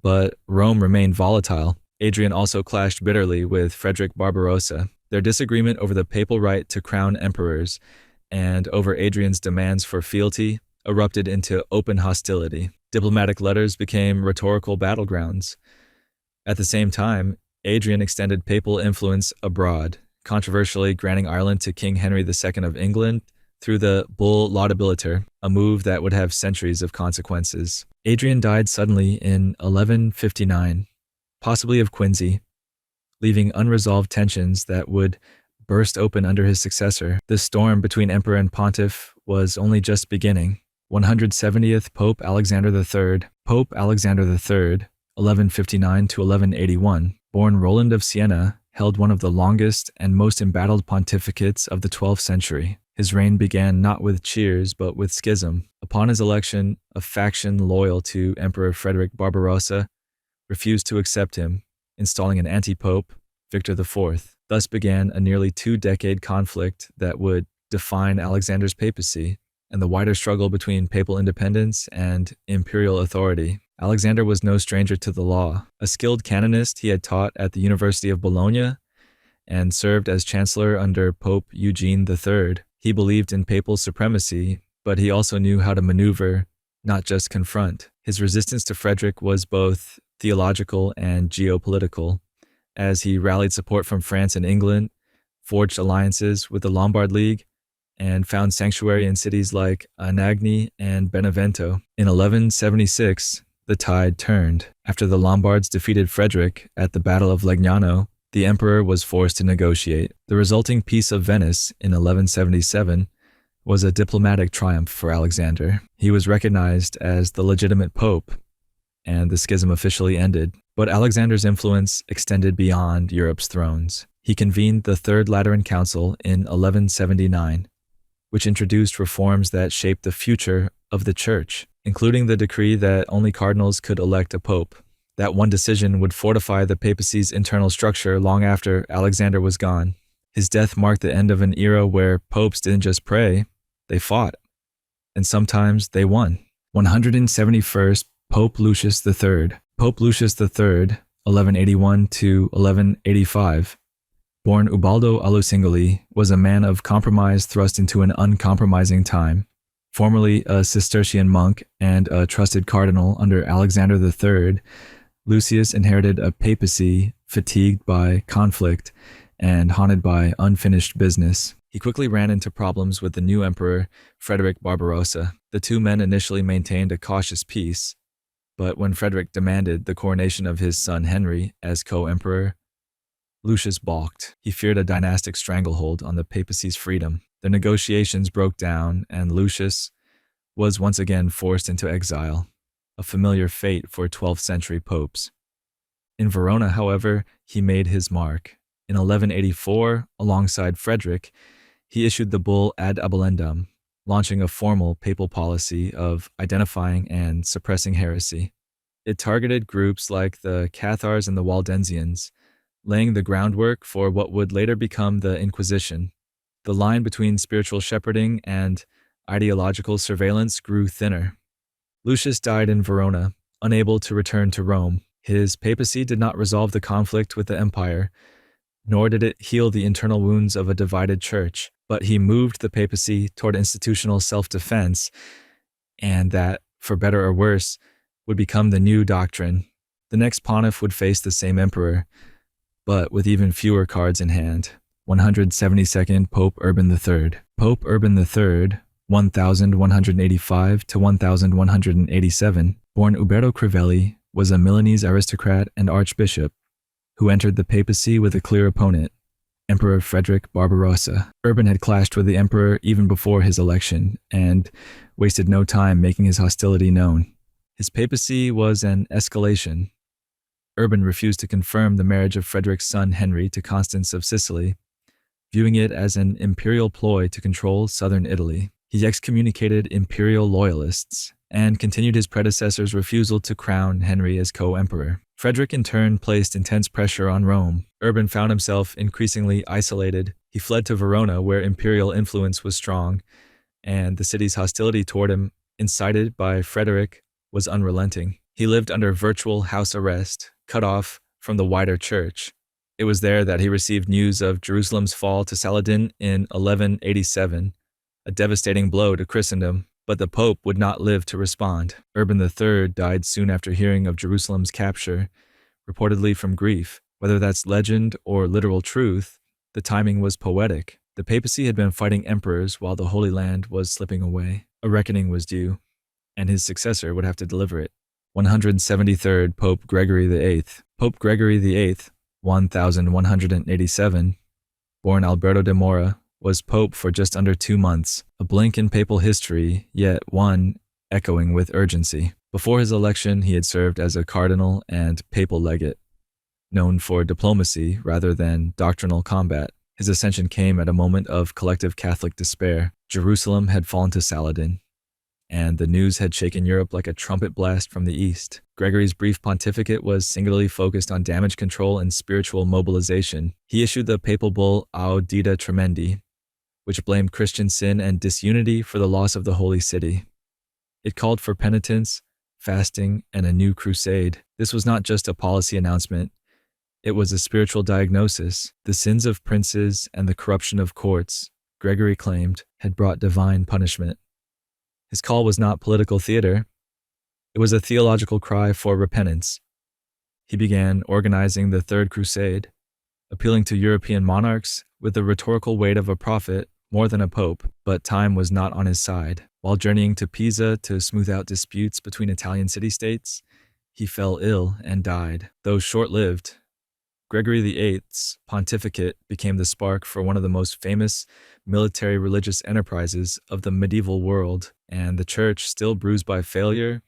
but Rome remained volatile. Adrian also clashed bitterly with Frederick Barbarossa. Their disagreement over the papal right to crown emperors and over Adrian's demands for fealty erupted into open hostility. Diplomatic letters became rhetorical battlegrounds. At the same time, Adrian extended papal influence abroad, controversially granting Ireland to King Henry II of England through the Bull Laudabiliter, a move that would have centuries of consequences. Adrian died suddenly in 1159, possibly of quinsy, leaving unresolved tensions that would burst open under his successor. The storm between emperor and pontiff was only just beginning. 170th Pope Alexander III. Pope Alexander III, 1159 to 1181, born Roland of Siena, held one of the longest and most embattled pontificates of the 12th century. His reign began not with cheers, but with schism. Upon his election, a faction loyal to Emperor Frederick Barbarossa refused to accept him, installing an anti-pope, Victor IV. Thus began a nearly two-decade conflict that would define Alexander's papacy and the wider struggle between papal independence and imperial authority. Alexander was no stranger to the law. A skilled canonist, he had taught at the University of Bologna and served as chancellor under Pope Eugene III. He believed in papal supremacy, but he also knew how to maneuver, not just confront. His resistance to Frederick was both theological and geopolitical, as he rallied support from France and England, forged alliances with the Lombard League, and found sanctuary in cities like Anagni and Benevento. In 1176, the tide turned. After the Lombards defeated Frederick at the Battle of Legnano, the emperor was forced to negotiate. The resulting Peace of Venice in 1177 was a diplomatic triumph for Alexander. He was recognized as the legitimate pope, and the schism officially ended. But Alexander's influence extended beyond Europe's thrones. He convened the Third Lateran Council in 1179, which introduced reforms that shaped the future of the Church, including the decree that only cardinals could elect a pope. That one decision would fortify the papacy's internal structure long after Alexander was gone. His death marked the end of an era where popes didn't just pray, they fought. And sometimes they won. 171st Pope Lucius III. Pope Lucius III, 1181 to 1185, born Ubaldo Alusingoli, was a man of compromise thrust into an uncompromising time. Formerly a Cistercian monk and a trusted cardinal under Alexander III, Lucius inherited a papacy fatigued by conflict and haunted by unfinished business. He quickly ran into problems with the new emperor, Frederick Barbarossa. The two men initially maintained a cautious peace, but when Frederick demanded the coronation of his son Henry as co-emperor, Lucius balked. He feared a dynastic stranglehold on the papacy's freedom. The negotiations broke down, and Lucius was once again forced into exile, a familiar fate for 12th century popes. In Verona, however, he made his mark. In 1184, alongside Frederick, he issued the bull Ad Abolendam, launching a formal papal policy of identifying and suppressing heresy. It targeted groups like the Cathars and the Waldensians, laying the groundwork for what would later become the Inquisition. The line between spiritual shepherding and ideological surveillance grew thinner. Lucius died in Verona, unable to return to Rome. His papacy did not resolve the conflict with the empire, nor did it heal the internal wounds of a divided church, but he moved the papacy toward institutional self-defense, and that, for better or worse, would become the new doctrine. The next pontiff would face the same emperor, but with even fewer cards in hand. 172nd Pope Urban III. Pope Urban III, 1185 to 1187, born Uberto Crivelli, was a Milanese aristocrat and archbishop who entered the papacy with a clear opponent, Emperor Frederick Barbarossa. Urban had clashed with the emperor even before his election and wasted no time making his hostility known. His papacy was an escalation. Urban refused to confirm the marriage of Frederick's son Henry to Constance of Sicily, viewing it as an imperial ploy to control southern Italy. He excommunicated imperial loyalists and continued his predecessor's refusal to crown Henry as co-emperor. Frederick in turn placed intense pressure on Rome. Urban found himself increasingly isolated. He fled to Verona, where imperial influence was strong, and the city's hostility toward him, incited by Frederick, was unrelenting. He lived under virtual house arrest, cut off from the wider church. It was there that he received news of Jerusalem's fall to Saladin in 1187, a devastating blow to Christendom, but the Pope would not live to respond. Urban III died soon after hearing of Jerusalem's capture, reportedly from grief. Whether that's legend or literal truth, the timing was poetic. The papacy had been fighting emperors while the Holy Land was slipping away. A reckoning was due, and his successor would have to deliver it. 173rd Pope Gregory VIII. Pope Gregory VIII, 1187, born Alberto de Mora, was pope for just under 2 months, a blink in papal history, yet one echoing with urgency. Before his election, he had served as a cardinal and papal legate, known for diplomacy rather than doctrinal combat. His ascension came at a moment of collective Catholic despair. Jerusalem had fallen to Saladin, and the news had shaken Europe like a trumpet blast from the east. Gregory's brief pontificate was singularly focused on damage control and spiritual mobilization. He issued the papal bull Audita Tremendi, which blamed Christian sin and disunity for the loss of the Holy City. It called for penitence, fasting, and a new crusade. This was not just a policy announcement. It was a spiritual diagnosis. The sins of princes and the corruption of courts, Gregory claimed, had brought divine punishment. His call was not political theater. It was a theological cry for repentance. He began organizing the Third Crusade, appealing to European monarchs with the rhetorical weight of a prophet more than a pope, but time was not on his side. While journeying to Pisa to smooth out disputes between Italian city-states, he fell ill and died. Though short-lived, Gregory VIII's pontificate became the spark for one of the most famous military religious enterprises of the medieval world, and the church, still bruised by failure,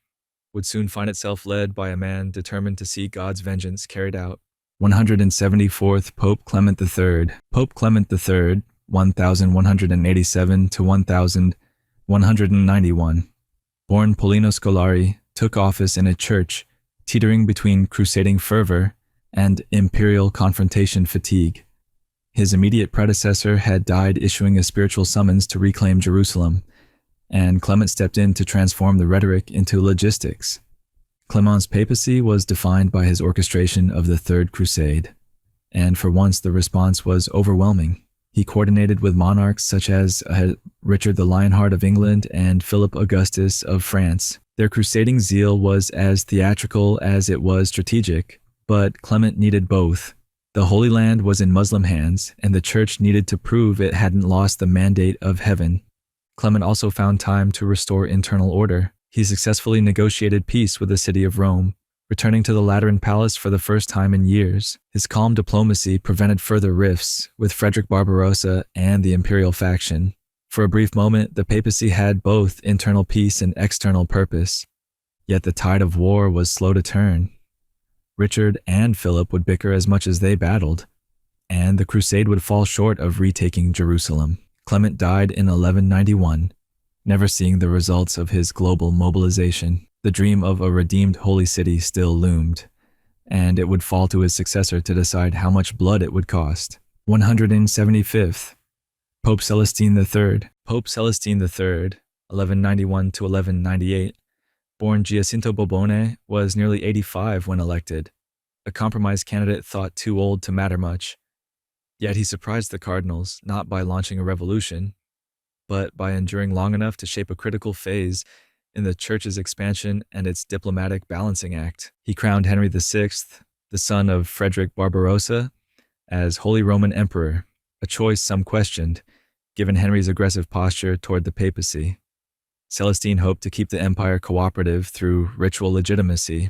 would soon find itself led by a man determined to see God's vengeance carried out. 174th Pope Clement III. Pope Clement III, 1187 to 1191, born Pollino Scolari, took office in a church teetering between crusading fervor and imperial confrontation fatigue. His immediate predecessor had died issuing a spiritual summons to reclaim Jerusalem, and Clement stepped in to transform the rhetoric into logistics. Clement's papacy was defined by his orchestration of the Third Crusade, and for once the response was overwhelming. He coordinated with monarchs such as Richard the Lionheart of England and Philip Augustus of France. Their crusading zeal was as theatrical as it was strategic, but Clement needed both. The Holy Land was in Muslim hands, and the Church needed to prove it hadn't lost the mandate of heaven. Clement also found time to restore internal order. He successfully negotiated peace with the city of Rome, returning to the Lateran Palace for the first time in years. His calm diplomacy prevented further rifts with Frederick Barbarossa and the imperial faction. For a brief moment, the papacy had both internal peace and external purpose, yet the tide of war was slow to turn. Richard and Philip would bicker as much as they battled, and the crusade would fall short of retaking Jerusalem. Clement died in 1191, never seeing the results of his global mobilization. The dream of a redeemed holy city still loomed, and it would fall to his successor to decide how much blood it would cost. 175th, Pope Celestine III. Pope Celestine III, 1191 to 1198, born Giacinto Bobone, was nearly 85 when elected, a compromise candidate thought too old to matter much. Yet he surprised the cardinals, not by launching a revolution, but by enduring long enough to shape a critical phase in the Church's expansion and its diplomatic balancing act. He crowned Henry VI, the son of Frederick Barbarossa, as Holy Roman Emperor, a choice some questioned, given Henry's aggressive posture toward the papacy. Celestine hoped to keep the empire cooperative through ritual legitimacy,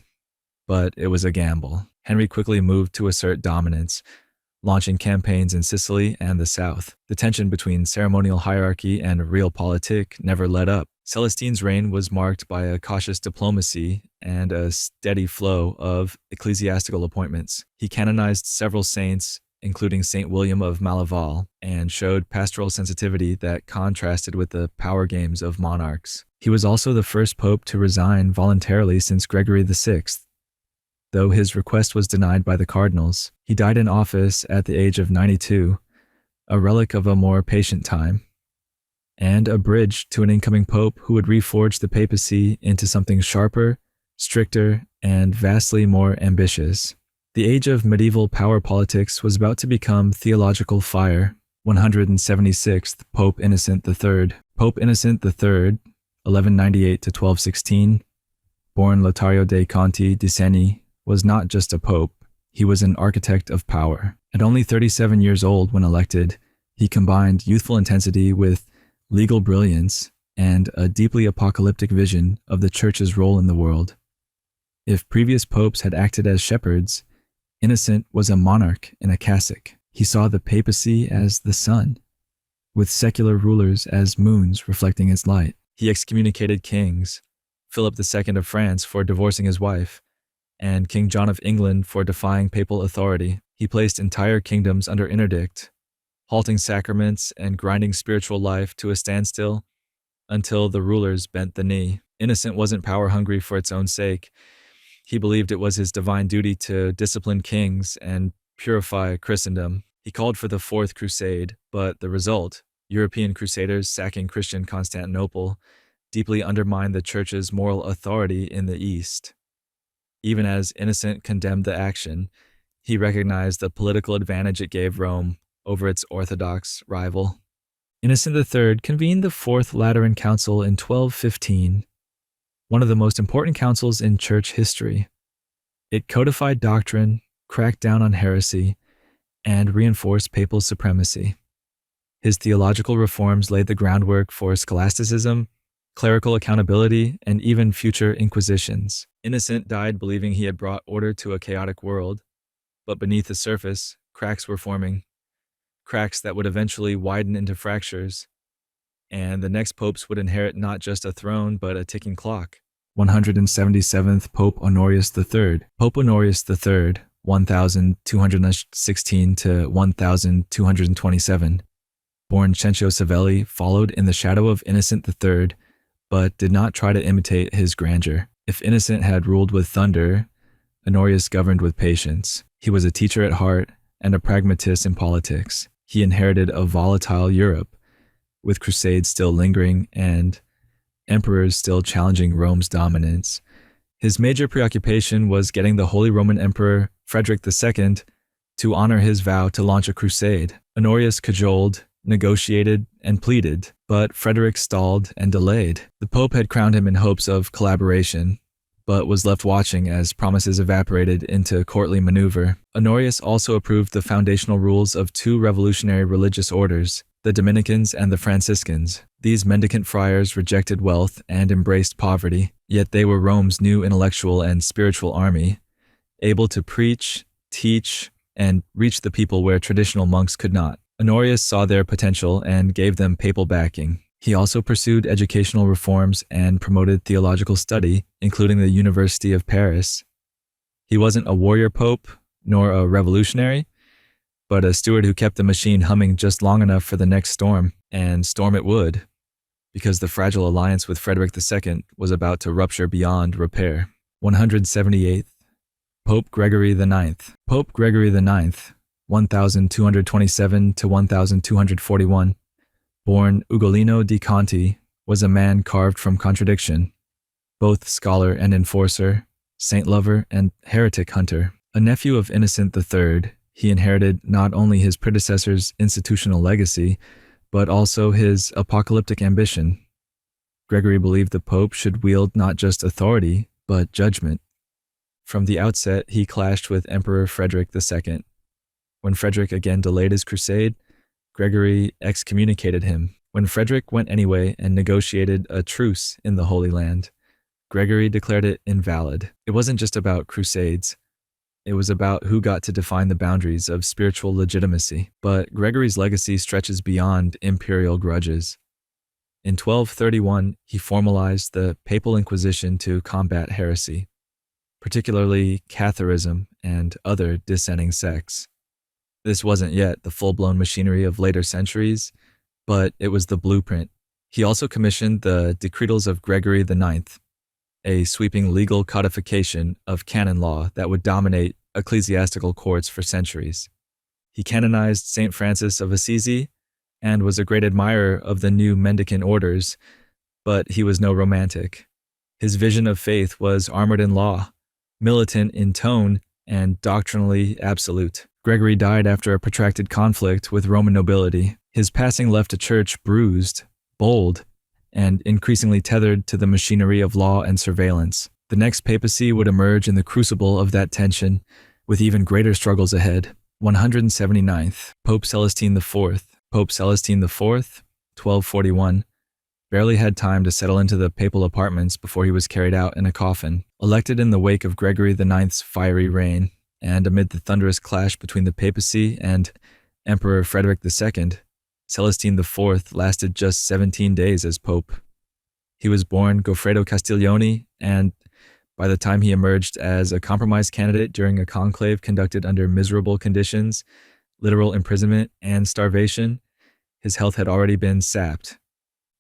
but it was a gamble. Henry quickly moved to assert dominance, launching campaigns in Sicily and the south. The tension between ceremonial hierarchy and realpolitik never let up. Celestine's reign was marked by a cautious diplomacy and a steady flow of ecclesiastical appointments. He canonized several saints, including St. William of Malaval, and showed pastoral sensitivity that contrasted with the power games of monarchs. He was also the first pope to resign voluntarily since Gregory VI, though his request was denied by the cardinals. He died in office at the age of 92, a relic of a more patient time, and a bridge to an incoming pope who would reforge the papacy into something sharper, stricter, and vastly more ambitious. The age of medieval power politics was about to become theological fire. 176th Pope Innocent III. Pope Innocent III, 1198 to 1216, born Lotario dei Conti di Seni, was not just a pope, he was an architect of power. At only 37 years old when elected, he combined youthful intensity with legal brilliance and a deeply apocalyptic vision of the Church's role in the world. If previous popes had acted as shepherds, Innocent was a monarch in a cassock. He saw the papacy as the sun, with secular rulers as moons reflecting its light. He excommunicated kings, Philip II of France for divorcing his wife, and King John of England for defying papal authority. He placed entire kingdoms under interdict, halting sacraments and grinding spiritual life to a standstill until the rulers bent the knee. Innocent wasn't power-hungry for its own sake. He believed it was his divine duty to discipline kings and purify Christendom. He called for the Fourth Crusade, but the result, European crusaders sacking Christian Constantinople, deeply undermined the Church's moral authority in the East. Even as Innocent condemned the action, he recognized the political advantage it gave Rome over its Orthodox rival. Innocent III convened the Fourth Lateran Council in 1215, one of the most important councils in Church history. It codified doctrine, cracked down on heresy, and reinforced papal supremacy. His theological reforms laid the groundwork for scholasticism, clerical accountability, and even future inquisitions. Innocent died believing he had brought order to a chaotic world, but beneath the surface, cracks were forming, cracks that would eventually widen into fractures, and the next popes would inherit not just a throne, but a ticking clock. 177th Pope Honorius III. Pope Honorius III, 1216 to 1227, born Cencio Savelli, followed in the shadow of Innocent III, but did not try to imitate his grandeur. If Innocent had ruled with thunder, Honorius governed with patience. He was a teacher at heart and a pragmatist in politics. He inherited a volatile Europe, with crusades still lingering and emperors still challenging Rome's dominance. His major preoccupation was getting the Holy Roman Emperor Frederick II to honor his vow to launch a crusade. Honorius cajoled, negotiated, and pleaded, but Frederick stalled and delayed. The Pope had crowned him in hopes of collaboration, but was left watching as promises evaporated into courtly maneuver. Honorius also approved the foundational rules of two revolutionary religious orders, the Dominicans and the Franciscans. These mendicant friars rejected wealth and embraced poverty, yet they were Rome's new intellectual and spiritual army, able to preach, teach, and reach the people where traditional monks could not. Honorius saw their potential and gave them papal backing. He also pursued educational reforms and promoted theological study, including the University of Paris. He wasn't a warrior pope, nor a revolutionary, but a steward who kept the machine humming just long enough for the next storm, and storm it would, because the fragile alliance with Frederick II was about to rupture beyond repair. 178th Pope Gregory IX. Pope Gregory IX, 1227 to 1241, born Ugolino di Conti, was a man carved from contradiction, both scholar and enforcer, saint lover and heretic hunter. A nephew of Innocent III, he inherited not only his predecessor's institutional legacy, but also his apocalyptic ambition. Gregory believed the Pope should wield not just authority, but judgment. From the outset, he clashed with Emperor Frederick II. When Frederick again delayed his crusade, Gregory excommunicated him. When Frederick went anyway and negotiated a truce in the Holy Land, Gregory declared it invalid. It wasn't just about crusades. It was about who got to define the boundaries of spiritual legitimacy. But Gregory's legacy stretches beyond imperial grudges. In 1231, he formalized the Papal Inquisition to combat heresy, particularly Catharism and other dissenting sects. This wasn't yet the full-blown machinery of later centuries, but it was the blueprint. He also commissioned the Decretals of Gregory IX, a sweeping legal codification of canon law that would dominate ecclesiastical courts for centuries. He canonized St. Francis of Assisi and was a great admirer of the new mendicant orders, but he was no romantic. His vision of faith was armored in law, militant in tone, and doctrinally absolute. Gregory died after a protracted conflict with Roman nobility. His passing left a church bruised, bold, and increasingly tethered to the machinery of law and surveillance. The next papacy would emerge in the crucible of that tension, with even greater struggles ahead. 179th, Pope Celestine IV. Pope Celestine IV, 1241, barely had time to settle into the papal apartments before he was carried out in a coffin. Elected in the wake of Gregory IX's fiery reign, and amid the thunderous clash between the papacy and Emperor Frederick II, Celestine IV lasted just 17 days as pope. He was born Goffredo Castiglione, and by the time he emerged as a compromise candidate during a conclave conducted under miserable conditions, literal imprisonment, and starvation, his health had already been sapped.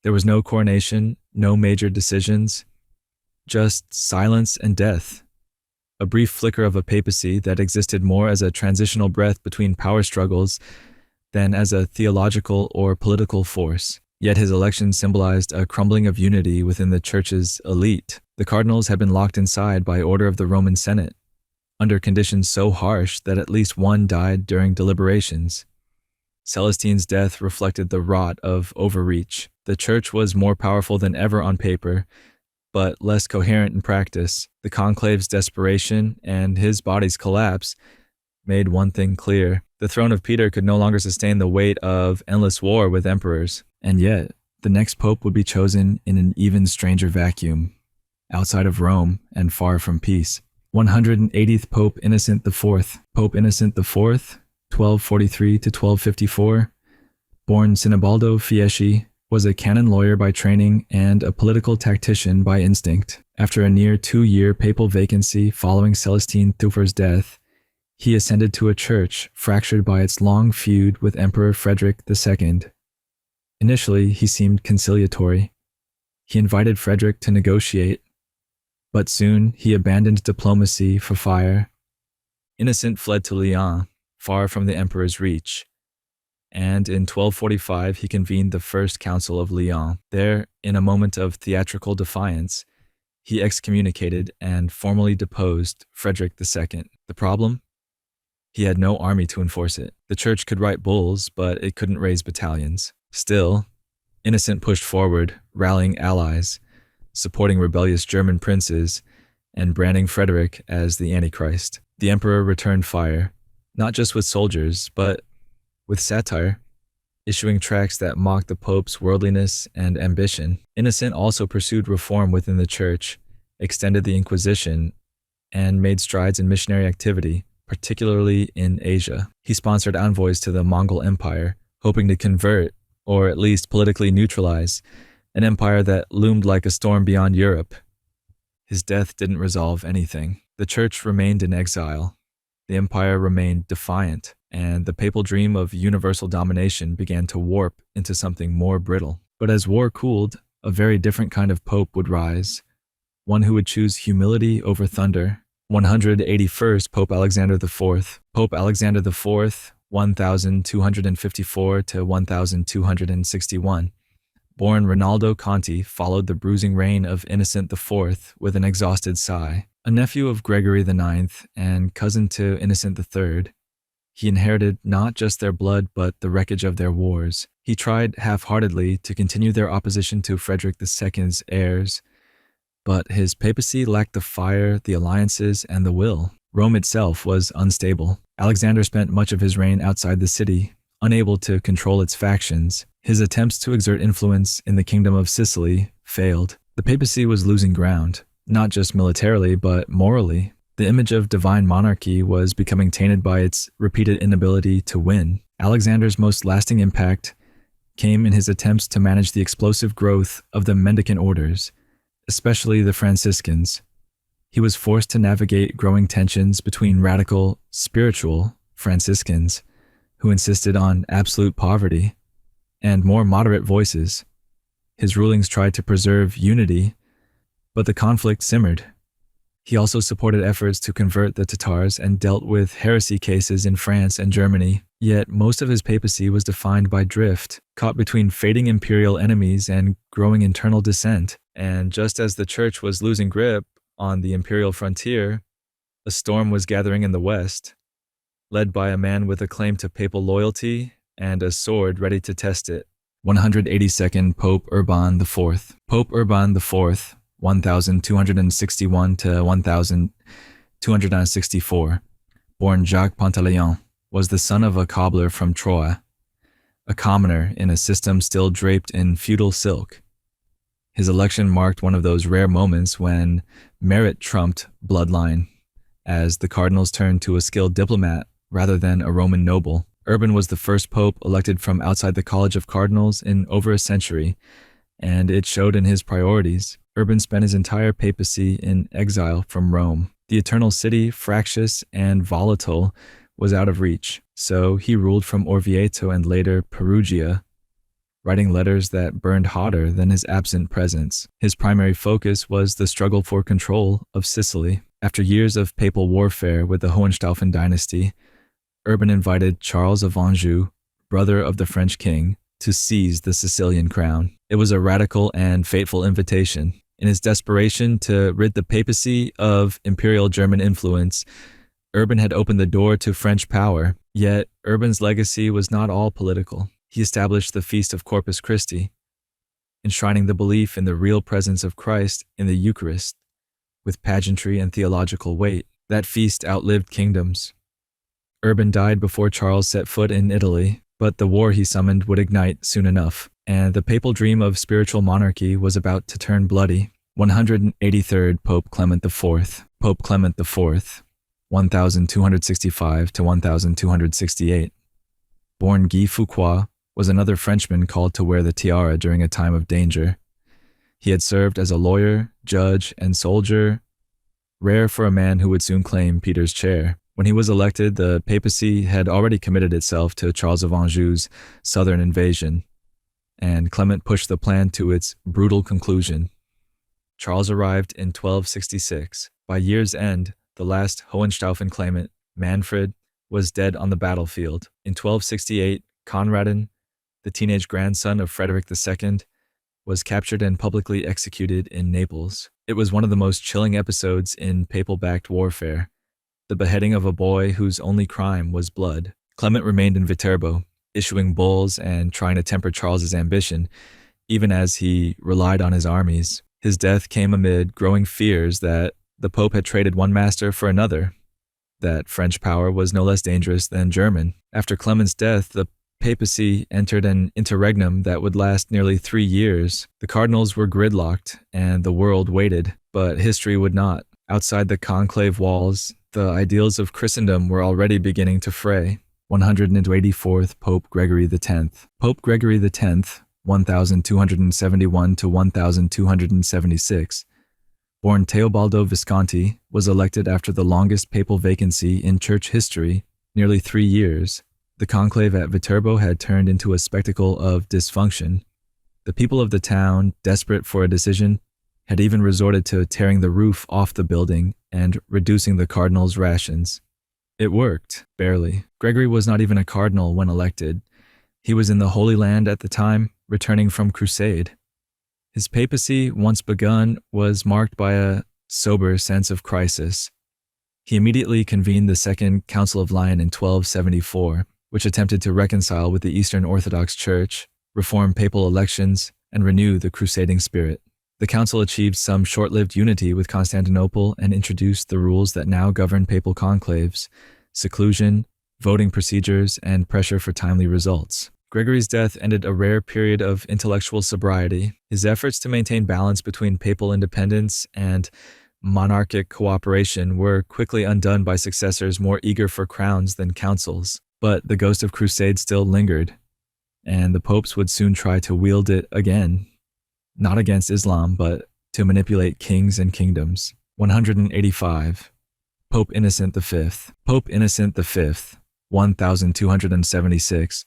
There was no coronation, no major decisions, just silence and death. A brief flicker of a papacy that existed more as a transitional breath between power struggles than as a theological or political force. Yet his election symbolized a crumbling of unity within the church's elite. The cardinals had been locked inside by order of the Roman Senate, under conditions so harsh that at least one died during deliberations. Celestine's death reflected the rot of overreach. The church was more powerful than ever on paper, but less coherent in practice. The conclave's desperation and his body's collapse made one thing clear. The throne of Peter could no longer sustain the weight of endless war with emperors. And yet, the next pope would be chosen in an even stranger vacuum, outside of Rome and far from peace. 180th Pope Innocent IV. Pope Innocent IV, 1243 to 1254, born Sinibaldo Fieschi, was a canon lawyer by training and a political tactician by instinct. After a near 2-year papal vacancy following Celestine II's death, he ascended to a church fractured by its long feud with Emperor Frederick II. Initially, he seemed conciliatory. He invited Frederick to negotiate, but soon he abandoned diplomacy for fire. Innocent fled to Lyon, far from the emperor's reach, and in 1245 he convened the First Council of Lyon. There, in a moment of theatrical defiance, he excommunicated and formally deposed Frederick II. The problem? He had no army to enforce it. The church could write bulls, but it couldn't raise battalions. Still, Innocent pushed forward, rallying allies, supporting rebellious German princes, and branding Frederick as the Antichrist. The emperor returned fire, not just with soldiers, but with satire, issuing tracts that mocked the pope's worldliness and ambition. Innocent also pursued reform within the church, extended the Inquisition, and made strides in missionary activity, particularly in Asia. He sponsored envoys to the Mongol Empire, hoping to convert, or at least politically neutralize, an empire that loomed like a storm beyond Europe. His death didn't resolve anything. The church remained in exile. The empire remained defiant, and the papal dream of universal domination began to warp into something more brittle. But as war cooled, a very different kind of pope would rise, one who would choose humility over thunder. 181st Pope Alexander IV. Pope Alexander IV, 1254 to 1261. Born Rinaldo Conti, followed the bruising reign of Innocent IV with an exhausted sigh. A nephew of Gregory IX and cousin to Innocent III, he inherited not just their blood but the wreckage of their wars. He tried half-heartedly to continue their opposition to Frederick II's heirs, but his papacy lacked the fire, the alliances, and the will. Rome itself was unstable. Alexander spent much of his reign outside the city, unable to control its factions. His attempts to exert influence in the Kingdom of Sicily failed. The papacy was losing ground, not just militarily, but morally. The image of divine monarchy was becoming tainted by its repeated inability to win. Alexander's most lasting impact came in his attempts to manage the explosive growth of the mendicant orders, especially the Franciscans. He was forced to navigate growing tensions between radical, spiritual Franciscans who insisted on absolute poverty, and more moderate voices. His rulings tried to preserve unity, but the conflict simmered. He also supported efforts to convert the Tatars and dealt with heresy cases in France and Germany, yet most of his papacy was defined by drift, caught between fading imperial enemies and growing internal dissent. And just as the church was losing grip on the imperial frontier, a storm was gathering in the west, led by a man with a claim to papal loyalty and a sword ready to test it. 182nd Pope Urban IV. Pope Urban IV, 1261 to 1264, born Jacques Pantaleon, was the son of a cobbler from Troyes, a commoner in a system still draped in feudal silk. His election marked one of those rare moments when merit trumped bloodline, as the cardinals turned to a skilled diplomat rather than a Roman noble. Urban was the first pope elected from outside the College of Cardinals in over a century, and it showed in his priorities. Urban spent his entire papacy in exile from Rome. The eternal city, fractious and volatile, was out of reach, so he ruled from Orvieto and later Perugia, writing letters that burned hotter than his absent presence. His primary focus was the struggle for control of Sicily. After years of papal warfare with the Hohenstaufen dynasty, Urban invited Charles of Anjou, brother of the French king, to seize the Sicilian crown. It was a radical and fateful invitation. In his desperation to rid the papacy of imperial German influence, Urban had opened the door to French power. Yet Urban's legacy was not all political. He established the Feast of Corpus Christi, enshrining the belief in the real presence of Christ in the Eucharist, with pageantry and theological weight. That feast outlived kingdoms. Urban died before Charles set foot in Italy, but the war he summoned would ignite soon enough, and the papal dream of spiritual monarchy was about to turn bloody. 183rd Pope Clement IV. Pope Clement IV, 1265 to 1268. Born Guy Fouquois, was another Frenchman called to wear the tiara during a time of danger. He had served as a lawyer, judge, and soldier, rare for a man who would soon claim Peter's chair. When he was elected, the papacy had already committed itself to Charles of Anjou's southern invasion, and Clement pushed the plan to its brutal conclusion. Charles arrived in 1266. By year's end, the last Hohenstaufen claimant, Manfred, was dead on the battlefield. In 1268, Conradin, the teenage grandson of Frederick II, was captured and publicly executed in Naples. It was one of the most chilling episodes in papal-backed warfare, the beheading of a boy whose only crime was blood. Clement remained in Viterbo, issuing bulls and trying to temper Charles's ambition, even as he relied on his armies. His death came amid growing fears that the Pope had traded one master for another, that French power was no less dangerous than German. After Clement's death, the papacy entered an interregnum that would last nearly 3 years. The cardinals were gridlocked, and the world waited, but history would not. Outside the conclave walls, the ideals of Christendom were already beginning to fray. 184th Pope Gregory X. Pope Gregory X, 1271 to 1276, born Teobaldo Visconti, was elected after the longest papal vacancy in church history, nearly 3 years. The conclave at Viterbo had turned into a spectacle of dysfunction. The people of the town, desperate for a decision, had even resorted to tearing the roof off the building and reducing the cardinals' rations. It worked, barely. Gregory was not even a cardinal when elected. He was in the Holy Land at the time, returning from crusade. His papacy, once begun, was marked by a sober sense of crisis. He immediately convened the Second Council of Lyon in 1274, which attempted to reconcile with the Eastern Orthodox Church, reform papal elections, and renew the crusading spirit. The council achieved some short-lived unity with Constantinople and introduced the rules that now govern papal conclaves: seclusion, voting procedures, and pressure for timely results. Gregory's death ended a rare period of intellectual sobriety. His efforts to maintain balance between papal independence and monarchic cooperation were quickly undone by successors more eager for crowns than councils. But the ghost of crusade still lingered, and the popes would soon try to wield it again, not against Islam, but to manipulate kings and kingdoms. 185. Pope Innocent V. Pope Innocent V, 1276,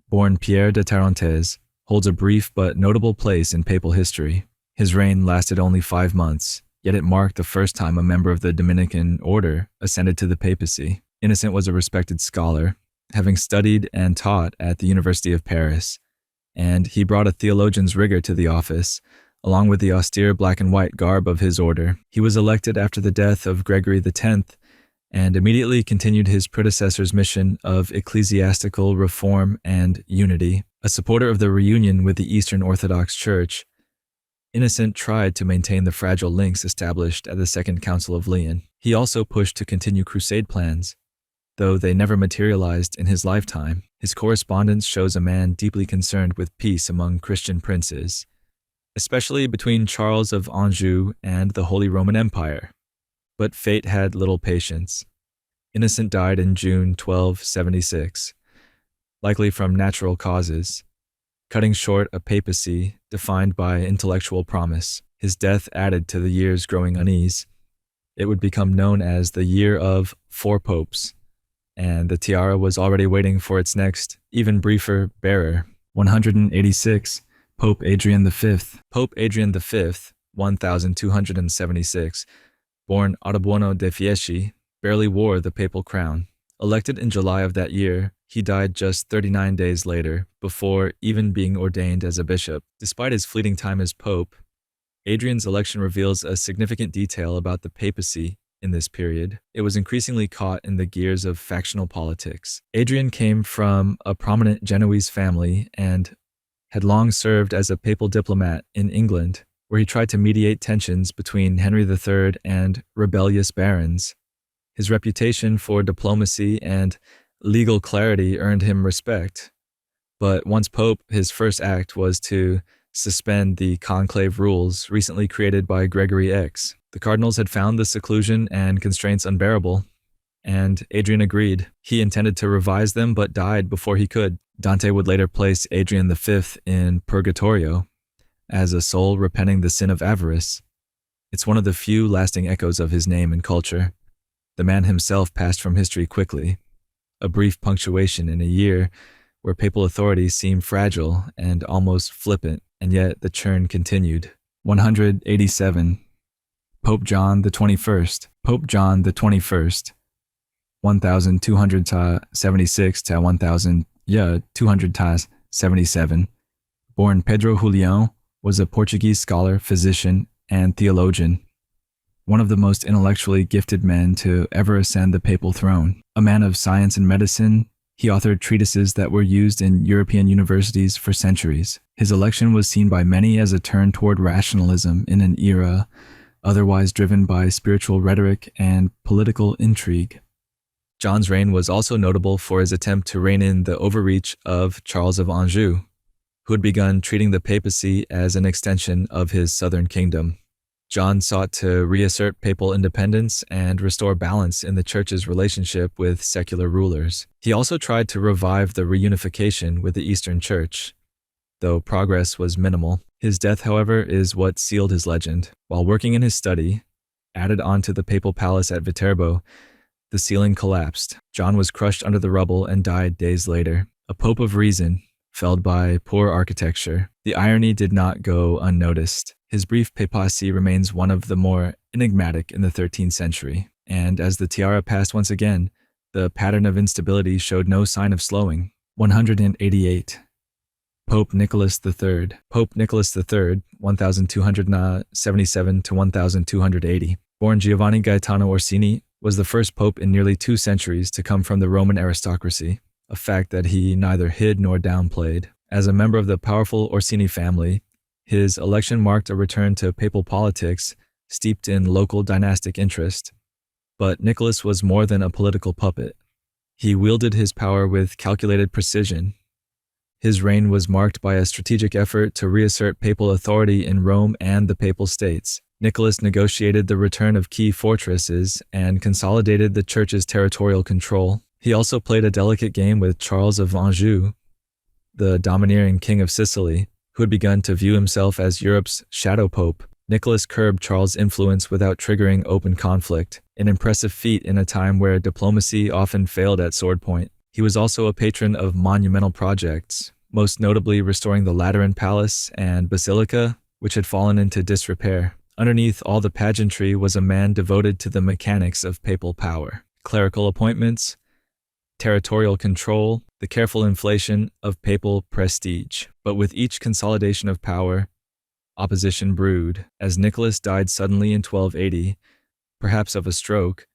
born Pierre de Tarentaise, holds a brief but notable place in papal history. His reign lasted only 5 months, yet it marked the first time a member of the Dominican order ascended to the papacy. Innocent was a respected scholar, having studied and taught at the University of Paris, and he brought a theologian's rigor to the office, along with the austere black and white garb of his order. He was elected after the death of Gregory X and immediately continued his predecessor's mission of ecclesiastical reform and unity. A supporter of the reunion with the Eastern Orthodox Church, Innocent tried to maintain the fragile links established at the Second Council of Leon. He also pushed to continue crusade plans, though they never materialized in his lifetime. His correspondence shows a man deeply concerned with peace among Christian princes, especially between Charles of Anjou and the Holy Roman Empire. But fate had little patience. Innocent died in June 1276, likely from natural causes, cutting short a papacy defined by intellectual promise. His death added to the year's growing unease. It would become known as the Year of 4 Popes, and the tiara was already waiting for its next, even briefer, bearer. 186, Pope Adrian V. Pope Adrian V, 1276, born Ottabuono de Fieschi, barely wore the papal crown. Elected in July of that year, he died just 39 days later, before even being ordained as a bishop. Despite his fleeting time as pope, Adrian's election reveals a significant detail about the papacy in this period. It was increasingly caught in the gears of factional politics. Adrian came from a prominent Genoese family and had long served as a papal diplomat in England, where he tried to mediate tensions between Henry III and rebellious barons. His reputation for diplomacy and legal clarity earned him respect. But once pope, his first act was to suspend the conclave rules recently created by Gregory X. The cardinals had found the seclusion and constraints unbearable, and Adrian agreed. He intended to revise them but died before he could. Dante would later place Adrian V in Purgatorio as a soul repenting the sin of avarice. It's one of the few lasting echoes of his name in culture. The man himself passed from history quickly, a brief punctuation in a year where papal authority seemed fragile and almost flippant, and yet the churn continued. 187, Pope John XXI. Pope John XXI, 1276 to 1277, born Pedro Julião, was a Portuguese scholar, physician, and theologian, one of the most intellectually gifted men to ever ascend the papal throne. A man of science and medicine, he authored treatises that were used in European universities for centuries. His election was seen by many as a turn toward rationalism in an era otherwise driven by spiritual rhetoric and political intrigue. John's reign was also notable for his attempt to rein in the overreach of Charles of Anjou, who had begun treating the papacy as an extension of his southern kingdom. John sought to reassert papal independence and restore balance in the church's relationship with secular rulers. He also tried to revive the reunification with the Eastern Church, though progress was minimal. His death, however, is what sealed his legend. While working in his study, added onto the papal palace at Viterbo, the ceiling collapsed. John was crushed under the rubble and died days later. A pope of reason, felled by poor architecture. The irony did not go unnoticed. His brief papacy remains one of the more enigmatic in the 13th century, and as the tiara passed once again, the pattern of instability showed no sign of slowing. 188. Pope Nicholas III. Pope Nicholas III, 1277 to 1280, born Giovanni Gaetano Orsini, was the first pope in nearly 2 centuries to come from the Roman aristocracy, a fact that he neither hid nor downplayed. As a member of the powerful Orsini family, his election marked a return to papal politics steeped in local dynastic interest. But Nicholas was more than a political puppet. He wielded his power with calculated precision. His reign was marked by a strategic effort to reassert papal authority in Rome and the Papal States. Nicholas negotiated the return of key fortresses and consolidated the church's territorial control. He also played a delicate game with Charles of Anjou, the domineering king of Sicily, who had begun to view himself as Europe's shadow pope. Nicholas curbed Charles' influence without triggering open conflict, an impressive feat in a time where diplomacy often failed at sword point. He was also a patron of monumental projects, most notably restoring the Lateran Palace and Basilica, which had fallen into disrepair. Underneath all the pageantry was a man devoted to the mechanics of papal power, clerical appointments, territorial control, the careful inflation of papal prestige. But with each consolidation of power, opposition brewed. As Nicholas died suddenly in 1280, perhaps of a stroke,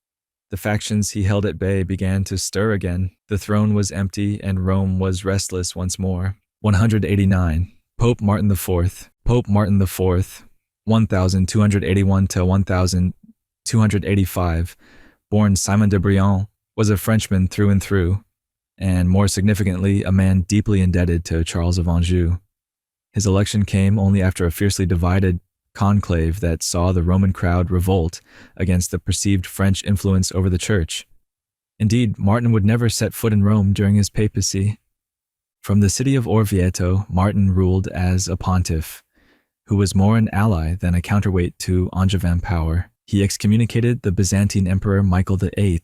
the factions he held at bay began to stir again. The throne was empty and Rome was restless once more. 189. Pope Martin IV. Pope Martin IV, 1281 to 1285, born Simon de Briand, was a Frenchman through and through, and more significantly, a man deeply indebted to Charles of Anjou. His election came only after a fiercely divided conclave that saw the Roman crowd revolt against the perceived French influence over the church. Indeed, Martin would never set foot in Rome during his papacy. From the city of Orvieto, Martin ruled as a pontiff, who was more an ally than a counterweight to Angevin power. He excommunicated the Byzantine Emperor Michael VIII,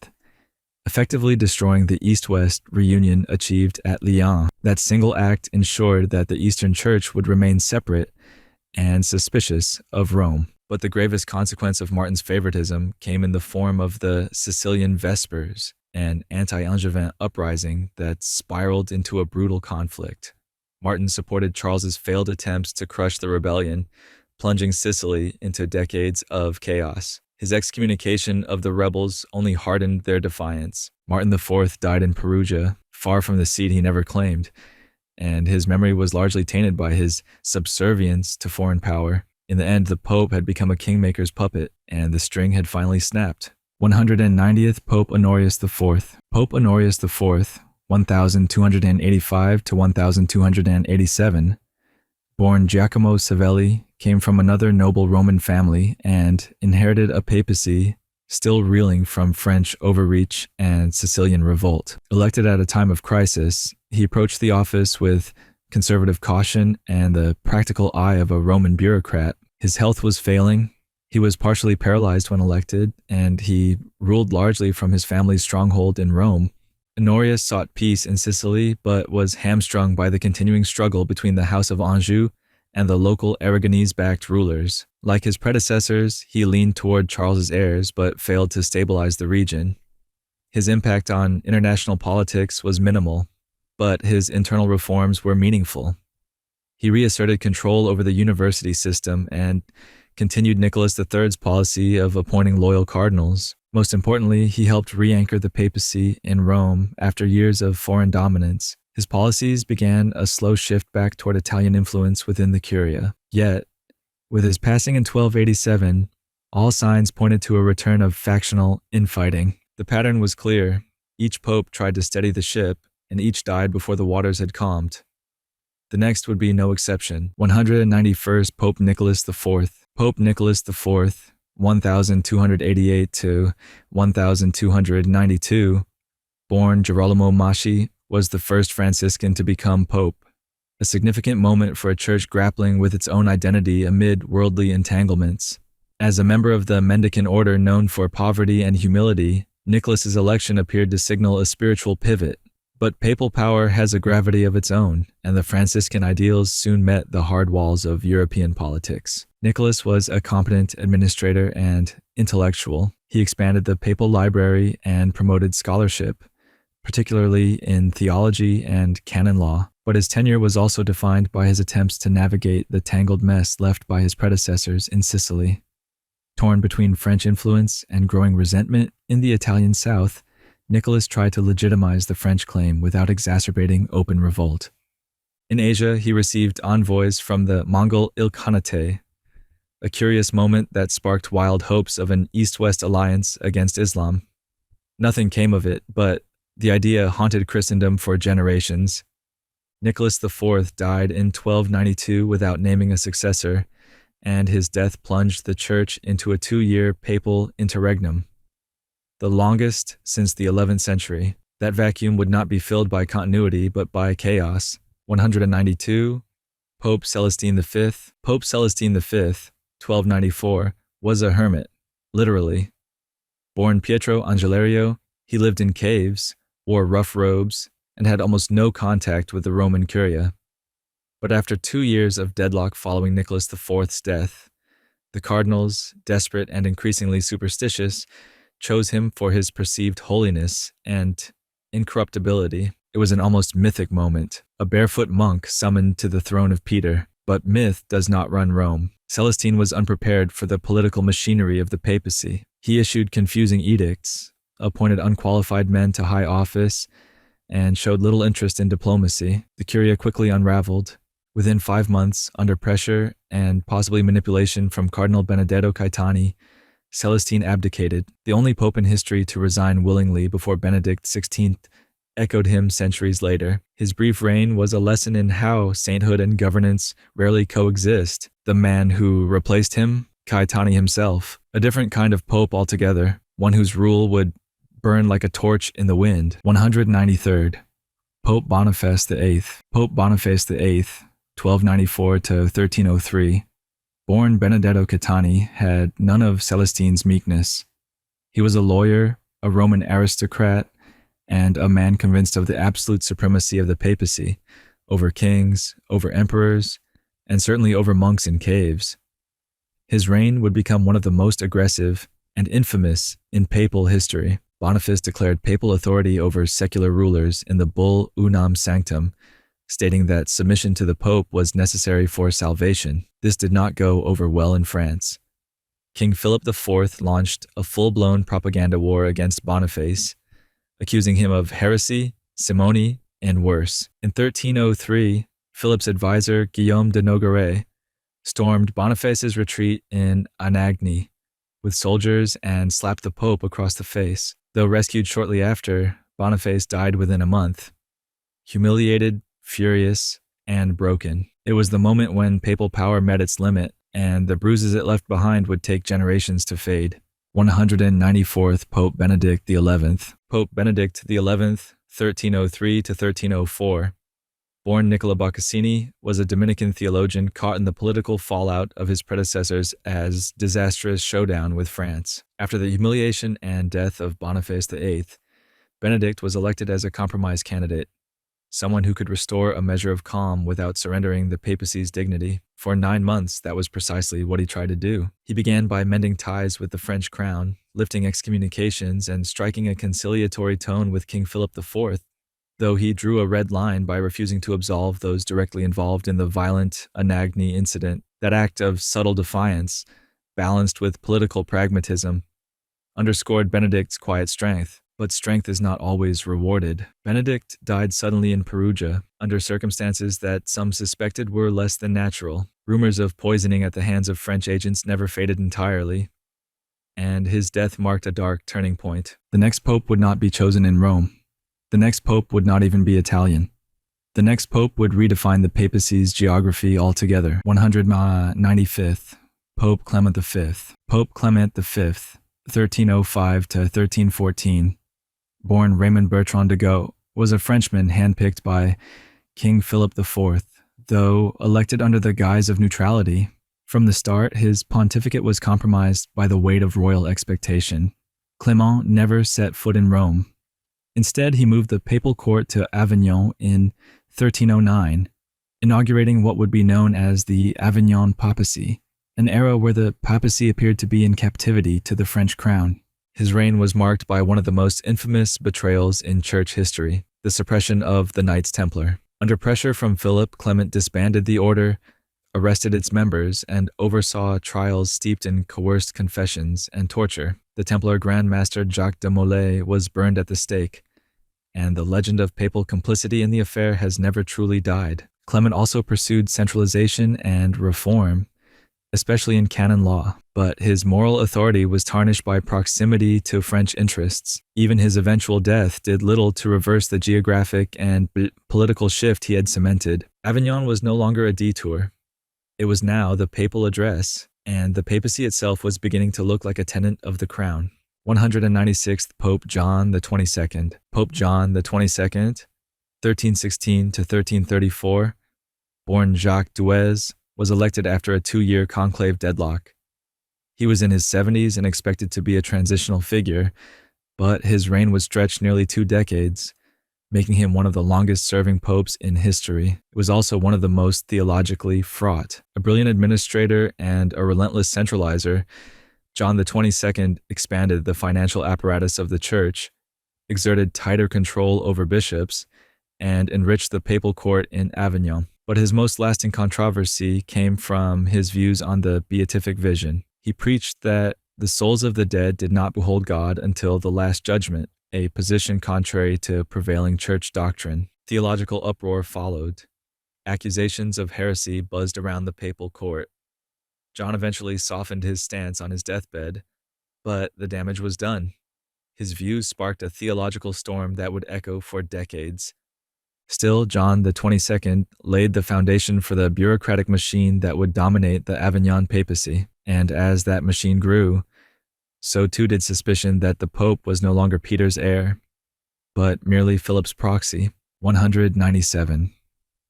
effectively destroying the East-West reunion achieved at Lyon. That single act ensured that the Eastern Church would remain separate and suspicious of Rome. But the gravest consequence of Martin's favoritism came in the form of the Sicilian Vespers, an anti-Angevin uprising that spiraled into a brutal conflict. Martin supported Charles's failed attempts to crush the rebellion, plunging Sicily into decades of chaos. His excommunication of the rebels only hardened their defiance. Martin IV died in Perugia, far from the seat he never claimed, and his memory was largely tainted by his subservience to foreign power. In the end, the Pope had become a kingmaker's puppet, and the string had finally snapped. 190th Pope Honorius IV. Pope Honorius IV, 1285 to 1287, born Giacomo Savelli, came from another noble Roman family and inherited a papacy still reeling from French overreach and Sicilian revolt. Elected at a time of crisis, he approached the office with conservative caution and the practical eye of a Roman bureaucrat. His health was failing. He was partially paralyzed when elected, and he ruled largely from his family's stronghold in Rome. Honorius sought peace in Sicily, but was hamstrung by the continuing struggle between the House of Anjou and the local Aragonese-backed rulers. Like his predecessors, he leaned toward Charles's heirs, but failed to stabilize the region. His impact on international politics was minimal, but his internal reforms were meaningful. He reasserted control over the university system and continued Nicholas III's policy of appointing loyal cardinals. Most importantly, he helped re-anchor the papacy in Rome after years of foreign dominance. His policies began a slow shift back toward Italian influence within the Curia. Yet, with his passing in 1287, all signs pointed to a return of factional infighting. The pattern was clear. Each pope tried to steady the ship, and each died before the waters had calmed. The next would be no exception. 191st Pope Nicholas IV. Pope Nicholas IV, 1288 to 1292, born Girolamo Masci, was the first Franciscan to become pope, a significant moment for a church grappling with its own identity amid worldly entanglements. As a member of the mendicant order known for poverty and humility, Nicholas's election appeared to signal a spiritual pivot. But papal power has a gravity of its own, and the Franciscan ideals soon met the hard walls of European politics. Nicholas was a competent administrator and intellectual. He expanded the papal library and promoted scholarship, particularly in theology and canon law. But his tenure was also defined by his attempts to navigate the tangled mess left by his predecessors in Sicily. Torn between French influence and growing resentment in the Italian south, Nicholas tried to legitimize the French claim without exacerbating open revolt. In Asia, he received envoys from the Mongol Ilkhanate, a curious moment that sparked wild hopes of an East-West alliance against Islam. Nothing came of it, but the idea haunted Christendom for generations. Nicholas IV died in 1292 without naming a successor, and his death plunged the Church into a 2-year papal interregnum, the longest since the 11th century. That vacuum would not be filled by continuity, but by chaos. 192, Pope Celestine V. Pope Celestine V, 1294, was a hermit, literally. Born Pietro Angelario, he lived in caves, wore rough robes, and had almost no contact with the Roman Curia. But after 2 years of deadlock following Nicholas IV's death, the cardinals, desperate and increasingly superstitious, chose him for his perceived holiness and incorruptibility. It was an almost mythic moment, a barefoot monk summoned to the throne of Peter. But myth does not run Rome. Celestine was unprepared for the political machinery of the papacy. He issued confusing edicts, appointed unqualified men to high office, and showed little interest in diplomacy. The Curia quickly unraveled. Within 5 months, under pressure and possibly manipulation from Cardinal Benedetto Caetani, Celestine abdicated, the only pope in history to resign willingly before Benedict XVI echoed him centuries later. His brief reign was a lesson in how sainthood and governance rarely coexist. The man who replaced him, Caetani himself, a different kind of pope altogether, one whose rule would burn like a torch in the wind. 193rd. Pope Boniface VIII. Pope Boniface VIII, 1294 to 1303. Born Benedetto Caetani, had none of Celestine's meekness. He was a lawyer, a Roman aristocrat, and a man convinced of the absolute supremacy of the papacy over kings, over emperors, and certainly over monks in caves. His reign would become one of the most aggressive and infamous in papal history. Boniface declared papal authority over secular rulers in the bull Unam Sanctum, stating that submission to the pope was necessary for salvation. This did not go over well in France. King Philip IV launched a full-blown propaganda war against Boniface, accusing him of heresy, simony, and worse. In 1303, Philip's advisor, Guillaume de Nogaret, stormed Boniface's retreat in Anagni with soldiers and slapped the Pope across the face. Though rescued shortly after, Boniface died within a month, humiliated, furious, and broken. It was the moment when papal power met its limit, and the bruises it left behind would take generations to fade. 194th Pope Benedict XI. Pope Benedict XI, 1303 to 1304, born Nicola Boccassini, was a Dominican theologian caught in the political fallout of his predecessors' as disastrous showdown with France. After the humiliation and death of Boniface VIII, Benedict was elected as a compromise candidate, someone who could restore a measure of calm without surrendering the papacy's dignity. For 9 months, that was precisely what he tried to do. He began by mending ties with the French crown, lifting excommunications, and striking a conciliatory tone with King Philip IV, though he drew a red line by refusing to absolve those directly involved in the violent Anagni incident. That act of subtle defiance, balanced with political pragmatism, underscored Benedict's quiet strength. But strength is not always rewarded. Benedict died suddenly in Perugia, under circumstances that some suspected were less than natural. Rumors of poisoning at the hands of French agents never faded entirely, and his death marked a dark turning point. The next pope would not be chosen in Rome. The next pope would not even be Italian. The next pope would redefine the papacy's geography altogether. 195th. Pope Clement V. Pope Clement V, 1305 to 1314. Born Raymond Bertrand de Gaulle, was a Frenchman handpicked by King Philip IV, though elected under the guise of neutrality. From the start, his pontificate was compromised by the weight of royal expectation. Clement never set foot in Rome. Instead, he moved the papal court to Avignon in 1309, inaugurating what would be known as the Avignon Papacy, an era where the papacy appeared to be in captivity to the French crown. His reign was marked by one of the most infamous betrayals in church history, the suppression of the Knights Templar. Under pressure from Philip, Clement disbanded the order, arrested its members, and oversaw trials steeped in coerced confessions and torture. The Templar Grand Master Jacques de Molay was burned at the stake, and the legend of papal complicity in the affair has never truly died. Clement also pursued centralization and reform, especially in canon law, but his moral authority was tarnished by proximity to French interests. Even his eventual death did little to reverse the geographic and political shift he had cemented. Avignon was no longer a detour. It was now the papal address, and the papacy itself was beginning to look like a tenant of the crown. 196th Pope John XXII. Pope John XXII, 1316 to 1334, born Jacques Duez, was elected after a 2-year conclave deadlock. He was in his 70s and expected to be a transitional figure, But his reign would stretch nearly 2 decades, making him one of the longest-serving popes in history. It was also one of the most theologically fraught. A brilliant administrator and a relentless centralizer, John the 22nd expanded the financial apparatus of the church, exerted tighter control over bishops, and enriched the papal court in Avignon. But his most lasting controversy came from his views on the beatific vision. He preached that the souls of the dead did not behold God until the Last Judgment, a position contrary to prevailing church doctrine. Theological uproar followed. Accusations of heresy buzzed around the papal court. John eventually softened his stance on his deathbed, but the damage was done. His views sparked a theological storm that would echo for decades. Still, John the 22nd laid the foundation for the bureaucratic machine that would dominate the Avignon papacy. And as that machine grew, so too did suspicion that the Pope was no longer Peter's heir, but merely Philip's proxy. 197.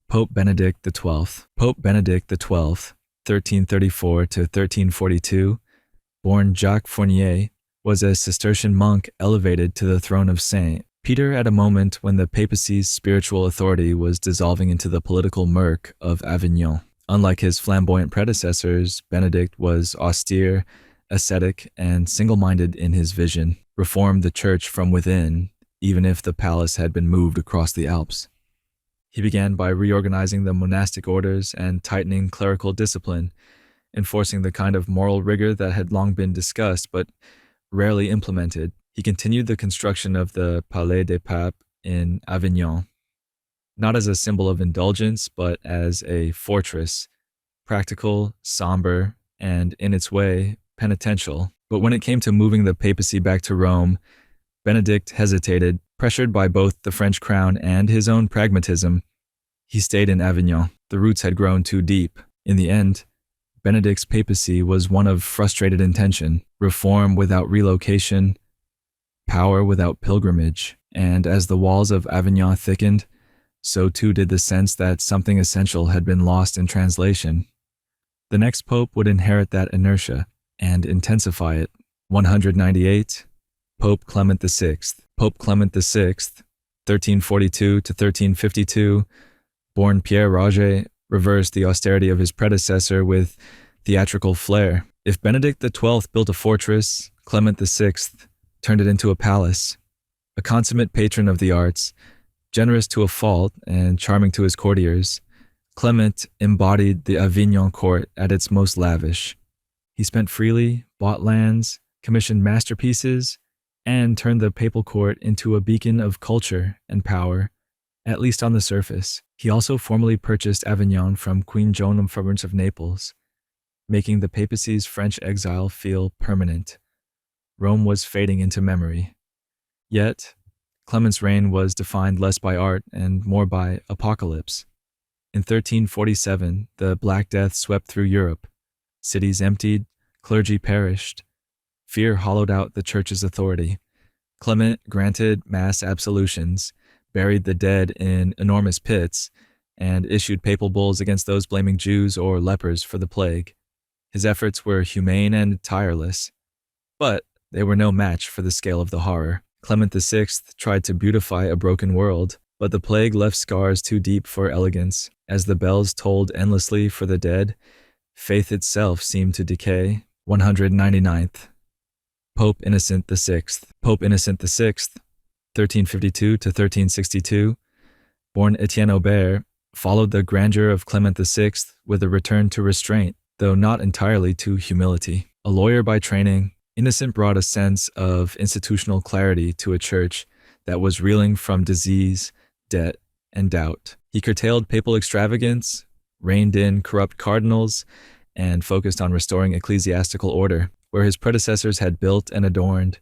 Pope Benedict XII. Pope Benedict XII, 1334 to 1342, born Jacques Fournier, was a Cistercian monk elevated to the throne of Saint Peter at a moment when the papacy's spiritual authority was dissolving into the political murk of Avignon. Unlike his flamboyant predecessors, Benedict was austere, ascetic, and single-minded in his vision, reformed the church from within, even if the palace had been moved across the Alps. He began by reorganizing the monastic orders and tightening clerical discipline, enforcing the kind of moral rigor that had long been discussed but rarely implemented. He continued the construction of the Palais des Papes in Avignon, not as a symbol of indulgence, but as a fortress, practical, somber, and, in its way, penitential. But when it came to moving the papacy back to Rome, Benedict hesitated. Pressured by both the French crown and his own pragmatism, he stayed in Avignon. The roots had grown too deep. In the end, Benedict's papacy was one of frustrated intention, reform without relocation, power without pilgrimage, and as the walls of Avignon thickened, so too did the sense that something essential had been lost in translation. The next pope would inherit that inertia and intensify it. 198. Pope Clement VI. Pope Clement VI, 1342 to 1352, born Pierre Roger, reversed the austerity of his predecessor with theatrical flair. If Benedict XII built a fortress, Clement VI turned it into a palace. A consummate patron of the arts, generous to a fault and charming to his courtiers, Clement embodied the Avignon court at its most lavish. He spent freely, bought lands, commissioned masterpieces, and turned the papal court into a beacon of culture and power, at least on the surface. He also formally purchased Avignon from Queen Joan of Provence of Naples, making the papacy's French exile feel permanent. Rome was fading into memory. Yet, Clement's reign was defined less by art and more by apocalypse. In 1347, the Black Death swept through Europe. Cities emptied, clergy perished. Fear hollowed out the church's authority. Clement granted mass absolutions, buried the dead in enormous pits, and issued papal bulls against those blaming Jews or lepers for the plague. His efforts were humane and tireless, but they were no match for the scale of the horror. Clement VI tried to beautify a broken world, but the plague left scars too deep for elegance. As the bells tolled endlessly for the dead, faith itself seemed to decay. 199th. Pope Innocent VI. Pope Innocent VI, 1352 to 1362, born Etienne Aubert, followed the grandeur of Clement VI with a return to restraint, though not entirely to humility. A lawyer by training, Innocent brought a sense of institutional clarity to a church that was reeling from disease, debt, and doubt. He curtailed papal extravagance, reined in corrupt cardinals, and focused on restoring ecclesiastical order. Where his predecessors had built and adorned,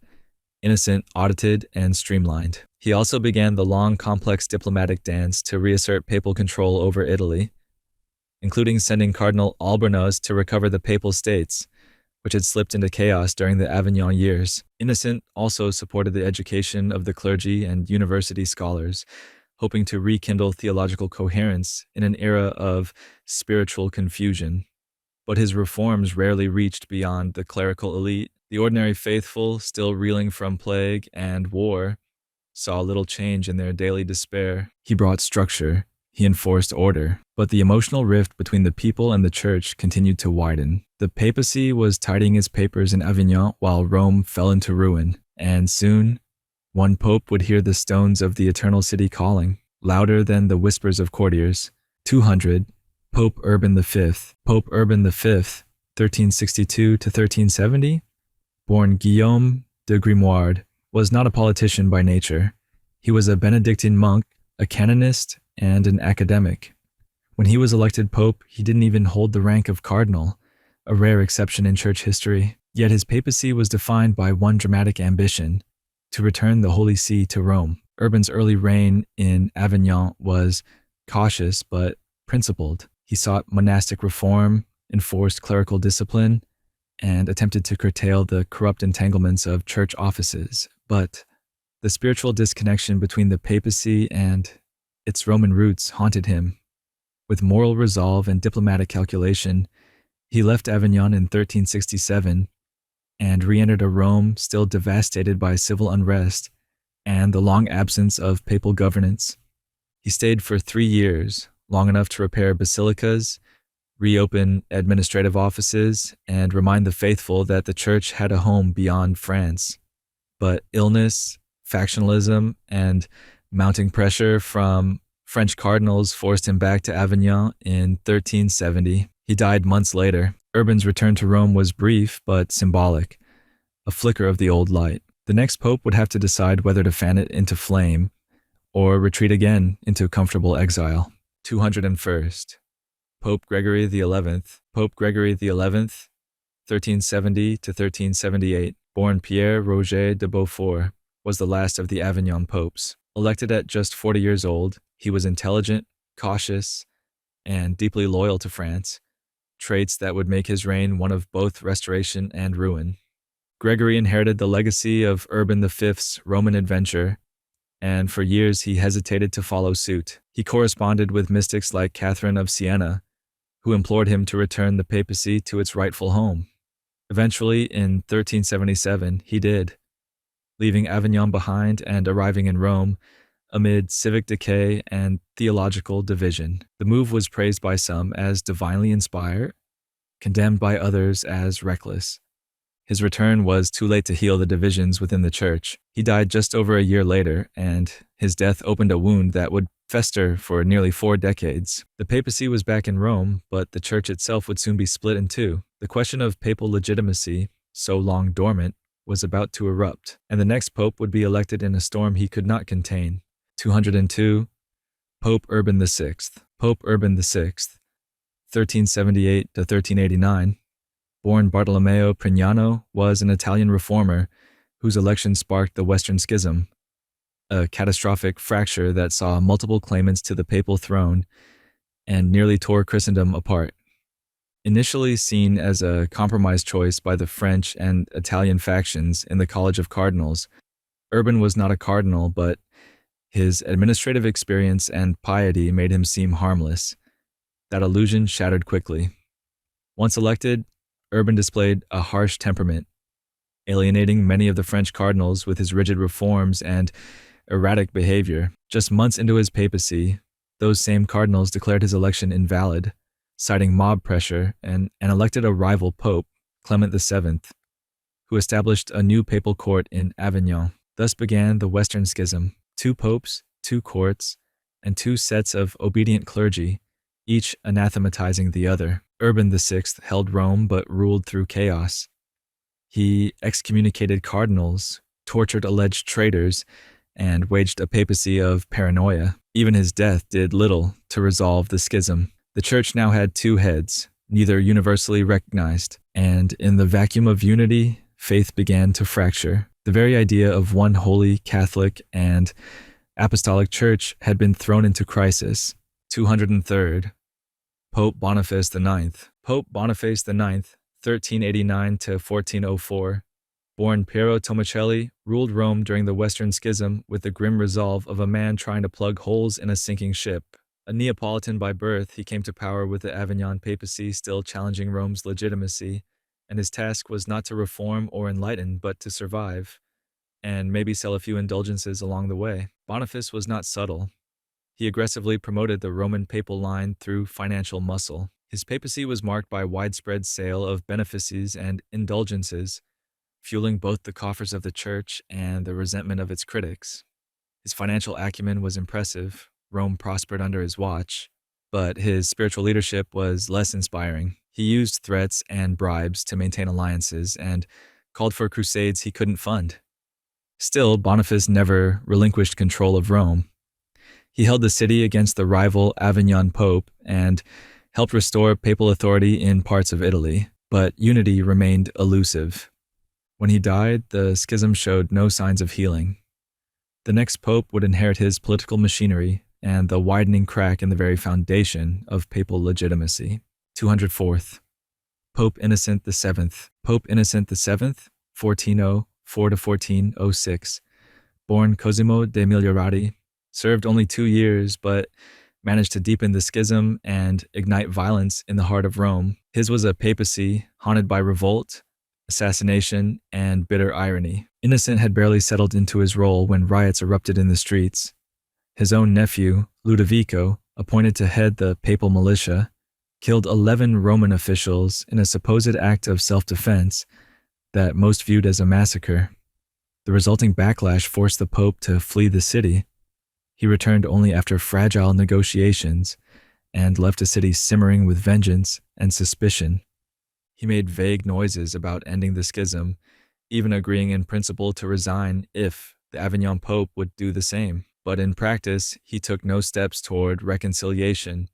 Innocent audited and streamlined. He also began the long, complex diplomatic dance to reassert papal control over Italy, including sending Cardinal Albornoz to recover the papal states, which had slipped into chaos during the Avignon years. Innocent also supported the education of the clergy and university scholars, hoping to rekindle theological coherence in an era of spiritual confusion. But his reforms rarely reached beyond the clerical elite. The ordinary faithful, still reeling from plague and war, saw little change in their daily despair. He brought structure. He enforced order. But the emotional rift between the people and the church continued to widen. The papacy was tidying its papers in Avignon while Rome fell into ruin. And soon, one pope would hear the stones of the eternal city calling, louder than the whispers of courtiers. 200. Pope Urban V. Pope Urban V, 1362 to 1370, born Guillaume de Grimoire, was not a politician by nature. He was a Benedictine monk, a canonist, and an academic. When he was elected pope, he didn't even hold the rank of cardinal, a rare exception in church history. Yet his papacy was defined by one dramatic ambition: to return the Holy See to Rome. Urban's early reign in Avignon was cautious but principled. He sought monastic reform, enforced clerical discipline, and attempted to curtail the corrupt entanglements of church offices. But the spiritual disconnection between the papacy and its Roman roots haunted him. With moral resolve and diplomatic calculation, he left Avignon in 1367 and re-entered a Rome still devastated by civil unrest and the long absence of papal governance. He stayed for 3 years, long enough to repair basilicas, reopen administrative offices, and remind the faithful that the church had a home beyond France. But illness, factionalism, and mounting pressure from French cardinals forced him back to Avignon in 1370. He died months later. Urban's return to Rome was brief but symbolic, a flicker of the old light. The next pope would have to decide whether to fan it into flame or retreat again into comfortable exile. 201st. Pope Gregory XI. Pope Gregory XI, 1370 to 1378, born Pierre Roger de Beaufort, was the last of the Avignon popes. Elected at just 40 years old, he was intelligent, cautious, and deeply loyal to France, traits that would make his reign one of both restoration and ruin. Gregory inherited the legacy of Urban V's Roman adventure, and for years he hesitated to follow suit. He corresponded with mystics like Catherine of Siena, who implored him to return the papacy to its rightful home. Eventually, in 1377, he did, leaving Avignon behind and arriving in Rome amid civic decay and theological division. The move was praised by some as divinely inspired, condemned by others as reckless. His return was too late to heal the divisions within the church. He died just over a year later, and his death opened a wound that would fester for nearly 4 decades. The papacy was back in Rome, but the church itself would soon be split in two. The question of papal legitimacy, so long dormant, was about to erupt, and the next pope would be elected in a storm he could not contain. 202. Pope Urban VI. Pope Urban VI, 1378 to 1389, born Bartolomeo Prignano, was an Italian reformer whose election sparked the Western Schism, a catastrophic fracture that saw multiple claimants to the papal throne and nearly tore Christendom apart. Initially seen as a compromise choice by the French and Italian factions in the College of Cardinals, Urban was not a cardinal, but his administrative experience and piety made him seem harmless. That illusion shattered quickly. Once elected, Urban displayed a harsh temperament, alienating many of the French cardinals with his rigid reforms and erratic behavior. Just months into his papacy, those same cardinals declared his election invalid, citing mob pressure, and elected a rival pope, Clement VII, who established a new papal court in Avignon. Thus began the Western Schism: 2 popes, 2 courts, and 2 sets of obedient clergy, each anathematizing the other. Urban VI held Rome but ruled through chaos. He excommunicated cardinals, tortured alleged traitors, and waged a papacy of paranoia. Even his death did little to resolve the schism. The church now had 2 heads, neither universally recognized, and in the vacuum of unity, faith began to fracture. The very idea of one holy, Catholic, and apostolic church had been thrown into crisis. 203rd. Pope Boniface IX. Pope Boniface IX, 1389 to 1404, born Piero Tomacelli, ruled Rome during the Western Schism with the grim resolve of a man trying to plug holes in a sinking ship. A Neapolitan by birth, he came to power with the Avignon papacy still challenging Rome's legitimacy and his task was not to reform or enlighten, but to survive, and maybe sell a few indulgences along the way. Boniface was not subtle. He aggressively promoted the Roman papal line through financial muscle. His papacy was marked by widespread sale of benefices and indulgences, fueling both the coffers of the church and the resentment of its critics. His financial acumen was impressive. Rome prospered under his watch, but his spiritual leadership was less inspiring. He used threats and bribes to maintain alliances and called for crusades he couldn't fund. Still, Boniface never relinquished control of Rome. He held the city against the rival Avignon Pope and helped restore papal authority in parts of Italy, but unity remained elusive. When he died, the schism showed no signs of healing. The next pope would inherit his political machinery and the widening crack in the very foundation of papal legitimacy. 204th. Pope Innocent VII. Pope Innocent VII, 1404 to 1406, born Cosimo de' Migliorati, served only 2 years, but managed to deepen the schism and ignite violence in the heart of Rome. His was a papacy haunted by revolt, assassination, and bitter irony. Innocent had barely settled into his role when riots erupted in the streets. His own nephew, Ludovico, appointed to head the papal militia, killed 11 Roman officials in a supposed act of self-defense that most viewed as a massacre. The resulting backlash forced the Pope to flee the city. He returned only after fragile negotiations and left a city simmering with vengeance and suspicion. He made vague noises about ending the schism, even agreeing in principle to resign if the Avignon Pope would do the same. But in practice, he took no steps toward reconciliation,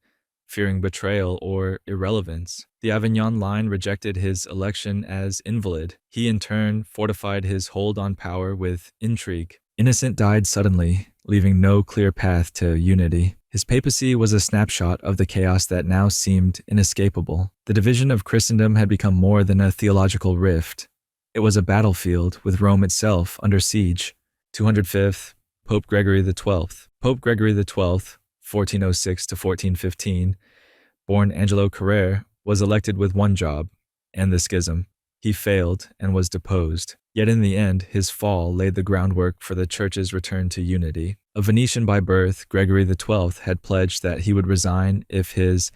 fearing betrayal or irrelevance. The Avignon line rejected his election as invalid. He in turn fortified his hold on power with intrigue. Innocent died suddenly, leaving no clear path to unity. His papacy was a snapshot of the chaos that now seemed inescapable. The division of Christendom had become more than a theological rift. It was a battlefield with Rome itself under siege. 205th, Pope Gregory XII. Pope Gregory XII, 1406 to 1415, born Angelo Carrere, was elected with one job, end the schism. He failed and was deposed. Yet in the end, his fall laid the groundwork for the Church's return to unity. A Venetian by birth, Gregory XII had pledged that he would resign if his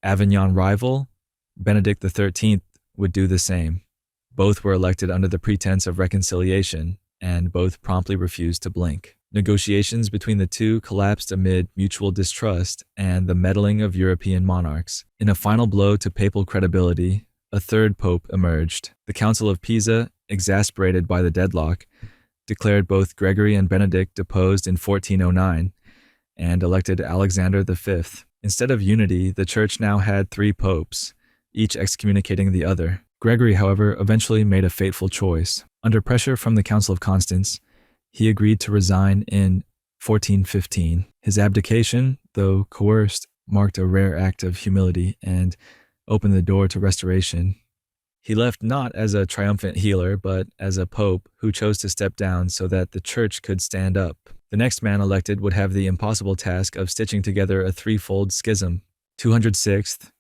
Avignon rival, Benedict XIII, would do the same. Both were elected under the pretense of reconciliation, and both promptly refused to blink. Negotiations between the two collapsed amid mutual distrust and the meddling of European monarchs. In a final blow to papal credibility, a third pope emerged. The Council of Pisa, exasperated by the deadlock, declared both Gregory and Benedict deposed in 1409 and elected Alexander V. Instead of unity, the Church now had 3 popes, each excommunicating the other. Gregory, however, eventually made a fateful choice. Under pressure from the Council of Constance, he agreed to resign in 1415. His abdication, though coerced, marked a rare act of humility and opened the door to restoration. He left not as a triumphant healer, but as a pope who chose to step down so that the Church could stand up. The next man elected would have the impossible task of stitching together a threefold schism. 206th,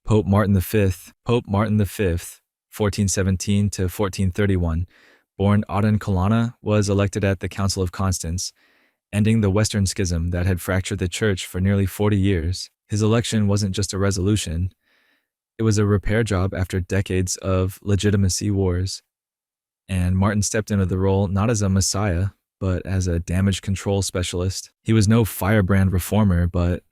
Pope Martin V. Pope Martin V, 1417 to 1431, born Auden Colonna, was elected at the Council of Constance, ending the Western Schism that had fractured the Church for nearly 40 years. His election wasn't just a resolution. It was a repair job after decades of legitimacy wars. And Martin stepped into the role not as a messiah, but as a damage control specialist. He was no firebrand reformer, but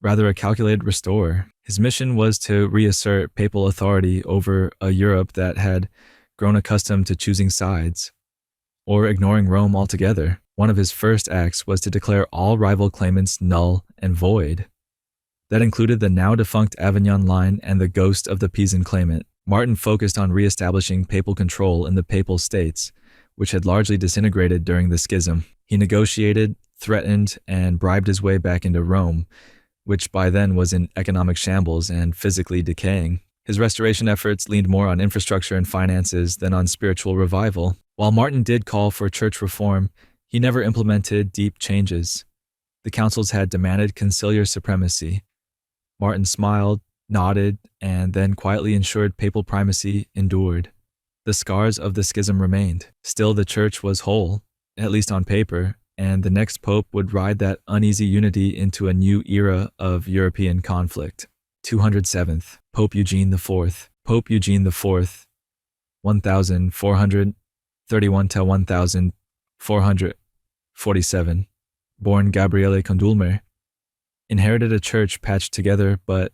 rather a calculated restorer. His mission was to reassert papal authority over a Europe that had grown accustomed to choosing sides, or ignoring Rome altogether. One of his first acts was to declare all rival claimants null and void. That included the now-defunct Avignon line and the ghost of the Pisan claimant. Martin focused on re-establishing papal control in the papal states, which had largely disintegrated during the schism. He negotiated, threatened, and bribed his way back into Rome, which by then was in economic shambles and physically decaying. His restoration efforts leaned more on infrastructure and finances than on spiritual revival. While Martin did call for church reform, he never implemented deep changes. The councils had demanded conciliar supremacy. Martin smiled, nodded, and then quietly ensured papal primacy endured. The scars of the schism remained. Still, the church was whole, at least on paper, and the next pope would ride that uneasy unity into a new era of European conflict. 207th, Pope Eugene IV. Pope Eugene IV, 1431 to 1447, born Gabriele Condulmer, inherited a church patched together but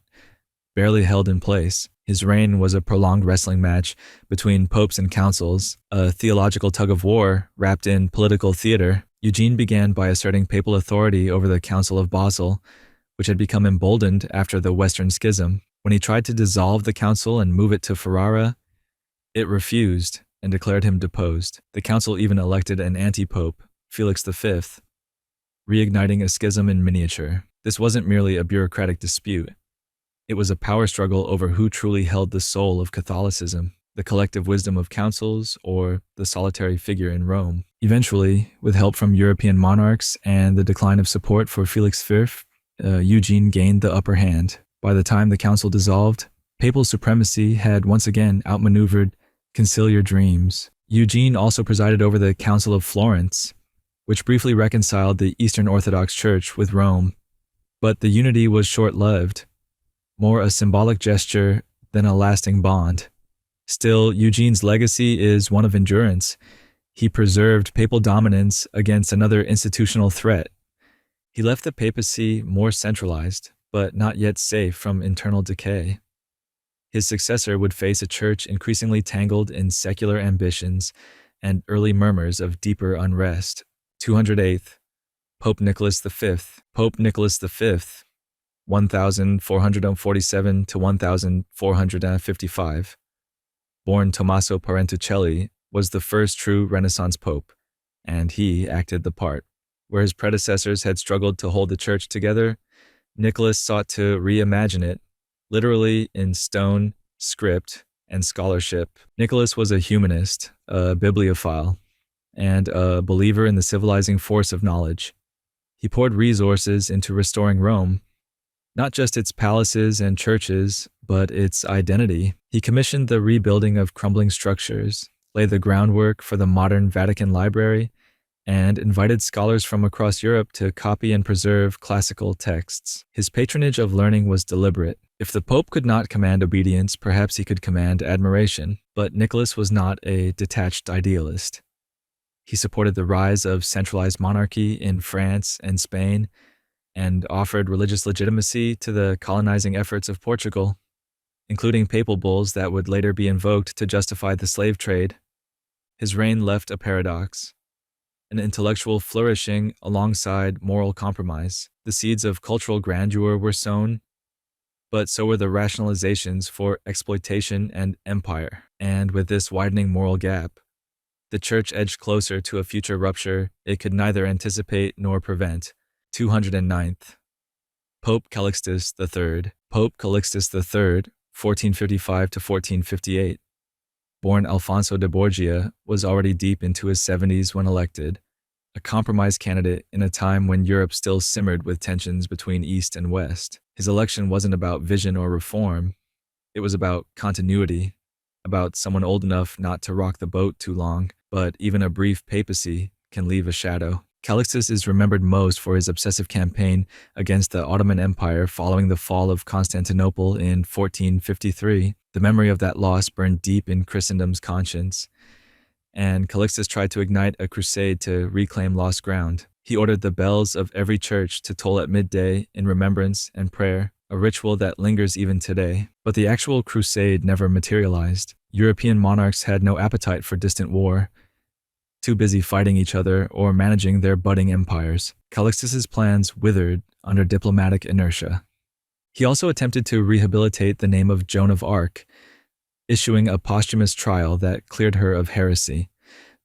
barely held in place. His reign was a prolonged wrestling match between popes and councils, a theological tug-of-war wrapped in political theater. Eugene began by asserting papal authority over the Council of Basel, which had become emboldened after the Western Schism. When he tried to dissolve the council and move it to Ferrara, it refused and declared him deposed. The council even elected an anti-pope, Felix V, reigniting a schism in miniature. This wasn't merely a bureaucratic dispute. It was a power struggle over who truly held the soul of Catholicism, the collective wisdom of councils or the solitary figure in Rome. Eventually, with help from European monarchs and the decline of support for Felix V, Eugene gained the upper hand. By the time the council dissolved, papal supremacy had once again outmaneuvered conciliar dreams. Eugene also presided over the Council of Florence, which briefly reconciled the Eastern Orthodox Church with Rome. But the unity was short-lived, more a symbolic gesture than a lasting bond. Still, Eugene's legacy is one of endurance. He preserved papal dominance against another institutional threat. He left the papacy more centralized, but not yet safe from internal decay. His successor would face a church increasingly tangled in secular ambitions and early murmurs of deeper unrest. 208th, Pope Nicholas V. Pope Nicholas V, 1447 to 1455, born Tommaso Parentucelli, was the first true Renaissance pope, and he acted the part. Where his predecessors had struggled to hold the church together, Nicholas sought to reimagine it, literally in stone, script, and scholarship. Nicholas was a humanist, a bibliophile, and a believer in the civilizing force of knowledge. He poured resources into restoring Rome, not just its palaces and churches, but its identity. He commissioned the rebuilding of crumbling structures, laid the groundwork for the modern Vatican Library, and invited scholars from across Europe to copy and preserve classical texts. His patronage of learning was deliberate. If the Pope could not command obedience, perhaps he could command admiration. But Nicholas was not a detached idealist. He supported the rise of centralized monarchy in France and Spain, and offered religious legitimacy to the colonizing efforts of Portugal, including papal bulls that would later be invoked to justify the slave trade. His reign left a paradox: an intellectual flourishing alongside moral compromise. The seeds of cultural grandeur were sown, but so were the rationalizations for exploitation and empire. And with this widening moral gap, the church edged closer to a future rupture it could neither anticipate nor prevent. 209th, Pope Callixtus III. Pope Callixtus III, 1455 to 1458. Born Alfonso de Borgia, was already deep into his 70s when elected, a compromise candidate in a time when Europe still simmered with tensions between East and West. His election wasn't about vision or reform. It was about continuity, about someone old enough not to rock the boat too long, but even a brief papacy can leave a shadow. Callixtus is remembered most for his obsessive campaign against the Ottoman Empire following the fall of Constantinople in 1453. The memory of that loss burned deep in Christendom's conscience, and Callixtus tried to ignite a crusade to reclaim lost ground. He ordered the bells of every church to toll at midday in remembrance and prayer, a ritual that lingers even today. But the actual crusade never materialized. European monarchs had no appetite for distant war, too busy fighting each other or managing their budding empires. Callixtus's plans withered under diplomatic inertia. He also attempted to rehabilitate the name of Joan of Arc, issuing a posthumous trial that cleared her of heresy,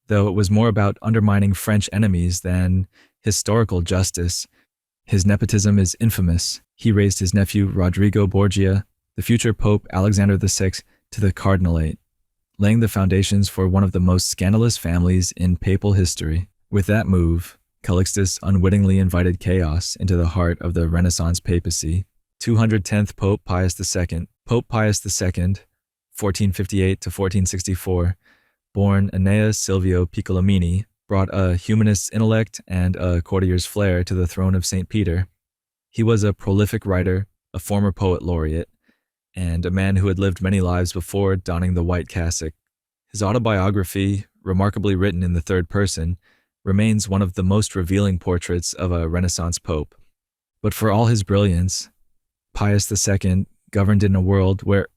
though it was more about undermining French enemies than historical justice. His nepotism is infamous. He raised his nephew Rodrigo Borgia, the future Pope Alexander VI, to the cardinalate, laying the foundations for one of the most scandalous families in papal history. With that move, Callixtus unwittingly invited chaos into the heart of the Renaissance papacy. 210th Pope Pius II. Pope Pius II, 1458 to 1464, born Aeneas Silvio Piccolomini, brought a humanist's intellect and a courtier's flair to the throne of St. Peter. He was a prolific writer, a former poet laureate, and a man who had lived many lives before donning the white cassock. His autobiography, remarkably written in the third person, remains one of the most revealing portraits of a Renaissance pope. But for all his brilliance, Pius II governed in a world where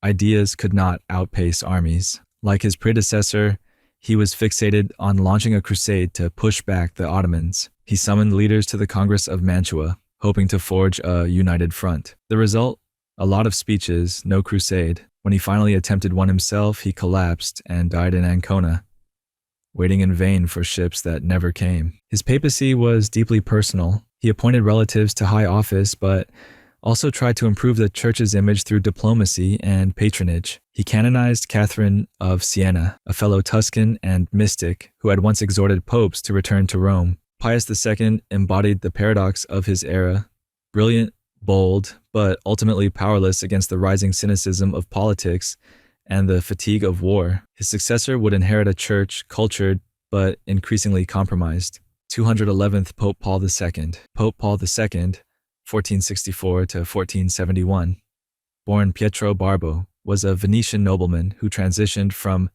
ideas could not outpace armies. Like his predecessor, he was fixated on launching a crusade to push back the Ottomans. He summoned leaders to the Congress of Mantua, hoping to forge a united front. The result? A lot of speeches, no crusade. When he finally attempted one himself, he collapsed and died in Ancona, waiting in vain for ships that never came. His papacy was deeply personal. He appointed relatives to high office, but also tried to improve the church's image through diplomacy and patronage. He canonized Catherine of Siena, a fellow Tuscan and mystic who had once exhorted popes to return to Rome. Pius II embodied the paradox of his era, brilliant, bold, but ultimately powerless against the rising cynicism of politics and the fatigue of war. His successor would inherit a church cultured but increasingly compromised. 211th Pope Paul II. Pope Paul II, 1464 to 1471, born Pietro Barbo, was a Venetian nobleman who transitioned from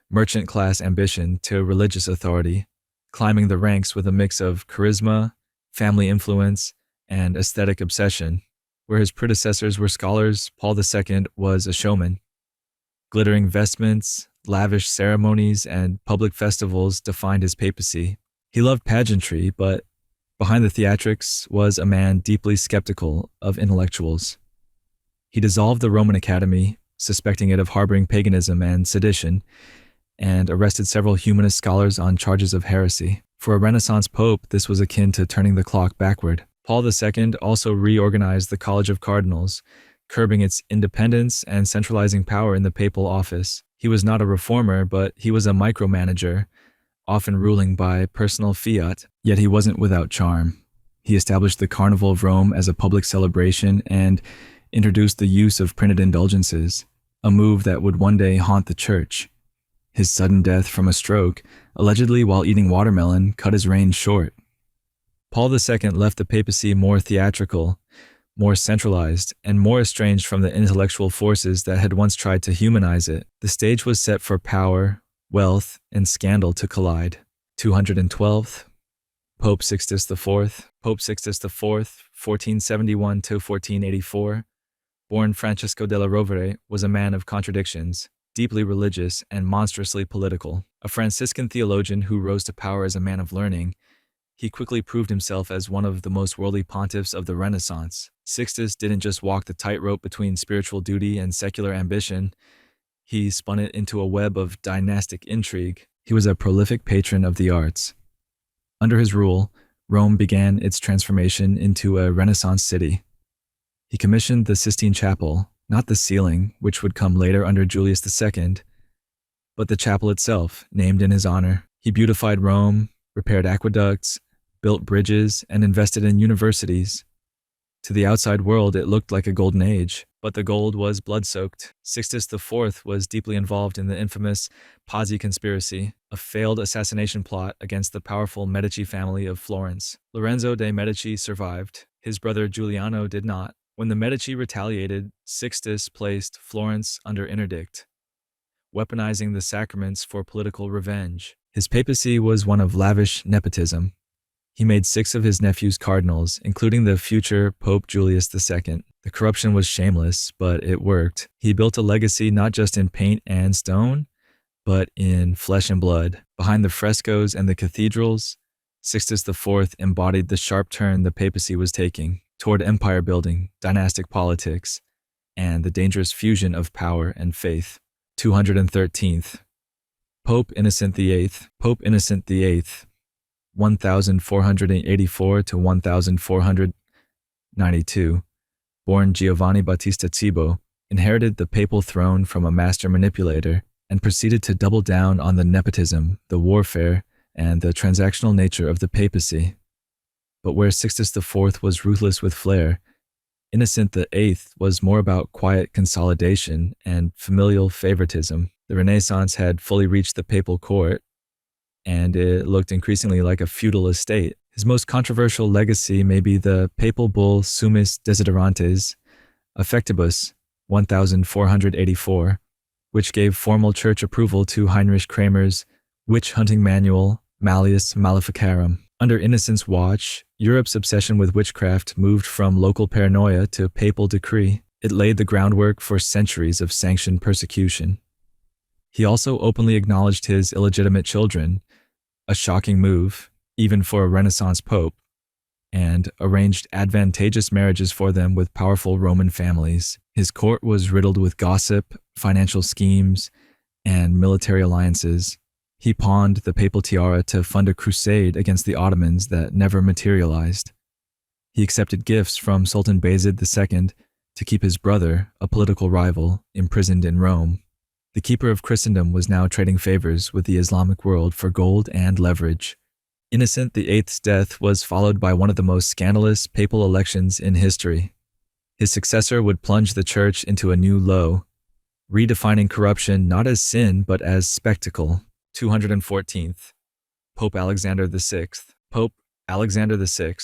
merchant-class ambition to religious authority, climbing the ranks with a mix of charisma, family influence, and aesthetic obsession. Where his predecessors were scholars, Paul II was a showman. Glittering vestments, lavish ceremonies, and public festivals defined his papacy. He loved pageantry, but behind the theatrics was a man deeply skeptical of intellectuals. He dissolved the Roman Academy, suspecting it of harboring paganism and sedition, and arrested several humanist scholars on charges of heresy. For a Renaissance pope, this was akin to turning the clock backward. Paul II also reorganized the College of Cardinals, curbing its independence and centralizing power in the papal office. He was not a reformer, but he was a micromanager, often ruling by personal fiat, yet he wasn't without charm. He established the Carnival of Rome as a public celebration and introduced the use of printed indulgences, a move that would one day haunt the church. His sudden death from a stroke, allegedly while eating watermelon, cut his reign short. Paul II left the papacy more theatrical, more centralized, and more estranged from the intellectual forces that had once tried to humanize it. The stage was set for power, wealth, and scandal to collide. 212th, Pope Sixtus IV. Pope Sixtus IV, 1471 to 1484, born Francesco della Rovere, was a man of contradictions, deeply religious and monstrously political. A Franciscan theologian who rose to power as a man of learning, he quickly proved himself as one of the most worldly pontiffs of the Renaissance. Sixtus didn't just walk the tightrope between spiritual duty and secular ambition, he spun it into a web of dynastic intrigue. He was a prolific patron of the arts. Under his rule, Rome began its transformation into a Renaissance city. He commissioned the Sistine Chapel, not the ceiling, which would come later under Julius II, but the chapel itself, named in his honor. He beautified Rome, repaired aqueducts, built bridges, and invested in universities. To the outside world, it looked like a golden age, but the gold was blood-soaked. Sixtus IV was deeply involved in the infamous Pazzi conspiracy, a failed assassination plot against the powerful Medici family of Florence. Lorenzo de' Medici survived. His brother Giuliano did not. When the Medici retaliated, Sixtus placed Florence under interdict, weaponizing the sacraments for political revenge. His papacy was one of lavish nepotism. He made 6 of his nephews cardinals, including the future Pope Julius II. The corruption was shameless, but it worked. He built a legacy not just in paint and stone, but in flesh and blood. Behind the frescoes and the cathedrals, Sixtus IV embodied the sharp turn the papacy was taking toward empire building, dynastic politics, and the dangerous fusion of power and faith. 213th, Pope Innocent VIII. Pope Innocent VIII, 1484 to 1492, born Giovanni Battista Cibo, inherited the papal throne from a master manipulator and proceeded to double down on the nepotism, the warfare, and the transactional nature of the papacy. But where Sixtus IV was ruthless with flair, Innocent VIII was more about quiet consolidation and familial favoritism. The Renaissance had fully reached the papal court, and it looked increasingly like a feudal estate. His most controversial legacy may be the papal bull Summis Desiderantes Affectibus 1484, which gave formal church approval to Heinrich Kramer's witch-hunting manual Malleus Maleficarum. Under Innocent's watch, Europe's obsession with witchcraft moved from local paranoia to papal decree. It laid the groundwork for centuries of sanctioned persecution. He also openly acknowledged his illegitimate children, a shocking move, even for a Renaissance pope, and arranged advantageous marriages for them with powerful Roman families. His court was riddled with gossip, financial schemes, and military alliances. He pawned the papal tiara to fund a crusade against the Ottomans that never materialized. He accepted gifts from Sultan Bayezid II to keep his brother, a political rival, imprisoned in Rome. The keeper of Christendom was now trading favors with the Islamic world for gold and leverage. Innocent VIII's death was followed by one of the most scandalous papal elections in history. His successor would plunge the church into a new low, redefining corruption not as sin but as spectacle. 214th, Pope Alexander VI. Pope Alexander VI,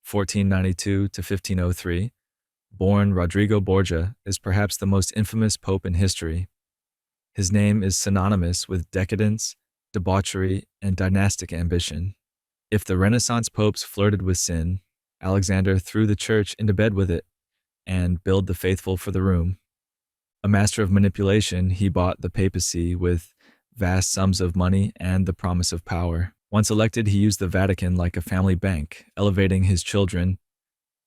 1492 to 1503, born Rodrigo Borgia, is perhaps the most infamous pope in history. His name is synonymous with decadence, debauchery, and dynastic ambition. If the Renaissance popes flirted with sin, Alexander threw the church into bed with it and billed the faithful for the room. A master of manipulation, he bought the papacy with vast sums of money and the promise of power. Once elected, he used the Vatican like a family bank, elevating his children,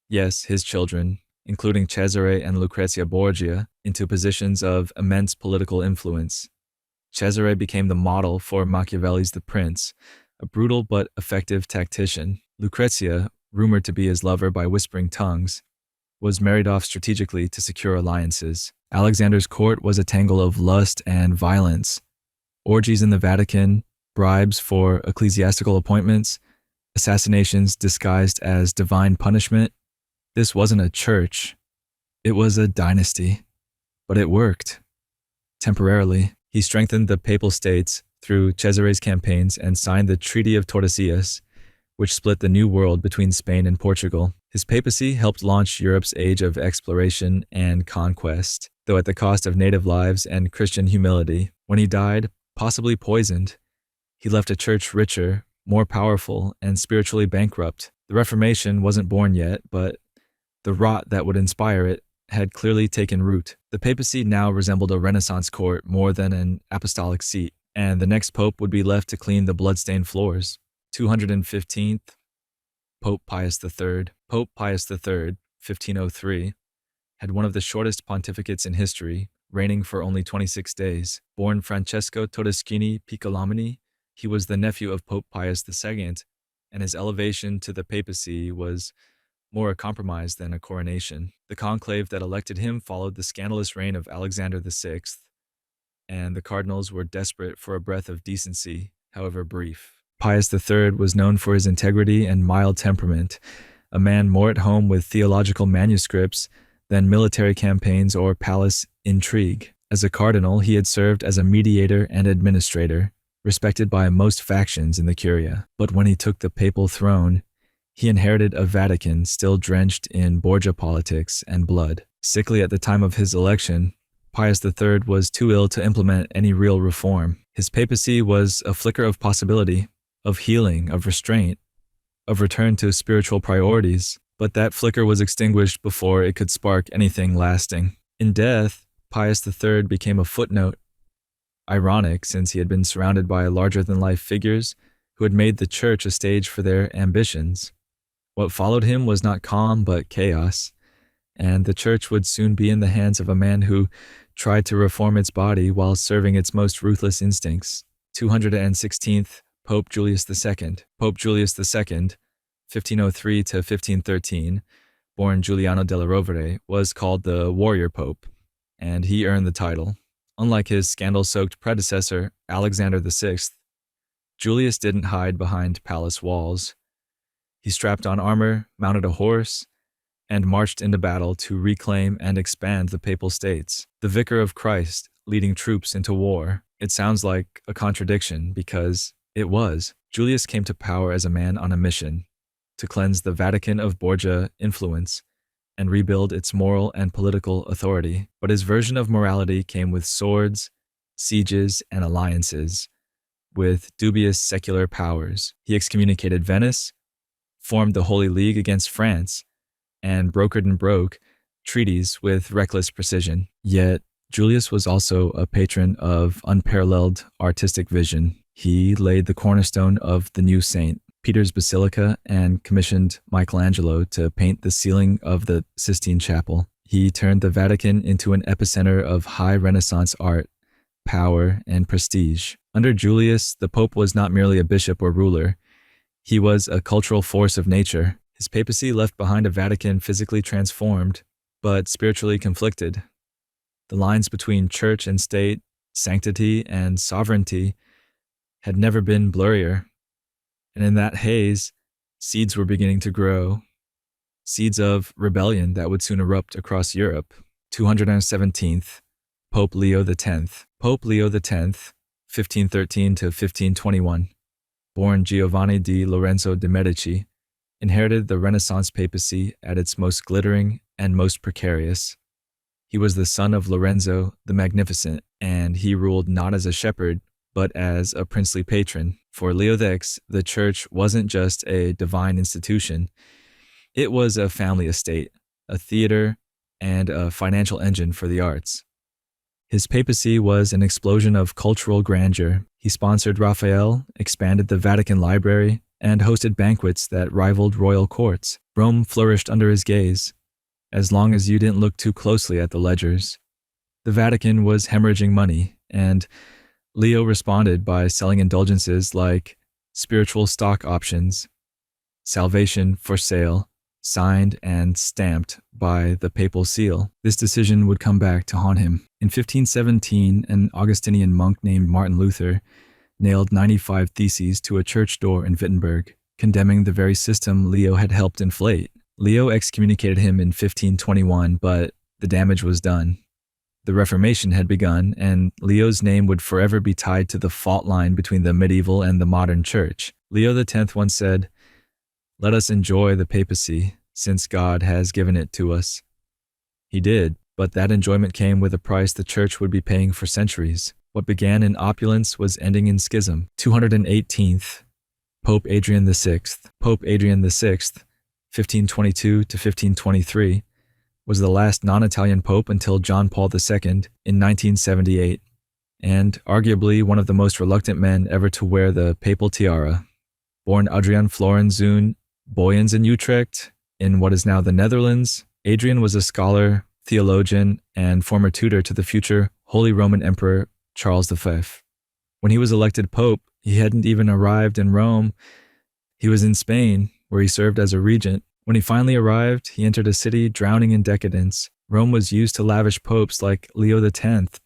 yes, his children, including Cesare and Lucrezia Borgia, into positions of immense political influence. Cesare became the model for Machiavelli's The Prince, a brutal but effective tactician. Lucrezia, rumored to be his lover by whispering tongues, was married off strategically to secure alliances. Alexander's court was a tangle of lust and violence. Orgies in the Vatican, bribes for ecclesiastical appointments, assassinations disguised as divine punishment. This wasn't a church. It was a dynasty. But it worked. Temporarily, he strengthened the papal states through Cesare's campaigns and signed the Treaty of Tordesillas, which split the New World between Spain and Portugal. His papacy helped launch Europe's age of exploration and conquest, though at the cost of native lives and Christian humility. When he died, possibly poisoned, he left a church richer, more powerful, and spiritually bankrupt. The Reformation wasn't born yet, but the rot that would inspire it had clearly taken root. The papacy now resembled a Renaissance court more than an apostolic seat, and the next pope would be left to clean the bloodstained floors. 215th, Pope Pius III. Pope Pius III, 1503, had one of the shortest pontificates in history, reigning for only 26 days. Born Francesco Todeschini Piccolomini, he was the nephew of Pope Pius II, and his elevation to the papacy was more a compromise than a coronation. The conclave that elected him followed the scandalous reign of Alexander VI, and the cardinals were desperate for a breath of decency, however brief. Pius III was known for his integrity and mild temperament, a man more at home with theological manuscripts than military campaigns or palace intrigue. As a cardinal, he had served as a mediator and administrator, respected by most factions in the Curia. But when he took the papal throne, he inherited a Vatican still drenched in Borgia politics and blood. Sickly at the time of his election, Pius III was too ill to implement any real reform. His papacy was a flicker of possibility, of healing, of restraint, of return to spiritual priorities, but that flicker was extinguished before it could spark anything lasting. In death, Pius III became a footnote, ironic since he had been surrounded by larger-than-life figures who had made the church a stage for their ambitions. What followed him was not calm but chaos, and the church would soon be in the hands of a man who tried to reform its body while serving its most ruthless instincts. 216th, Pope Julius II. Pope Julius II, 1503 to 1513, born Giuliano della Rovere, was called the Warrior Pope, and he earned the title. Unlike his scandal-soaked predecessor, Alexander VI, Julius didn't hide behind palace walls. He strapped on armor, mounted a horse, and marched into battle to reclaim and expand the Papal States. The Vicar of Christ leading troops into war. It sounds like a contradiction because it was. Julius came to power as a man on a mission to cleanse the Vatican of Borgia influence and rebuild its moral and political authority. But his version of morality came with swords, sieges, and alliances with dubious secular powers. He excommunicated Venice, formed the Holy League against France, and brokered and broke treaties with reckless precision. Yet, Julius was also a patron of unparalleled artistic vision. He laid the cornerstone of the new St. Peter's Basilica and commissioned Michelangelo to paint the ceiling of the Sistine Chapel. He turned the Vatican into an epicenter of high Renaissance art, power, and prestige. Under Julius, the Pope was not merely a bishop or ruler. He was a cultural force of nature. His papacy left behind a Vatican physically transformed, but spiritually conflicted. The lines between church and state, sanctity and sovereignty, had never been blurrier. And in that haze, seeds were beginning to grow. Seeds of rebellion that would soon erupt across Europe. 217th, Pope Leo X. Pope Leo X, 1513 to 1521, born Giovanni di Lorenzo de' Medici, inherited the Renaissance papacy at its most glittering and most precarious. He was the son of Lorenzo the Magnificent, and he ruled not as a shepherd, but as a princely patron. For Leo X, the church wasn't just a divine institution. It was a family estate, a theater, and a financial engine for the arts. His papacy was an explosion of cultural grandeur. He sponsored Raphael, expanded the Vatican Library, and hosted banquets that rivaled royal courts. Rome flourished under his gaze, as long as you didn't look too closely at the ledgers. The Vatican was hemorrhaging money, and Leo responded by selling indulgences like spiritual stock options, salvation for sale, signed and stamped by the papal seal. This decision would come back to haunt him. In 1517, an Augustinian monk named Martin Luther nailed 95 theses to a church door in Wittenberg, condemning the very system Leo had helped inflate. Leo excommunicated him in 1521, but the damage was done. The Reformation had begun, and Leo's name would forever be tied to the fault line between the medieval and the modern church. Leo X once said, "Let us enjoy the papacy, since God has given it to us." He did, but that enjoyment came with a price the church would be paying for centuries. What began in opulence was ending in schism. 218th, Pope Adrian VI. Pope Adrian VI, 1522 to 1523, was the last non-Italian pope until John Paul II in 1978, and arguably one of the most reluctant men ever to wear the papal tiara. Born Adrian Florenzoon Boyens in Utrecht, in what is now the Netherlands, Adrian was a scholar, theologian, and former tutor to the future Holy Roman Emperor Charles V. When he was elected pope, he hadn't even arrived in Rome. He was in Spain, where he served as a regent. When he finally arrived, he entered a city drowning in decadence. Rome was used to lavish popes like Leo X,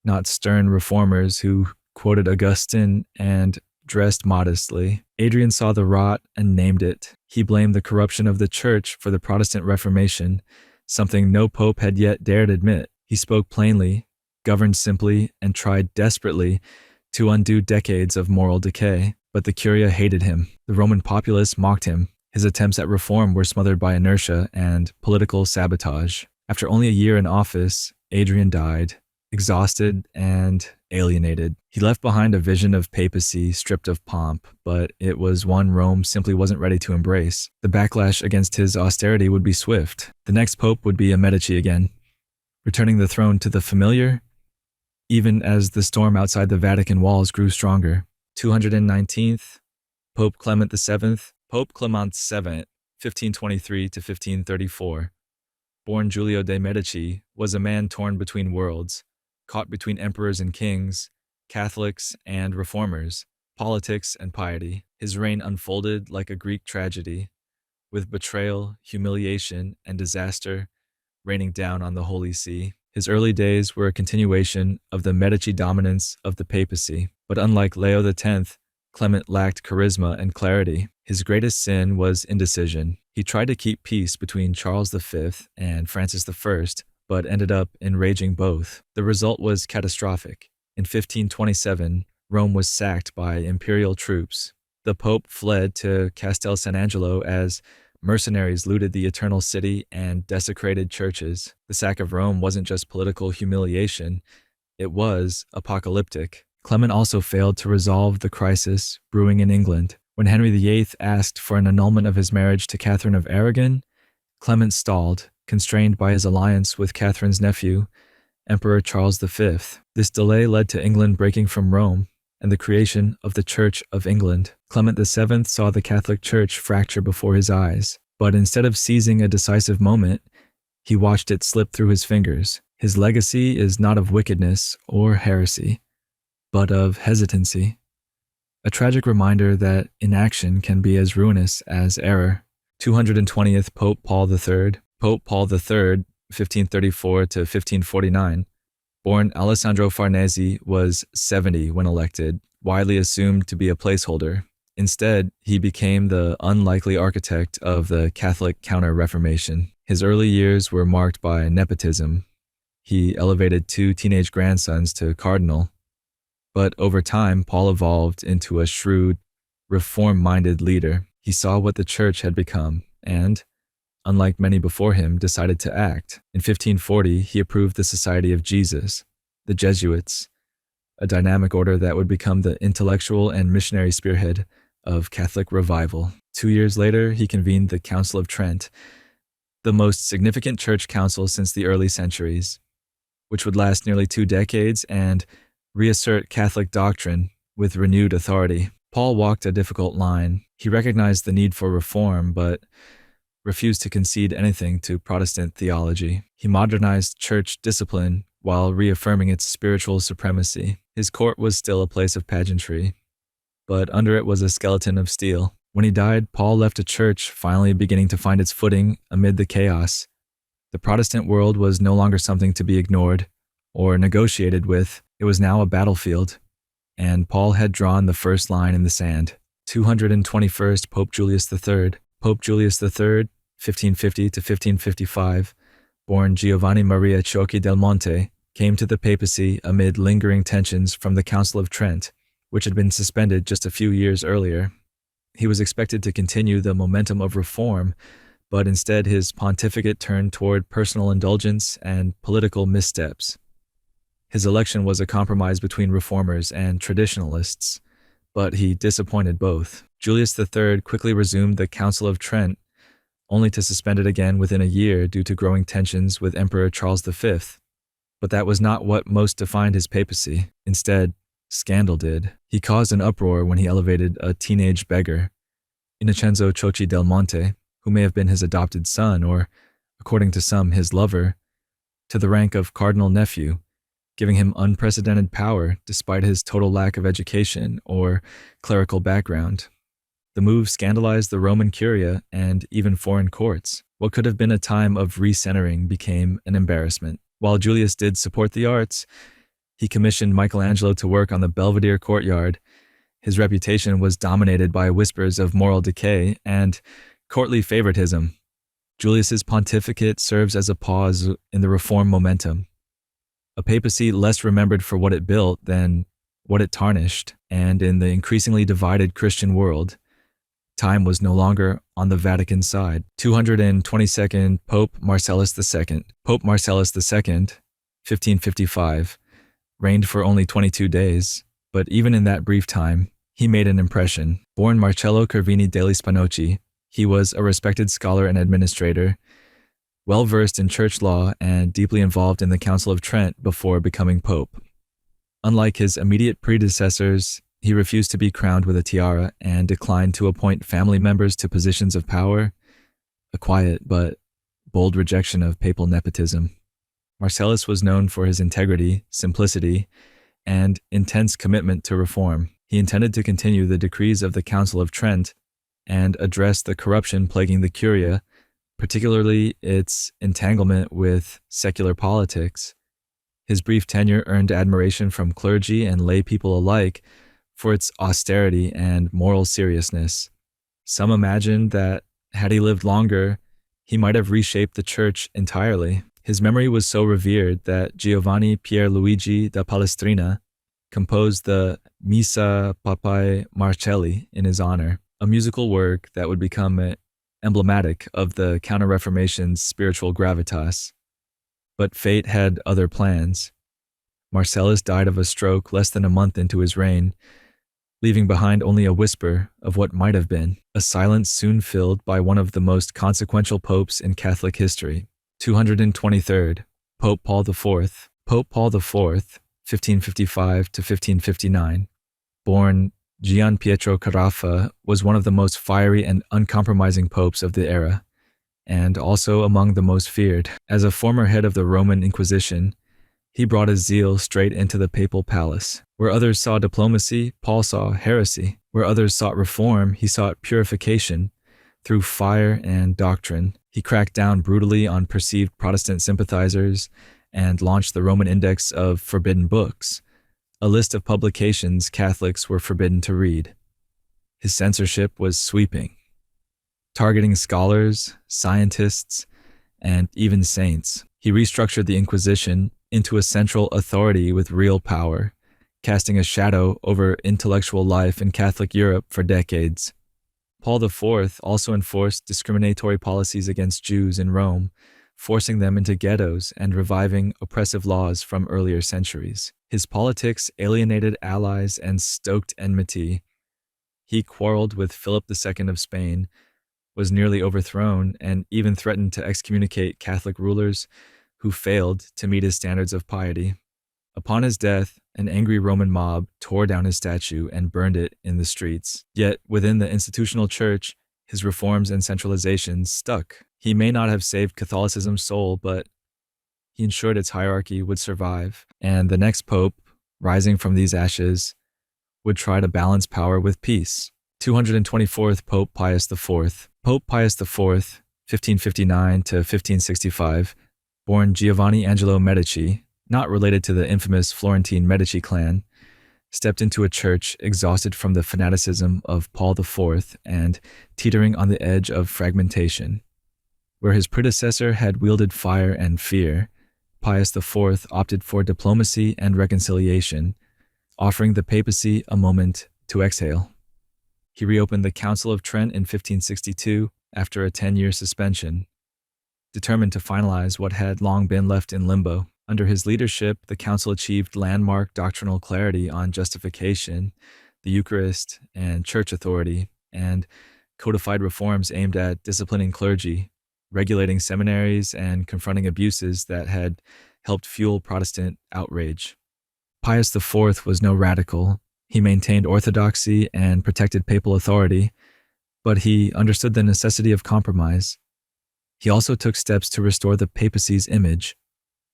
not stern reformers who quoted Augustine and dressed modestly. Adrian saw the rot and named it. He blamed the corruption of the church for the Protestant Reformation, something no pope had yet dared admit. He spoke plainly, governed simply, and tried desperately to undo decades of moral decay. But the Curia hated him. The Roman populace mocked him. His attempts at reform were smothered by inertia and political sabotage. After only a year in office, Adrian died, exhausted and alienated. He left behind a vision of papacy stripped of pomp, but it was one Rome simply wasn't ready to embrace. The backlash against his austerity would be swift. The next pope would be a Medici again, returning the throne to the familiar, even as the storm outside the Vatican walls grew stronger. 219th, Pope Clement VII. Pope Clement VII, 1523 to 1534, born Giulio de' Medici, was a man torn between worlds, caught between emperors and kings, Catholics and reformers, politics and piety. His reign unfolded like a Greek tragedy, with betrayal, humiliation, and disaster raining down on the Holy See. His early days were a continuation of the Medici dominance of the papacy, but unlike Leo X, Clement lacked charisma and clarity. His greatest sin was indecision. He tried to keep peace between Charles V and Francis I, but ended up enraging both. The result was catastrophic. In 1527, Rome was sacked by imperial troops. The Pope fled to Castel San Angelo as mercenaries looted the Eternal City and desecrated churches. The sack of Rome wasn't just political humiliation, it was apocalyptic. Clement also failed to resolve the crisis brewing in England. When Henry VIII asked for an annulment of his marriage to Catherine of Aragon, Clement stalled, constrained by his alliance with Catherine's nephew, Emperor Charles V. This delay led to England breaking from Rome and the creation of the Church of England. Clement VII saw the Catholic Church fracture before his eyes, but instead of seizing a decisive moment, he watched it slip through his fingers. His legacy is not of wickedness or heresy, but of hesitancy. A tragic reminder that inaction can be as ruinous as error. 220th Pope Paul III. Pope Paul III, 1534 to 1549. Born Alessandro Farnese, was 70 when elected, widely assumed to be a placeholder. Instead, he became the unlikely architect of the Catholic Counter-Reformation. His early years were marked by nepotism. He elevated 2 teenage grandsons to cardinal. But over time, Paul evolved into a shrewd, reform-minded leader. He saw what the church had become and, unlike many before him, decided to act. In 1540, he approved the Society of Jesus, the Jesuits, a dynamic order that would become the intellectual and missionary spearhead of Catholic revival. 2 years later, he convened the Council of Trent, the most significant church council since the early centuries, which would last nearly 2 decades and reassert Catholic doctrine with renewed authority. Paul walked a difficult line. He recognized the need for reform, but refused to concede anything to Protestant theology. He modernized church discipline while reaffirming its spiritual supremacy. His court was still a place of pageantry, but under it was a skeleton of steel. When he died, Paul left a church finally beginning to find its footing amid the chaos. The Protestant world was no longer something to be ignored or negotiated with. It was now a battlefield, and Paul had drawn the first line in the sand. 221st Pope Julius III. Pope Julius III, 1550 to 1555, born Giovanni Maria Ciocchi del Monte, came to the papacy amid lingering tensions from the Council of Trent, which had been suspended just a few years earlier. He was expected to continue the momentum of reform, but instead his pontificate turned toward personal indulgence and political missteps. His election was a compromise between reformers and traditionalists, but he disappointed both. Julius III quickly resumed the Council of Trent, only to suspend it again within a year due to growing tensions with Emperor Charles V. But that was not what most defined his papacy. Instead, scandal did. He caused an uproar when he elevated a teenage beggar, Innocenzo Ciocchi del Monte, who may have been his adopted son or, according to some, his lover, to the rank of cardinal nephew, giving him unprecedented power despite his total lack of education or clerical background. The move scandalized the Roman Curia and even foreign courts. What could have been a time of recentering became an embarrassment. While Julius did support the arts, he commissioned Michelangelo to work on the Belvedere courtyard. His reputation was dominated by whispers of moral decay and courtly favoritism. Julius's pontificate serves as a pause in the reform momentum. A papacy less remembered for what it built than what it tarnished, and in the increasingly divided Christian world, time was no longer on the Vatican side. 222nd Pope Marcellus II. Pope Marcellus II, 1555, reigned for only 22 days, but even in that brief time, he made an impression. Born Marcello Cervini degli Spanocchi, he was a respected scholar and administrator, well-versed in church law and deeply involved in the Council of Trent before becoming pope. Unlike his immediate predecessors, he refused to be crowned with a tiara and declined to appoint family members to positions of power, a quiet but bold rejection of papal nepotism. Marcellus was known for his integrity, simplicity, and intense commitment to reform. He intended to continue the decrees of the Council of Trent and address the corruption plaguing the Curia, particularly its entanglement with secular politics. His brief tenure earned admiration from clergy and lay people alike for its austerity and moral seriousness. Some imagined that Had he lived longer, he might have reshaped the church entirely. His memory was so revered that Giovanni Pierluigi da Palestrina composed the Missa Papae Marcelli in his honor, a musical work that would become emblematic of the Counter-Reformation's spiritual gravitas. But fate had other plans. Marcellus died of a stroke less than a month into his reign, leaving behind only a whisper of what might have been, a silence soon filled by one of the most consequential popes in Catholic history. 223rd, Pope Paul IV. Pope Paul IV, 1555 to 1559, born Gian Pietro Carafa, was one of the most fiery and uncompromising popes of the era, and also among the most feared. As a former head of the Roman Inquisition, he brought his zeal straight into the papal palace. Where others saw diplomacy, Paul saw heresy. Where others sought reform, he sought purification through fire and doctrine. He cracked down brutally on perceived Protestant sympathizers and launched the Roman Index of Forbidden Books, a list of publications Catholics were forbidden to read. His censorship was sweeping, targeting scholars, scientists, and even saints. He restructured the Inquisition into a central authority with real power, casting a shadow over intellectual life in Catholic Europe for decades. Paul IV also enforced discriminatory policies against Jews in Rome, forcing them into ghettos and reviving oppressive laws from earlier centuries. His politics alienated allies and stoked enmity. He quarreled with Philip II of Spain, was nearly overthrown, and even threatened to excommunicate Catholic rulers who failed to meet his standards of piety. Upon his death, an angry Roman mob tore down his statue and burned it in the streets. Yet, within the institutional church, his reforms and centralizations stuck. He may not have saved Catholicism's soul, but he ensured its hierarchy would survive. And the next pope, rising from these ashes, would try to balance power with peace. 224th Pope Pius IV. Pope Pius IV, 1559 to 1565, born Giovanni Angelo Medici, not related to the infamous Florentine Medici clan, stepped into a church exhausted from the fanaticism of Paul IV and teetering on the edge of fragmentation. Where his predecessor had wielded fire and fear, Pius IV opted for diplomacy and reconciliation, offering the papacy a moment to exhale. He reopened the Council of Trent in 1562 after a 10-year suspension, determined to finalize what had long been left in limbo. Under his leadership, the council achieved landmark doctrinal clarity on justification, the Eucharist, and church authority, and codified reforms aimed at disciplining clergy, regulating seminaries, and confronting abuses that had helped fuel Protestant outrage. Pius IV was no radical. He maintained orthodoxy and protected papal authority, but he understood the necessity of compromise. He also took steps to restore the papacy's image,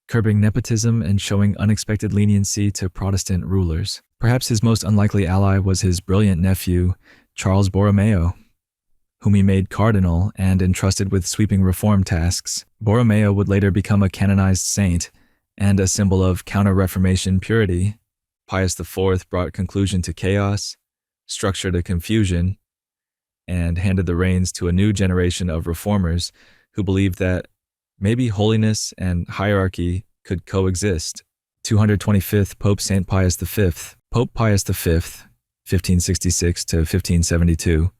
curbing nepotism and showing unexpected leniency to Protestant rulers. Perhaps his most unlikely ally was his brilliant nephew, Charles Borromeo, whom he made cardinal and entrusted with sweeping reform tasks. Borromeo would later become a canonized saint and a symbol of Counter-Reformation purity. Pius IV brought conclusion to chaos, structure to confusion, and handed the reins to a new generation of reformers who believed that maybe holiness and hierarchy could coexist. 225th Pope St. Pius V. Pope Pius V, 1566 to 1572,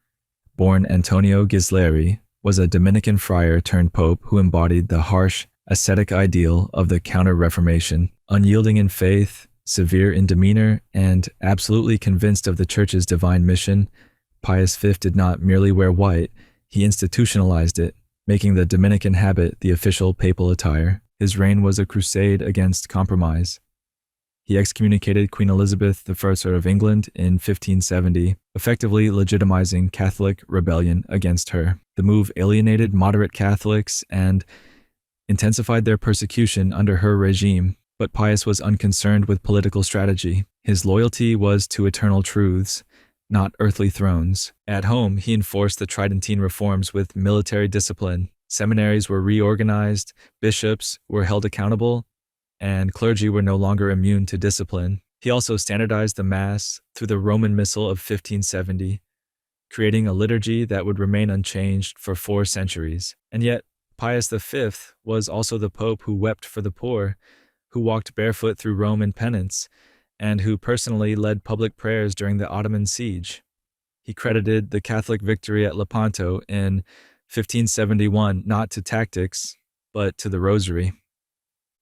born Antonio Ghisleri, was a Dominican friar turned pope who embodied the harsh, ascetic ideal of the Counter-Reformation. Unyielding in faith, severe in demeanor, and absolutely convinced of the Church's divine mission, Pius V did not merely wear white, he institutionalized it, making the Dominican habit the official papal attire. His reign was a crusade against compromise. He excommunicated Queen Elizabeth I of England in 1570, effectively legitimizing Catholic rebellion against her. The move alienated moderate Catholics and intensified their persecution under her regime, but Pius was unconcerned with political strategy. His loyalty was to eternal truths, not earthly thrones. At home, he enforced the Tridentine reforms with military discipline. Seminaries were reorganized, bishops were held accountable, and clergy were no longer immune to discipline. He also standardized the Mass through the Roman Missal of 1570, creating a liturgy that would remain unchanged for 4 centuries. And yet, Pius V was also the pope who wept for the poor, who walked barefoot through Rome in penance, and who personally led public prayers during the Ottoman siege. He credited the Catholic victory at Lepanto in 1571 not to tactics, but to the Rosary.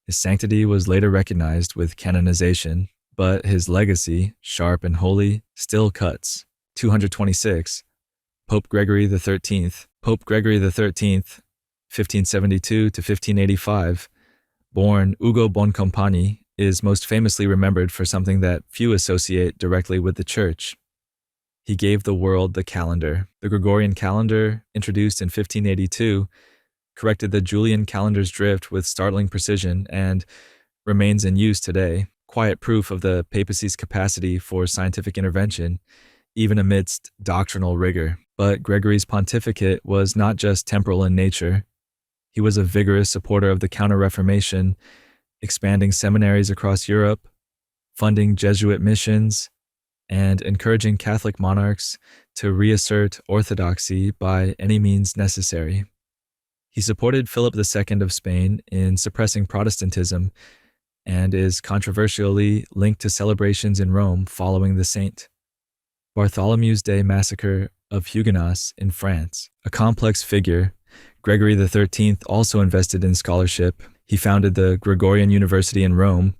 His sanctity was later recognized with canonization, but his legacy, sharp and holy, still cuts. 226. Pope Gregory XIII. Pope Gregory XIII, 1572 to 1585, born Ugo Boncompagni, is most famously remembered for something that few associate directly with the Church. He gave the world the calendar. The Gregorian calendar, introduced in 1582, corrected the Julian calendar's drift with startling precision and remains in use today, quiet proof of the papacy's capacity for scientific intervention, even amidst doctrinal rigor. But Gregory's pontificate was not just temporal in nature. He was a vigorous supporter of the Counter-Reformation, expanding seminaries across Europe, funding Jesuit missions, and encouraging Catholic monarchs to reassert orthodoxy by any means necessary. He supported Philip II of Spain in suppressing Protestantism and is controversially linked to celebrations in Rome following the St. Bartholomew's Day massacre of Hyginus in France. A complex figure, Gregory XIII also invested in scholarship. He founded the Gregorian University in Rome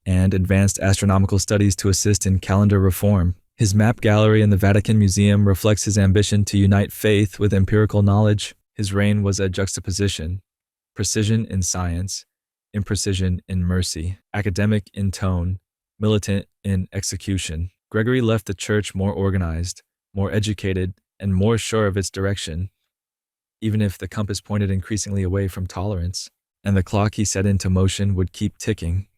and advanced astronomical studies to assist in calendar reform. His map gallery in the Vatican Museum reflects his ambition to unite faith with empirical knowledge. His reign was a juxtaposition: precision in science, imprecision in mercy, academic in tone, militant in execution. Gregory left the Church more organized, more educated, and more sure of its direction, even if the compass pointed increasingly away from tolerance, and the clock he set into motion would keep ticking,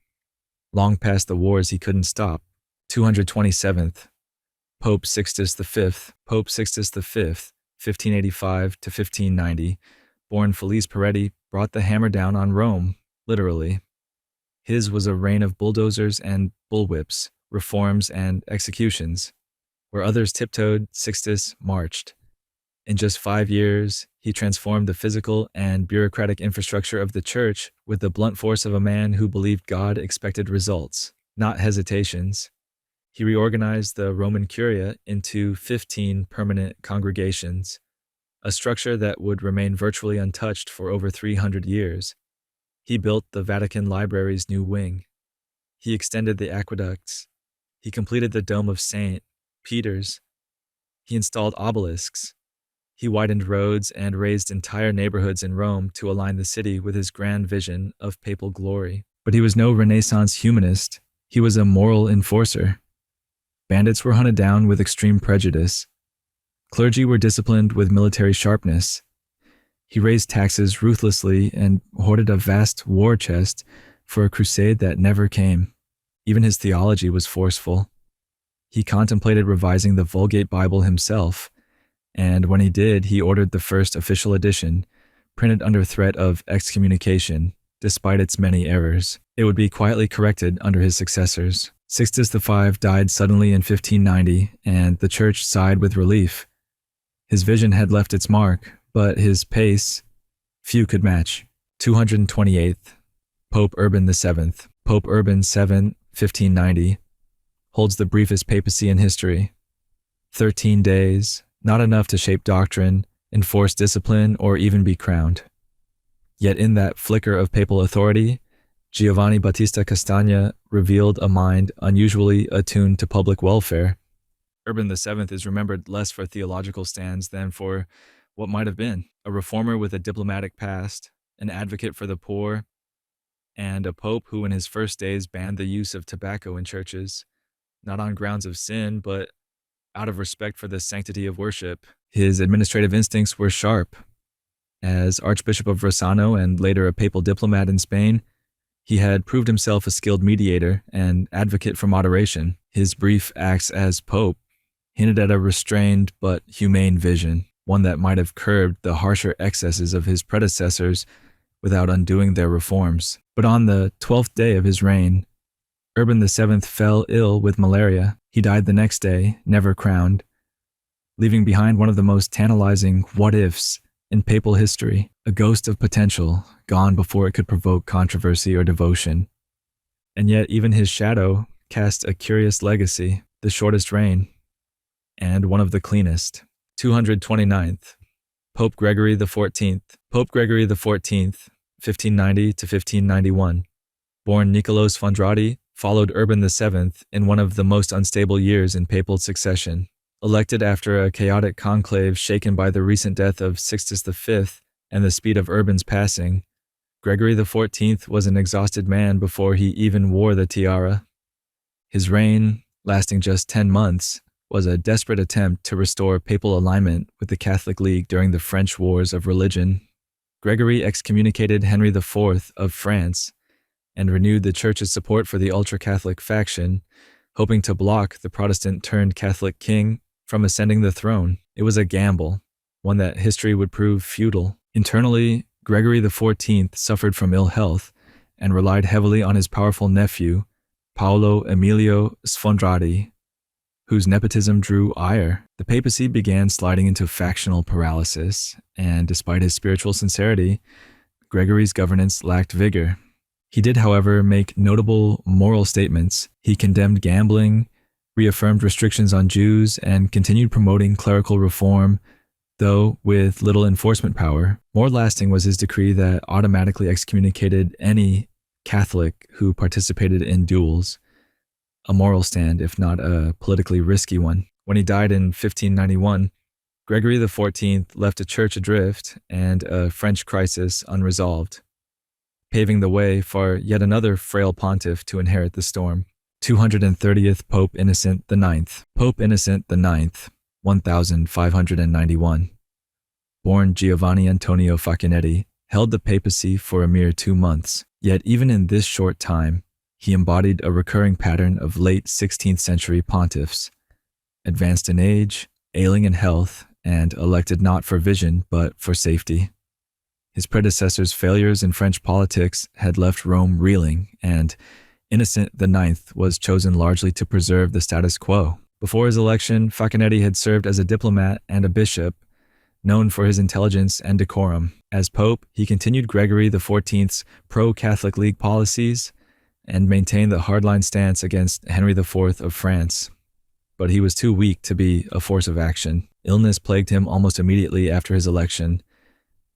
long past the wars he couldn't stop. 227th. Pope Sixtus V. Pope Sixtus V, 1585 to 1590, born Felice Peretti, brought the hammer down on Rome, literally. His was a reign of bulldozers and bullwhips, reforms and executions. Where others tiptoed, Sixtus marched. In just 5 years, he transformed the physical and bureaucratic infrastructure of the Church with the blunt force of a man who believed God expected results, not hesitations. He reorganized the Roman Curia into 15 permanent congregations, a structure that would remain virtually untouched for over 300 years. He built the Vatican Library's new wing. He extended the aqueducts. He completed the Dome of St. Peter's. He installed obelisks. He widened roads and raised entire neighborhoods in Rome to align the city with his grand vision of papal glory. But he was no Renaissance humanist. He was a moral enforcer. Bandits were hunted down with extreme prejudice. Clergy were disciplined with military sharpness. He raised taxes ruthlessly and hoarded a vast war chest for a crusade that never came. Even his theology was forceful. He contemplated revising the Vulgate Bible himself, and when he did, he ordered the first official edition, printed under threat of excommunication, despite its many errors. It would be quietly corrected under his successors. Sixtus V died suddenly in 1590, and the Church sighed with relief. His vision had left its mark, but his pace, few could match. 228th. Pope Urban VII. Pope Urban VII, 1590, holds the briefest papacy in history. 13 days, not enough to shape doctrine, enforce discipline, or even be crowned. Yet in that flicker of papal authority, Giovanni Battista Castagna revealed a mind unusually attuned to public welfare. Urban VII is remembered less for theological stands than for what might have been: a reformer with a diplomatic past, an advocate for the poor, and a pope who in his first days banned the use of tobacco in churches, not on grounds of sin, but out of respect for the sanctity of worship. His administrative instincts were sharp. As Archbishop of Rossano and later a papal diplomat in Spain, he had proved himself a skilled mediator and advocate for moderation. His brief acts as pope hinted at a restrained but humane vision, one that might have curbed the harsher excesses of his predecessors without undoing their reforms. But on the 12th day of his reign, Urban VII fell ill with malaria. He died the next day, never crowned. leaving behind one of the most tantalizing what-ifs in papal history, a ghost of potential gone before it could provoke controversy or devotion. And yet even his shadow cast a curious legacy, the shortest reign, and one of the cleanest. 229th, Pope Gregory XIV. Pope Gregory XIV, 1590 to 1591. Born Nicolas Fondrati, followed Urban VII in one of the most unstable years in papal succession. Elected after a chaotic conclave shaken by the recent death of Sixtus V and the speed of Urban's passing, Gregory XIV was an exhausted man before he even wore the tiara. His reign, lasting just 10 months, was a desperate attempt to restore papal alignment with the Catholic League during the French Wars of Religion. Gregory excommunicated Henry IV of France and renewed the Church's support for the ultra-Catholic faction, hoping to block the Protestant-turned-Catholic king from ascending the throne. It was a gamble, one that history would prove futile. Internally, Gregory XIV suffered from ill health and relied heavily on his powerful nephew, Paolo Emilio Sfondrati, whose nepotism drew ire. The papacy began sliding into factional paralysis, and despite his spiritual sincerity, Gregory's governance lacked vigor. He did, however, make notable moral statements. He condemned gambling, reaffirmed restrictions on Jews, and continued promoting clerical reform, though with little enforcement power. More lasting was his decree that automatically excommunicated any Catholic who participated in duels, a moral stand, if not a politically risky one. When he died in 1591, Gregory XIV left a church adrift and a French crisis unresolved, paving the way for yet another frail pontiff to inherit the storm. 230th Pope Innocent IX. Pope Innocent IX, 1591. Born Giovanni Antonio Facchinetti, held the papacy for a mere 2 months. Yet even in this short time, he embodied a recurring pattern of late 16th century pontiffs, advanced in age, ailing in health, and elected not for vision but for safety. His predecessor's failures in French politics had left Rome reeling, and Innocent IX was chosen largely to preserve the status quo. Before his election, Facchinetti had served as a diplomat and a bishop, known for his intelligence and decorum. As pope, he continued Gregory XIV's pro-Catholic League policies and maintained the hardline stance against Henry IV of France. But he was too weak to be a force of action. Illness plagued him almost immediately after his election,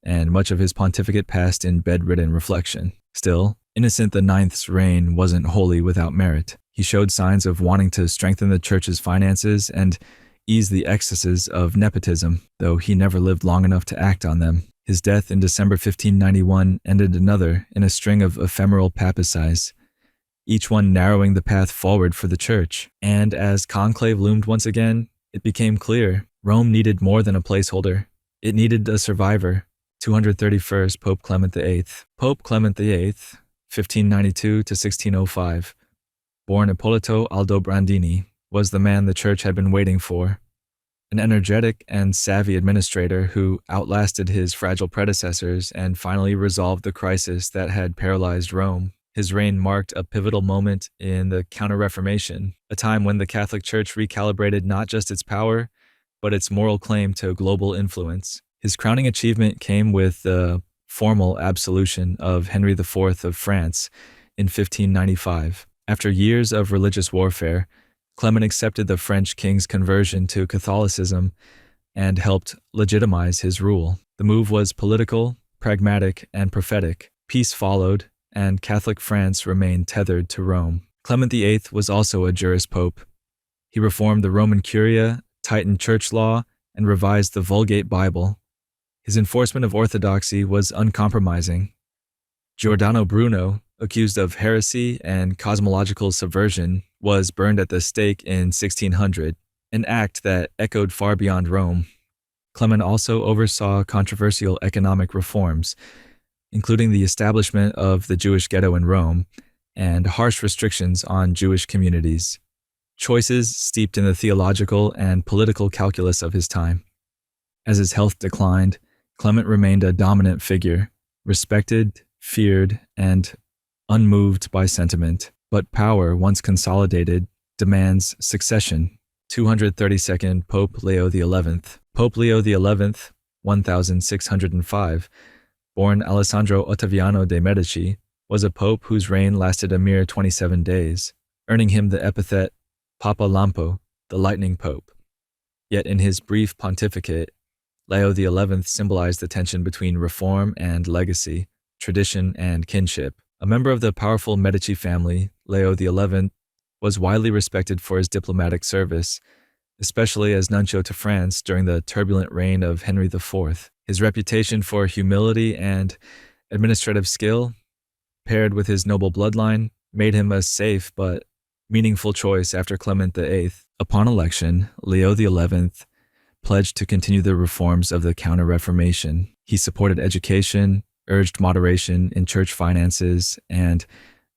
and much of his pontificate passed in bedridden reflection. Still, Innocent IX's reign wasn't wholly without merit. He showed signs of wanting to strengthen the church's finances and ease the excesses of nepotism, though he never lived long enough to act on them. His death in December 1591 ended another in a string of ephemeral papacies, each one narrowing the path forward for the church. And as conclave loomed once again, it became clear Rome needed more than a placeholder. It needed a survivor. 231st Pope Clement VIII. Pope Clement VIII, 1592 to 1605, born Ippolito Aldobrandini, was the man the church had been waiting for. An energetic and savvy administrator who outlasted his fragile predecessors and finally resolved the crisis that had paralyzed Rome. His reign marked a pivotal moment in the Counter-Reformation, a time when the Catholic Church recalibrated not just its power, but its moral claim to global influence. His crowning achievement came with the formal absolution of Henry IV of France in 1595. After years of religious warfare, Clement accepted the French king's conversion to Catholicism and helped legitimize his rule. The move was political, pragmatic, and prophetic. Peace followed, and Catholic France remained tethered to Rome. Clement VIII was also a juris pope. He reformed the Roman Curia, tightened church law, and revised the Vulgate Bible. His enforcement of orthodoxy was uncompromising. Giordano Bruno, accused of heresy and cosmological subversion, was burned at the stake in 1600, an act that echoed far beyond Rome. Clement also oversaw controversial economic reforms, including the establishment of the Jewish ghetto in Rome and harsh restrictions on Jewish communities, choices steeped in the theological and political calculus of his time. As his health declined, Clement remained a dominant figure, respected, feared, and unmoved by sentiment. But power, once consolidated, demands succession. 232nd Pope Leo XI. Pope Leo XI, 1605, born Alessandro Ottaviano de' Medici, was a pope whose reign lasted a mere 27 days, earning him the epithet Papa Lampo, the lightning pope. Yet in his brief pontificate, Leo XI symbolized the tension between reform and legacy, tradition and kinship. A member of the powerful Medici family, Leo XI was widely respected for his diplomatic service, especially as nuncio to France during the turbulent reign of Henry IV. His reputation for humility and administrative skill, paired with his noble bloodline, made him a safe but meaningful choice after Clement VIII. Upon election, Leo XI pledged to continue the reforms of the Counter-Reformation. He supported education, urged moderation in church finances, and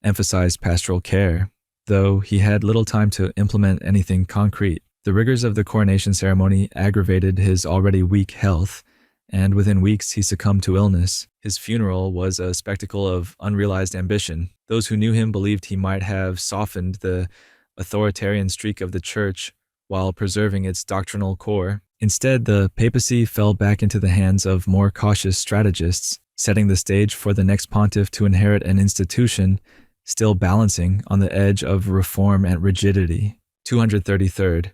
emphasized pastoral care, though he had little time to implement anything concrete. The rigors of the coronation ceremony aggravated his already weak health, and within weeks he succumbed to illness. His funeral was a spectacle of unrealized ambition. Those who knew him believed he might have softened the authoritarian streak of the church while preserving its doctrinal core. Instead, the papacy fell back into the hands of more cautious strategists, setting the stage for the next pontiff to inherit an institution still balancing on the edge of reform and rigidity. 233rd,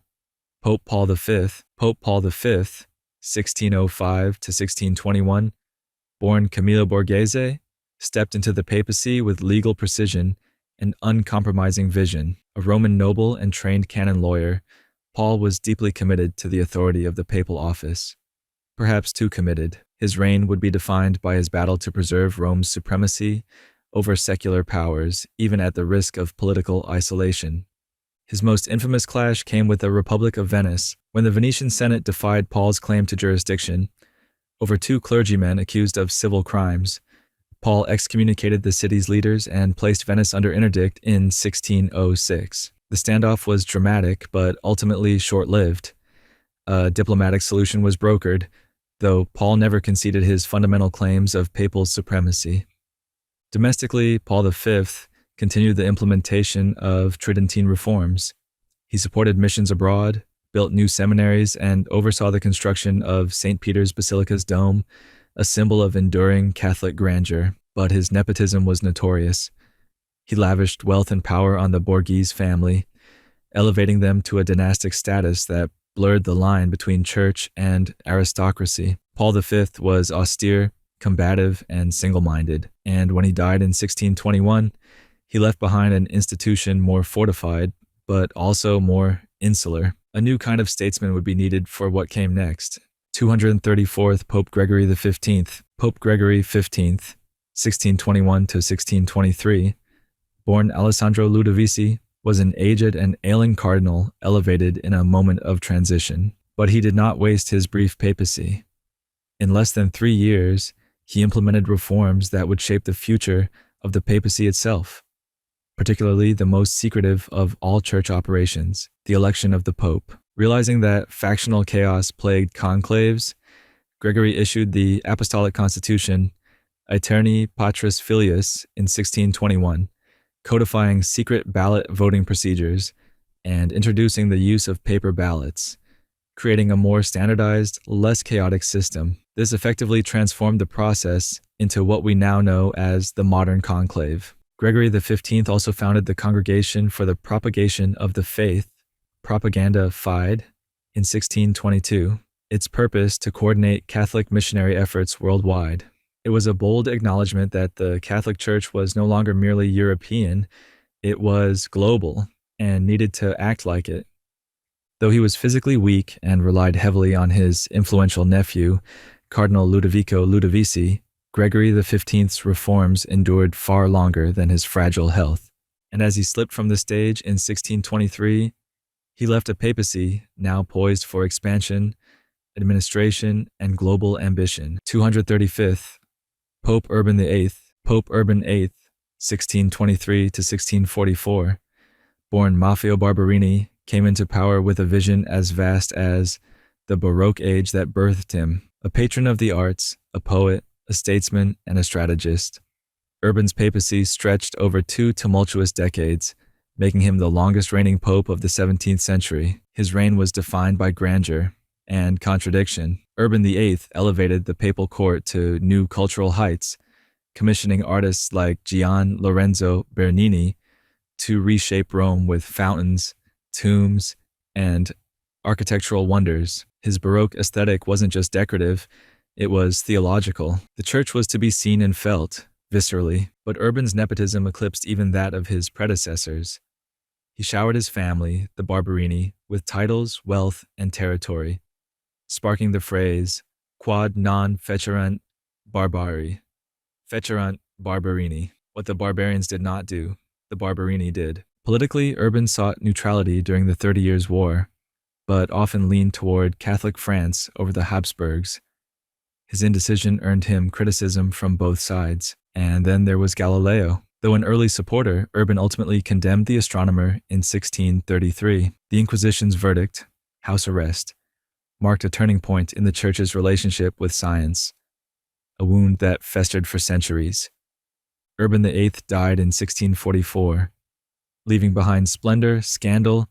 Pope Paul V. Pope Paul V, 1605 to 1621, born Camillo Borghese, stepped into the papacy with legal precision and uncompromising vision. A Roman noble and trained canon lawyer, Paul was deeply committed to the authority of the papal office. Perhaps too committed. His reign would be defined by his battle to preserve Rome's supremacy over secular powers, even at the risk of political isolation. His most infamous clash came with the Republic of Venice, when the Venetian Senate defied Paul's claim to jurisdiction over two clergymen accused of civil crimes. Paul excommunicated the city's leaders and placed Venice under interdict in 1606. The standoff was dramatic, but ultimately short-lived. A diplomatic solution was brokered, though Paul never conceded his fundamental claims of papal supremacy. Domestically, Paul V continued the implementation of Tridentine reforms. He supported missions abroad, built new seminaries, and oversaw the construction of St. Peter's Basilica's dome, a symbol of enduring Catholic grandeur. But his nepotism was notorious. He lavished wealth and power on the Borghese family, elevating them to a dynastic status that blurred the line between church and aristocracy. Paul V was austere, combative, and single-minded, and when he died in 1621, he left behind an institution more fortified, but also more insular. A new kind of statesman would be needed for what came next. 234th Pope Gregory XV. Pope Gregory XV, 1621 to 1623, born Alessandro Ludovisi, was an aged and ailing cardinal elevated in a moment of transition. But he did not waste his brief papacy. In less than 3 years, he implemented reforms that would shape the future of the papacy itself, particularly the most secretive of all church operations, the election of the pope. Realizing that factional chaos plagued conclaves, Gregory issued the Apostolic Constitution Aeterni Patris Filius in 1621, codifying secret ballot voting procedures and introducing the use of paper ballots, creating a more standardized, less chaotic system. This effectively transformed the process into what we now know as the modern conclave. Gregory XV also founded the Congregation for the Propagation of the Faith, Propaganda Fide, in 1622, its purpose to coordinate Catholic missionary efforts worldwide. It was a bold acknowledgement that the Catholic Church was no longer merely European, it was global and needed to act like it. Though he was physically weak and relied heavily on his influential nephew, Cardinal Ludovico Ludovisi, Gregory XV's reforms endured far longer than his fragile health. And as he slipped from the stage in 1623, he left a papacy now poised for expansion, administration, and global ambition. 235th, Pope Urban VIII. Pope Urban VIII, 1623 to 1644, born Maffeo Barberini, came into power with a vision as vast as the Baroque age that birthed him. A patron of the arts, a poet, a statesman, and a strategist, Urban's papacy stretched over 2 tumultuous decades, making him the longest reigning pope of the 17th century. His reign was defined by grandeur and contradiction. Urban VIII elevated the papal court to new cultural heights, commissioning artists like Gian Lorenzo Bernini to reshape Rome with fountains, tombs, and architectural wonders. His Baroque aesthetic wasn't just decorative, it was theological. The church was to be seen and felt, viscerally, but Urban's nepotism eclipsed even that of his predecessors. He showered his family, the Barberini, with titles, wealth, and territory, sparking the phrase, quod non fecerunt barbari, fecerunt barbarini. What the barbarians did not do, the Barberini did. Politically, Urban sought neutrality during the 30 Years' War, but often leaned toward Catholic France over the Habsburgs. His indecision earned him criticism from both sides. And then there was Galileo. Though an early supporter, Urban ultimately condemned the astronomer in 1633. The Inquisition's verdict, house arrest, marked a turning point in the Church's relationship with science, a wound that festered for centuries. Urban VIII died in 1644, leaving behind splendor, scandal,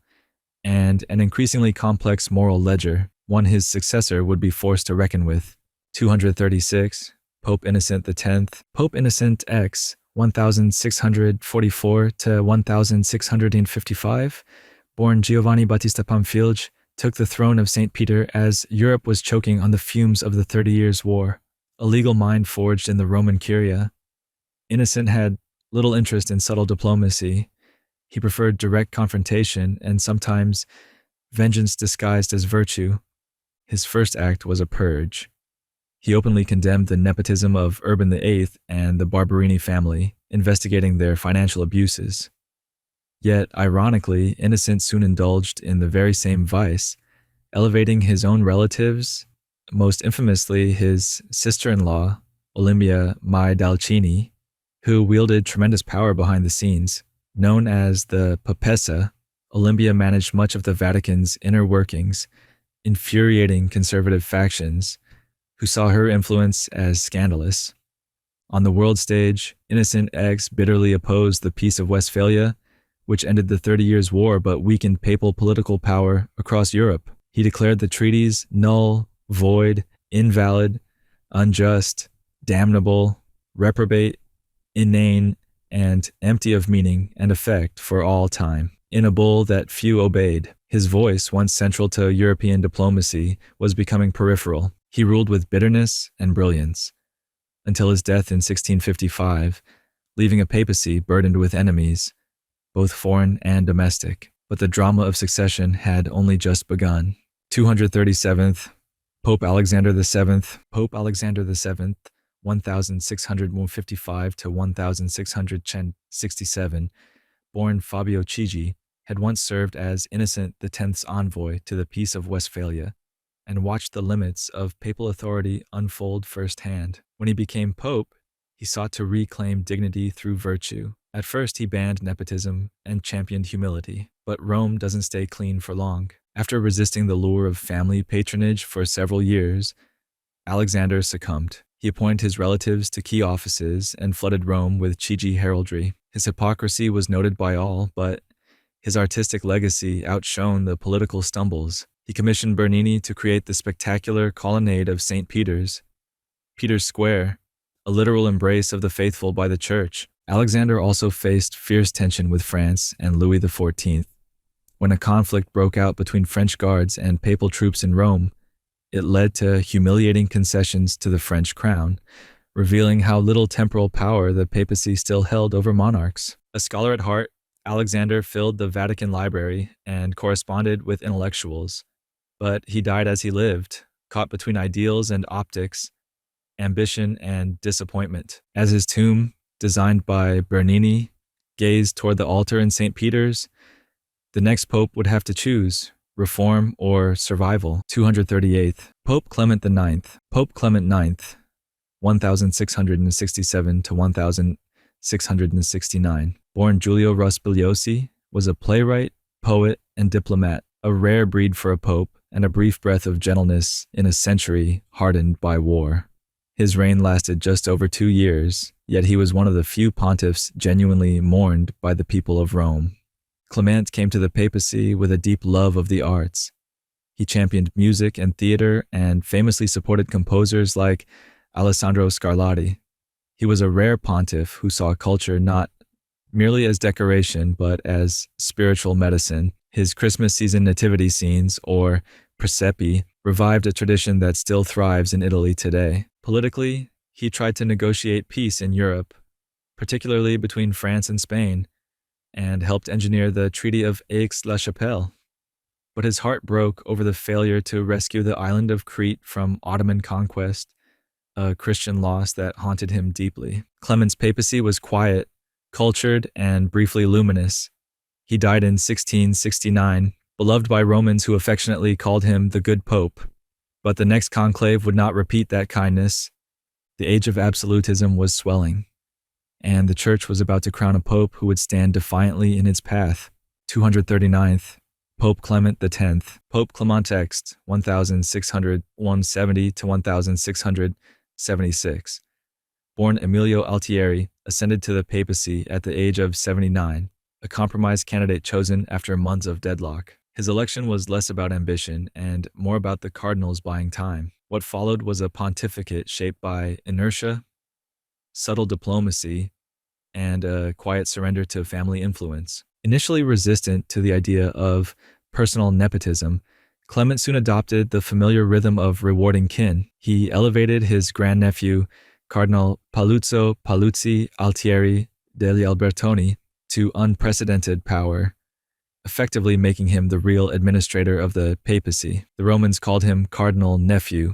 and an increasingly complex moral ledger, one his successor would be forced to reckon with. 236, Pope Innocent X, Pope Innocent X, 1644 to 1655, born Giovanni Battista Pamphilj, took the throne of St. Peter as Europe was choking on the fumes of the 30 Years' War, a legal mind forged in the Roman Curia. Innocent had little interest in subtle diplomacy. He preferred direct confrontation and sometimes vengeance disguised as virtue. His first act was a purge. He openly condemned the nepotism of Urban VIII and the Barberini family, investigating their financial abuses. Yet, ironically, Innocent soon indulged in the very same vice, elevating his own relatives, most infamously his sister-in-law, Olimpia Mai Dalcini, who wielded tremendous power behind the scenes. Known as the Papessa, Olimpia managed much of the Vatican's inner workings, infuriating conservative factions who saw her influence as scandalous. On the world stage, Innocent X bitterly opposed the Peace of Westphalia, which ended the 30 Years' War but weakened papal political power across Europe. He declared the treaties null, void, invalid, unjust, damnable, reprobate, inane, and empty of meaning and effect for all time. In a bull that few obeyed, his voice, once central to European diplomacy, was becoming peripheral. He ruled with bitterness and brilliance, until his death in 1655, leaving a papacy burdened with enemies, both foreign and domestic. But the drama of succession had only just begun. 237th, Pope Alexander VII, Pope Alexander VII, 1655 to 1667, born Fabio Chigi, had once served as Innocent X's envoy to the Peace of Westphalia, and watched the limits of papal authority unfold firsthand. When he became pope, he sought to reclaim dignity through virtue. At first, he banned nepotism and championed humility, but Rome doesn't stay clean for long. After resisting the lure of family patronage for several years, Alexander succumbed. He appointed his relatives to key offices and flooded Rome with Chigi heraldry. His hypocrisy was noted by all, but his artistic legacy outshone the political stumbles. He commissioned Bernini to create the spectacular colonnade of St. Peter's Square, a literal embrace of the faithful by the Church. Alexander also faced fierce tension with France and Louis XIV. When a conflict broke out between French guards and papal troops in Rome, it led to humiliating concessions to the French crown, revealing how little temporal power the papacy still held over monarchs. A scholar at heart, Alexander filled the Vatican library and corresponded with intellectuals, but he died as he lived, caught between ideals and optics, ambition and disappointment. As his tomb, designed by Bernini, gazed toward the altar in St. Peter's, the next pope would have to choose reform or survival. 238th, Pope Clement IX, Pope Clement IX, 1667 to 1669, born Giulio Rospigliosi, was a playwright, poet, and diplomat, a rare breed for a pope and a brief breath of gentleness in a century hardened by war. His reign lasted just over 2 years, yet he was one of the few pontiffs genuinely mourned by the people of Rome. Clement came to the papacy with a deep love of the arts. He championed music and theater and famously supported composers like Alessandro Scarlatti. He was a rare pontiff who saw culture not merely as decoration but as spiritual medicine. His Christmas season nativity scenes, or presepi, revived a tradition that still thrives in Italy today. Politically, he tried to negotiate peace in Europe, particularly between France and Spain, and helped engineer the Treaty of Aix-la-Chapelle. But his heart broke over the failure to rescue the island of Crete from Ottoman conquest, a Christian loss that haunted him deeply. Clement's papacy was quiet, cultured, and briefly luminous. He died in 1669, beloved by Romans who affectionately called him the Good Pope. But the next conclave would not repeat that kindness. The age of absolutism was swelling, and the Church was about to crown a pope who would stand defiantly in its path. 239th, Pope Clement X. Pope Clement X, 1670 to 1676. Born Emilio Altieri, ascended to the papacy at the age of 79, a compromise candidate chosen after months of deadlock. His election was less about ambition and more about the cardinals buying time. What followed was a pontificate shaped by inertia, subtle diplomacy, and a quiet surrender to family influence. Initially resistant to the idea of personal nepotism, Clement soon adopted the familiar rhythm of rewarding kin. He elevated his grandnephew, Cardinal Paluzzo Paluzzi Altieri degli Albertoni, to unprecedented power, effectively making him the real administrator of the papacy. The Romans called him Cardinal Nephew,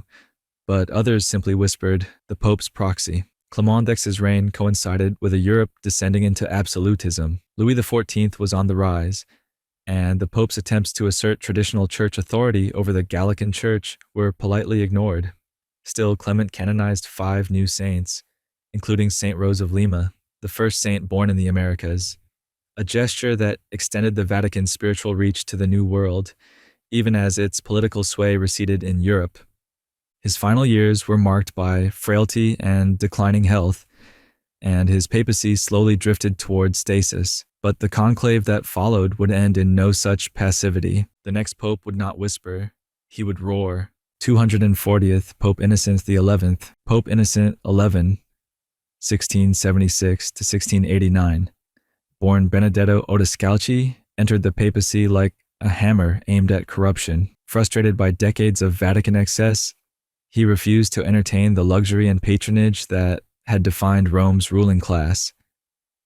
but others simply whispered the Pope's proxy. Clement X's reign coincided with a Europe descending into absolutism. Louis XIV was on the rise, and the Pope's attempts to assert traditional church authority over the Gallican Church were politely ignored. Still, Clement canonized 5 new saints, including Saint Rose of Lima, the first saint born in the Americas, a gesture that extended the Vatican's spiritual reach to the New World, even as its political sway receded in Europe. His final years were marked by frailty and declining health, and his papacy slowly drifted toward stasis. But the conclave that followed would end in no such passivity. The next pope would not whisper, he would roar. 240th, Pope Innocent XI. Pope Innocent XI, 1676 to 1689. Born Benedetto Odescalchi, entered the papacy like a hammer aimed at corruption. Frustrated by decades of Vatican excess, he refused to entertain the luxury and patronage that had defined Rome's ruling class.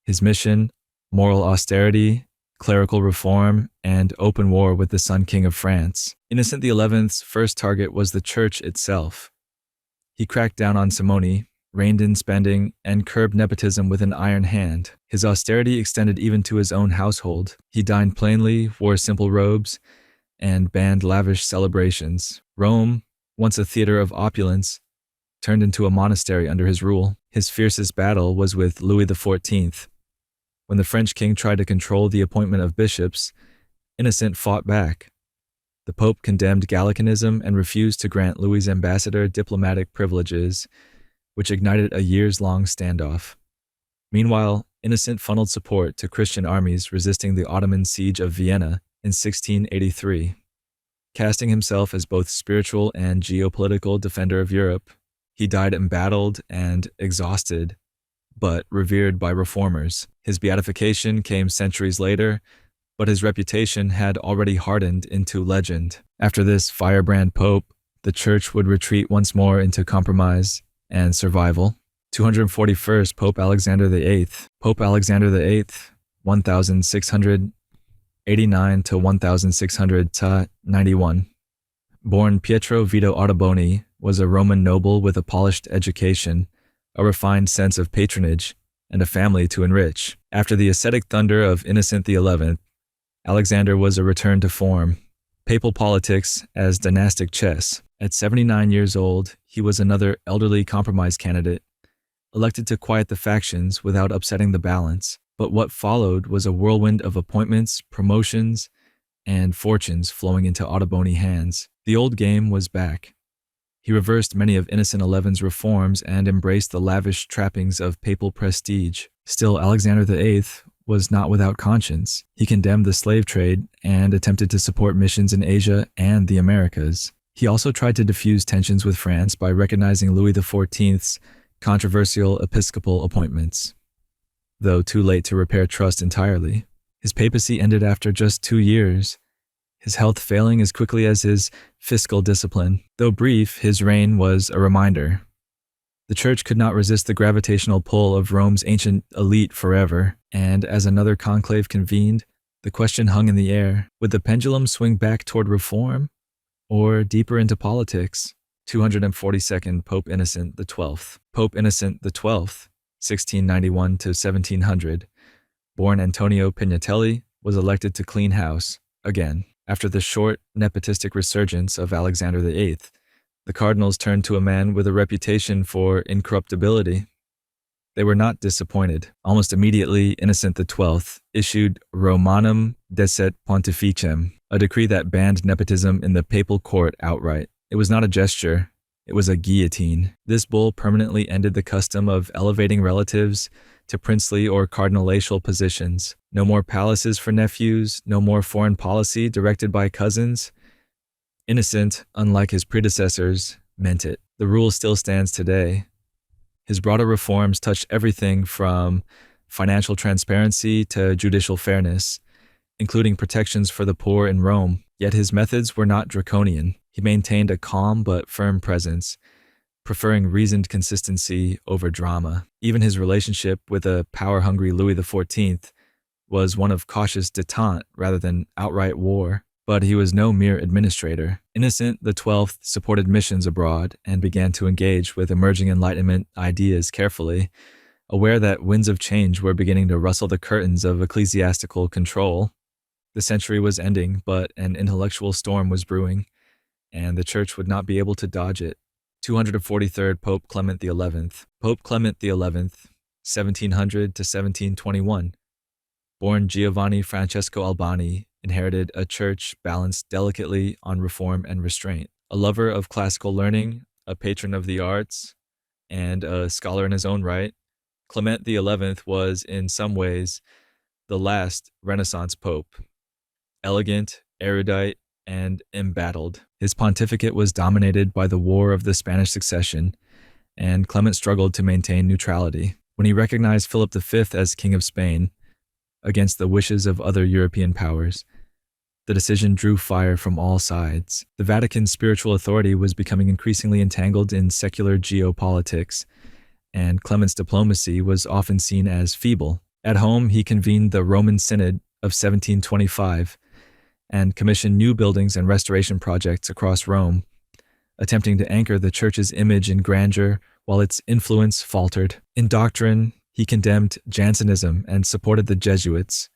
His mission, moral austerity, clerical reform, and open war with the Sun King of France. Innocent XI's first target was the Church itself. He cracked down on simony, reined in spending, and curbed nepotism with an iron hand. His austerity extended even to his own household. He dined plainly, wore simple robes, and banned lavish celebrations. Rome, once a theater of opulence, turned into a monastery under his rule. His fiercest battle was with Louis XIV. When the French king tried to control the appointment of bishops, Innocent fought back. The Pope condemned Gallicanism and refused to grant Louis's ambassador diplomatic privileges, which ignited a years-long standoff. Meanwhile, Innocent funneled support to Christian armies resisting the Ottoman siege of Vienna in 1683. Casting himself as both spiritual and geopolitical defender of Europe, he died embattled and exhausted, but revered by reformers. His beatification came centuries later, but his reputation had already hardened into legend. After this firebrand pope, the Church would retreat once more into compromise and survival. 241st Pope Alexander VIII. Pope Alexander VIII, 1689 to 1691. Born Pietro Vito Ottoboni, was a Roman noble with a polished education, a refined sense of patronage, and a family to enrich. After the ascetic thunder of Innocent XI, Alexander was a return to form. Papal politics as dynastic chess. At 79 years old, he was another elderly compromise candidate, elected to quiet the factions without upsetting the balance. But what followed was a whirlwind of appointments, promotions, and fortunes flowing into Ottoboni hands. The old game was back. He reversed many of Innocent XI's reforms and embraced the lavish trappings of papal prestige. Still, Alexander VIII was not without conscience. He condemned the slave trade and attempted to support missions in Asia and the Americas. He also tried to diffuse tensions with France by recognizing Louis XIV's controversial episcopal appointments, though too late to repair trust entirely. His papacy ended after just 2 years, his health failing as quickly as his fiscal discipline. Though brief, his reign was a reminder. The Church could not resist the gravitational pull of Rome's ancient elite forever, and as another conclave convened, the question hung in the air: would the pendulum swing back toward reform, or deeper into politics? 242nd Pope Innocent XII. Pope Innocent XII, 1691 to 1700, born Antonio Pignatelli, was elected to clean house again. After the short, nepotistic resurgence of Alexander VIII, the cardinals turned to a man with a reputation for incorruptibility. They were not disappointed. Almost immediately, Innocent XII issued Romanum Decet Pontificem, a decree that banned nepotism in the papal court outright. It was not a gesture, it was a guillotine. This bull permanently ended the custom of elevating relatives to princely or cardinalatial positions. No more palaces for nephews, no more foreign policy directed by cousins. Innocent, unlike his predecessors, meant it. The rule still stands today. His broader reforms touched everything from financial transparency to judicial fairness, including protections for the poor in Rome. Yet his methods were not draconian. He maintained a calm but firm presence, preferring reasoned consistency over drama. Even his relationship with a power-hungry Louis XIV was one of cautious détente rather than outright war. But he was no mere administrator. Innocent XII supported missions abroad and began to engage with emerging Enlightenment ideas carefully, aware that winds of change were beginning to rustle the curtains of ecclesiastical control. The century was ending, but an intellectual storm was brewing, and the Church would not be able to dodge it. 243rd Pope Clement XI. Pope Clement XI, 1700 to 1721. Born Giovanni Francesco Albani, inherited a church balanced delicately on reform and restraint. A lover of classical learning, a patron of the arts, and a scholar in his own right, Clement XI was, in some ways, the last Renaissance pope. Elegant, erudite, and embattled. His pontificate was dominated by the War of the Spanish Succession, and Clement struggled to maintain neutrality. When he recognized Philip V as King of Spain, against the wishes of other European powers, the decision drew fire from all sides. The Vatican's spiritual authority was becoming increasingly entangled in secular geopolitics, and Clement's diplomacy was often seen as feeble. At home, he convened the Roman Synod of 1725 and commissioned new buildings and restoration projects across Rome, attempting to anchor the Church's image in grandeur while its influence faltered. In doctrine, he condemned Jansenism and supported the Jesuits,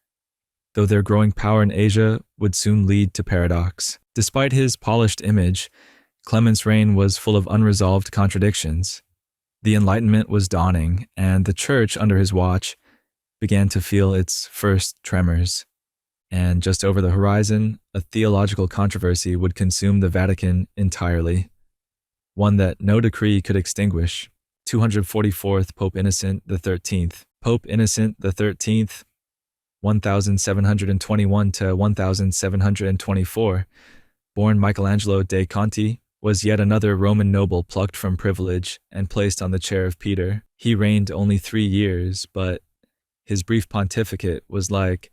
though their growing power in Asia would soon lead to paradox. Despite his polished image, Clement's reign was full of unresolved contradictions. The Enlightenment was dawning, and the Church, under his watch, began to feel its first tremors. And just over the horizon, a theological controversy would consume the Vatican entirely, one that no decree could extinguish. 244th Pope Innocent XIII. Pope Innocent XIII, 1721 to 1724, born Michelangelo dei Conti, was yet another Roman noble plucked from privilege and placed on the chair of Peter. He reigned only 3 years, but his brief pontificate was like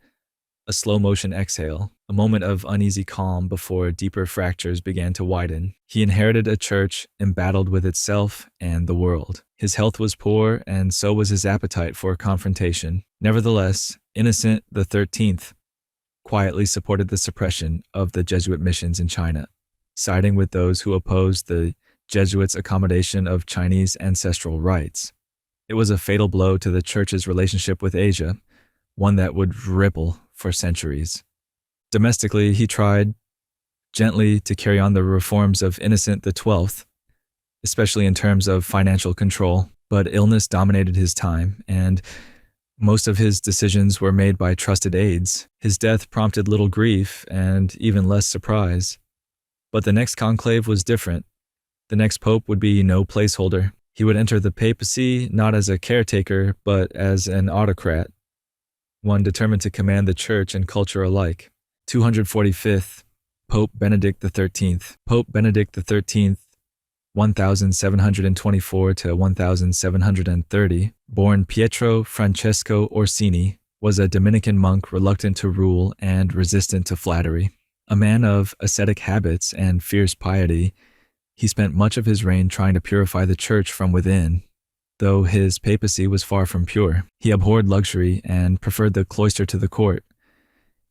a slow-motion exhale, a moment of uneasy calm before deeper fractures began to widen. He inherited a church embattled with itself and the world. His health was poor, and so was his appetite for confrontation. Nevertheless, Innocent XIII quietly supported the suppression of the Jesuit missions in China, siding with those who opposed the Jesuits' accommodation of Chinese ancestral rites. It was a fatal blow to the Church's relationship with Asia, one that would ripple for centuries. Domestically, he tried gently to carry on the reforms of Innocent XII, especially in terms of financial control, but illness dominated his time, and most of his decisions were made by trusted aides. His death prompted little grief and even less surprise. But the next conclave was different. The next pope would be no placeholder. He would enter the papacy not as a caretaker, but as an autocrat. one determined to command the church and culture alike. 245th, Pope Benedict XIII. Pope Benedict XIII, 1724 to 1730, born Pietro Francesco Orsini, was a Dominican monk reluctant to rule and resistant to flattery. A man of ascetic habits and fierce piety, he spent much of his reign trying to purify the church from within. Though his papacy was far from pure, he abhorred luxury and preferred the cloister to the court.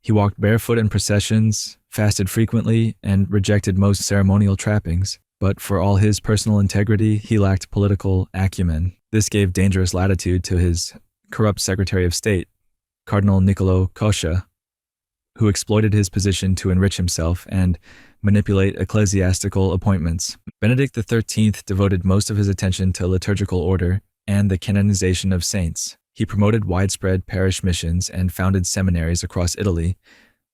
He walked barefoot in processions, fasted frequently, and rejected most ceremonial trappings. But for all his personal integrity, he lacked political acumen. This gave dangerous latitude to his corrupt Secretary of State, Cardinal Niccolò Coscia, who exploited his position to enrich himself and manipulate ecclesiastical appointments. Benedict XIII devoted most of his attention to liturgical order and the canonization of saints. He promoted widespread parish missions and founded seminaries across Italy,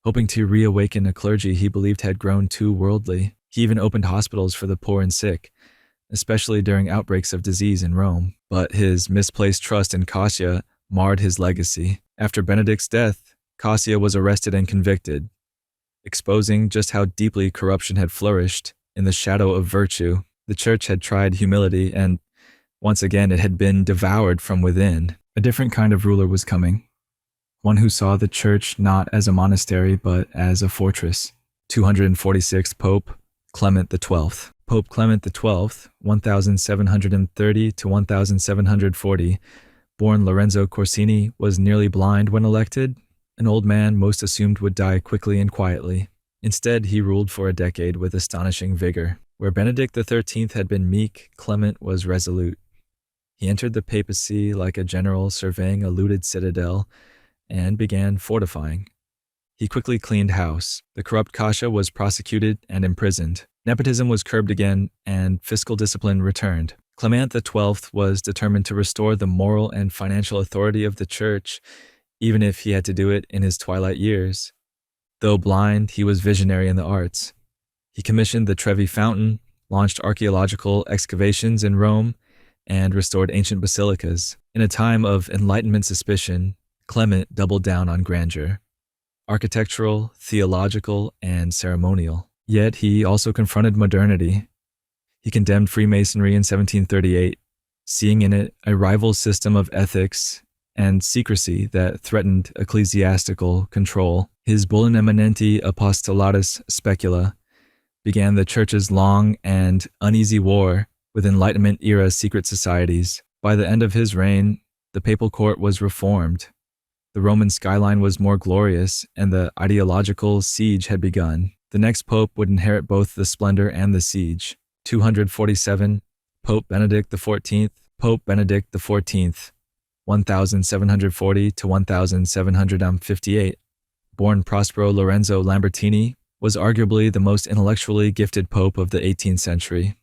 hoping to reawaken a clergy he believed had grown too worldly. He even opened hospitals for the poor and sick, especially during outbreaks of disease in Rome. But his misplaced trust in Coscia marred his legacy. After Benedict's death, Coscia was arrested and convicted, exposing just how deeply corruption had flourished in the shadow of virtue. The church had tried humility, and once again it had been devoured from within. A different kind of ruler was coming, one who saw the church not as a monastery but as a fortress. 246th Pope Clement XII. Pope Clement XII, 1730 to 1740, born Lorenzo Corsini, was nearly blind when elected, an old man most assumed would die quickly and quietly. Instead, he ruled for a decade with astonishing vigor. Where Benedict XIII had been meek, Clement was resolute. He entered the papacy like a general surveying a looted citadel and began fortifying. He quickly cleaned house. The corrupt Coscia was prosecuted and imprisoned. Nepotism was curbed again, and fiscal discipline returned. Clement XII was determined to restore the moral and financial authority of the church, even if he had to do it in his twilight years. Though blind, he was visionary in the arts. He commissioned the Trevi Fountain, launched archaeological excavations in Rome, and restored ancient basilicas. In a time of Enlightenment suspicion, Clement doubled down on grandeur, architectural, theological, and ceremonial. Yet he also confronted modernity. He condemned Freemasonry in 1738, seeing in it a rival system of ethics and secrecy that threatened ecclesiastical control. His Bullum Eminenti Apostolatus Specula began the church's long and uneasy war with Enlightenment-era secret societies. By the end of his reign, the papal court was reformed. The Roman skyline was more glorious, and the ideological siege had begun. The next pope would inherit both the splendor and the siege. 247, Pope Benedict XIV. Pope Benedict XIV, 1740 to 1758, born Prospero Lorenzo Lambertini, was arguably the most intellectually gifted pope of the 18th century.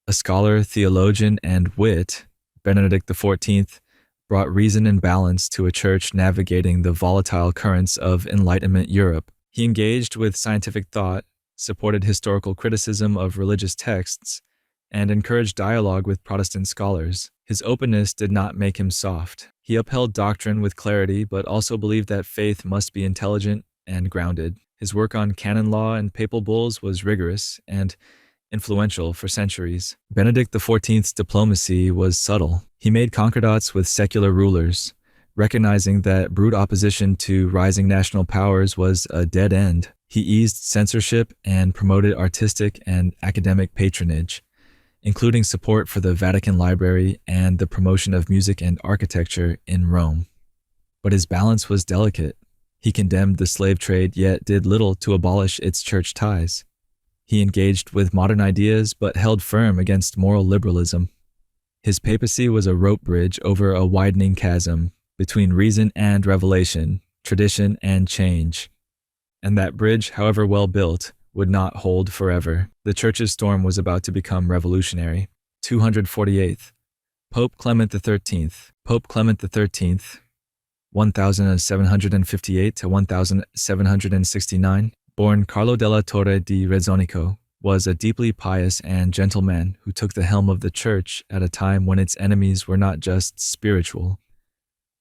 A scholar, theologian, and wit, Benedict XIV brought reason and balance to a church navigating the volatile currents of Enlightenment Europe. He engaged with scientific thought, supported historical criticism of religious texts, and encouraged dialogue with Protestant scholars. His openness did not make him soft. He upheld doctrine with clarity, but also believed that faith must be intelligent and grounded. His work on canon law and papal bulls was rigorous and influential for centuries. Benedict XIV's diplomacy was subtle. He made concordats with secular rulers, recognizing that brute opposition to rising national powers was a dead end. He eased censorship and promoted artistic and academic patronage, including support for the Vatican Library and the promotion of music and architecture in Rome. But his balance was delicate. He condemned the slave trade, yet did little to abolish its church ties. He engaged with modern ideas, but held firm against moral liberalism. His papacy was a rope bridge over a widening chasm between reason and revelation, tradition and change. And that bridge, however well built, would not hold forever. The church's storm was about to become revolutionary. 248th, Pope Clement XIII. Pope Clement XIII, 1758 to 1769, born Carlo della Torre di Rezzonico, was a deeply pious and gentle man who took the helm of the church at a time when its enemies were not just spiritual.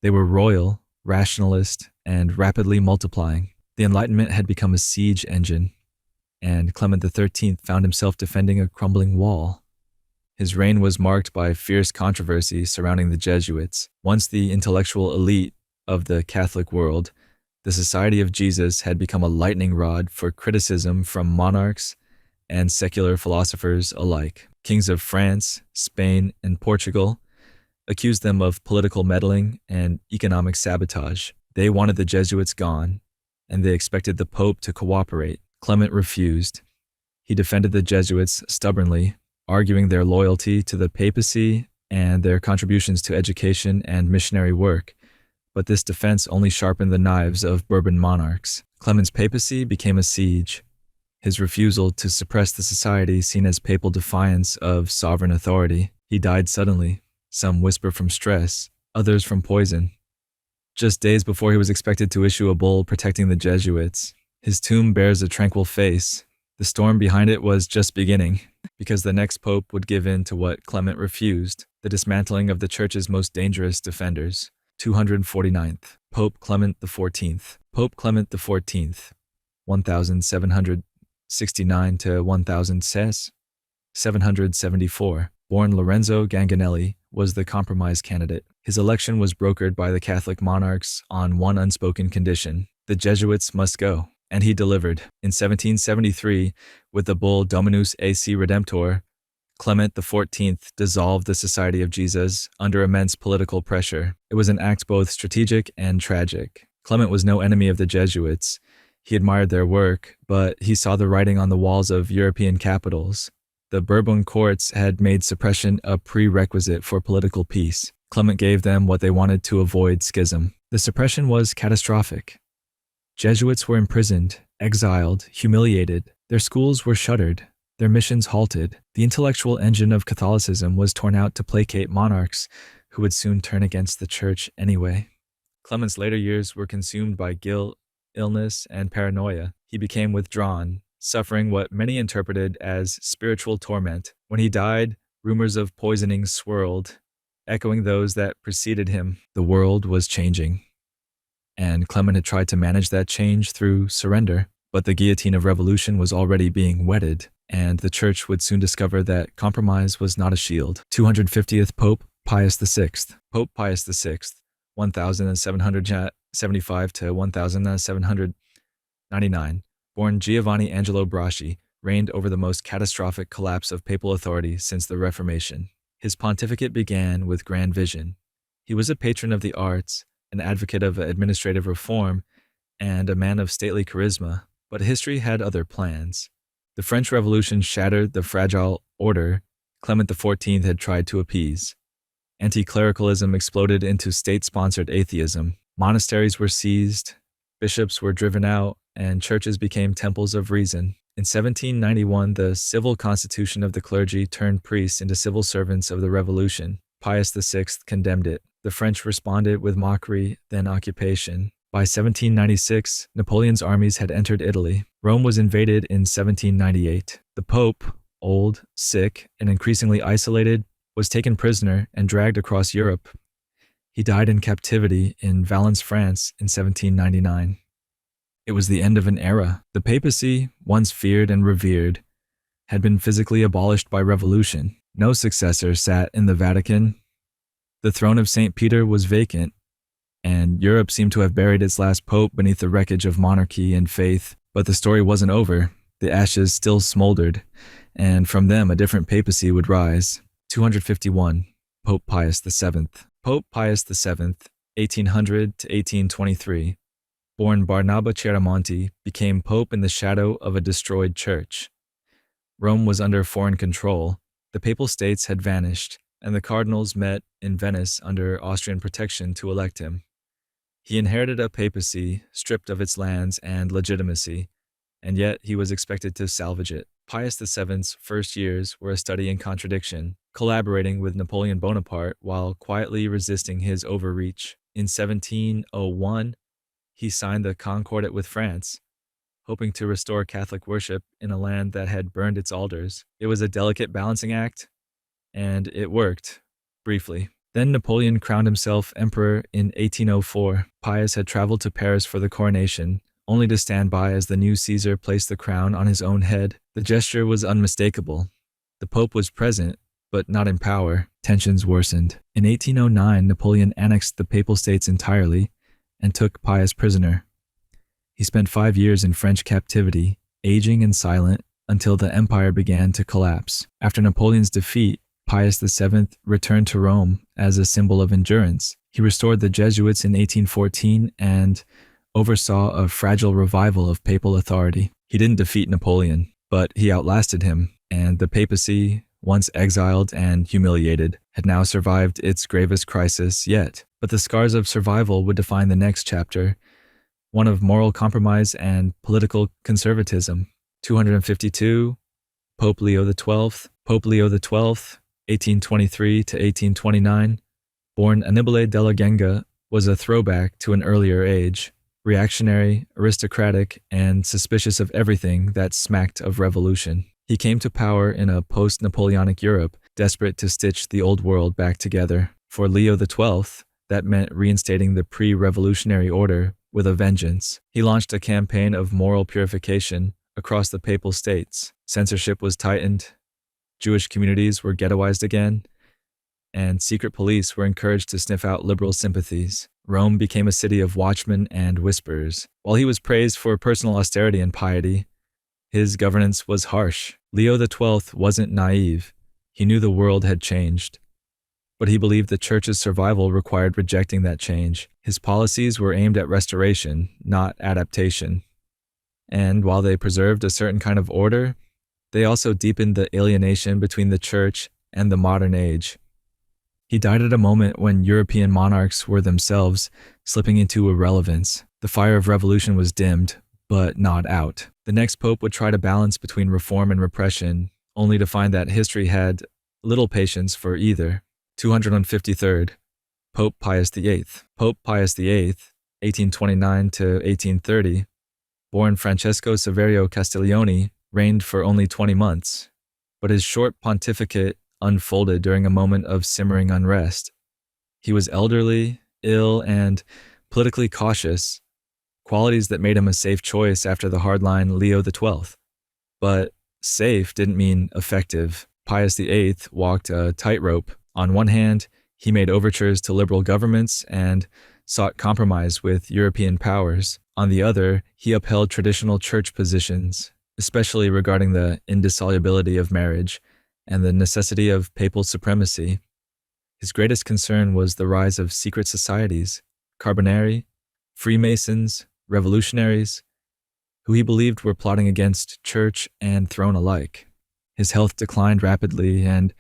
They were royal, rationalist, and rapidly multiplying. The Enlightenment had become a siege engine, and Clement XIII found himself defending a crumbling wall. His reign was marked by fierce controversy surrounding the Jesuits. Once the intellectual elite of the Catholic world, the Society of Jesus had become a lightning rod for criticism from monarchs and secular philosophers alike. Kings of France, Spain, and Portugal accused them of political meddling and economic sabotage. They wanted the Jesuits gone, and they expected the Pope to cooperate. Clement refused. He defended the Jesuits stubbornly, arguing their loyalty to the papacy and their contributions to education and missionary work, but this defense only sharpened the knives of Bourbon monarchs. Clement's papacy became a siege. His refusal to suppress the society seen as papal defiance of sovereign authority. He died suddenly, some whisper from stress, others from poison. Just days before he was expected to issue a bull protecting the Jesuits. His tomb bears a tranquil face. The storm behind it was just beginning, because the next pope would give in to what Clement refused, the dismantling of the Church's most dangerous defenders. 249th, Pope Clement XIV. Pope Clement XIV, 1769 to 1774, born Lorenzo Ganganelli, was the compromise candidate. His election was brokered by the Catholic monarchs on one unspoken condition: the Jesuits must go. And he delivered. In 1773, with the bull Dominus AC Redemptor, Clement XIV dissolved the Society of Jesus under immense political pressure. It was an act both strategic and tragic. Clement was no enemy of the Jesuits. He admired their work, but he saw the writing on the walls of European capitals. The Bourbon courts had made suppression a prerequisite for political peace. Clement gave them what they wanted to avoid schism. The suppression was catastrophic. Jesuits were imprisoned, exiled, humiliated. Their schools were shuttered. Their missions halted. The intellectual engine of Catholicism was torn out to placate monarchs who would soon turn against the Church anyway. Clement's later years were consumed by guilt, illness, and paranoia. He became withdrawn, suffering what many interpreted as spiritual torment. When he died, rumors of poisoning swirled, echoing those that preceded him. The world was changing, and Clement had tried to manage that change through surrender. But the guillotine of revolution was already being whetted, and the Church would soon discover that compromise was not a shield. 250th Pope Pius VI. Pope Pius VI, 1775 to 1799, born Giovanni Angelo Braschi, reigned over the most catastrophic collapse of papal authority since the Reformation. His pontificate began with grand vision. He was a patron of the arts, an advocate of administrative reform, and a man of stately charisma, but history had other plans. The French Revolution shattered the fragile order Clement XIV had tried to appease. Anti-clericalism exploded into state-sponsored atheism. Monasteries were seized, bishops were driven out, and churches became temples of reason. In 1791, the civil constitution of the clergy turned priests into civil servants of the revolution. Pius VI condemned it. The French responded with mockery, then occupation. By 1796, Napoleon's armies had entered Italy. Rome was invaded in 1798. The Pope, old, sick, and increasingly isolated, was taken prisoner and dragged across Europe. He died in captivity in Valence, France in 1799. It was the end of an era. The papacy, once feared and revered, had been physically abolished by revolution. No successor sat in the Vatican. The throne of St. Peter was vacant, and Europe seemed to have buried its last pope beneath the wreckage of monarchy and faith. But the story wasn't over. The ashes still smoldered, and from them a different papacy would rise. 251, Pope Pius VII. Pope Pius VII, 1800 to 1823, born Barnaba Chiaramonti, became pope in the shadow of a destroyed church. Rome was under foreign control. The papal states had vanished, and the cardinals met in Venice under Austrian protection to elect him. He inherited a papacy stripped of its lands and legitimacy, and yet he was expected to salvage it. Pius VII's first years were a study in contradiction, collaborating with Napoleon Bonaparte while quietly resisting his overreach. In 1701, he signed the Concordat with France, hoping to restore Catholic worship in a land that had burned its altars. It was a delicate balancing act, and it worked, briefly. Then Napoleon crowned himself emperor in 1804. Pius had traveled to Paris for the coronation, only to stand by as the new Caesar placed the crown on his own head. The gesture was unmistakable. The Pope was present, but not in power. Tensions worsened. In 1809, Napoleon annexed the Papal States entirely and took Pius prisoner. He spent 5 years in French captivity, aging and silent, until the empire began to collapse. After Napoleon's defeat, Pius VII returned to Rome as a symbol of endurance. He restored the Jesuits in 1814 and oversaw a fragile revival of papal authority. He didn't defeat Napoleon, but he outlasted him, and the papacy, once exiled and humiliated, had now survived its gravest crisis yet. But the scars of survival would define the next chapter, one of moral compromise and political conservatism. 252, Pope Leo XII. Pope Leo XII, 1823 to 1829, born Annibale della Genga, was a throwback to an earlier age, reactionary, aristocratic, and suspicious of everything that smacked of revolution. He came to power in a post-Napoleonic Europe, desperate to stitch the old world back together. For Leo XII, that meant reinstating the pre-revolutionary order with a vengeance. He launched a campaign of moral purification across the Papal States. Censorship was tightened, Jewish communities were ghettoized again, and secret police were encouraged to sniff out liberal sympathies. Rome became a city of watchmen and whisperers. While he was praised for personal austerity and piety, his governance was harsh. Leo XII wasn't naive. He knew the world had changed. But he believed the Church's survival required rejecting that change. His policies were aimed at restoration, not adaptation. And while they preserved a certain kind of order, they also deepened the alienation between the Church and the modern age. He died at a moment when European monarchs were themselves slipping into irrelevance. The fire of revolution was dimmed, but not out. The next pope would try to balance between reform and repression, only to find that history had little patience for either. 253rd, Pope Pius VIII. Pope Pius VIII, 1829 to 1830, born Francesco Saverio Castiglione, reigned for only 20 months, but his short pontificate unfolded during a moment of simmering unrest. He was elderly, ill, and politically cautious, qualities that made him a safe choice after the hardline Leo XII. But safe didn't mean effective. Pius VIII walked a tightrope. On one hand, he made overtures to liberal governments and sought compromise with European powers. On the other, he upheld traditional church positions, especially regarding the indissolubility of marriage and the necessity of papal supremacy. His greatest concern was the rise of secret societies, Carbonari, Freemasons, revolutionaries, who he believed were plotting against church and throne alike. His health declined rapidly, and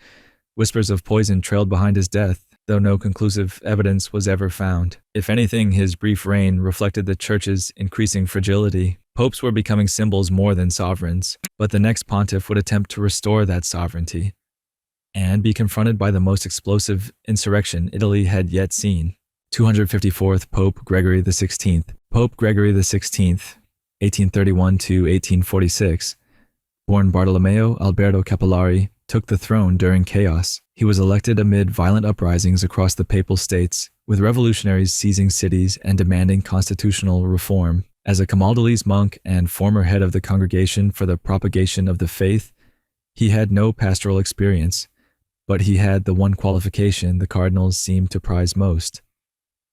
whispers of poison trailed behind his death, though no conclusive evidence was ever found. If anything, his brief reign reflected the Church's increasing fragility. Popes were becoming symbols more than sovereigns, but the next pontiff would attempt to restore that sovereignty and be confronted by the most explosive insurrection Italy had yet seen. 254th Pope Gregory XVI. Pope Gregory XVI, 1831 to 1846, born Bartolomeo Alberto Capillari, took the throne during chaos. He was elected amid violent uprisings across the Papal States, with revolutionaries seizing cities and demanding constitutional reform. As a Camaldolese monk and former head of the Congregation for the Propagation of the Faith, he had no pastoral experience, but he had the one qualification the cardinals seemed to prize most: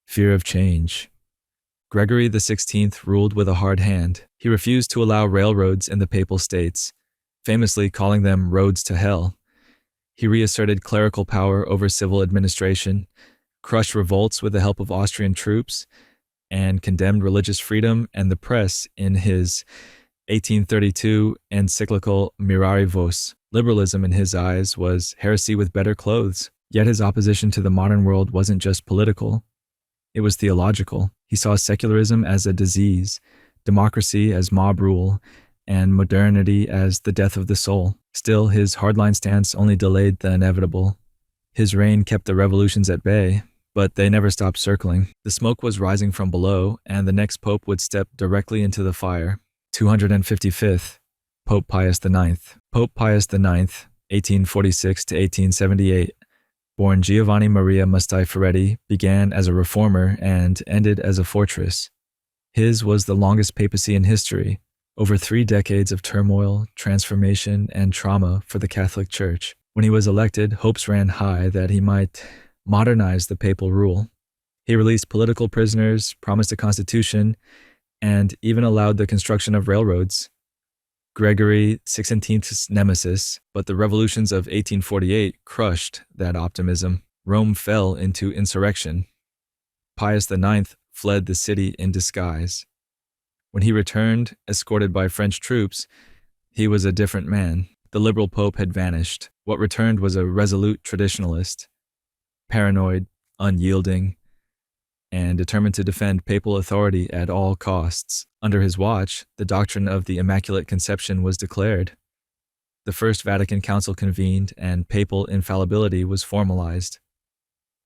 fear of change. Gregory XVI ruled with a hard hand. He refused to allow railroads in the Papal States, famously calling them roads to hell. He reasserted clerical power over civil administration, crushed revolts with the help of Austrian troops, and condemned religious freedom and the press in his 1832 encyclical Mirari Vos. Liberalism in his eyes was heresy with better clothes, yet his opposition to the modern world wasn't just political. It was theological. He saw secularism as a disease, democracy as mob rule, and modernity as the death of the soul. Still, his hardline stance only delayed the inevitable. His reign kept the revolutions at bay, but they never stopped circling. The smoke was rising from below, and the next pope would step directly into the fire. 255th, Pope Pius IX. Pope Pius IX, 1846 to 1878, born Giovanni Maria Mustai Ferretti, began as a reformer and ended as a fortress. His was the longest papacy in history, over 3 decades of turmoil, transformation, and trauma for the Catholic Church. When he was elected, hopes ran high that he might modernize the papal rule. He released political prisoners, promised a constitution, and even allowed the construction of railroads. Gregory XVI's nemesis, but the revolutions of 1848 crushed that optimism. Rome fell into insurrection. Pius IX fled the city in disguise. When he returned, escorted by French troops, he was a different man. The liberal pope had vanished. What returned was a resolute traditionalist, paranoid, unyielding, and determined to defend papal authority at all costs. Under his watch, the doctrine of the Immaculate Conception was declared. The First Vatican Council convened, and papal infallibility was formalized.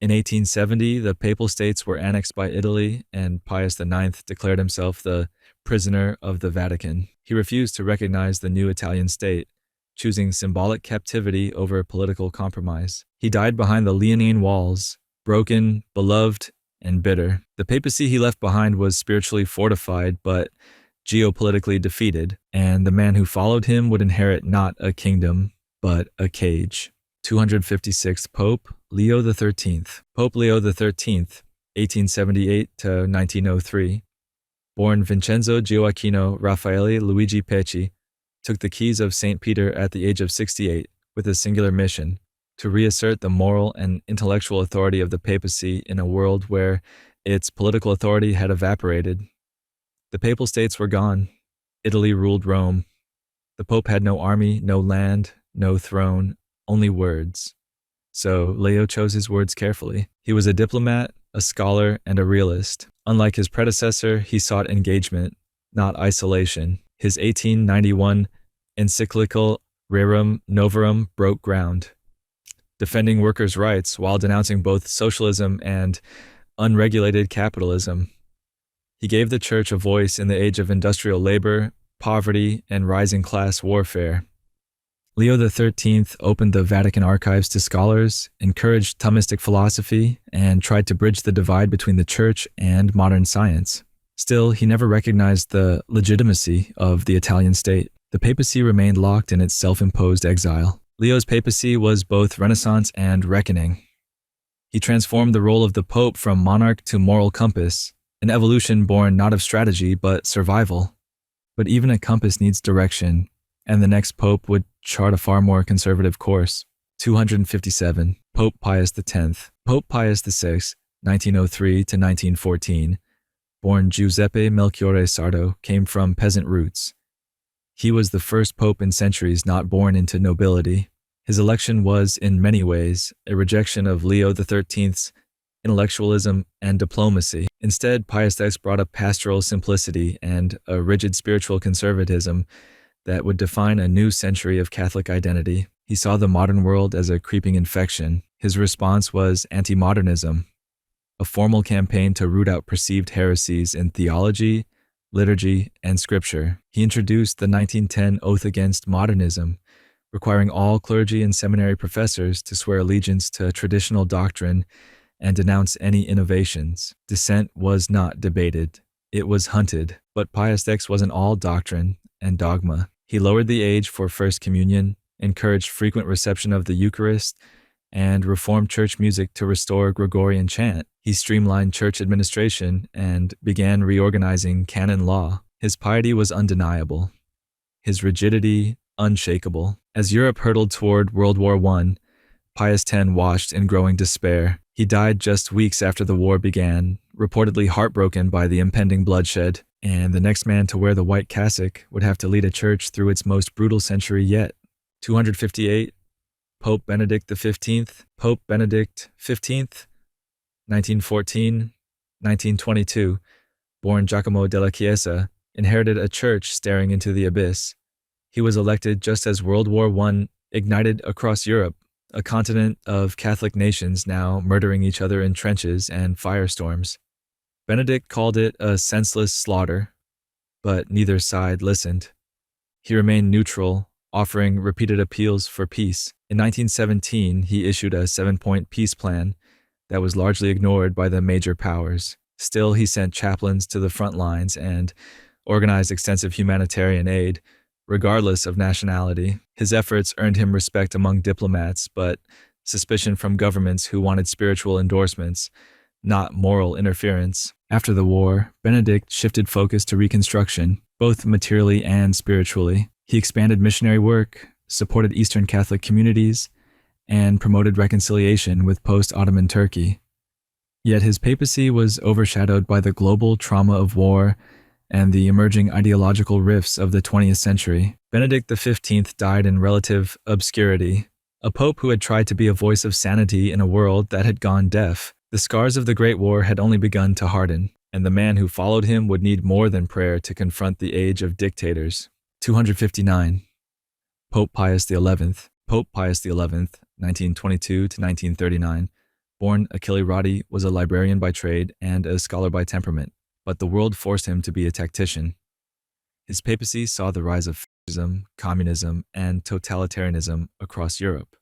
In 1870, the Papal States were annexed by Italy, and Pius IX declared himself the prisoner of the Vatican. He refused to recognize the new Italian state, choosing symbolic captivity over political compromise. He died behind the Leonine walls, broken, beloved, and bitter. The papacy he left behind was spiritually fortified, but geopolitically defeated, and the man who followed him would inherit not a kingdom, but a cage. 256th Pope, Leo XIII. Pope Leo XIII, 1878 to 1903. Born Vincenzo Gioacchino Raffaele Luigi Pecci, took the keys of St. Peter at the age of 68 with a singular mission: to reassert the moral and intellectual authority of the papacy in a world where its political authority had evaporated. The Papal States were gone. Italy ruled Rome. The Pope had no army, no land, no throne, only words. So Leo chose his words carefully. He was a diplomat, a scholar, and a realist. Unlike his predecessor, he sought engagement, not isolation. His 1891 encyclical Rerum Novarum broke ground, defending workers' rights while denouncing both socialism and unregulated capitalism. He gave the Church a voice in the age of industrial labor, poverty, and rising class warfare. Leo XIII opened the Vatican archives to scholars, encouraged Thomistic philosophy, and tried to bridge the divide between the Church and modern science. Still, he never recognized the legitimacy of the Italian state. The papacy remained locked in its self-imposed exile. Leo's papacy was both Renaissance and reckoning. He transformed the role of the Pope from monarch to moral compass, an evolution born not of strategy but survival. But even a compass needs direction, and the next Pope would chart a far more conservative course. 257. Pope Pius X. Pope Pius VI, 1903 to 1914, born Giuseppe Melchiorre Sardo, came from peasant roots. He was the first pope in centuries not born into nobility. His election was, in many ways, a rejection of Leo XIII's intellectualism and diplomacy. Instead, Pius X brought a pastoral simplicity and a rigid spiritual conservatism that would define a new century of Catholic identity. He saw the modern world as a creeping infection. His response was anti-modernism, a formal campaign to root out perceived heresies in theology, liturgy, and scripture. He introduced the 1910 Oath Against Modernism, requiring all clergy and seminary professors to swear allegiance to traditional doctrine and denounce any innovations. Dissent was not debated. It was hunted. But Pius X wasn't all doctrine and dogma. He lowered the age for First Communion, encouraged frequent reception of the Eucharist, and reformed church music to restore Gregorian chant. He streamlined church administration and began reorganizing canon law. His piety was undeniable, his rigidity unshakable. As Europe hurtled toward World War I, Pius X watched in growing despair. He died just weeks after the war began, reportedly heartbroken by the impending bloodshed, and the next man to wear the white cassock would have to lead a church through its most brutal century yet. 258. Pope Benedict XV. Pope Benedict XV, 1914-1922, born Giacomo della Chiesa, inherited a church staring into the abyss. He was elected just as World War I ignited across Europe, a continent of Catholic nations now murdering each other in trenches and firestorms. Benedict called it a senseless slaughter, but neither side listened. He remained neutral, offering repeated appeals for peace. In 1917, he issued a 7-point peace plan that was largely ignored by the major powers. Still, he sent chaplains to the front lines and organized extensive humanitarian aid, regardless of nationality. His efforts earned him respect among diplomats, but suspicion from governments who wanted spiritual endorsements, not moral interference. After the war, Benedict shifted focus to reconstruction, both materially and spiritually. He expanded missionary work, supported Eastern Catholic communities, and promoted reconciliation with post-Ottoman Turkey. Yet his papacy was overshadowed by the global trauma of war and the emerging ideological rifts of the 20th century. Benedict XV died in relative obscurity, a pope who had tried to be a voice of sanity in a world that had gone deaf. The scars of the Great War had only begun to harden, and the man who followed him would need more than prayer to confront the age of dictators. 259. Pope Pius XI. Pope Pius XI, 1922 to 1939, born Achille Rodi, was a librarian by trade and a scholar by temperament, but the world forced him to be a tactician. His papacy saw the rise of fascism, communism, and totalitarianism across Europe.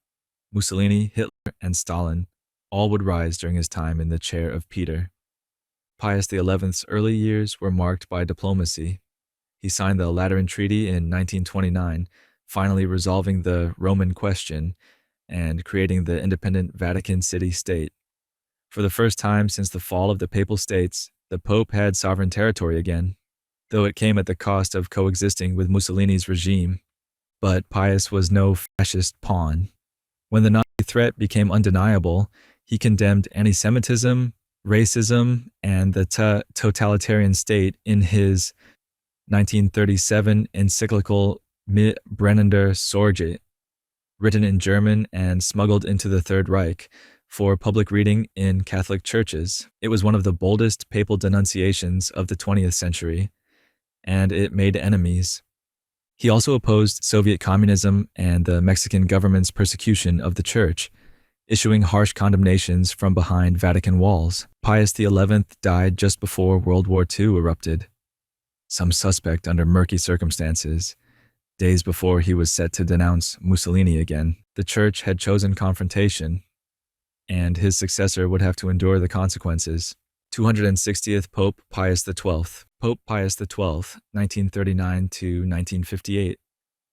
Mussolini, Hitler, and Stalin all would rise during his time in the chair of Peter. Pius XI's early years were marked by diplomacy. He signed the Lateran Treaty in 1929, finally resolving the Roman question and creating the independent Vatican City-State. For the first time since the fall of the Papal States, the Pope had sovereign territory again, though it came at the cost of coexisting with Mussolini's regime. But Pius was no fascist pawn. When the Nazi threat became undeniable, he condemned anti-Semitism, racism, and the totalitarian state in his 1937 encyclical Mit brennender Sorge, written in German and smuggled into the Third Reich for public reading in Catholic churches. It was one of the boldest papal denunciations of the 20th century, and it made enemies. He also opposed Soviet communism and the Mexican government's persecution of the church, issuing harsh condemnations from behind Vatican walls. Pius XI died just before World War II erupted, some suspect under murky circumstances, days before he was set to denounce Mussolini again. The church had chosen confrontation, and his successor would have to endure the consequences. 260th Pope Pius XII. Pope Pius XII, 1939 to 1958,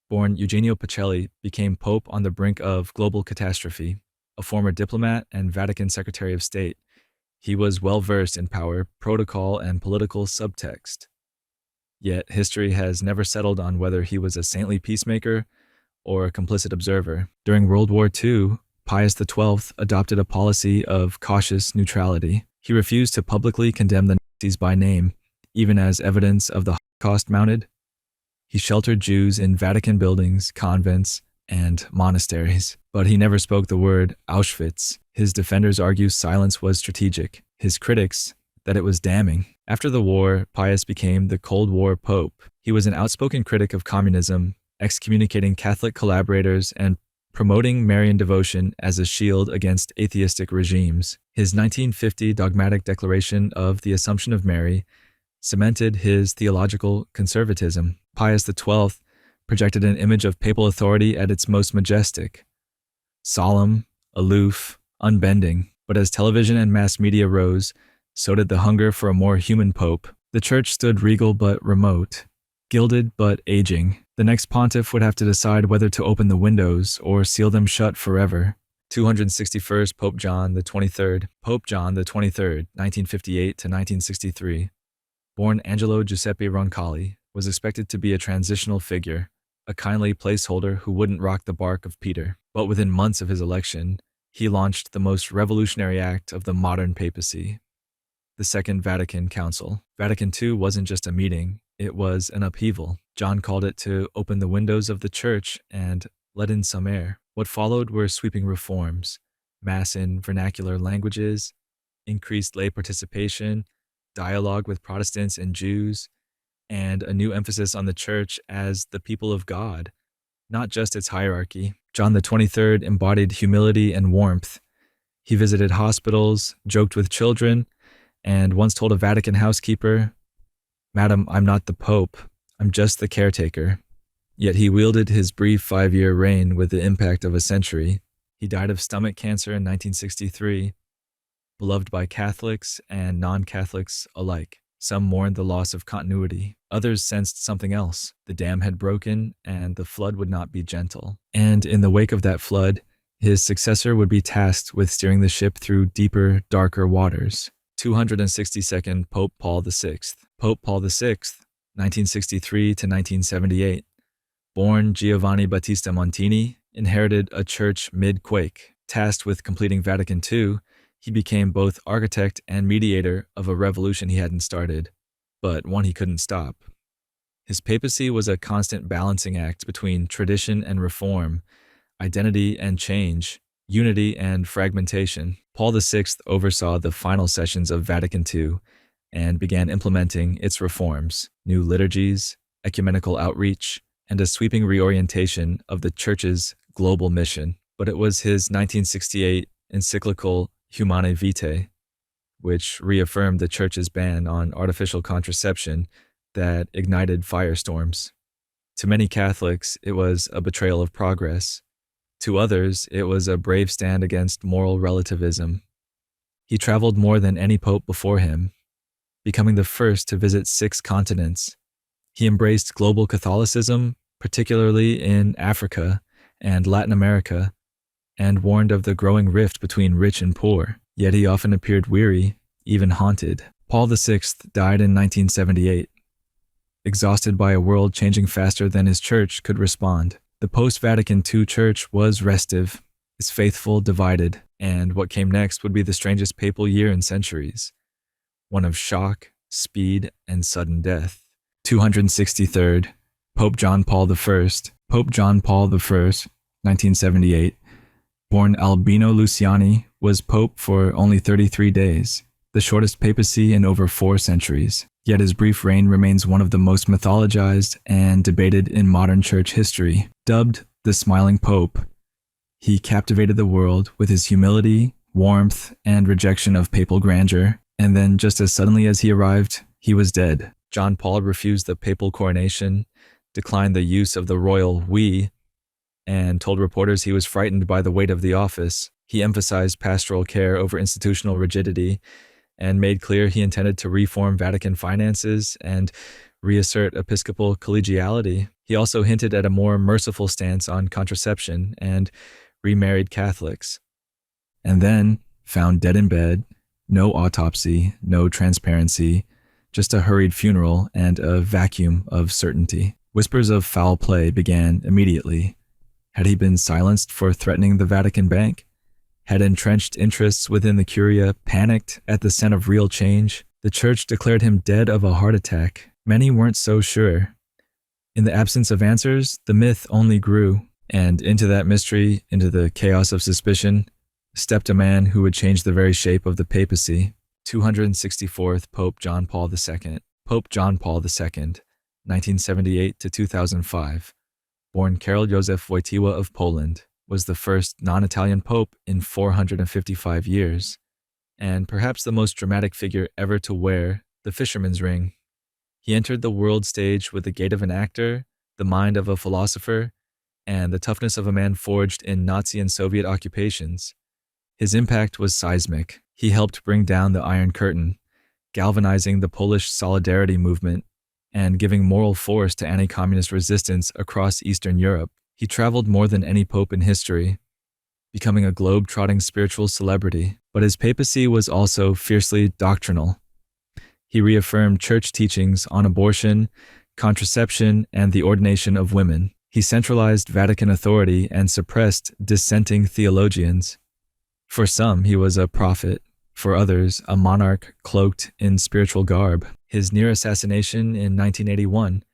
born Eugenio Pacelli, became pope on the brink of global catastrophe. A former diplomat and Vatican Secretary of State, he was well versed in power, protocol, and political subtext. Yet history has never settled on whether he was a saintly peacemaker or a complicit observer. During World War II, Pius XII adopted a policy of cautious neutrality. He refused to publicly condemn the Nazis by name, even as evidence of the Holocaust mounted. He sheltered Jews in Vatican buildings, convents, and monasteries, but he never spoke the word Auschwitz. His defenders argue silence was strategic. His critics, that it was damning. After the war, Pius became the Cold War Pope. He was an outspoken critic of communism, excommunicating Catholic collaborators and promoting Marian devotion as a shield against atheistic regimes. His 1950 dogmatic declaration of the Assumption of Mary cemented his theological conservatism. Pius XII projected an image of papal authority at its most majestic, solemn, aloof, unbending. But as television and mass media rose, so did the hunger for a more human pope. The church stood regal but remote, gilded but aging. The next pontiff would have to decide whether to open the windows or seal them shut forever. 261st Pope John XXIII. Pope John XXIII, 1958 to 1963. Born Angelo Giuseppe Roncalli, was expected to be a transitional figure, a kindly placeholder who wouldn't rock the bark of Peter. But within months of his election, he launched the most revolutionary act of the modern papacy, the Second Vatican Council. Vatican II wasn't just a meeting, it was an upheaval. John called it to open the windows of the church and let in some air. What followed were sweeping reforms, mass in vernacular languages, increased lay participation, dialogue with Protestants and Jews, and a new emphasis on the church as the people of God, not just its hierarchy. John XXIII embodied humility and warmth. He visited hospitals, joked with children, and once told a Vatican housekeeper, "Madam, I'm not the Pope, I'm just the caretaker." Yet he wielded his brief 5-year reign with the impact of a century. He died of stomach cancer in 1963, beloved by Catholics and non-Catholics alike. Some mourned the loss of continuity. Others sensed something else. The dam had broken, and the flood would not be gentle. And in the wake of that flood, his successor would be tasked with steering the ship through deeper, darker waters. 262nd Pope Paul VI. Pope Paul VI, 1963 to 1978. Born Giovanni Battista Montini, inherited a church mid-quake. Tasked with completing Vatican II, he became both architect and mediator of a revolution he hadn't started, but one he couldn't stop. His papacy was a constant balancing act between tradition and reform, identity and change, unity and fragmentation. Paul VI oversaw the final sessions of Vatican II and began implementing its reforms, new liturgies, ecumenical outreach, and a sweeping reorientation of the Church's global mission. But it was his 1968 encyclical Humanae Vitae, which reaffirmed the Church's ban on artificial contraception, that ignited firestorms. To many Catholics, it was a betrayal of progress. To others, it was a brave stand against moral relativism. He traveled more than any pope before him, becoming the first to visit 6 continents. He embraced global Catholicism, particularly in Africa and Latin America, and warned of the growing rift between rich and poor. Yet he often appeared weary, even haunted. Paul VI died in 1978, exhausted by a world changing faster than his church could respond. The post-Vatican II church was restive, its faithful divided, and what came next would be the strangest papal year in centuries, one of shock, speed, and sudden death. 263rd, Pope John Paul I. Pope John Paul I, 1978, born Albino Luciani, was pope for only 33 days, the shortest papacy in over 4 centuries. Yet his brief reign remains one of the most mythologized and debated in modern church history. Dubbed the Smiling Pope, he captivated the world with his humility, warmth, and rejection of papal grandeur, and then just as suddenly as he arrived, he was dead. John Paul refused the papal coronation, declined the use of the royal "we," and told reporters he was frightened by the weight of the office. He emphasized pastoral care over institutional rigidity, and made clear he intended to reform Vatican finances and reassert episcopal collegiality. He also hinted at a more merciful stance on contraception and remarried Catholics. And then, found dead in bed, no autopsy, no transparency, just a hurried funeral and a vacuum of certainty. Whispers of foul play began immediately. Had he been silenced for threatening the Vatican Bank? Had entrenched interests within the Curia panicked at the scent of real change? The Church declared him dead of a heart attack. Many weren't so sure. In the absence of answers, the myth only grew, and into that mystery, into the chaos of suspicion, stepped a man who would change the very shape of the papacy. 264th Pope John Paul II. Pope John Paul II, 1978 to 2005, born Karol Józef Wojtyła of Poland, was the first non-Italian pope in 455 years, and perhaps the most dramatic figure ever to wear the fisherman's ring. He entered the world stage with the gait of an actor, the mind of a philosopher, and the toughness of a man forged in Nazi and Soviet occupations. His impact was seismic. He helped bring down the Iron Curtain, galvanizing the Polish Solidarity movement and giving moral force to anti-communist resistance across Eastern Europe. He traveled more than any pope in history, becoming a globe-trotting spiritual celebrity, but his papacy was also fiercely doctrinal. He reaffirmed church teachings on abortion, contraception, and the ordination of women. He centralized Vatican authority and suppressed dissenting theologians. For some, he was a prophet. For others, a monarch cloaked in spiritual garb. His near assassination in 1981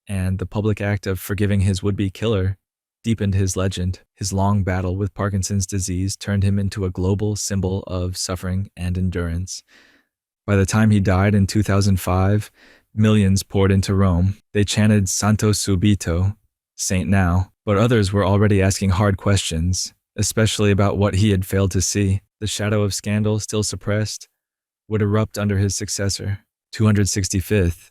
and the public act of forgiving his would-be killer deepened his legend. His long battle with Parkinson's disease turned him into a global symbol of suffering and endurance. By the time he died in 2005, millions poured into Rome. They chanted Santo Subito, Saint Now, but others were already asking hard questions, especially about what he had failed to see. The shadow of scandal, still suppressed, would erupt under his successor. 265th,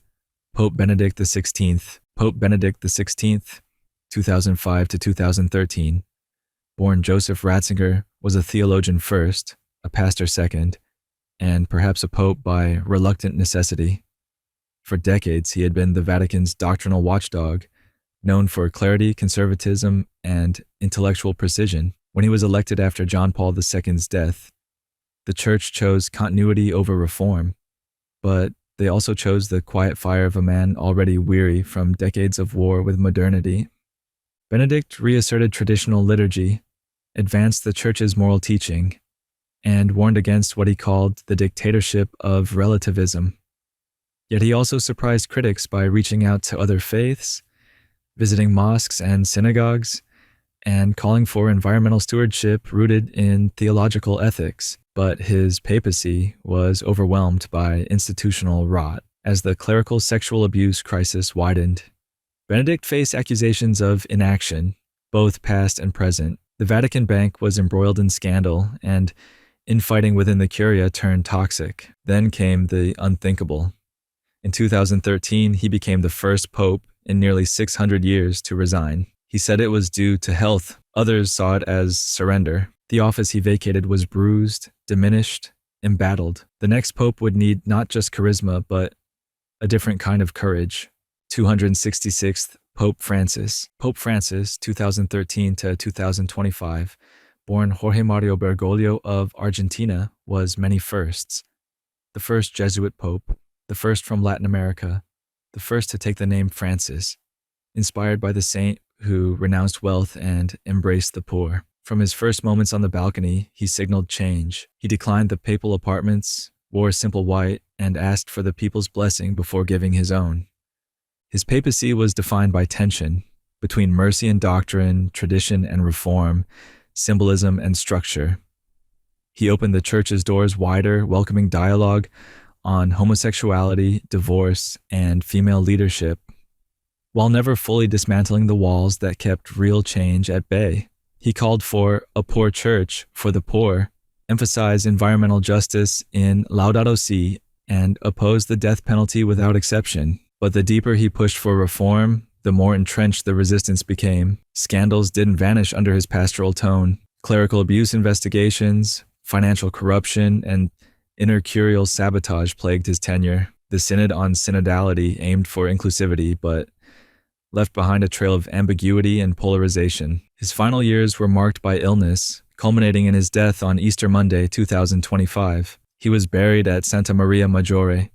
Pope Benedict XVI. Pope Benedict XVI, 2005 to 2013. Born Joseph Ratzinger, was a theologian first, a pastor second, and perhaps a pope by reluctant necessity. For decades, he had been the Vatican's doctrinal watchdog, known for clarity, conservatism, and intellectual precision. When he was elected after John Paul II's death, the Church chose continuity over reform, but they also chose the quiet fire of a man already weary from decades of war with modernity. Benedict reasserted traditional liturgy, advanced the Church's moral teaching, and warned against what he called the dictatorship of relativism. Yet he also surprised critics by reaching out to other faiths, visiting mosques and synagogues, and calling for environmental stewardship rooted in theological ethics. But his papacy was overwhelmed by institutional rot as the clerical sexual abuse crisis widened. Benedict faced accusations of inaction, both past and present. The Vatican Bank was embroiled in scandal, and infighting within the Curia turned toxic. Then came the unthinkable. In 2013, he became the first pope in nearly 600 years to resign. He said it was due to health. Others saw it as surrender. The office he vacated was bruised, diminished, embattled. The next pope would need not just charisma, but a different kind of courage. 266th Pope Francis. Pope Francis, 2013 to 2025, born Jorge Mario Bergoglio of Argentina, was many firsts. The first Jesuit pope, the first from Latin America, the first to take the name Francis, inspired by the saint who renounced wealth and embraced the poor. From his first moments on the balcony, he signaled change. He declined the papal apartments, wore simple white, and asked for the people's blessing before giving his own. His papacy was defined by tension between mercy and doctrine, tradition and reform, symbolism and structure. He opened the Church's doors wider, welcoming dialogue on homosexuality, divorce, and female leadership, while never fully dismantling the walls that kept real change at bay. He called for a poor church for the poor, emphasized environmental justice in Laudato Si, and opposed the death penalty without exception. But the deeper he pushed for reform, the more entrenched the resistance became. Scandals didn't vanish under his pastoral tone. Clerical abuse investigations, financial corruption, and inner curial sabotage plagued his tenure. The Synod on Synodality aimed for inclusivity, but left behind a trail of ambiguity and polarization. His final years were marked by illness, culminating in his death on Easter Monday, 2025. He was buried at Santa Maria Maggiore,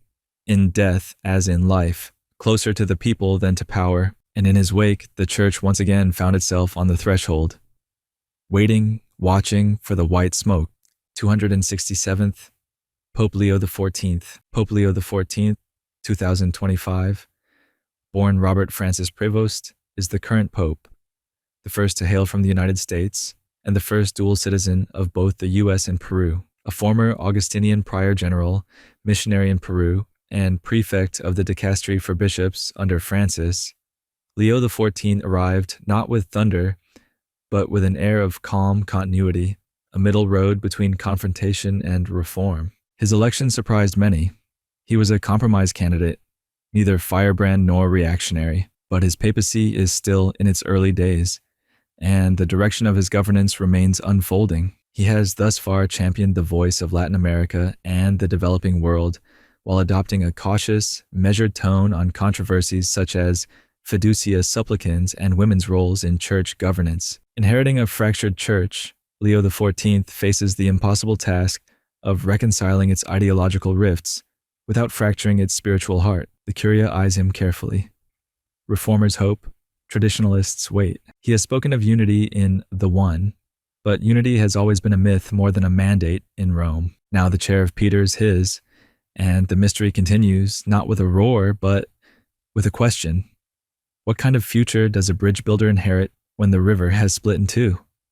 in death as in life, closer to the people than to power, and in his wake, the Church once again found itself on the threshold, waiting, watching for the white smoke. 267th Pope Leo XIV. Pope Leo XIV, 2025, born Robert Francis Prevost, is the current pope, the first to hail from the United States, and the first dual citizen of both the U.S. and Peru. A former Augustinian prior general, missionary in Peru, and prefect of the dicastery for bishops under Francis, Leo XIV arrived not with thunder, but with an air of calm continuity, a middle road between confrontation and reform. His election surprised many. He was a compromise candidate, neither firebrand nor reactionary, but his papacy is still in its early days, and the direction of his governance remains unfolding. He has thus far championed the voice of Latin America and the developing world, while adopting a cautious, measured tone on controversies such as fiducia supplicans and women's roles in church governance. Inheriting a fractured church, Leo XIV faces the impossible task of reconciling its ideological rifts without fracturing its spiritual heart. The Curia eyes him carefully. Reformers hope, traditionalists wait. He has spoken of unity in the One, but unity has always been a myth more than a mandate in Rome. Now the chair of Peter is his, and the mystery continues, not with a roar, but with a question. What kind of future does a bridge builder inherit when the river has split in two?